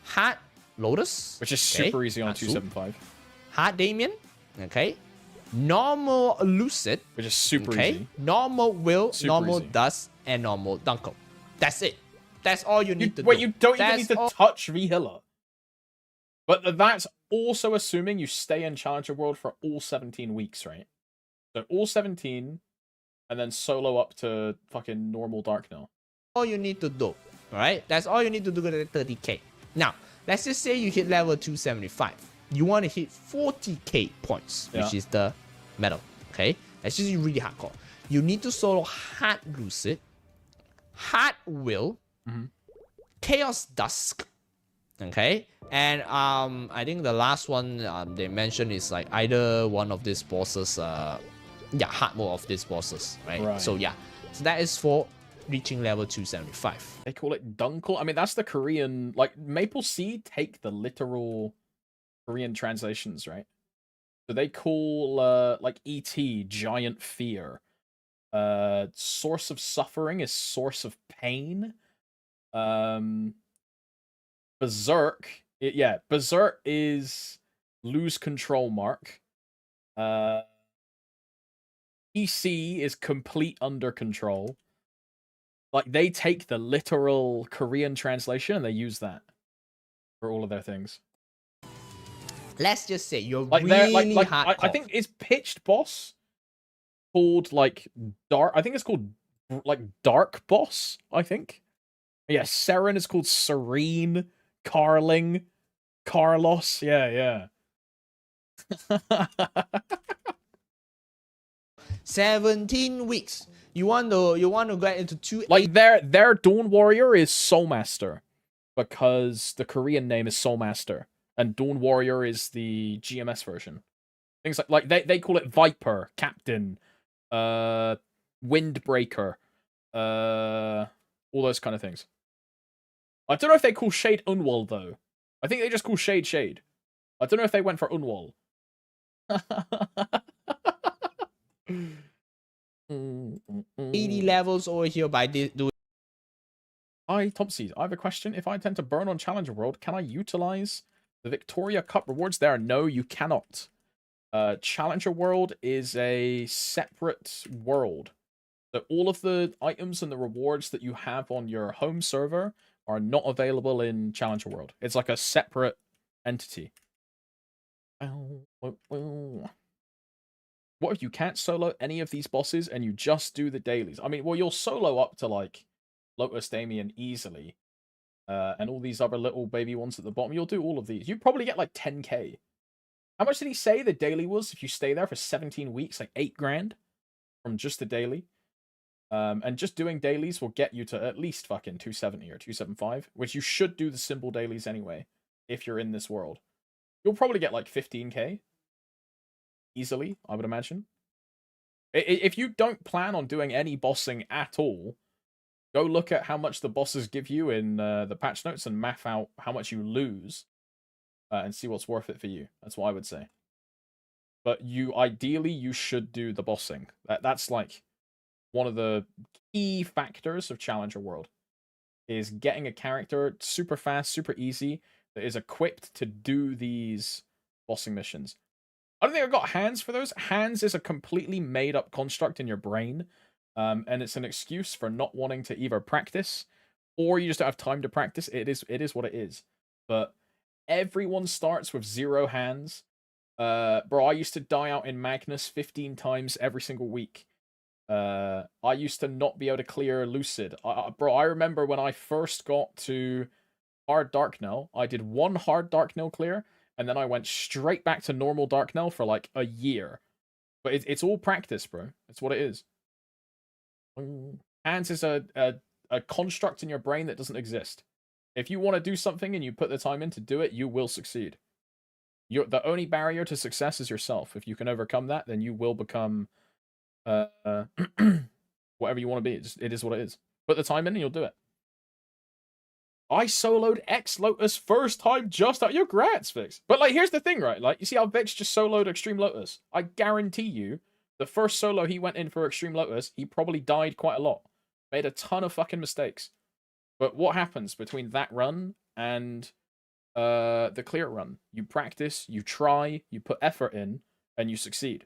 Hard Lotus, which is super easy on 275, Hard Damien, okay, normal Lucid, which is super easy, normal Will, normal easy. Dust, and normal Dunkel. That's it. That's all you need to do. Wait, you don't even need to touch V-Hiller. But that's also assuming you stay in Challenger World for all 17 weeks, right? So all 17, and then solo up to fucking normal Darknell. All you need to do, alright? That's all you need to do to get 30k. Now, let's just say you hit level 275. You want to hit 40k points, which is the medal, okay? That's just really hardcore. You need to solo Hard Lucid, Hard Will, Chaos Dusk, okay, and I think the last one they mentioned is like either one of these bosses, hard mode of these bosses, right? So yeah, so that is for reaching level 275. They call it Dunkel. I mean, that's the Korean, like Maple Seed take the literal Korean translations, right? So they call like ET Giant Fear. Source of Suffering is Source of Pain. Berserk, Berserk is Lose Control Mark. PC is Complete Under Control. Like, they take the literal Korean translation and they use that for all of their things. Let's just say you're like, really hardcore. I think it's pitched boss called like Dark. I think it's called like Dark Boss. I think. Yeah, Seren is called Serene. Carling, Carlos. Yeah. 17 weeks. You want to get into 2. Like their Dawn Warrior is Soulmaster, because the Korean name is Soulmaster, and Dawn Warrior is the GMS version. Things like they call it Viper, Captain, Windbreaker, all those kind of things. I don't know if they call Shade Unwall though. I think they just call Shade Shade. I don't know if they went for Unwall. 80 levels over here by doing. Hi, Topsy. I have a question. If I intend to burn on Challenger World, can I utilize the Victoria Cup rewards there? No, you cannot. Challenger World is a separate world. So all of the items and the rewards that you have on your home server are not available in Challenger World. It's like a separate entity. What if you can't solo any of these bosses and you just do the dailies? I mean, well, you'll solo up to like Lotus Damien easily. And all these other little baby ones at the bottom. You'll do all of these. You probably get like 10k. How much did he say the daily was if you stay there for 17 weeks? Like 8 grand from just the daily. And just doing dailies will get you to at least fucking 270 or 275, which you should do the symbol dailies anyway, if you're in this world. you'll probably get like 15k easily, I would imagine. If you don't plan on doing any bossing at all, go look at how much the bosses give you in the patch notes and map out how much you lose and see what's worth it for you. That's what I would say. But ideally, you should do the bossing. That's like one of the key factors of Challenger World, is getting a character super fast, super easy, that is equipped to do these bossing missions. I don't think I've got hands for those. Hands is a completely made-up construct in your brain, and it's an excuse for not wanting to either practice, or you just don't have time to practice. It is what it is. But everyone starts with 0 hands. Bro, I used to die out in Magnus 15 times every single week. I used to not be able to clear Lucid. Bro, I remember when I first got to Hard Darknell, I did 1 Hard Darknell clear, and then I went straight back to normal Darknell for like a year. But it's all practice, bro. It's what it is. Hands is a construct in your brain that doesn't exist. If you want to do something and you put the time in to do it, you will succeed. The only barrier to success is yourself. If you can overcome that, then you will become whatever you want to be. It is what it is. Put the time in and you'll do it. I soloed X Lotus first time just out. Your grats, Vix. But like, here's the thing, right? Like, you see how Vix just soloed Extreme Lotus? I guarantee you, the first solo he went in for Extreme Lotus, he probably died quite a lot. Made a ton of fucking mistakes. But what happens between that run and the clear run? You practice, you try, you put effort in, and you succeed.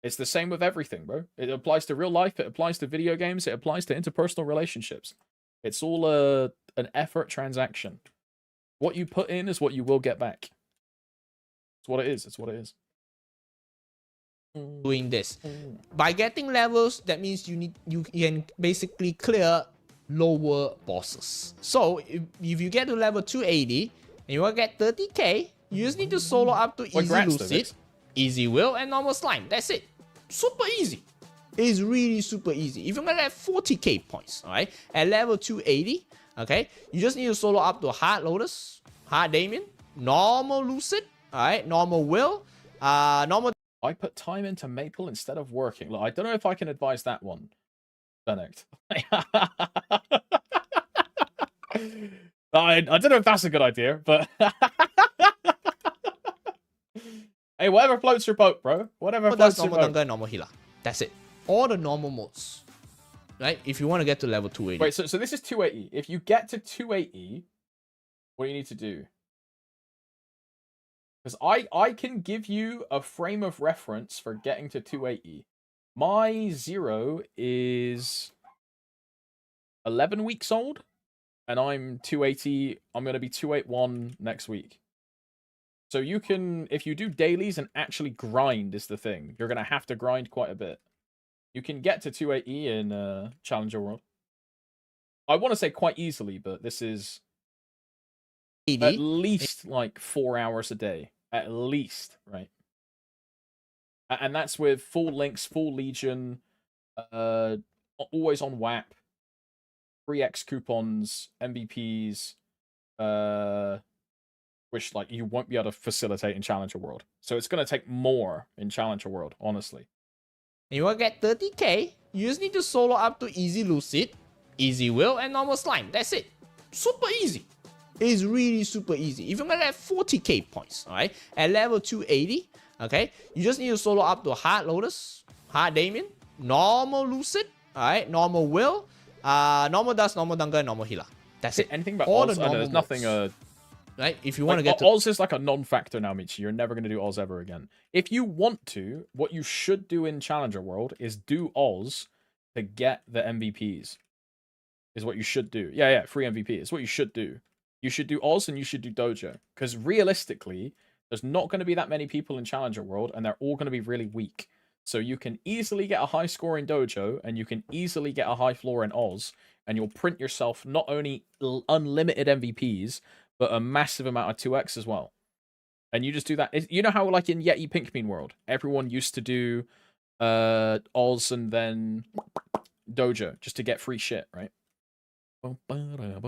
It's the same with everything, bro. It applies to real life, it applies to video games, it applies to interpersonal relationships. It's all an effort transaction. What you put in is what you will get back. It's what it is. It's what it is. Doing this. By getting levels, that means you can basically clear lower bosses. So if you get to level 280 and you want to get 30k, you just need to solo up to Easy Lucid, Easy Will, and Normal Slime. That's it. Super easy. It's really super easy. If you're gonna get 40k points, alright, at level 280, okay, you just need to solo up to Hard Lotus, Hard Damien, Normal Lucid, alright, Normal Will, Normal. I put time into Maple instead of working. Look, I don't know if I can advise that one, Benedict. I don't know if that's a good idea, but hey, whatever floats your boat, bro. Whatever floats your boat. Normal Dunga, Normal Healer. That's it. All the normal modes, right? If you want to get to level 280. Wait, so this is 280. If you get to 280, what do you need to do? Because I can give you a frame of reference for getting to 280. My 0 is 11 weeks old, and I'm 280. I'm going to be 281 next week. So you can, if you do dailies and actually grind is the thing, you're going to have to grind quite a bit. You can get to 280 in Challenger World. I want to say quite easily, but this is at least like 4 hours a day. At least, right? And that's with full links, full Legion, always on WAP, 3x coupons, MVPs, which like you won't be able to facilitate in Challenger World. So it's going to take more in Challenger World, honestly. And you want to get 30k, you just need to solo up to Easy Lucid, Easy Will, and Normal Slime. That's it. Super easy. It's really super easy. If you're going to get 40k points, alright, at level 280, okay, you just need to solo up to Hard Lotus, Hard Damien, Normal Lucid, alright, Normal Will, Normal Dust, Normal Dunga, and Normal Healer. That's it. Anything but Oz? There's nothing... right? If you want to like, get to... Oz is like a non-factor now, Michi. You're never going to do Oz ever again. If you want to, what you should do in Challenger World is do Oz to get the MVPs. Is what you should do. Yeah, free MVP. Is what you should do. You should do Oz and you should do Dojo. Because realistically, there's not going to be that many people in Challenger World, and they're all going to be really weak. So you can easily get a high score in Dojo, and you can easily get a high floor in Oz, and you'll print yourself not only unlimited MVPs, but a massive amount of 2x as well. And you just do that. You know how, like, in Yeti Pinkbean World, everyone used to do Oz and then Dojo just to get free shit, right?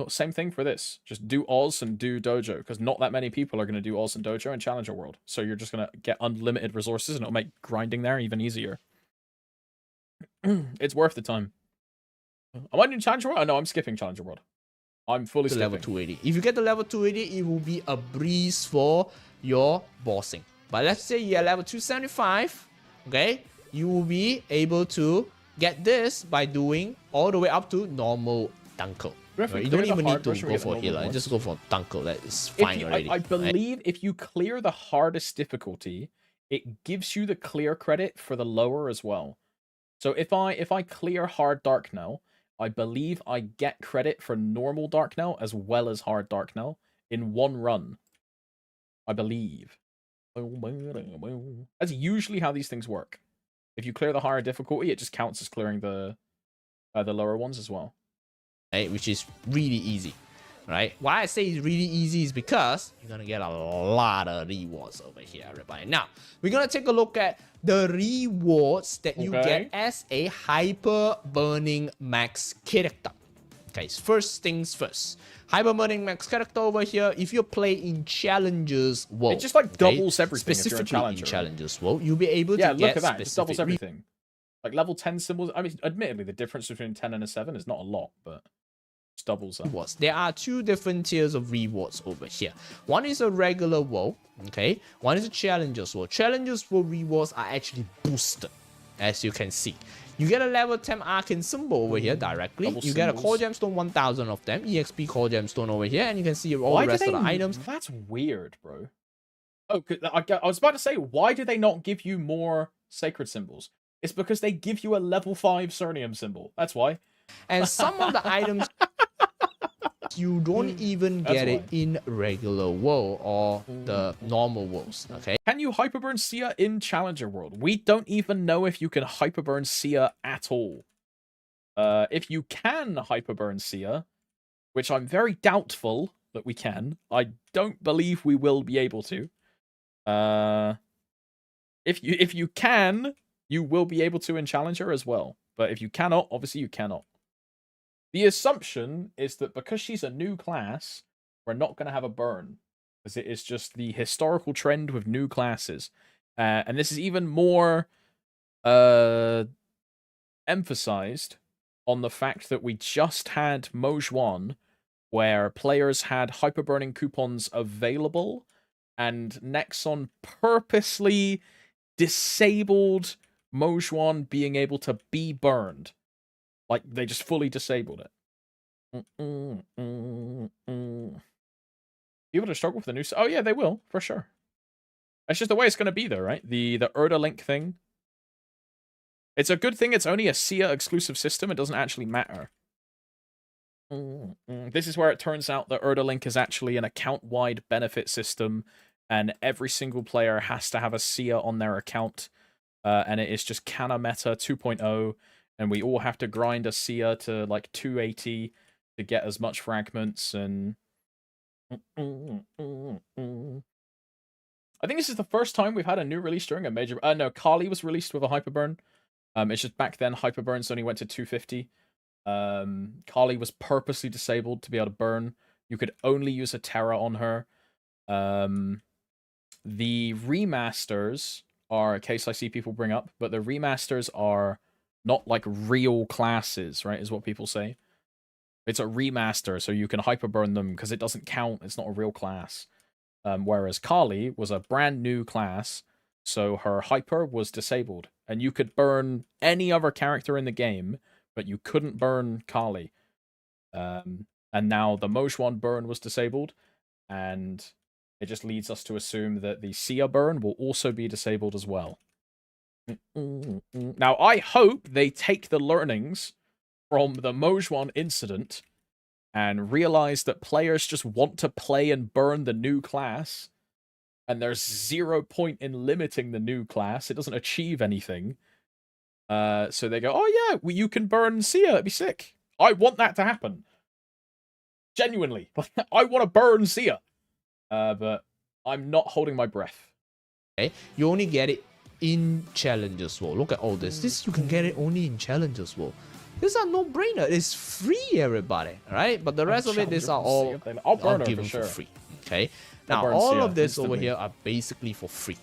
Same thing for this. Just do Oz and do Dojo, because not that many people are going to do Oz and Dojo in Challenger World. So you're just going to get unlimited resources, and it'll make grinding there even easier. It's worth the time. Am I doing Challenger World? Oh, no, I'm skipping Challenger World. I'm fully skipping. Level 280. If you get to level 280, it will be a breeze for your bossing. But let's say you're level 275, okay? You will be able to get this by doing all the way up to normal Dunkel. Right? You don't even need to go for healer. Just go for Dunkel. That is fine already. I believe if you clear the hardest difficulty, it gives you the clear credit for the lower as well. So if I clear hard dark now, I believe I get credit for normal dark now as well as hard dark now in one run. I believe. That's usually how these things work. If you clear the higher difficulty, it just counts as clearing the lower ones as well. Right, which is really easy, right? Why I say it's really easy is because you're gonna get a lot of rewards over here, everybody. Now, we're gonna take a look at the rewards that you get as a hyper burning max character. Okay, first things first. Hyper burning max character over here, if you play in Challengers World, it just like doubles everything. Specifically in Challengers World, you'll be able to get look at that. It just doubles everything. Like level 10 symbols. I mean, admittedly, the difference between 10 and a 7 is not a lot, but it's doubles that. Rewards. There are two different tiers of rewards over here. One is a regular world, okay? One is a Challengers World. Challengers World rewards are actually boosted, as you can see. You get a level 10 Arcane symbol over here directly. Double you symbols. get a Core Gemstone 1000 of them, EXP Core Gemstone over here, and you can see all the rest of the items. That's weird, bro. Oh, I was about to say, why do they not give you more sacred symbols? It's because they give you a level 5 Cernium symbol. That's why. And some of the items, you don't even get it in regular world or the normal worlds, okay? Can you hyperburn Sia in Challenger World? We don't even know if you can hyperburn Sia at all. If you can hyperburn Sia, which I'm very doubtful that we can, I don't believe we will be able to. If you can, you will be able to in Challenger as well. But if you cannot, obviously you cannot. The assumption is that because she's a new class, we're not going to have a burn. Because it is just the historical trend with new classes. And this is even more emphasized on the fact that we just had Mojwan, where players had hyperburning coupons available, and Nexon purposely disabled Mojwan being able to be burned. Like, they just fully disabled it. People to struggle with the new... Oh, yeah, they will, for sure. That's just the way it's going to be, though, right? The Erda Link thing. It's a good thing it's only a Sia exclusive system. It doesn't actually matter. This is where it turns out that Erda Link is actually an account-wide benefit system, and every single player has to have a Sia on their account. And it is just Kana Meta 2.0, and we all have to grind a Sia to like 280 to get as much fragments, and I think this is the first time we've had a new release during a major... no, Kali was released with a Hyperburn. It's just back then Hyperburns only went to 250. Kali was purposely disabled to be able to burn. You could only use a Terra on her. The remasters are a case I see people bring up, but the remasters are not like real classes, right, is what people say. It's a remaster, so you can hyperburn them because it doesn't count. It's not a real class. Whereas Kali was a brand new class, so her hyper was disabled. And you could burn any other character in the game, but you couldn't burn Kali. And now the Mojwan burn was disabled, and it just leads us to assume that the Sia burn will also be disabled as well. Now, I hope they take the learnings from the Mojwan incident and realize that players just want to play and burn the new class, and there's 0 point in limiting the new class. It doesn't achieve anything. So they go, oh yeah, well, you can burn Sia, it'd be sick. I want that to happen. Genuinely. I want to burn Sia. But I'm not holding my breath. Okay, you only get it in Challengers World. Look at all this. This you can get it only in Challengers World. These are no-brainer. It's free, everybody. All right, but the rest of it, these are all given for free. Okay. Now all of this over here are basically for free.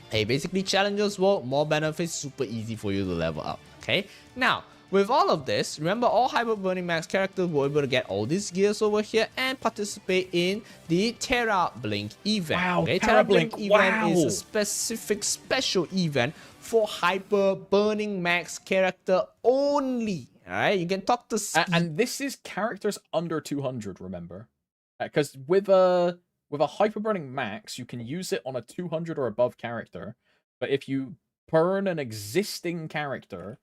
Hey, basically challenges world, more benefits, super easy for you to level up. Okay. Now with all of this, remember all Hyper Burning Max characters were able to get all these gears over here and participate in the Terra Blink event. Wow, okay, Terra Blink event is a specific special event for Hyper Burning Max character only. Alright, you can talk to Speed. And this is characters under 200, remember? Because with a Hyper Burning Max, you can use it on a 200 or above character, but if you burn an existing character,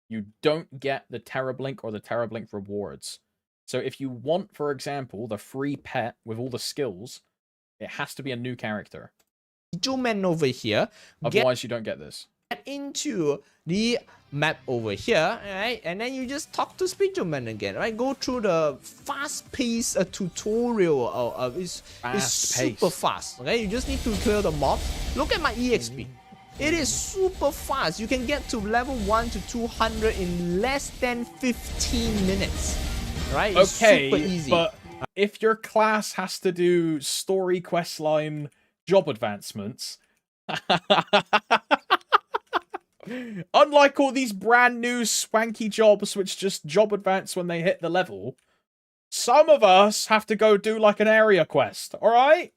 you don't get the Terra Blink or the Terra Blink rewards. So if you want, for example, the free pet with all the skills, it has to be a new character. Gentleman over here. Otherwise, you don't get this. Get into the map over here, right? And then you just talk to Speedman again, right? Go through the fast-paced tutorial. It's super fast. Okay, you just need to clear the mobs. Look at my EXP. It is super fast. You can get to level 1 to 200 in less than 15 minutes. Right? It's okay, super easy. But if your class has to do story questline job advancements, unlike all these brand new swanky jobs which just job advance when they hit the level, some of us have to go do like an area quest, alright?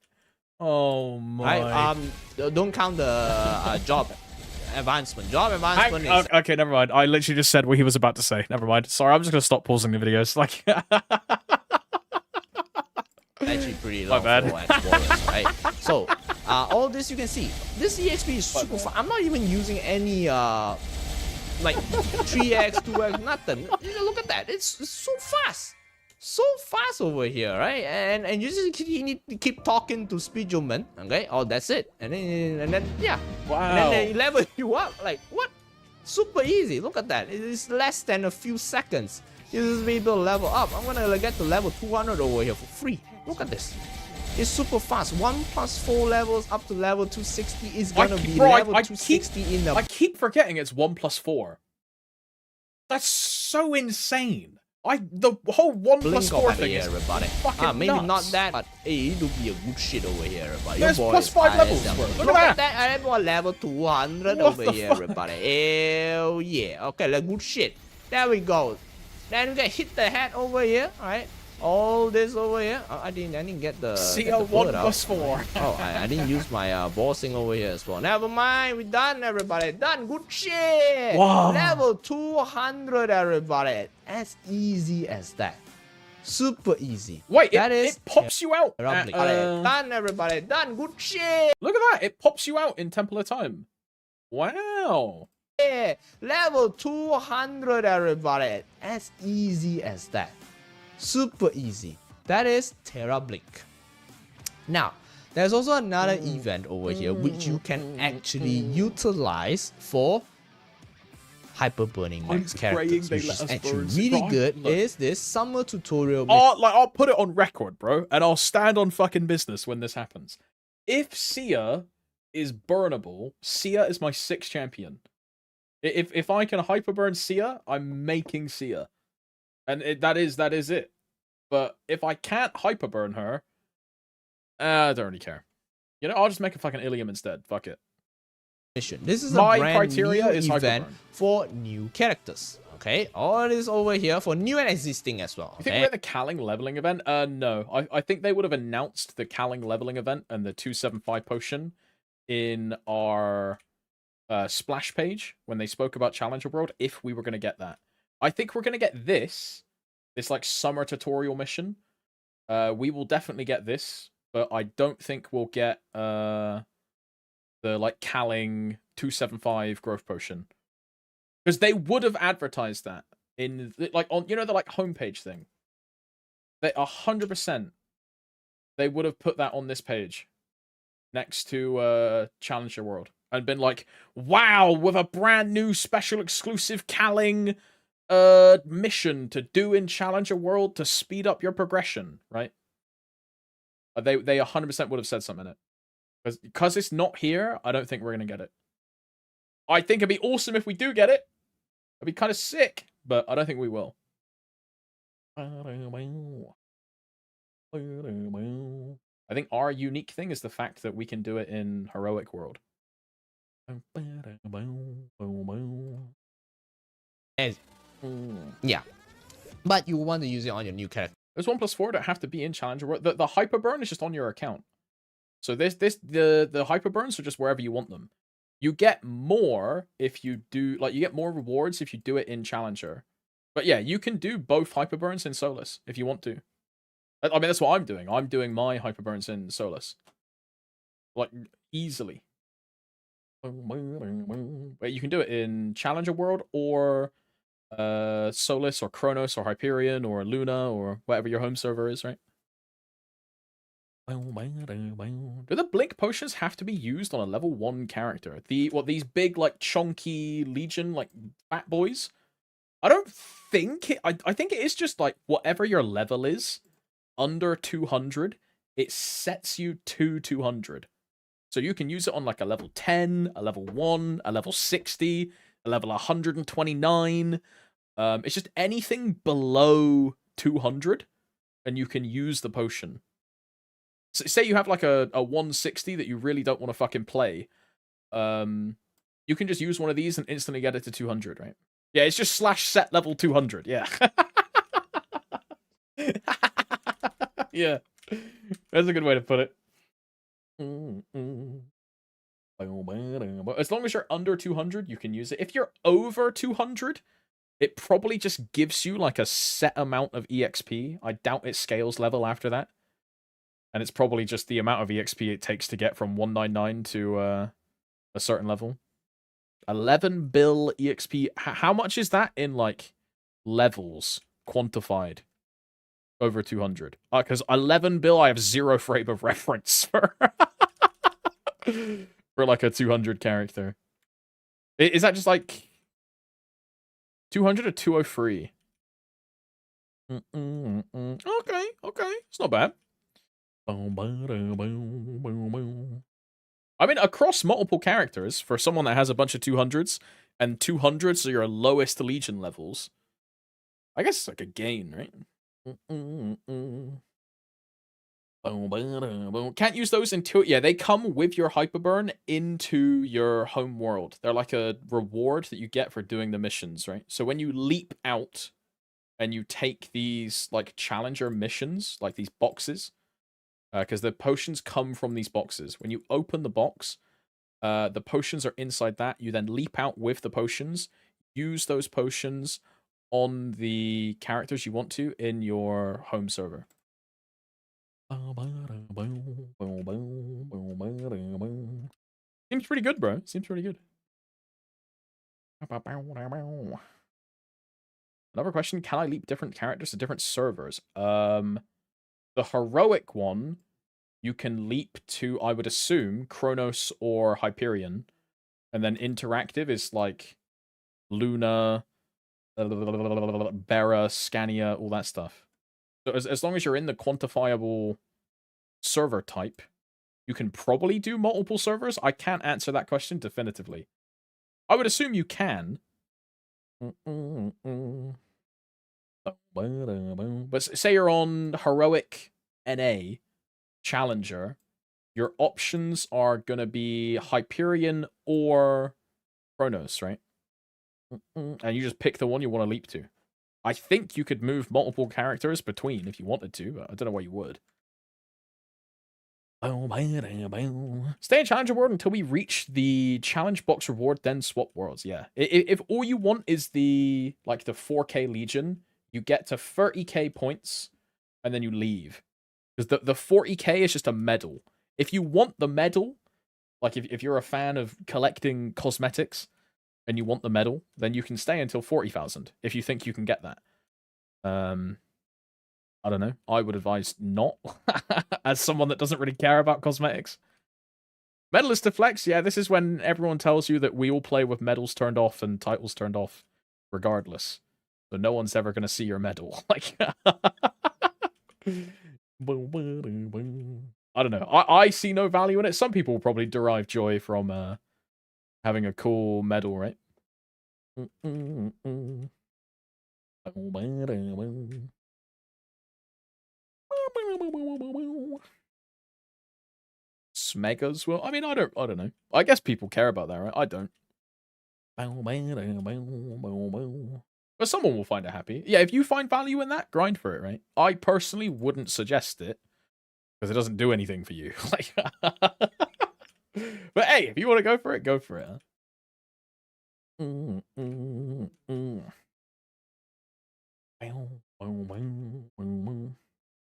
Oh my. Right, don't count the job advancement. Job advancement is... Okay, never mind. I literally just said what he was about to say. Never mind. Sorry, I'm just going to stop pausing the videos. Like... Actually pretty long. My bad. Warriors, right? So, all this you can see. This EXP is super fast. I'm not even using any, like, 3x, 2x, nothing. Look at that. It's so fast. So fast over here, right? And you just need to keep talking to Speedman, okay? Oh, that's it. And then yeah. Wow. And then they level you up. Like, what? Super easy. Look at that. It is less than a few seconds. You just be able to level up. I'm gonna get to level 200 over here for free. Look at this. It's super fast. 1+4 levels up to level 260 is gonna be level 260 in the... I keep forgetting it's 1+4. That's so insane. The whole 1+4 thing is everybody. Maybe nuts. not that, but hey, it'll be a good shit over here, everybody. There's +5 levels, bro. Look at that. I have level 200 over here, everybody. Hell yeah. Okay, like good shit. There we go. Then we can hit the head over here, alright? All this over here. I didn't get the... CL1+4. Oh, I didn't use my bossing over here as well. Never mind. We're done, everybody. Done. Good shit. Wow. Level 200, everybody. As easy as that. Super easy. Wait, it pops you out. Done, everybody. Done. Good shit. Look at that. It pops you out in Temple of Time. Wow. Yeah. Level 200, everybody. As easy as that. Super easy. That is Terra Blink. Now, there's also another event over here which you can actually utilize for Hyper Burning Max characters, which is actually really good. Look. Is this summer tutorial? I'll put it on record, bro, and I'll stand on fucking business when this happens. If Sia is burnable, Sia is my 6th champion. If I can Hyper Burn Sia, I'm making Sia. And that is it. But if I can't hyper burn her, I don't really care. You know, I'll just make a fucking Ilium instead. Fuck it. This is a brand new event for new characters. Okay, all this over here for new and existing as well. You think we're at the Calling leveling event? No. I think they would have announced the Calling leveling event and the 275 potion in our splash page when they spoke about Challenger World, if we were going to get that. I think we're going to get this like summer tutorial mission. We will definitely get this, but I don't think we'll get the like Calling 275 growth potion. Because they would have advertised that in like on, you know, the like homepage thing. They 100% they would have put that on this page next to Challenger World and been like, wow, with a brand new special exclusive Calling mission to do in Challenger World to speed up your progression, right? They 100% would have said something in it. Because it's not here, I don't think we're going to get it. I think it'd be awesome if we do get it. It'd be kind of sick. but I don't think we will. I think our unique thing is the fact that we can do it in heroic world. And, yeah. But you want to use it on your new character. There's 1+4 that have to be in Challenger world. The hyperburn is just on your account. So the hyperburns are just wherever you want them. You get more if you do, like, you get more rewards if you do it in Challenger. But yeah, you can do both hyperburns in Solus if you want to. I mean, that's what I'm doing. I'm doing my hyperburns in Solus. Like, easily. But you can do it in Challenger world or Solus or Kronos or Hyperion or Luna or whatever your home server is, right? Do the blink potions have to be used on a level 1 character? These big, like, chunky Legion, like, fat boys? I don't think it... I think it is just, like, whatever your level is, under 200, it sets you to 200. So you can use it on, like, a level 10, a level 1, a level 60, a level 129. It's just anything below 200, and you can use the potion. So say you have like a 160 that you really don't want to fucking play. You can just use one of these and instantly get it to 200, right? Yeah, it's just /set level 200. Yeah. Yeah. That's a good way to put it. As long as you're under 200, you can use it. If you're over 200, it probably just gives you like a set amount of EXP. I doubt it scales level after that. And it's probably just the amount of EXP it takes to get from 199 to a certain level. 11 bill EXP. How much is that in, like, levels quantified over 200? Because 11 bill, I have 0 frame of reference for, for like, a 200 character. Is that just, like, 200 or 203? Okay. It's not bad. I mean, across multiple characters, for someone that has a bunch of 200s, and 200s are your lowest Legion levels, I guess it's like a gain, right? Can't use those into it. Yeah, they come with your hyperburn into your home world. They're like a reward that you get for doing the missions, right? So when you leap out and you take these, like, Challenger missions, like these boxes, because the potions come from these boxes. When you open the box, the potions are inside that. You then leap out with the potions, use those potions on the characters you want to in your home server. Seems pretty good, bro. Seems pretty good. Another question, can I leap different characters to different servers? The heroic one, you can leap to, I would assume, Kronos or Hyperion. And then interactive is like Luna, Bera, Scania, all that stuff. So as long as you're in the quantifiable server type, you can probably do multiple servers. I can't answer that question definitively. I would assume you can. But say you're on Heroic NA, Challenger, your options are going to be Hyperion or Kronos, right? And you just pick the one you want to leap to. I think you could move multiple characters between if you wanted to, but I don't know why you would. Stay in Challenger world until we reach the challenge box reward, then swap worlds. Yeah. If all you want is the 4K Legion, you get to 30k points and then you leave. Because the 40k is just a medal. If you want the medal, like if you're a fan of collecting cosmetics and you want the medal, then you can stay until 40,000 if you think you can get that. I don't know. I would advise not, as someone that doesn't really care about cosmetics. Medalist to flex, yeah, this is when everyone tells you that we all play with medals turned off and titles turned off regardless. So no one's ever going to see your medal. Like, I don't know. I see no value in it. Some people will probably derive joy from having a cool medal, right? Smegas will. I mean, I don't know. I guess people care about that, right? I don't. But someone will find it happy. Yeah, if you find value in that, grind for it, right? I personally wouldn't suggest it because it doesn't do anything for you. Like, but hey, if you want to go for it, go for it.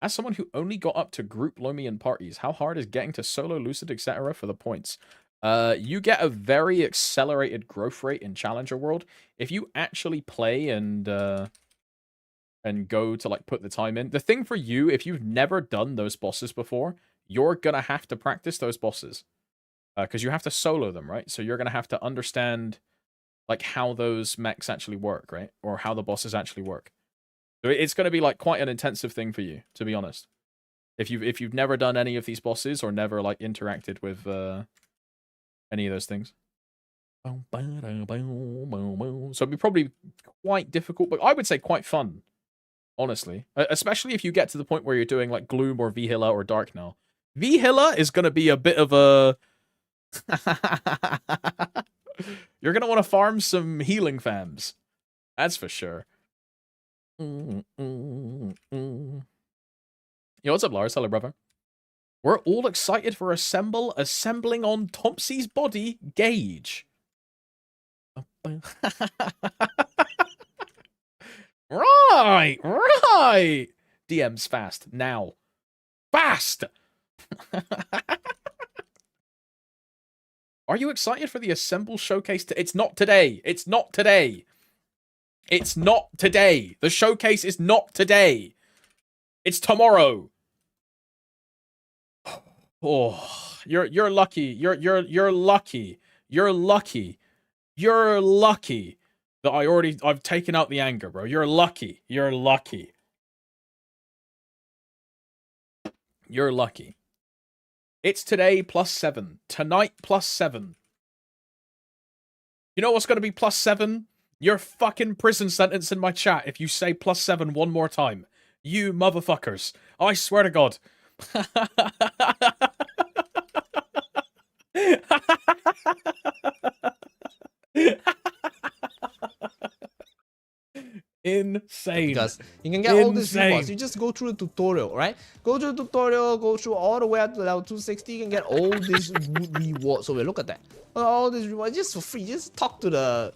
As someone who only got up to group Lomian parties, how hard is getting to solo, lucid, etc. for the points? You get a very accelerated growth rate in Challenger World. If you actually play and go to like put the time in. The thing for you, if you've never done those bosses before, you're gonna have to practice those bosses. Because you have to solo them, right? So you're gonna have to understand like how those mechs actually work, right? Or how the bosses actually work. So it's going to be like quite an intensive thing for you, to be honest. If you've never done any of these bosses or never like interacted with any of those things. So it'd be probably quite difficult, but I would say quite fun, honestly. Especially if you get to the point where you're doing like Gloom or Vihilla or Dark now. Vihilla is going to be a bit of a... You're going to want to farm some healing fams. That's for sure. Yo, what's up, Lars? Hello, brother. We're all excited for assembling on Thompson's body, Gage. Right. DM's fast. Now. Fast! Are you excited for the Assemble showcase? It's not today. It's not today. It's not today. The showcase is not today. It's tomorrow. Oh, you're lucky. You're lucky. You're lucky. You're lucky that I've taken out the anger, bro. You're lucky. You're lucky. You're lucky. It's today +7. Tonight +7. You know what's going to be +7? Your fucking prison sentence in my chat if you say +7 one more time. You motherfuckers. I swear to God. Insane. Because you can get all these rewards. You just go through the tutorial, right? Go through the tutorial, go through all the way up to level 260. You can get all these rewards. So we look at that. All these rewards just for free. Just talk to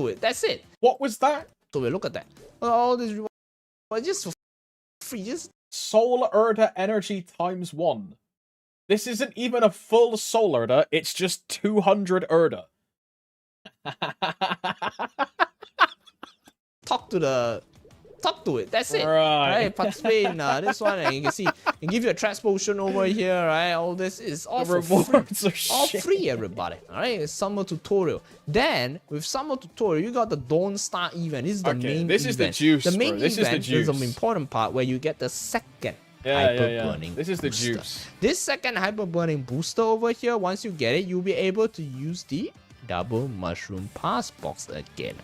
it. That's it. What was that? So we look at that. All these rewards just for free. Just Soul Erda energy ×1. This isn't even a full Soul Erda. It's just 200 Erda. talk to it. That's it. Right. Participate in this one, and you can see, and give you a trash potion over here, right? All this is all The for rewards free. are All shit. free, everybody. All right, it's summer tutorial. Then with summer tutorial, you got the Dawn Star event. This is the main this event. is the juice, The main bro. This event is the juice. an important part where you get the second Yeah. hyper-burning This is the booster. juice. This second hyper-burning booster over here, once you get it, you'll be able to use the double mushroom pass box again.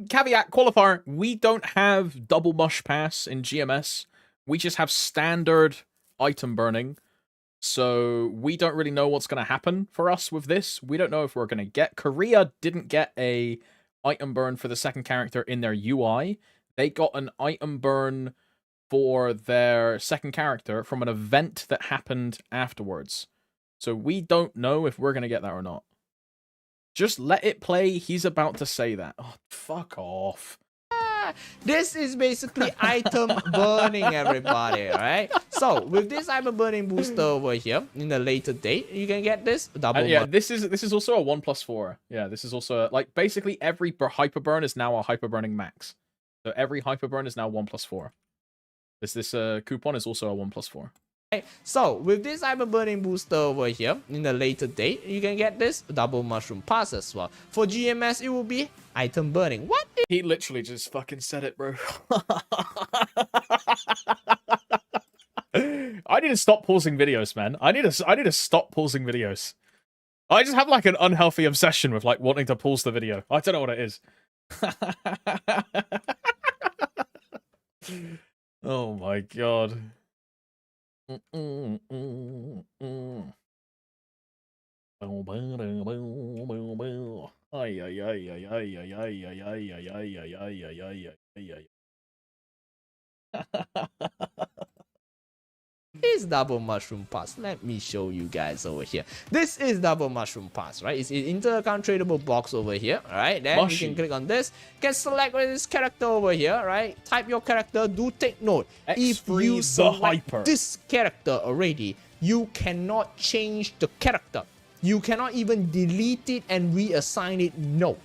Caveat, qualifier, we don't have double mush pass in GMS. We just have standard item burning. So we don't really know what's going to happen for us with this. We don't know if we're going to get... Korea didn't get a item burn for the second character in their UI. They got an item burn for their second character from an event that happened afterwards. So we don't know if we're going to get that or not. Just let it play. He's about to say that. Oh, fuck off. This is basically item burning, everybody, alright? So, with this item burning booster over here, in the later date, you can get this double Yeah, this is also a 1+4. Yeah, this is also, like, basically every hyper burn is now a hyper burning max. So every hyper burn is now 1+4. This coupon is also a 1+4. So, with this hyper burning booster over here, in the later date, you can get this double mushroom pass as well. For GMS, it will be item burning. What? He literally just fucking said it, bro. I need to stop pausing videos, man. I need to stop pausing videos. I just have like an unhealthy obsession with like wanting to pause the video. I don't know what it is. Oh my god. Ay, ay, ay, ay, ay, ay, ay, ay, ay, ay, ay, ay, ay, ay, ay, ay, ay. Is double mushroom pass. Let me show you guys over here. This is double mushroom pass, right? It's an inter-account tradable box over here, right? Then you can click on this, can select this character over here, right? Type your character. Do take note, if you select this character already, you cannot change the character. You cannot even delete it and reassign it. No.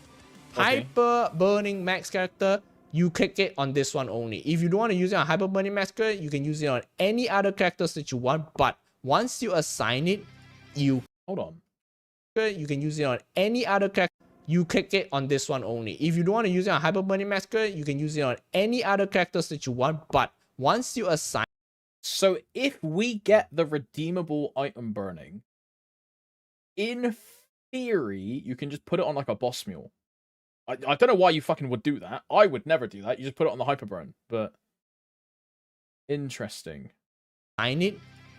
Hyper burning max character, you click it on this one only. If you don't want to use it on Hyper Burning Max character, you can use it on any other characters that you want. But once you assign it, you can use it on any other character. You click it on this one only. If you don't want to use it on Hyper Burning Max character, you can use it on any other characters that you want. But once you assign, so if we get the redeemable item burning, in theory, you can just put it on like a boss mule. I don't know why you fucking would do that. I would never do that. You just put it on the hyperburn. But interesting. Sign it,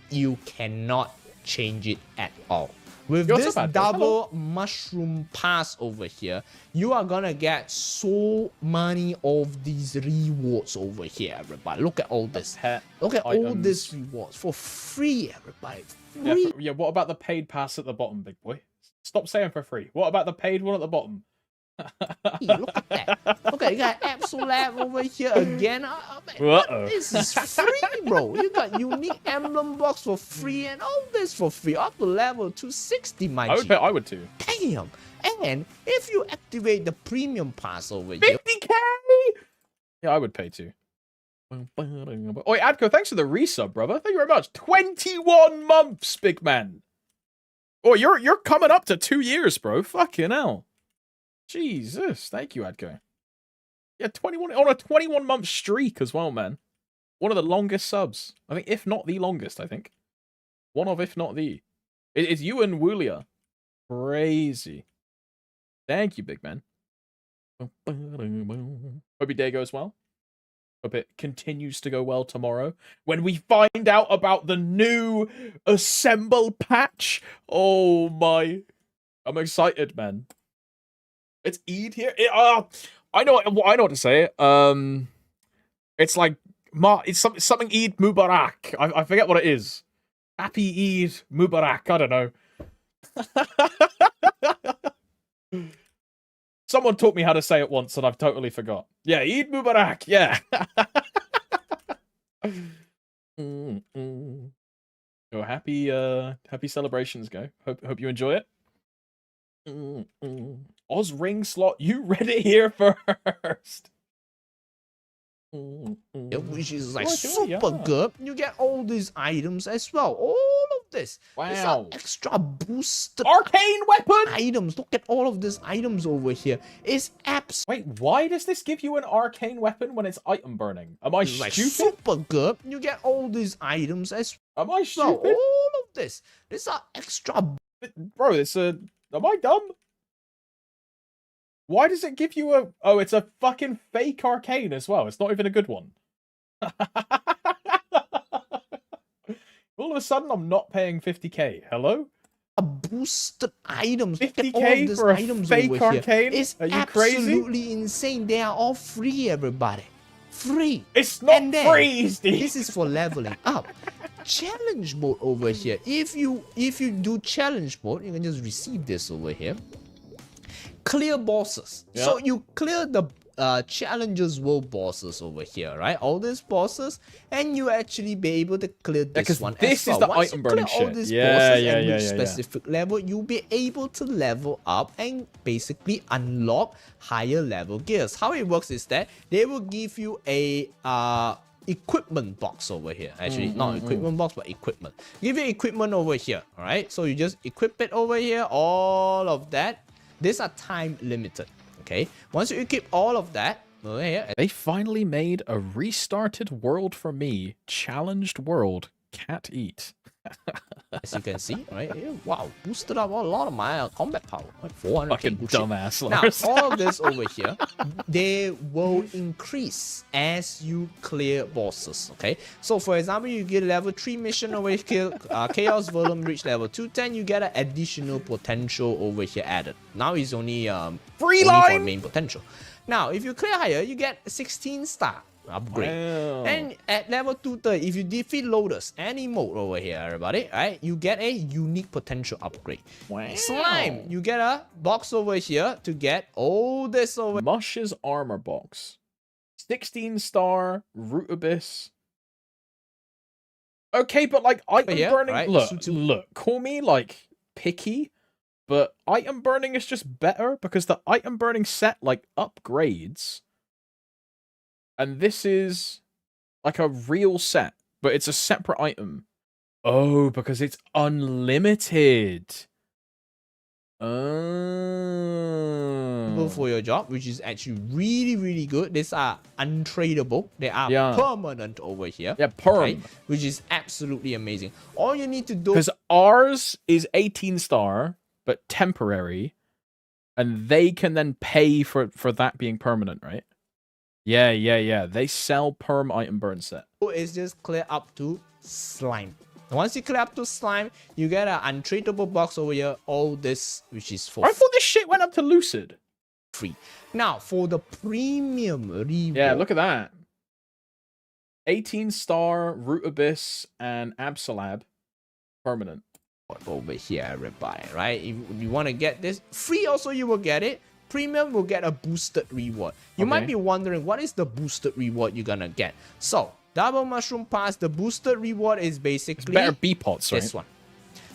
you cannot change it at all. With this double mushroom pass over here, you are gonna get so many of these rewards over here, everybody. Look at all this. Look at all these rewards for free, everybody. Free. Yeah, what about the paid pass at the bottom, big boy? Stop saying for free. What about the paid one at the bottom? Look at that. Look at, you got Absolab over here again. Man, this is free, bro. You got unique emblem box for free and all this for free. Up to level 260, my G. I would too. Damn. And if you activate the premium pass over here, 50k? Yeah, I would pay too. Oi, Adko, thanks for the resub, brother. Thank you very much. 21 months, big man. Oh, you're coming up to 2 years, bro. Fucking hell. Jesus, thank you, Adko. Yeah, 21 on a 21-month streak as well, man. One of the longest subs. I think, if not the longest, I think. One of, if not the. It's you and Wulia. Crazy. Thank you, big man. Hope your day goes well. Hope it continues to go well tomorrow when we find out about the new Assemble patch. Oh my. I'm excited, man. It's Eid here. I know what to say. It's like it's something Eid Mubarak. I forget what it is. Happy Eid Mubarak. I don't know. Someone taught me how to say it once, and I've totally forgot. Yeah, Eid Mubarak. Yeah. Oh, happy celebrations, go. Hope you enjoy it. Oz ring slot, you read it here first. Which is like super good. You get all these items as well. All of this. Wow. Extra boosted arcane weapon items. Look at all of these items over here. It's apps. Wait, why does this give you an arcane weapon when it's item burning? Am I stupid? Super good. You get all these items as well. Am I stupid? All of this. These are extra. Bro, am I dumb? Why does it give you a... Oh, it's a fucking fake arcane as well. It's not even a good one. All of a sudden, I'm not paying 50k. Hello? Boosted items. 50k for a items fake arcane? It's Are you crazy? Absolutely insane. They are all free, everybody. Free. It's not free, Steve. This is for leveling up. Challenge mode over here. If you do challenge mode, you can just receive this over here. Clear bosses. Yep. So you clear the challenges world bosses over here, right? All these bosses, and you actually be able to clear this one. This as is well. the Once item you burning clear all shit. these Yeah, bosses yeah, and yeah, reach yeah, specific level, you'll be able to level up and basically unlock higher level gears. How it works is that they will give you a equipment box over here. Actually, not equipment box, but equipment. Give you equipment over here. All right. So you just equip it over here. All of that. These are time limited. Okay. Once you equip all of that over here, they finally made a restarted world for me. Challenged world. cat eat? As you can see, right? Wow, boosted up a lot of my combat power, like 400. Fucking dumbass, Now, Lars. all of this over here, they will increase as you clear bosses, okay? So, for example, you get level 3 mission over here, Chaos Volume reach level 210, you get an additional potential over here added. Now it's only, Free only for line! main potential. Now, if you clear higher, you get 16 star upgrade. Wow. And at level 230, if you defeat Lotus, any mode over here, everybody, right, you get a unique potential upgrade. Wow. Slime, you get a box over here to get all this over. Mush's armor box. 16-star root abyss. Okay, but like item here, burning. right, Look, call me like picky, but item burning is just better because the item burning set like upgrades. And this is like a real set, but it's a separate item. Oh, because it's unlimited. Oh. For your job, which is actually really, really good. These are untradeable. They are permanent over here. Yeah, perm. Okay? Which is absolutely amazing. All you need to do... Because ours is 18-star, but temporary. And they can then pay for that being permanent, right? Yeah. They sell perm item burn set. is just clear up to slime. Once you clear up to slime, you get an untradeable box over here. All this, which is for I thought this shit went up to Lucid. free. Now, for the premium reward. Yeah, look at that. 18-star, Root Abyss, and Absolab. Permanent. Over here, everybody, right? If you want to get this, free also you will get it. Premium will get a boosted reward. You might be wondering, what is the boosted reward you're gonna get? So, double mushroom pass, the boosted reward is basically... It's better B-pots, right? This one.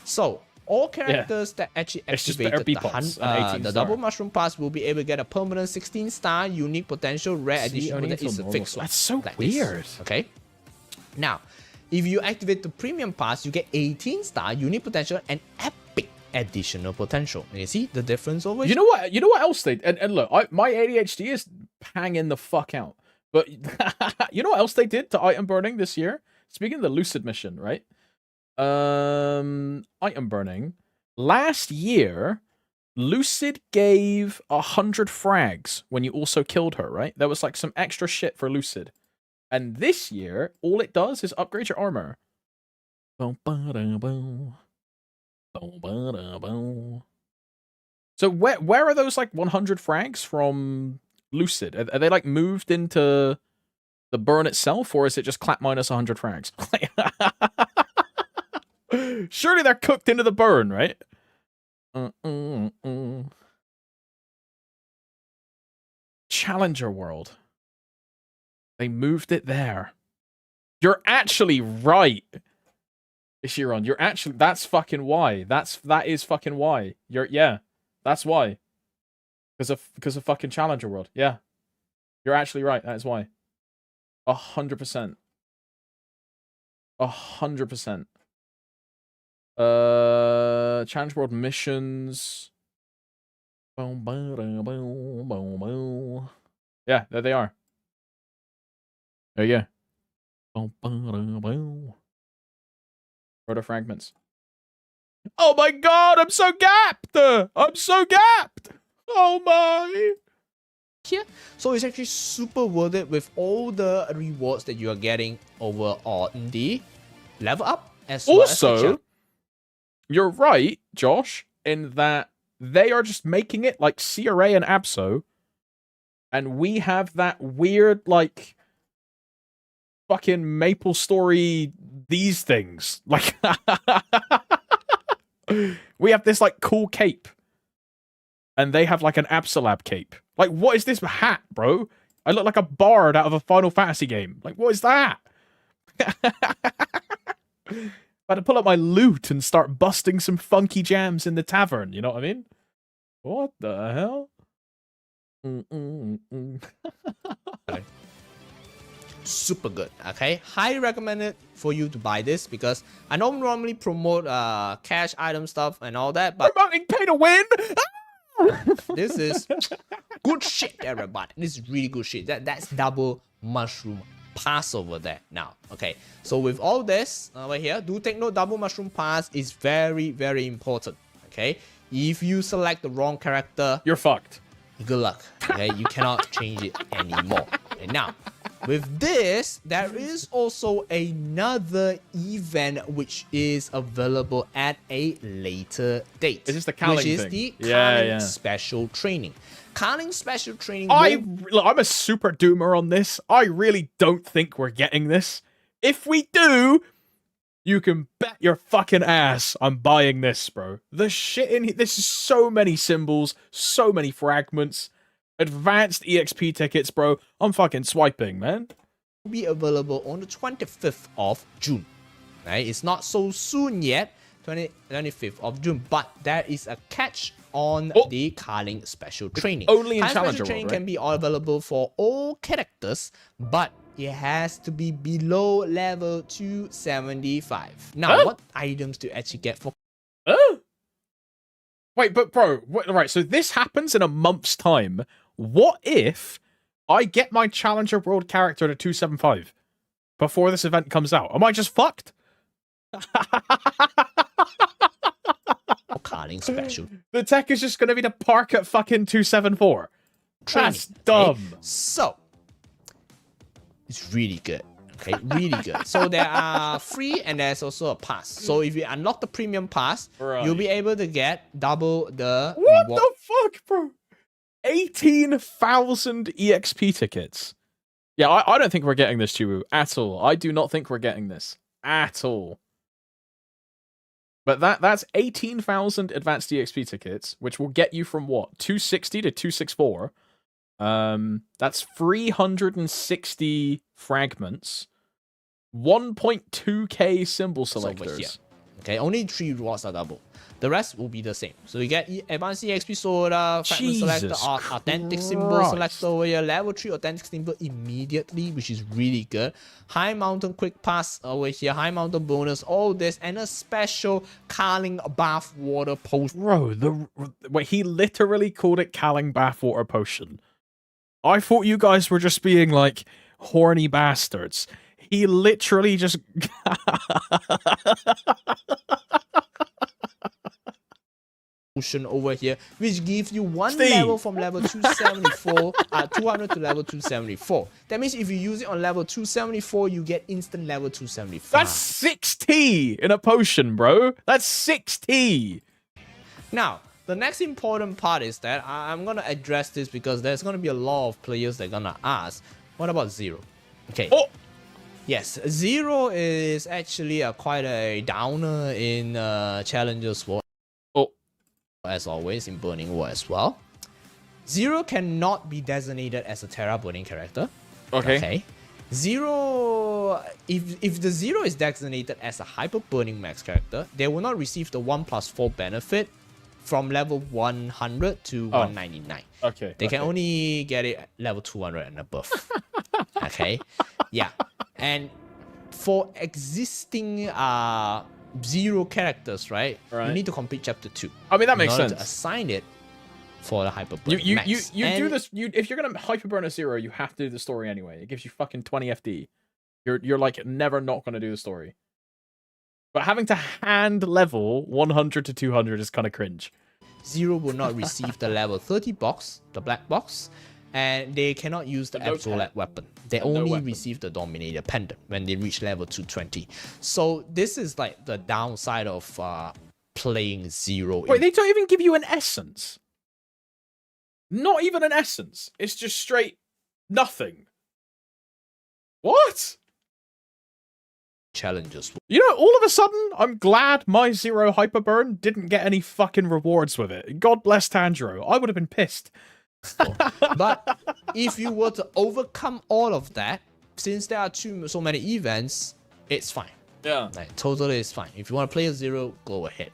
So, all characters that actually activated the double mushroom pass will be able to get a permanent 16-star unique potential rare addition, but that is a fixed one. That's so like weird. This, okay? Now, if you activate the premium pass, you get 18-star unique potential and epic additional potential. And you see the difference over here? You know what? You know what else they... And look, my ADHD is hanging the fuck out. But you know what else they did to item burning this year? Speaking of the Lucid mission, right? Item burning. Last year, Lucid gave 100 frags when you also killed her, right? There was like some extra shit for Lucid. And this year, all it does is upgrade your armor. So where are those like 100 frags from Lucid? Are they like moved into the burn itself, or is it just clap minus 100 frags? Surely they're cooked into the burn, right? Challenger World. They moved it there. You're actually right. Ishiron, you're actually... That's fucking why. That is fucking why. Yeah. That's why. Because of fucking Challenger World. Yeah. You're actually right. That is why. 100%. 100%. Challenge World missions. Yeah, there they are. There you go. Proto fragments. Oh my god, I'm so gapped! I'm so gapped! Oh my! Here, so it's actually super worth it with all the rewards that you are getting over on the level up as well as also, you're right, Josh, in that they are just making it like CRA and Abso, and we have that weird, like, fucking MapleStory, these things. Like, we have this, like, cool cape, and they have, like, an Absolab cape. Like, what is this hat, bro? I look like a bard out of a Final Fantasy game. Like, what is that? I had to pull up my loot and start busting some funky jams in the tavern, you know what I mean? What the hell? super good, okay? Highly recommend it for you to buy this because I don't normally promote cash item stuff and all that, but promoting pay to win? this is good shit, everybody. This is really good shit. That's double mushroom pass over there now. Okay, so with all this over here, do take note, double mushroom pass is very, very important. Okay, if you select the wrong character, you're fucked. Good luck. Okay, you cannot change it anymore. And now, with this, there is also another event which is available at a later date. Is this the Kaling which is thing? the Yeah, Kaling yeah. special training. Kaling special training. Look, I'm a super doomer on this. I really don't think we're getting this. If we do, you can bet your fucking ass I'm buying this, bro. The shit in here, this is so many symbols, so many fragments, advanced EXP tickets, bro. I'm fucking swiping, man. Will be available on the 25th of June. Right? It's not so soon yet, 25th of June, but there is a catch on the Kaling special training. Only in Kaling Challenger special training World, right? can be available for all characters, but it has to be below level 275. Now, what items do you actually get for? Wait, but bro, right, so this happens in a month's time. What if I get my Challenger World character to 275 before this event comes out? Am I just fucked? Kaling special The tech is just going to be to park at fucking 274. training. That's dumb. Okay? So, it's really good. Okay, really good. So there are free and there's also a pass. So if you unlock the premium pass, you'll be able to get double the What reward. the fuck, bro? 18,000 EXP tickets. Yeah, I don't think we're getting this, Chiwu, at all. I do not think we're getting this at all. But that's 18,000 advanced EXP tickets, which will get you from what? 260 to 264. That's 360 fragments, 1.2k symbol selectors. Okay, only 3 rewards are double. The rest will be the same. So you get advanced EXP soda, fragment selector, authentic symbol selector over here, level 3 authentic symbol immediately, which is really good. High mountain quick pass over here, high mountain bonus, all this, and a special Kaling bath water potion. Bro, wait, he literally called it Kaling bathwater potion. I thought you guys were just being like horny bastards. He literally just over here, which gives you one level from level 274, 200 to level 274. That means if you use it on level 274, you get instant level 275. That's 6T in a potion, bro. That's 6T. Now, the next important part is that I'm gonna address this because there's gonna be a lot of players that are gonna ask, what about Zero? Okay. Oh. Yes, Zero is actually quite a downer in Challengers War. As always in Burning War as well. Zero cannot be designated as a Terra Burning character. Okay. Zero, if the Zero is designated as a Hyper Burning Max character, they will not receive the 1+4 benefit from level 100 to 199. Okay. They can only get it at level 200 and above. Okay. Yeah. And for existing Zero characters, right? You need to complete chapter 2. I mean, that makes sense. To assign it for the hyper burn. You do this. If you're gonna hyper burn a Zero, you have to do the story anyway. It gives you fucking 20 FD. You're like never not gonna do the story. But having to hand level 100 to 200 is kind of cringe. Zero will not receive the level 30 box, the black box, and they cannot use the absolute weapon. They only receive the Dominator Pendant when they reach level 220. So this is like the downside of playing Zero. Wait, they don't even give you an essence. Not even an essence. It's just straight nothing. What? Challenges. You know, all of a sudden, I'm glad my Zero Hyperburn didn't get any fucking rewards with it. God bless Tanjiro. I would have been pissed. But if you were to overcome all of that, since there are so many events, it's fine. Yeah. Like, totally is fine. If you want to play a Zero, go ahead.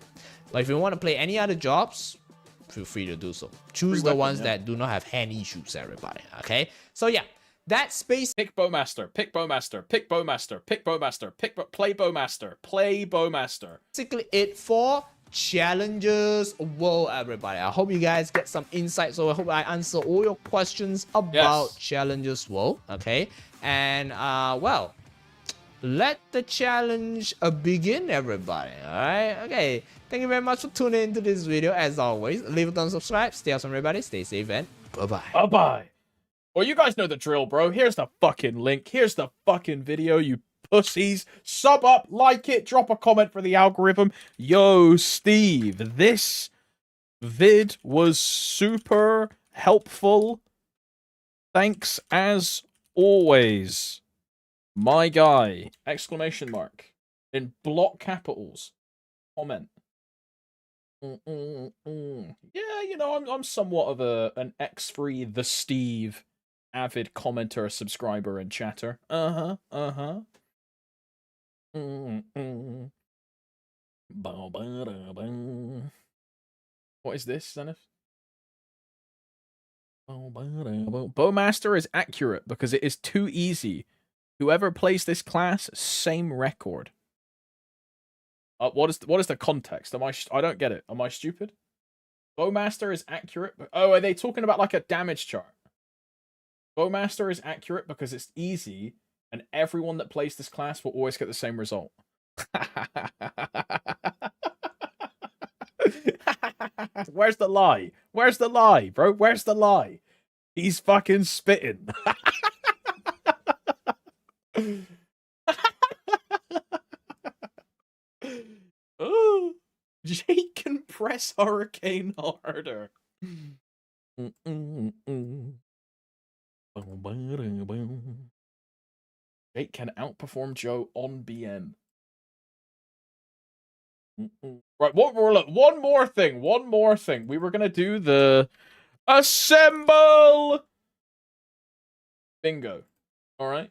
But if you want to play any other jobs, feel free to do so. Choose the ones that do not have hand issues, everybody. Okay? So yeah, that's basic. Pick Bowmaster, pick Bowmaster, pick Bowmaster, pick Bowmaster, play Bowmaster, play Bowmaster. Basically it for challenges. Whoa, everybody. I hope you guys get some insight. So I hope I answer all your questions about challenges. Whoa, okay. And, well, let the challenge begin, everybody. Alright, okay. Thank you very much for tuning into this video. As always, leave a thumbs up, subscribe. Stay awesome, everybody. Stay safe, and bye-bye. Bye-bye. Well, you guys know the drill, bro. Here's the fucking link. Here's the fucking video, you pussies. Sub up, like it, drop a comment for the algorithm. Yo, Steve, this vid was super helpful. Thanks as always, my guy. Exclamation mark. In block capitals. Comment. Yeah, you know, I'm somewhat of an X-Free the Steve avid commenter, subscriber, and chatter. What is this, Zenith? Bowmaster is accurate because it is too easy. Whoever plays this class, same record. What is the context? I don't get it. Am I stupid? Bowmaster is accurate. Oh, are they talking about like a damage chart? Bowmaster is accurate because it's easy, and everyone that plays this class will always get the same result. Where's the lie? Where's the lie, bro? Where's the lie? He's fucking spitting. Oh, Jake can press Hurricane harder. Jake can outperform Joe on BM. Right, look, one more thing. We were gonna do the assemble bingo. All right.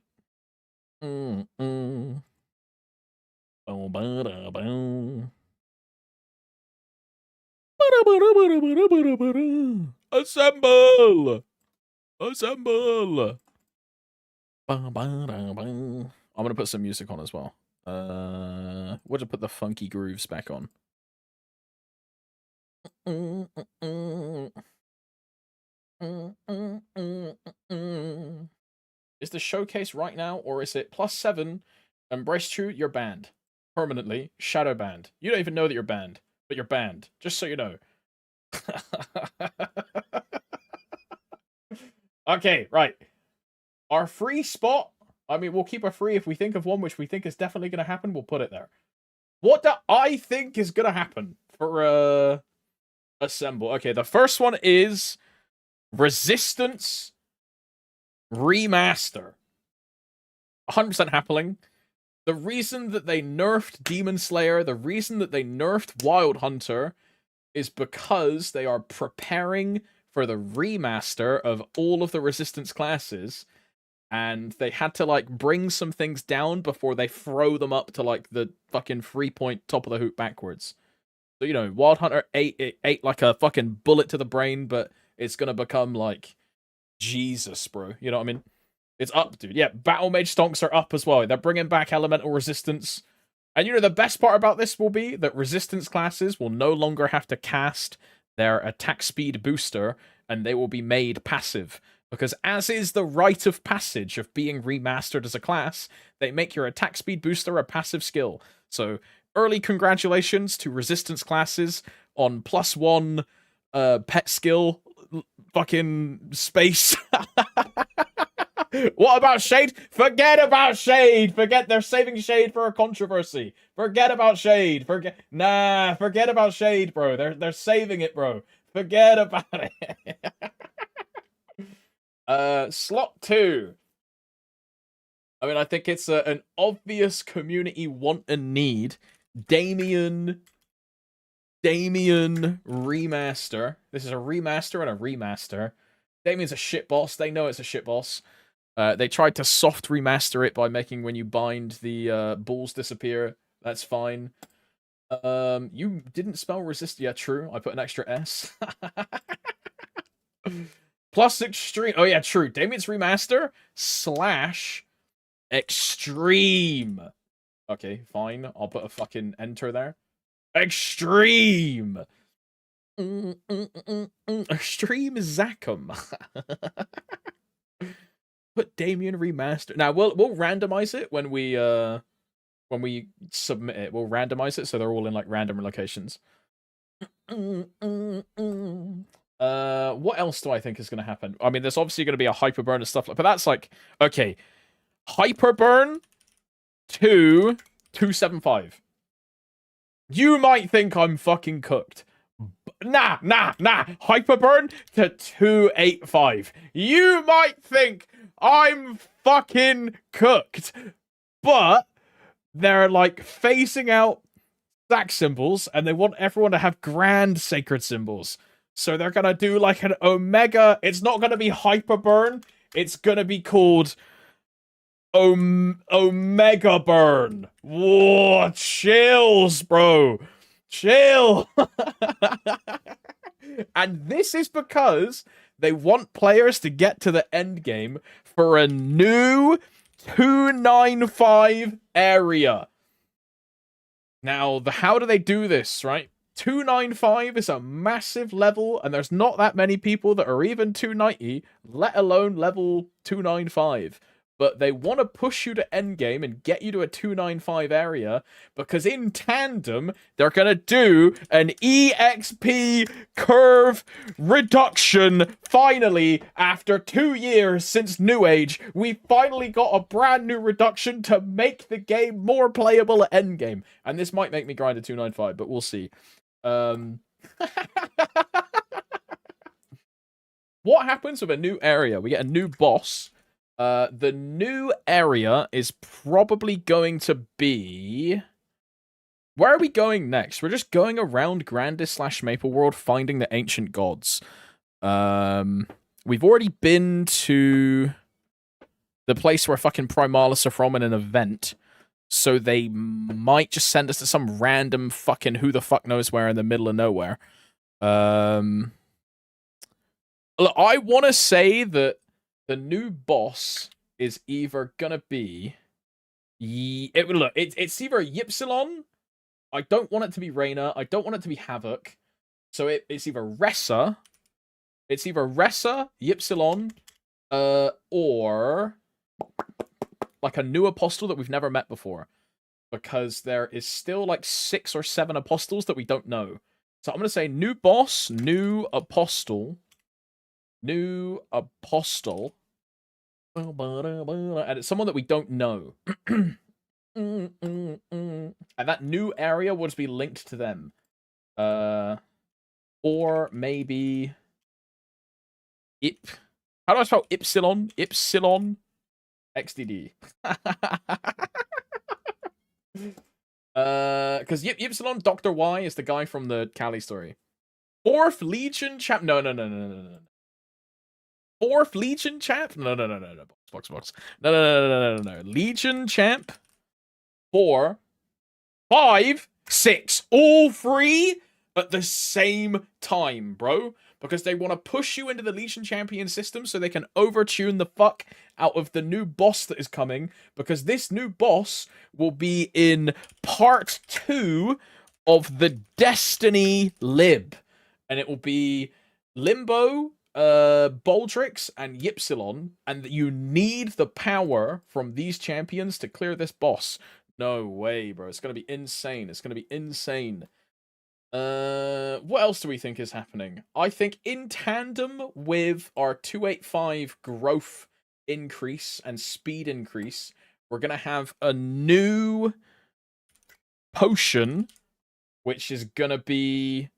Assemble! Assemble! I'm gonna put some music on as well. We'll just put the funky grooves back on. Is the showcase right now, or is it +7? Embrace True, you're banned. Permanently. Shadow banned. You don't even know that you're banned, but you're banned. Just so you know. Okay, right. Our free spot, I mean, we'll keep a free if we think of one which we think is definitely going to happen, we'll put it there. What do I think is going to happen for Assemble? Okay, the first one is Resistance Remaster. 100% happening. The reason that they nerfed Demon Slayer, the reason that they nerfed Wild Hunter, is because they are preparing for the remaster of all of the Resistance classes, and they had to, like, bring some things down before they throw them up to, like, the fucking 3-point top of the hoop backwards. So, you know, Wild Hunter ate like a fucking bullet to the brain, but it's gonna become, like, Jesus, bro. You know what I mean? It's up, dude. Yeah, Battle Mage Stonks are up as well. They're bringing back Elemental Resistance. And you know, the best part about this will be that Resistance classes will no longer have to cast their attack speed booster, and they will be made passive. Because as is the rite of passage of being remastered as a class, they make your attack speed booster a passive skill. So, early congratulations to Resistance classes on +1 pet skill fucking space. What about Shade? Forget about Shade. Forget they're saving Shade for a controversy. Forget about Shade. Forget about Shade, bro. They're saving it, bro. Forget about it. Slot 2. I mean, I think it's an obvious community want and need. Damien remaster. This is a remaster and a remaster. Damien's a shit boss. They know it's a shit boss. They tried to soft remaster it by making when you bind the balls disappear. That's fine. You didn't spell resist. Yeah, true. I put an extra S. Plus extreme. Oh yeah, true. Damien's remaster / extreme. Okay, fine. I'll put a fucking enter there. Extreme. Extreme Zachem. Put Damien remaster. Now we'll randomize it when we submit it. We'll randomize it so they're all in like random locations. What else do I think is going to happen? I mean, there's obviously going to be a hyperburn and stuff like, but that's like, okay, hyperburn 275. You might think I'm fucking cooked. Nah. Hyperburn to 285. You might think I'm fucking cooked. But they're like phasing out stack symbols and they want everyone to have grand sacred symbols. So they're gonna do like an Omega. It's not gonna be Hyperburn. It's gonna be called Omega Burn. Whoa, chills, bro. Chill. And this is because they want players to get to the end game for a new 295 area. Now, how do they do this, right? 295 is a massive level, and there's not that many people that are even 290, let alone level 295. But they want to push you to endgame and get you to a 295 area, because in tandem, they're going to do an EXP curve reduction. Finally, after 2 years since New Age, we finally got a brand new reduction to make the game more playable at endgame. And this might make me grind to 295, but we'll see. What happens with a new area? We get a new boss. The new area is probably going to be... Where are we going next? We're just going around Grandis / Maple World finding the ancient gods. We've already been to the place where fucking Primalis are from in an event. So they might just send us to some random fucking who the fuck knows where in the middle of nowhere. Look, I want to say that the new boss is either gonna be... It's either Ypsilon. I don't want it to be Reyna. I don't want it to be Havoc. So it's either Ressa. It's either Ressa, Ypsilon, or... like a new apostle that we've never met before. Because there is still like 6 or 7 apostles that we don't know. So I'm going to say new boss, new apostle. New apostle. And it's someone that we don't know. And that new area will just be linked to them. Or maybe... How do I spell Ypsilon? Ypsilon? XDD. Because Ypsilon Dr. Y is the guy from the Cali story. 4th Legion chap. No. 4th Legion champ? No. Box. No. Legion champ. 4, 5, 6. All 3 at the same time, bro. Because they want to push you into the Legion Champion system so they can overtune the fuck out of the new boss that is coming. Because this new boss will be in part 2 of the Destiny Lib. And it will be Limbo, Baldrix, and Ypsilon. And you need the power from these champions to clear this boss. No way, bro. It's going to be insane. It's going to be insane. What else do we think is happening? I think in tandem with our 285 growth increase and speed increase, we're going to have a new potion, which is going to be...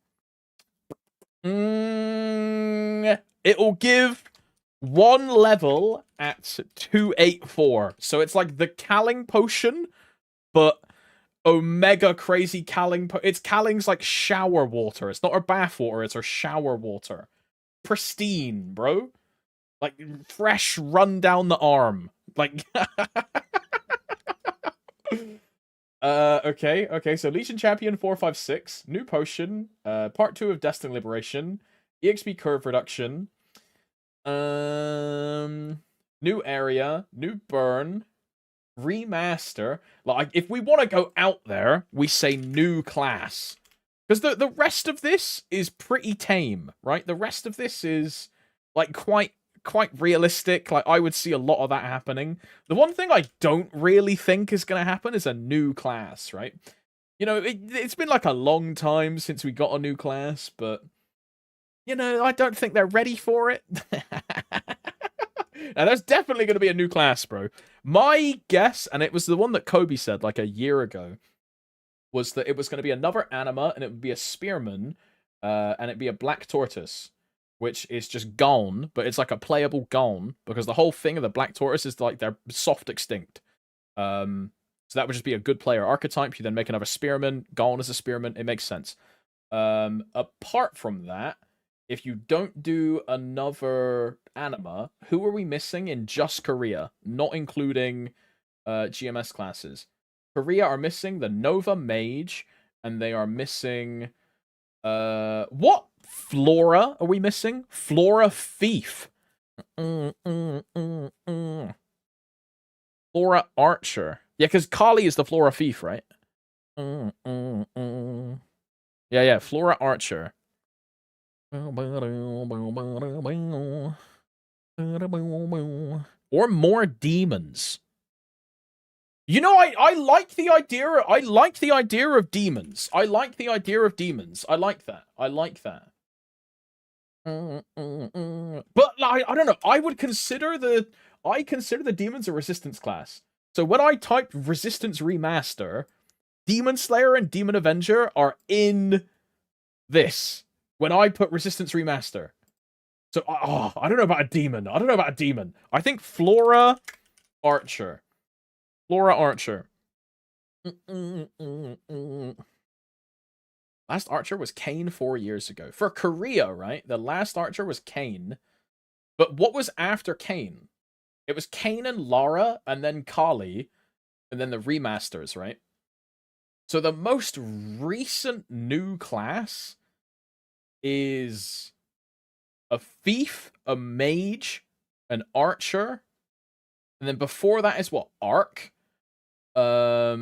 it'll give 1 level at 284. So it's like the Calling potion, but... Omega crazy Calling. It's Calling's like shower water. It's not her bath water. It's her shower water. Pristine, bro. Like fresh, run down the arm. Like. Okay. So Legion Champion 456, new potion, part 2 of Destiny Liberation, EXP curve reduction, new area, new burn. Remaster. Like, if we want to go out there, we say new class. Because the rest of this is pretty tame, right? The rest of this is like quite realistic. Like I would see a lot of that happening. The one thing I don't really think is going to happen is a new class, right? You know, it's been like a long time since we got a new class, but you know, I don't think they're ready for it. Now, there's definitely going to be a new class, bro. My guess, and it was the one that Kobe said like a year ago, was that it was going to be another anima, and it would be a spearman, and it'd be a black tortoise, which is just gone, but it's like a playable gone, because the whole thing of the black tortoise is like they're soft extinct. So that would just be a good player archetype. You then make another spearman, gone as a spearman. It makes sense. Apart from that, if you don't do another anima, who are we missing in just Korea, not including GMS classes? Korea are missing the Nova Mage, and they are missing what? Flora are we missing? Flora Thief. Flora Archer. Yeah, because Kali is the Flora Thief, right? Yeah, Flora Archer. Or more demons. You know, I like the idea. I like the idea of demons. I like the idea of demons. I like that. I like that. But like, I don't know. I consider the demons a resistance class. So when I type resistance remaster, Demon Slayer and Demon Avenger are in this. When I put resistance remaster. So I don't know about a demon. I don't know about a demon. I think Flora Archer. Flora Archer. Last Archer was Kane 4 years ago. For Korea, right? The last Archer was Kane. But what was after Kane? It was Kane and Lara, and then Kali, and then the remasters, right? So the most recent new class is a thief, a mage, an archer, and then before that is what? Arc? Yeah,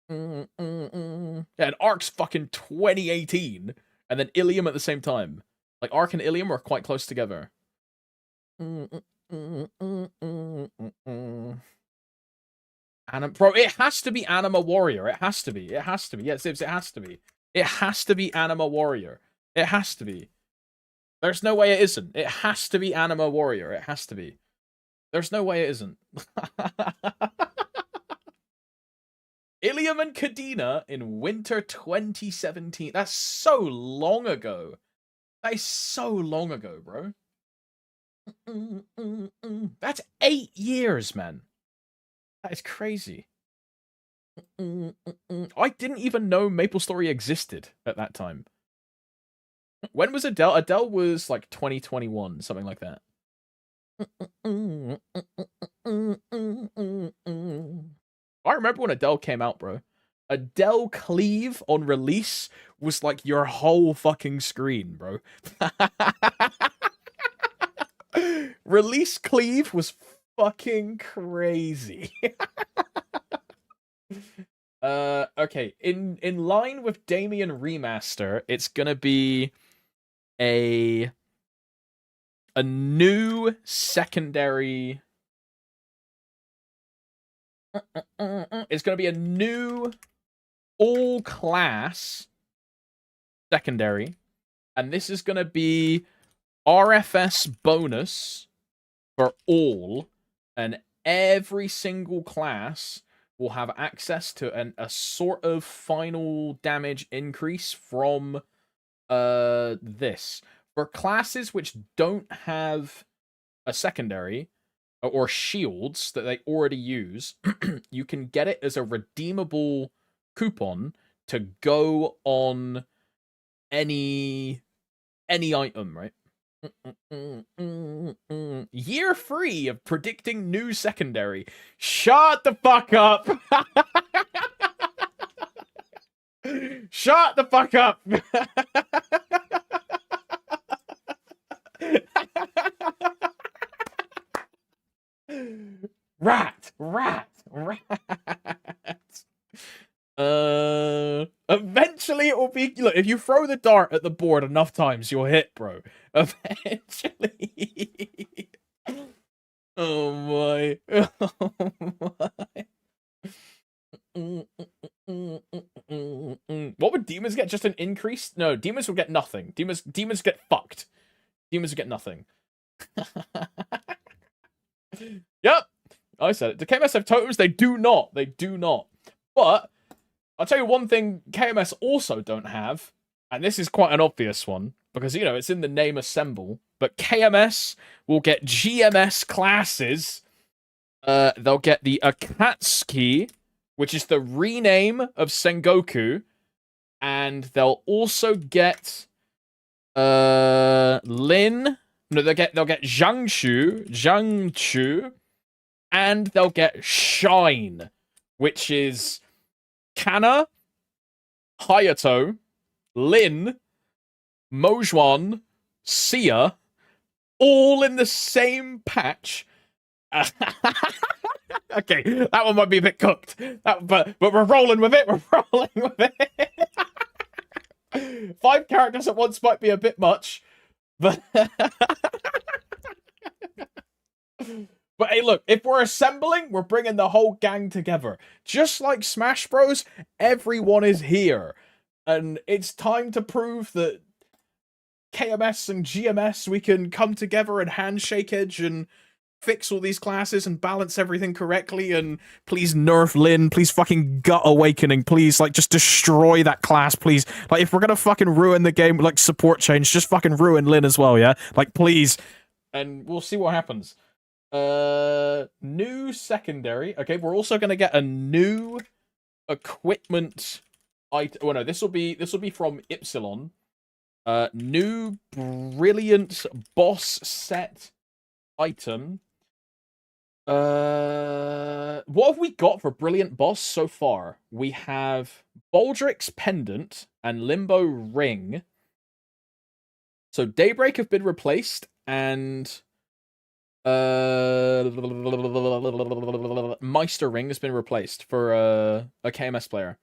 and Arc's fucking 2018, and then Ilium at the same time. Like, Arc and Ilium are quite close together. Bro, it has to be Anima Warrior. It has to be. It has to be. Yes, it has to be. It has to be Anima Warrior. It has to be. There's no way it isn't. It has to be Anima Warrior. It has to be. There's no way it isn't. Ilium and Kadena in winter 2017. That's so long ago. That is so long ago, bro. That's 8 years, man. That is crazy. I didn't even know MapleStory existed at that time. When was Adele? Adele was like 2021, something like that. I remember when Adele came out, bro. Adele Cleave on release was like your whole fucking screen, bro. Release Cleave was fucking crazy. Okay. In line with Damien Remaster, it's gonna be a new secondary. It's gonna be a new all class secondary, and this is gonna be RFS bonus for all, and every single class will have access to a sort of final damage increase from this. For classes which don't have a secondary or shields that they already use, you can get it as a redeemable coupon to go on any item, right? Year free of predicting new secondary. Shut the fuck up. Shut the fuck up. Rat. Eventually, it will be. Look, if you throw the dart at the board enough times, you'll hit, bro. Eventually. Oh my. Oh my. What would demons get? Just an increase? No, demons will get nothing. Demons get fucked. Demons will get nothing. Yep. I said it. Do KMS have totems? They do not. They do not. But I'll tell you one thing KMS also don't have, and this is quite an obvious one, because, you know, it's in the name assemble, but KMS will get GMS classes. They'll get the Akatsuki, which is the rename of Sengoku, and they'll also get Lin. No, they'll get Jiangchu, and they'll get Shine, which is Kana, Hayato, Lin, Mojuan, Sia, all in the same patch. Okay, that one might be a bit cooked, but we're rolling with it. We're rolling with it. 5 characters at once might be a bit much, but but hey, look, if we're assembling, we're bringing the whole gang together. Just like Smash Bros, everyone is here, and it's time to prove that KMS and GMS, we can come together and handshake edge and fix all these classes and balance everything correctly, and please nerf Lin, please fucking gut Awakening, please, like, just destroy that class, please. Like, if we're gonna fucking ruin the game, like, support change, just fucking ruin Lin as well, yeah? Like, please. And we'll see what happens. New secondary. Okay, we're also gonna get a new equipment item. Well, no, this will be from Ypsilon. New brilliant boss set item. What have we got for brilliant boss so far? We have Baldrick's pendant and Limbo ring. So Daybreak have been replaced, and Meister ring has been replaced for a KMS player.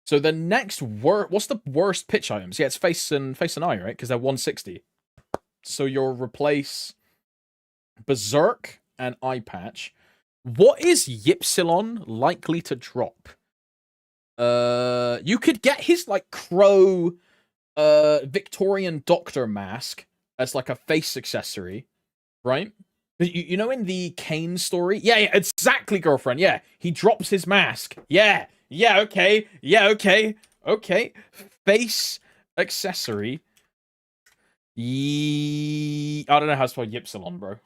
So the next what's the worst pitch items? Yeah, it's face and eye, right? Because they're 160. So you'll replace Berserk and Eye Patch. What is Ypsilon likely to drop? You could get his, like, crow Victorian doctor mask as, like, a face accessory, right? You know, in the Kane story? Yeah, exactly, girlfriend. Yeah, he drops his mask. Yeah, okay. Okay. Face accessory. I don't know how to spell Ypsilon, bro.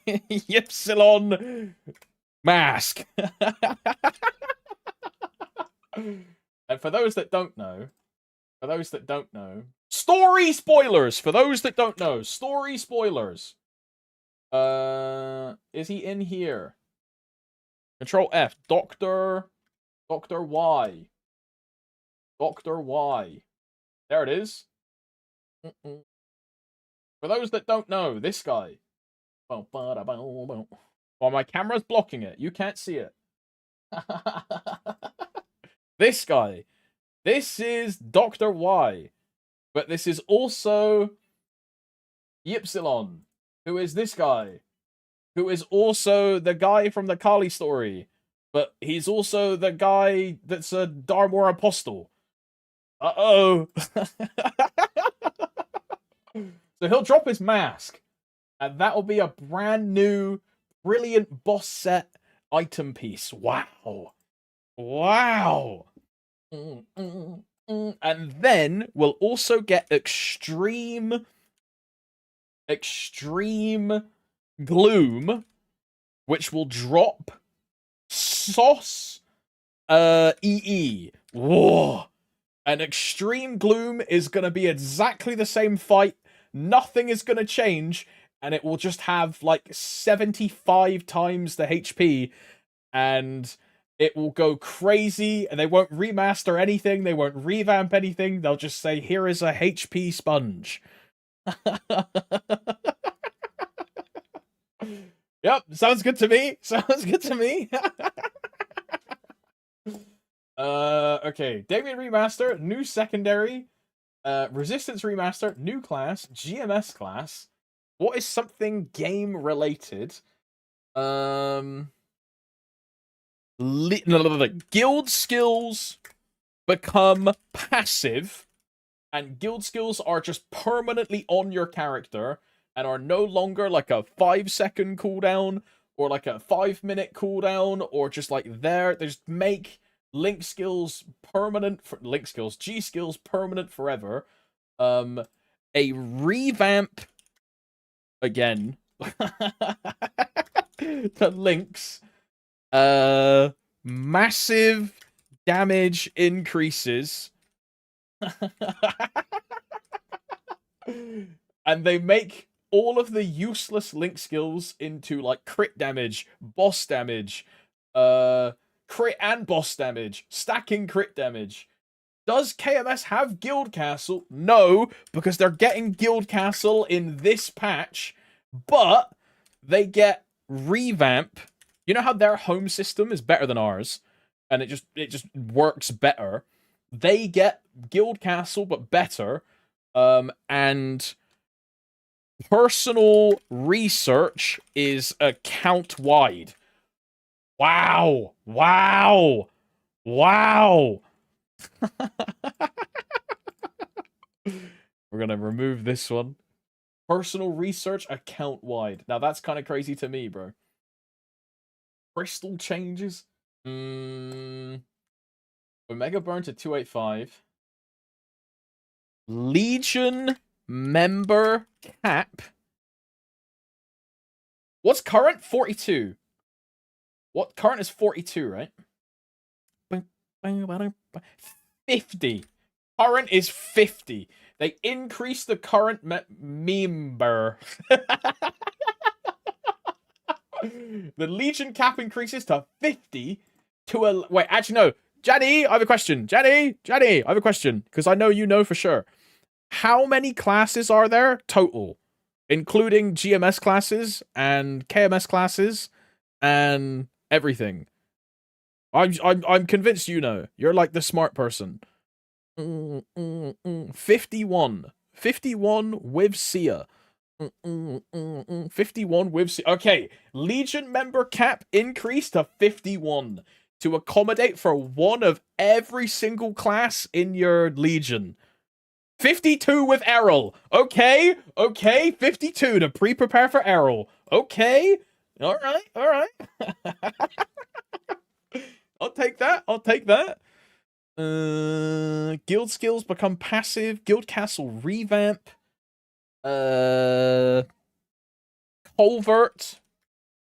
Ypsilon mask. And for those that don't know, story spoilers. For those that don't know, story spoilers. Is he in here? Control F. Doctor Y. Dr. Y. There it is. For those that don't know, this guy. Well, my camera's blocking it. You can't see it. This guy. This is Dr. Y. But this is also Ypsilon. Who is this guy? Who is also the guy from the Kali story. But he's also the guy that's a Darmor Apostle. Uh-oh. So he'll drop his mask, and that'll be a brand new, brilliant boss set item piece. Wow. And then we'll also get Extreme Gloom, which will drop Sauce EE. Whoa. And Extreme Gloom is going to be exactly the same fight. Nothing is going to change, and it will just have, like, 75 times the HP, and it will go crazy, and they won't remaster anything, they won't revamp anything, they'll just say, here is a HP sponge. Yep, sounds good to me. Okay. Damien Remaster, new secondary. Resistance Remaster, new class, GMS class. What is something game related? No, Guild skills become passive, and guild skills are just permanently on your character and are no longer like a 5-second cooldown or like a 5-minute cooldown or just like there. They just make link skills permanent for link skills, G skills permanent forever. A revamp again to links. Massive damage increases. And they make all of the useless link skills into like crit damage, boss damage, crit and boss damage, stacking crit damage. Does KMS have Guild Castle? No, because they're getting Guild Castle in this patch, but they get revamp. You know how their home system is better than ours, and it just works better. They get Guild Castle, but better, and personal research is account wide. Wow! Wow! Wow! We're gonna remove this one. Personal research account wide. Now that's kind of crazy to me, bro. Crystal changes. Omega burn to 285. Legion member cap. What's current? 42. What current is 42, right? 50. Current is 50. They increase the current member. The Legion cap increases to 50 to a... Wait, actually, no. Jaddy, I have a question. Jaddy, I have a question. Because I know you know for sure. How many classes are there total? Including GMS classes and KMS classes and everything. I'm convinced you know. You're like the smart person. 51. 51 with Sia. 51 with Sia. Okay, Legion member cap increased to 51 to accommodate for one of every single class in your Legion. 52 with Errol. Okay, 52 to prepare for Errol. Okay, all right. I'll take that. Guild skills become passive. Guild Castle revamp. Culvert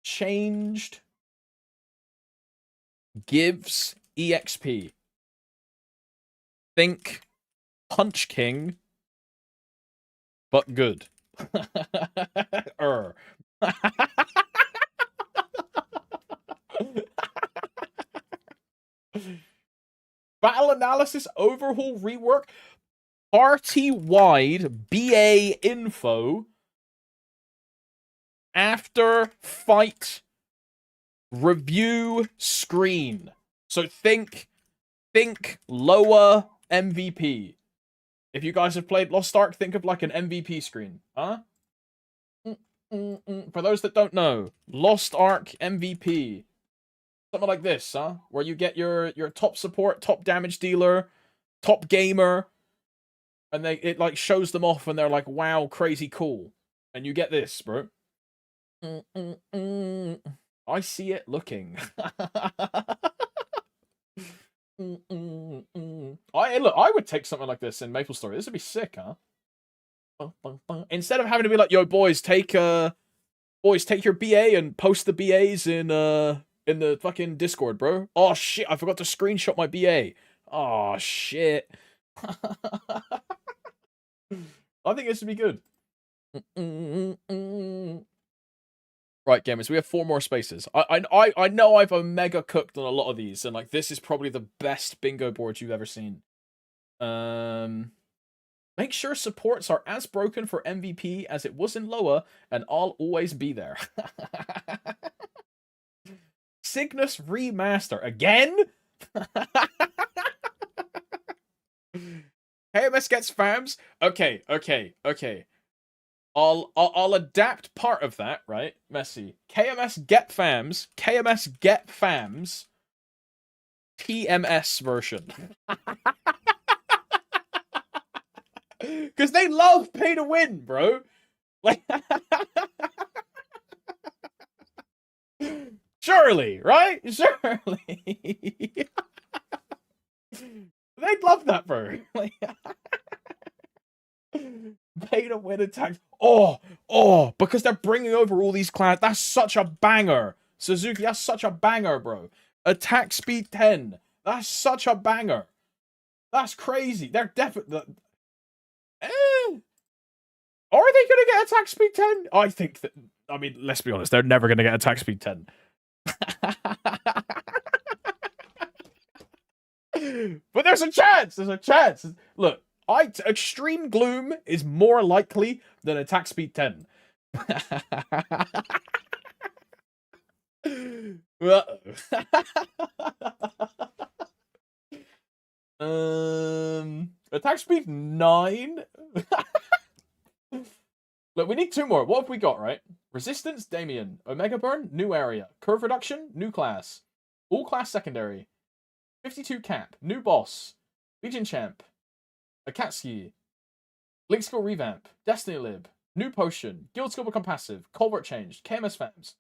changed. Gives EXP. Think Punch King, but good. Battle analysis overhaul rework. Party-wide BA info. After fight review screen. So think lower MVP. If you guys have played Lost Ark, think of like an MVP screen. Huh? For those that don't know, Lost Ark MVP. Something like this, huh? Where you get your top support, top damage dealer, top gamer, and it like shows them off and they're like, wow, crazy cool. And you get this, bro. I see it looking. I would take something like this in MapleStory. This would be sick, huh? Instead of having to be like, yo, boys, take your BA and post the BAs in the fucking Discord, bro. Oh shit, I forgot to screenshot my BA. Oh shit. I think this would be good. Right, gamers, we have 4 more spaces. I know I've omega cooked on a lot of these, and like this is probably the best bingo board you've ever seen. Make sure supports are as broken for MVP as it was in Loa, and I'll always be there. Cygnus remaster again? KMS gets fams. Okay. I'll adapt part of that, right? Messi. KMS get fams. KMS get fams. TMS version. Because they love pay to win, bro. Like, surely, right? Surely. They'd love that, bro. Like, pay to win attacks. Oh, because they're bringing over all these clans. That's such a banger. Suzuki, that's such a banger, bro. Attack speed 10. That's such a banger. That's crazy. They're definitely... Are they going to get attack speed 10? I think that... I mean, let's be honest. They're never going to get attack speed 10. But there's a chance. There's a chance. Look, Extreme Gloom is more likely than attack speed 10. Attack speed 9. Look, we need 2 more. What have we got, right? Resistance, Damien. Omega Burn, new area. Curve reduction, new class. All class secondary. 52 cap, new boss. Legion champ. Akatsuki. Link skill revamp. Destiny lib. New potion. Guild skill become passive. Culvert changed. KMS fams.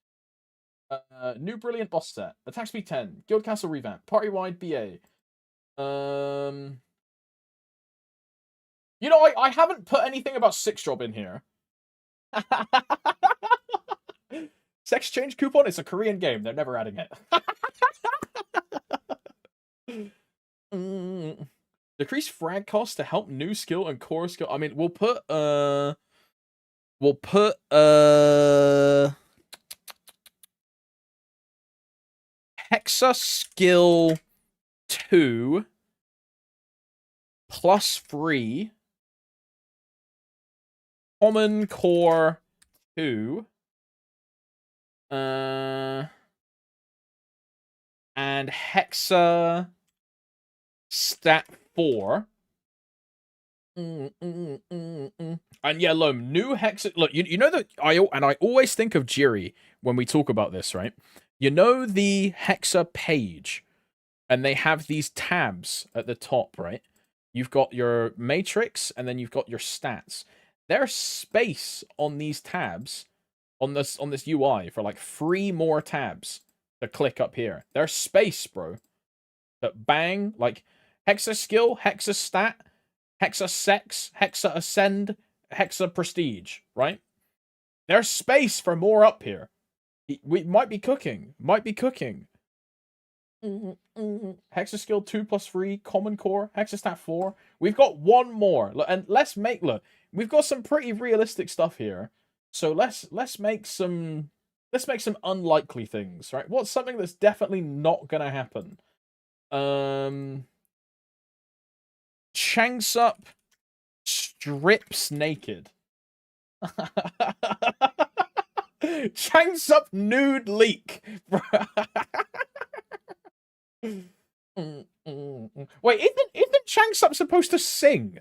New brilliant boss set. Attack speed 10. Guild castle revamp. Party wide BA. You know, I haven't put anything about 6-drop in here. Sex change coupon? It's a Korean game. They're never adding it. Decrease frag cost to help new skill and core skill. I mean, we'll put Hexa skill 2 plus free. Common core 2. And Hexa stat 4. And yeah, Loam, new Hexa. Look, you know that I always think of Jiri when we talk about this, right? You know the Hexa page, and they have these tabs at the top, right? You've got your matrix, and then you've got your stats. There's space on these tabs, on this UI for like 3 more tabs to click up here. There's space, bro. But bang, like Hexa skill, Hexa stat, Hexa sex, Hexa ascend, Hexa prestige, right? There's space for more up here. We might be cooking. Hexa skill 2 plus 3, common core, Hexa stat 4. We've got 1 more. Look, and look, we've got some pretty realistic stuff here. So let's make some unlikely things, right? What's something that's definitely not gonna happen? Changsup strips naked. Changsup nude leak. Wait, isn't Changsup supposed to sing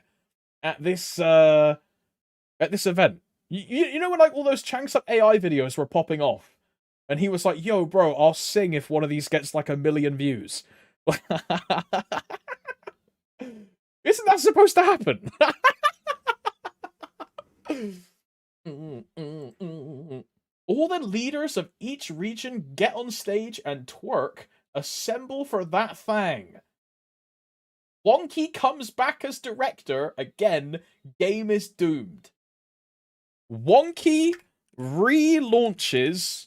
at this event? You know when like all those Changsup AI videos were popping off, and he was like, "Yo, bro, I'll sing if one of these gets like 1 million views." Isn't that supposed to happen? All the leaders of each region get on stage and twerk. Assemble for that thing. Wonky comes back as director. Again, game is doomed. Wonky relaunches.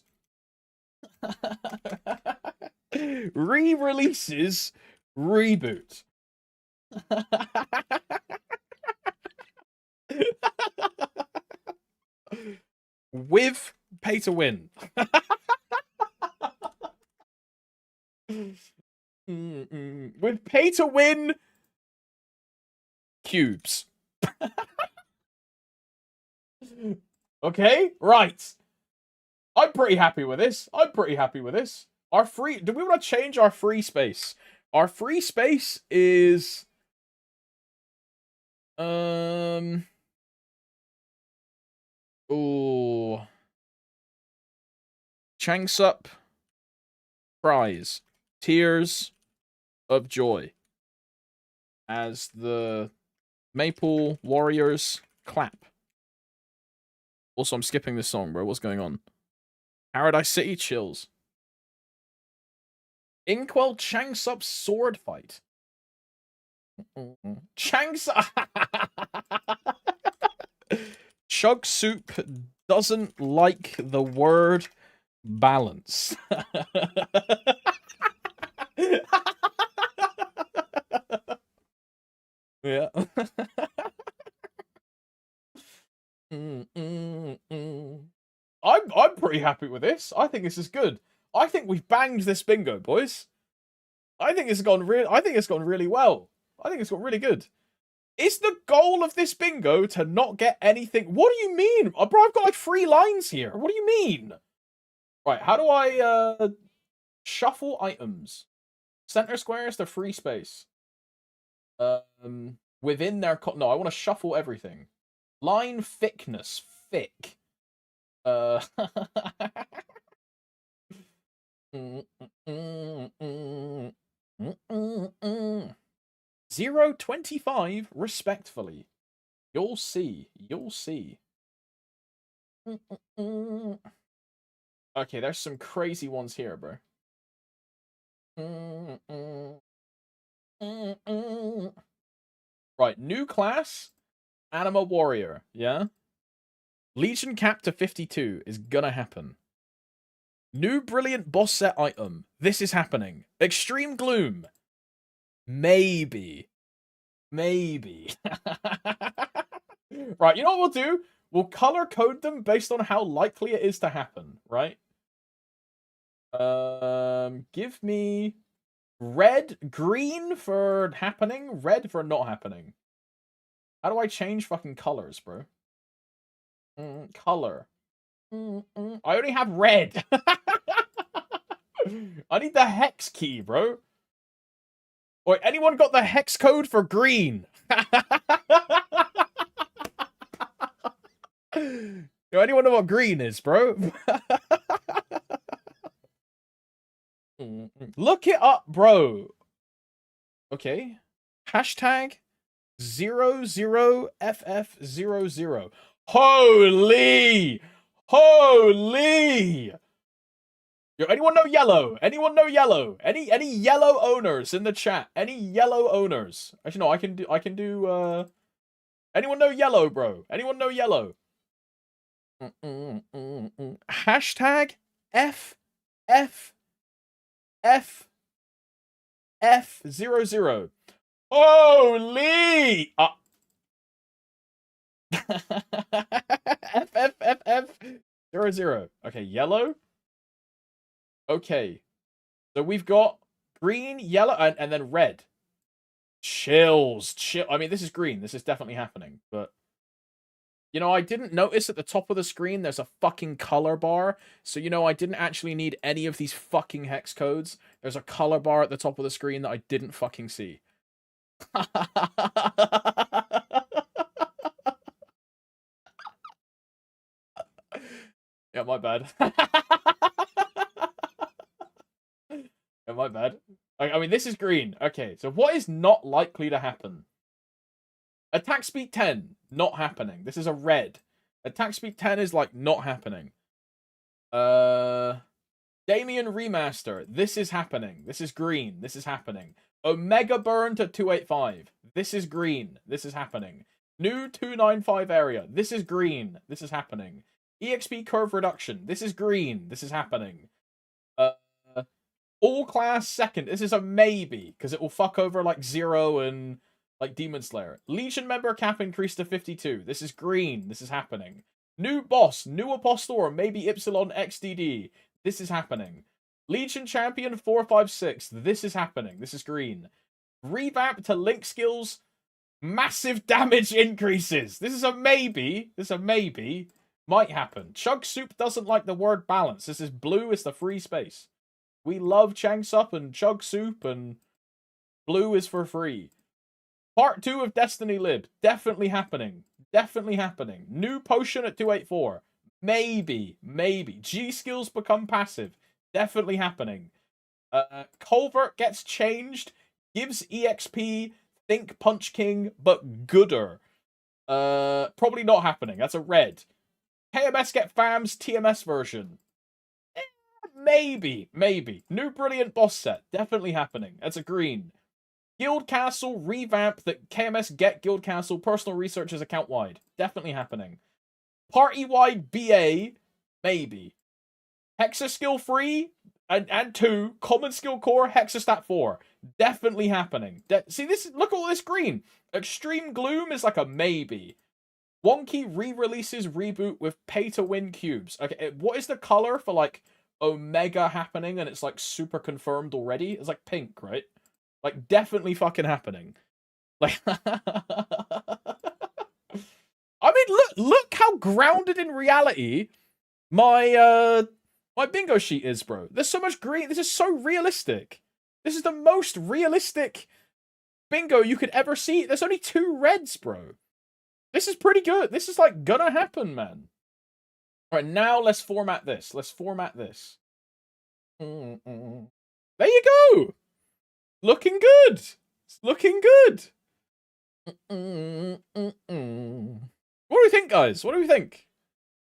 Re-releases. Reboot. With pay to win. With pay to win cubes. Okay, right. I'm pretty happy with this. Our free... Do we want to change our free space? Our free space is... Ooh. Changsup. Cries. Tears of joy. As the Maple Warriors clap. Also, I'm skipping this song, bro. What's going on? Paradise City chills. Inkwell Changsup sword fight. Changsup. Chug Soup doesn't like the word balance. Yeah. I'm pretty happy with this. I think this is good. I think we've banged this bingo, boys. I think it's gone really well. I think it's got really good. Is the goal of this bingo to not get anything? What do you mean? Bro, I've got like 3 lines here. What do you mean? Right, how do I shuffle items? Center square is the free space. Within their no, I want to shuffle everything. Line thickness, thick. 0.25 respectfully. You'll see. You'll see. Okay, there's some crazy ones here, bro. Right, new class, Anima Warrior, yeah? Legion cap to 52 is gonna happen. New brilliant boss set item. This is happening. Extreme Gloom. Maybe. Maybe. Right, you know what we'll do? We'll color code them based on how likely it is to happen, right? Give me red, green for happening, red for not happening. How do I change fucking colors, bro? Color. I only have red. I need the hex key, bro. Wait, anyone got the hex code for green? Yo, anyone know what green is, bro? Look it up, bro. Okay. Hashtag 00FF00. Holy! Holy! Yo, anyone know yellow? Anyone know yellow? Any yellow owners in the chat? Any yellow owners? Actually, no, I can do anyone know yellow, bro? Anyone know yellow? Hashtag FFFF00. Holy! FFFF00. Okay, yellow. Okay. So we've got green, yellow, and then red. Chills. I mean, this is green. This is definitely happening. But, you know, I didn't notice at the top of the screen there's a fucking color bar. So, you know, I didn't actually need any of these fucking hex codes. There's a color bar at the top of the screen that I didn't fucking see. Yeah, my bad. Yeah, my bad. I mean, this is green. Okay, so what is not likely to happen? Attack speed 10, not happening. This is a red. Attack speed 10 is, like, not happening. Damien Remaster. This is happening. This is green. This is happening. Omega Burn to 285. This is green. This is happening. New 295 area. This is green. This is happening. EXP curve reduction. This is green. This is happening. All class second. This is a maybe, because it will fuck over like Zero and like Demon Slayer. Legion member cap increased to 52. This is green. This is happening. New boss, new apostle, or maybe Epsilon XDD. This is happening. Legion champion 456. This is happening. This is green. Revamp to link skills. Massive damage increases. This is a maybe. This is a maybe. Might happen. Chug Soup doesn't like the word balance. This is blue. It's the free space. We love Changsup and Chug Soup, and blue is for free. Part 2 of Destiny Lib. Definitely happening. Definitely happening. New potion at 284. Maybe. Maybe. G skills become passive. Definitely happening. Culvert gets changed. Gives EXP. Think Punch King, but gooder. Probably not happening. That's a red. KMS get fams. TMS version. Maybe. Maybe. New Brilliant boss set. Definitely happening. That's a green. Guild Castle revamp that KMS get Guild Castle. Personal research is account wide. Definitely happening. Party wide BA. Maybe. Hexa skill 3 and 2. Common skill core. Hexa stat 4. Definitely happening. See this? Look at all this green. Extreme Gloom is like a maybe. Wonky re-releases reboot with pay to win cubes. Okay, what is the color for like Omega happening and it's like super confirmed already? It's like pink, right? Like definitely fucking happening. Like I mean, look how grounded in reality my my bingo sheet is, bro. There's so much green. This is so realistic. This is the most realistic bingo you could ever see. There's only 2 reds, bro. This is pretty good. This is like gonna happen, man. All right, now let's format this. Let's format this. There you go. Looking good. It's looking good. What do we think, guys? What do we think?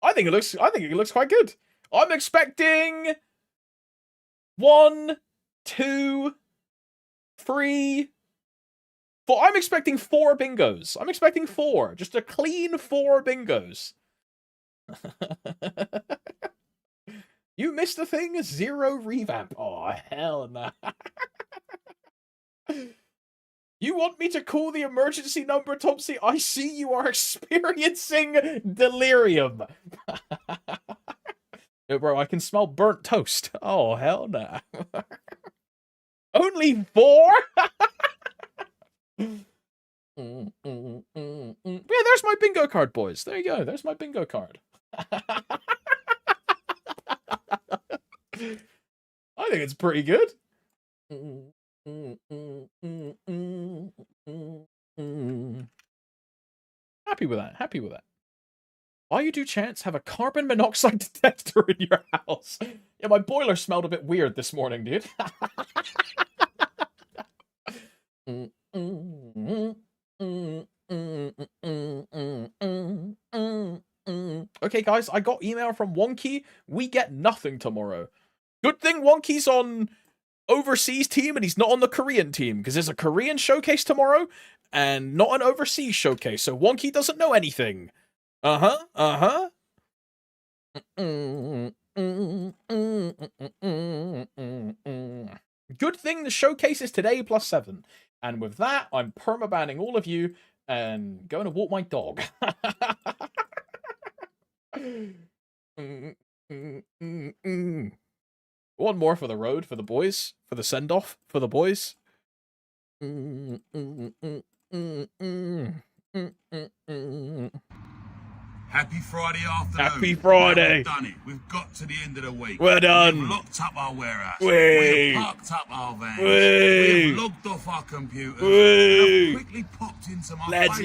I think it looks quite good. I'm expecting 1, 2, 3, 4. I'm expecting 4 bingos. I'm expecting 4. Just a clean 4 bingos. You missed a thing? 0 revamp. Oh, hell no. You want me to call the emergency number, Topsy? I see you are experiencing delirium. No, bro, I can smell burnt toast. Oh, hell no. Only 4? Yeah, there's my bingo card, boys. There you go. There's my bingo card. I think it's pretty good. Happy with that. Happy with that. Why you do chance have a carbon monoxide detector in your house? Yeah, my boiler smelled a bit weird this morning, dude. Okay, guys, I got email from Wonky. We get nothing tomorrow. Good thing Wonky's on overseas team and he's not on the Korean team, because there's a Korean showcase tomorrow and not an overseas showcase, so Wonky doesn't know anything. Uh-huh. Good thing the showcase is today +7. And with that, I'm permabanning all of you and going to walk my dog. One more for the road, for the boys, for the send-off, for the boys. Happy Friday afternoon. Happy Friday. We've done it. We've got to the end of the week. We're done. We've locked up our warehouse. Whee. We've parked up our vans. Whee. We've logged off our computers. Whee. And I've quickly popped into my Lads.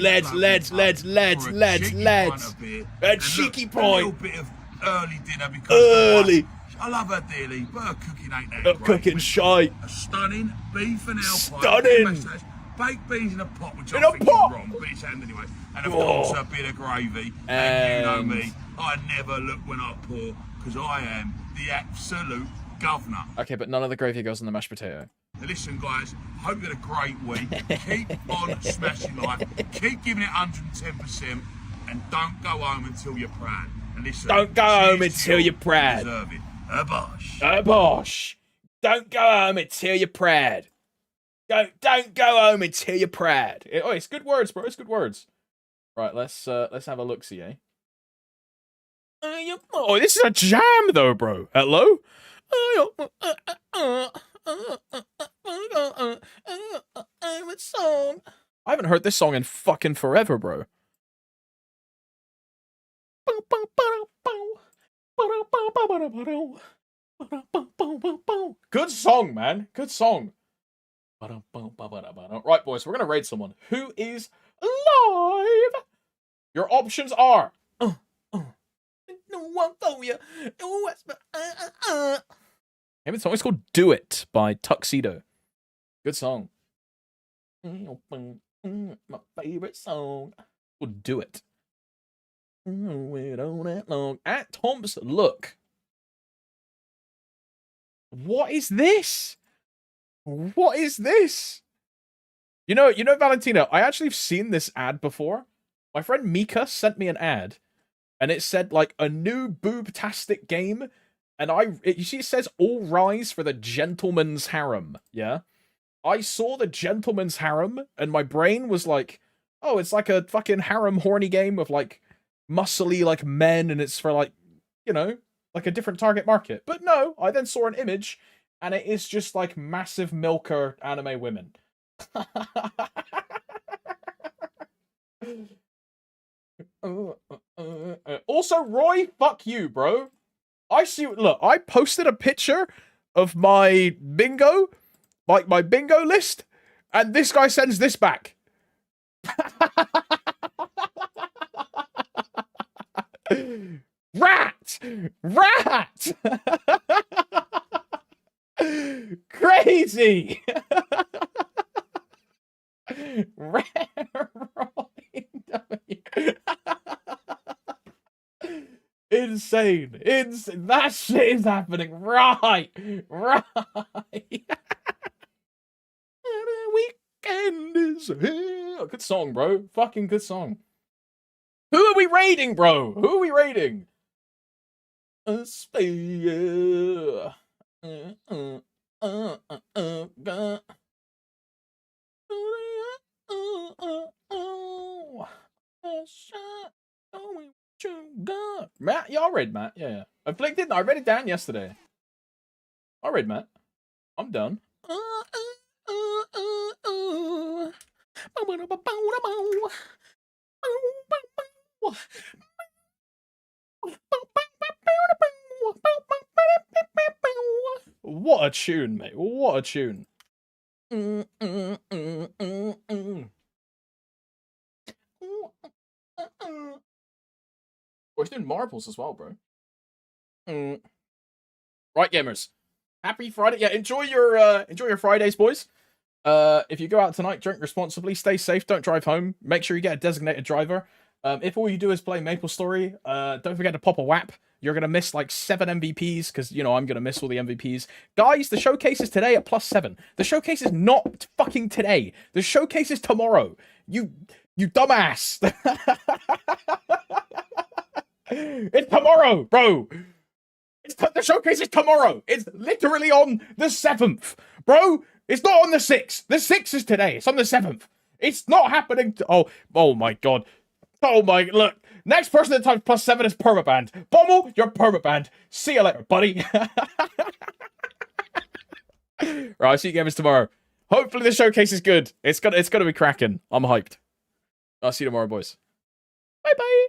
And cheeky look, point. A little bit of early dinner because I love her dearly, but her cooking ain't that great. Cooking shite. A stunning beef and alpine. Stunning. Baked beans in a pot, which In I a think pot. is wrong, but it's happened anyway. And of course, a bit of gravy. And you know me, I never look when I pour, because I am the absolute governor. Okay, but none of the gravy goes on the mashed potato. Now listen, guys, hope you had a great week. Keep on smashing life. Keep giving it 110%, and don't go home until you're proud. And listen, Don't go home until you're proud. You deserve it. Bosh. Bosh. Don't go home until you're proud. Don't go home until you're proud. Oh, it's good words, bro. It's good words. Right, let's have a look-see, eh? Oh, this is a jam, though, bro. Hello? I haven't heard this song in fucking forever, bro. Good song, man. Good song. Right, boys, we're gonna raid someone who is live. Your options are no one for you. Maybe the song is called "Do It" by Tuxedo. Good song. My favorite song. We'll do it. Wait on that long. At Tom's look. What is this? What is this? You know, Valentino, I actually have seen this ad before. My friend Mika sent me an ad, and it said like a new boobtastic game, and you see it says all rise for the gentleman's harem. Yeah, I saw the gentleman's harem, and my brain was like, oh, it's like a fucking harem horny game with like muscly like men, and it's for like, you know, like a different target market. But no, I then saw an image, and it is just like massive milker anime women. Also, Roy, fuck you, bro. I see. Look, I posted a picture of my bingo, like my bingo list, and this guy sends this back. Rat! Crazy! Insane. That shit is happening. Right. Weekend is here. Good song, bro. Fucking good song. Who are we raiding, bro? Who are we raiding? Matt, y'all read Matt. Yeah. I flicked it. I read it down yesterday. I read Matt. I'm done. What a tune, mate. What a tune. We're doing marbles as well, bro. Right, gamers. Happy Friday. Yeah, enjoy your Fridays, boys. If you go out tonight, drink responsibly, stay safe, don't drive home. Make sure you get a designated driver. If all you do is play MapleStory, don't forget to pop a WAP. You're gonna miss like 7 MVPs, because you know I'm gonna miss all the MVPs. Guys, the showcase is today at +7. The showcase is not fucking today. The showcase is tomorrow. You dumbass. It's tomorrow, bro. The showcase is tomorrow. It's literally on the 7th, bro. It's not on the 6th. The 6th is today. It's on the 7th. It's not happening. Oh my god. Oh my, look. Next person that types +7 is permabanned. Bommel, you're permabanned. See you later, buddy. Right, I'll see you gamers tomorrow. Hopefully the showcase is good. It's gonna be cracking. I'm hyped. I'll see you tomorrow, boys. Bye bye.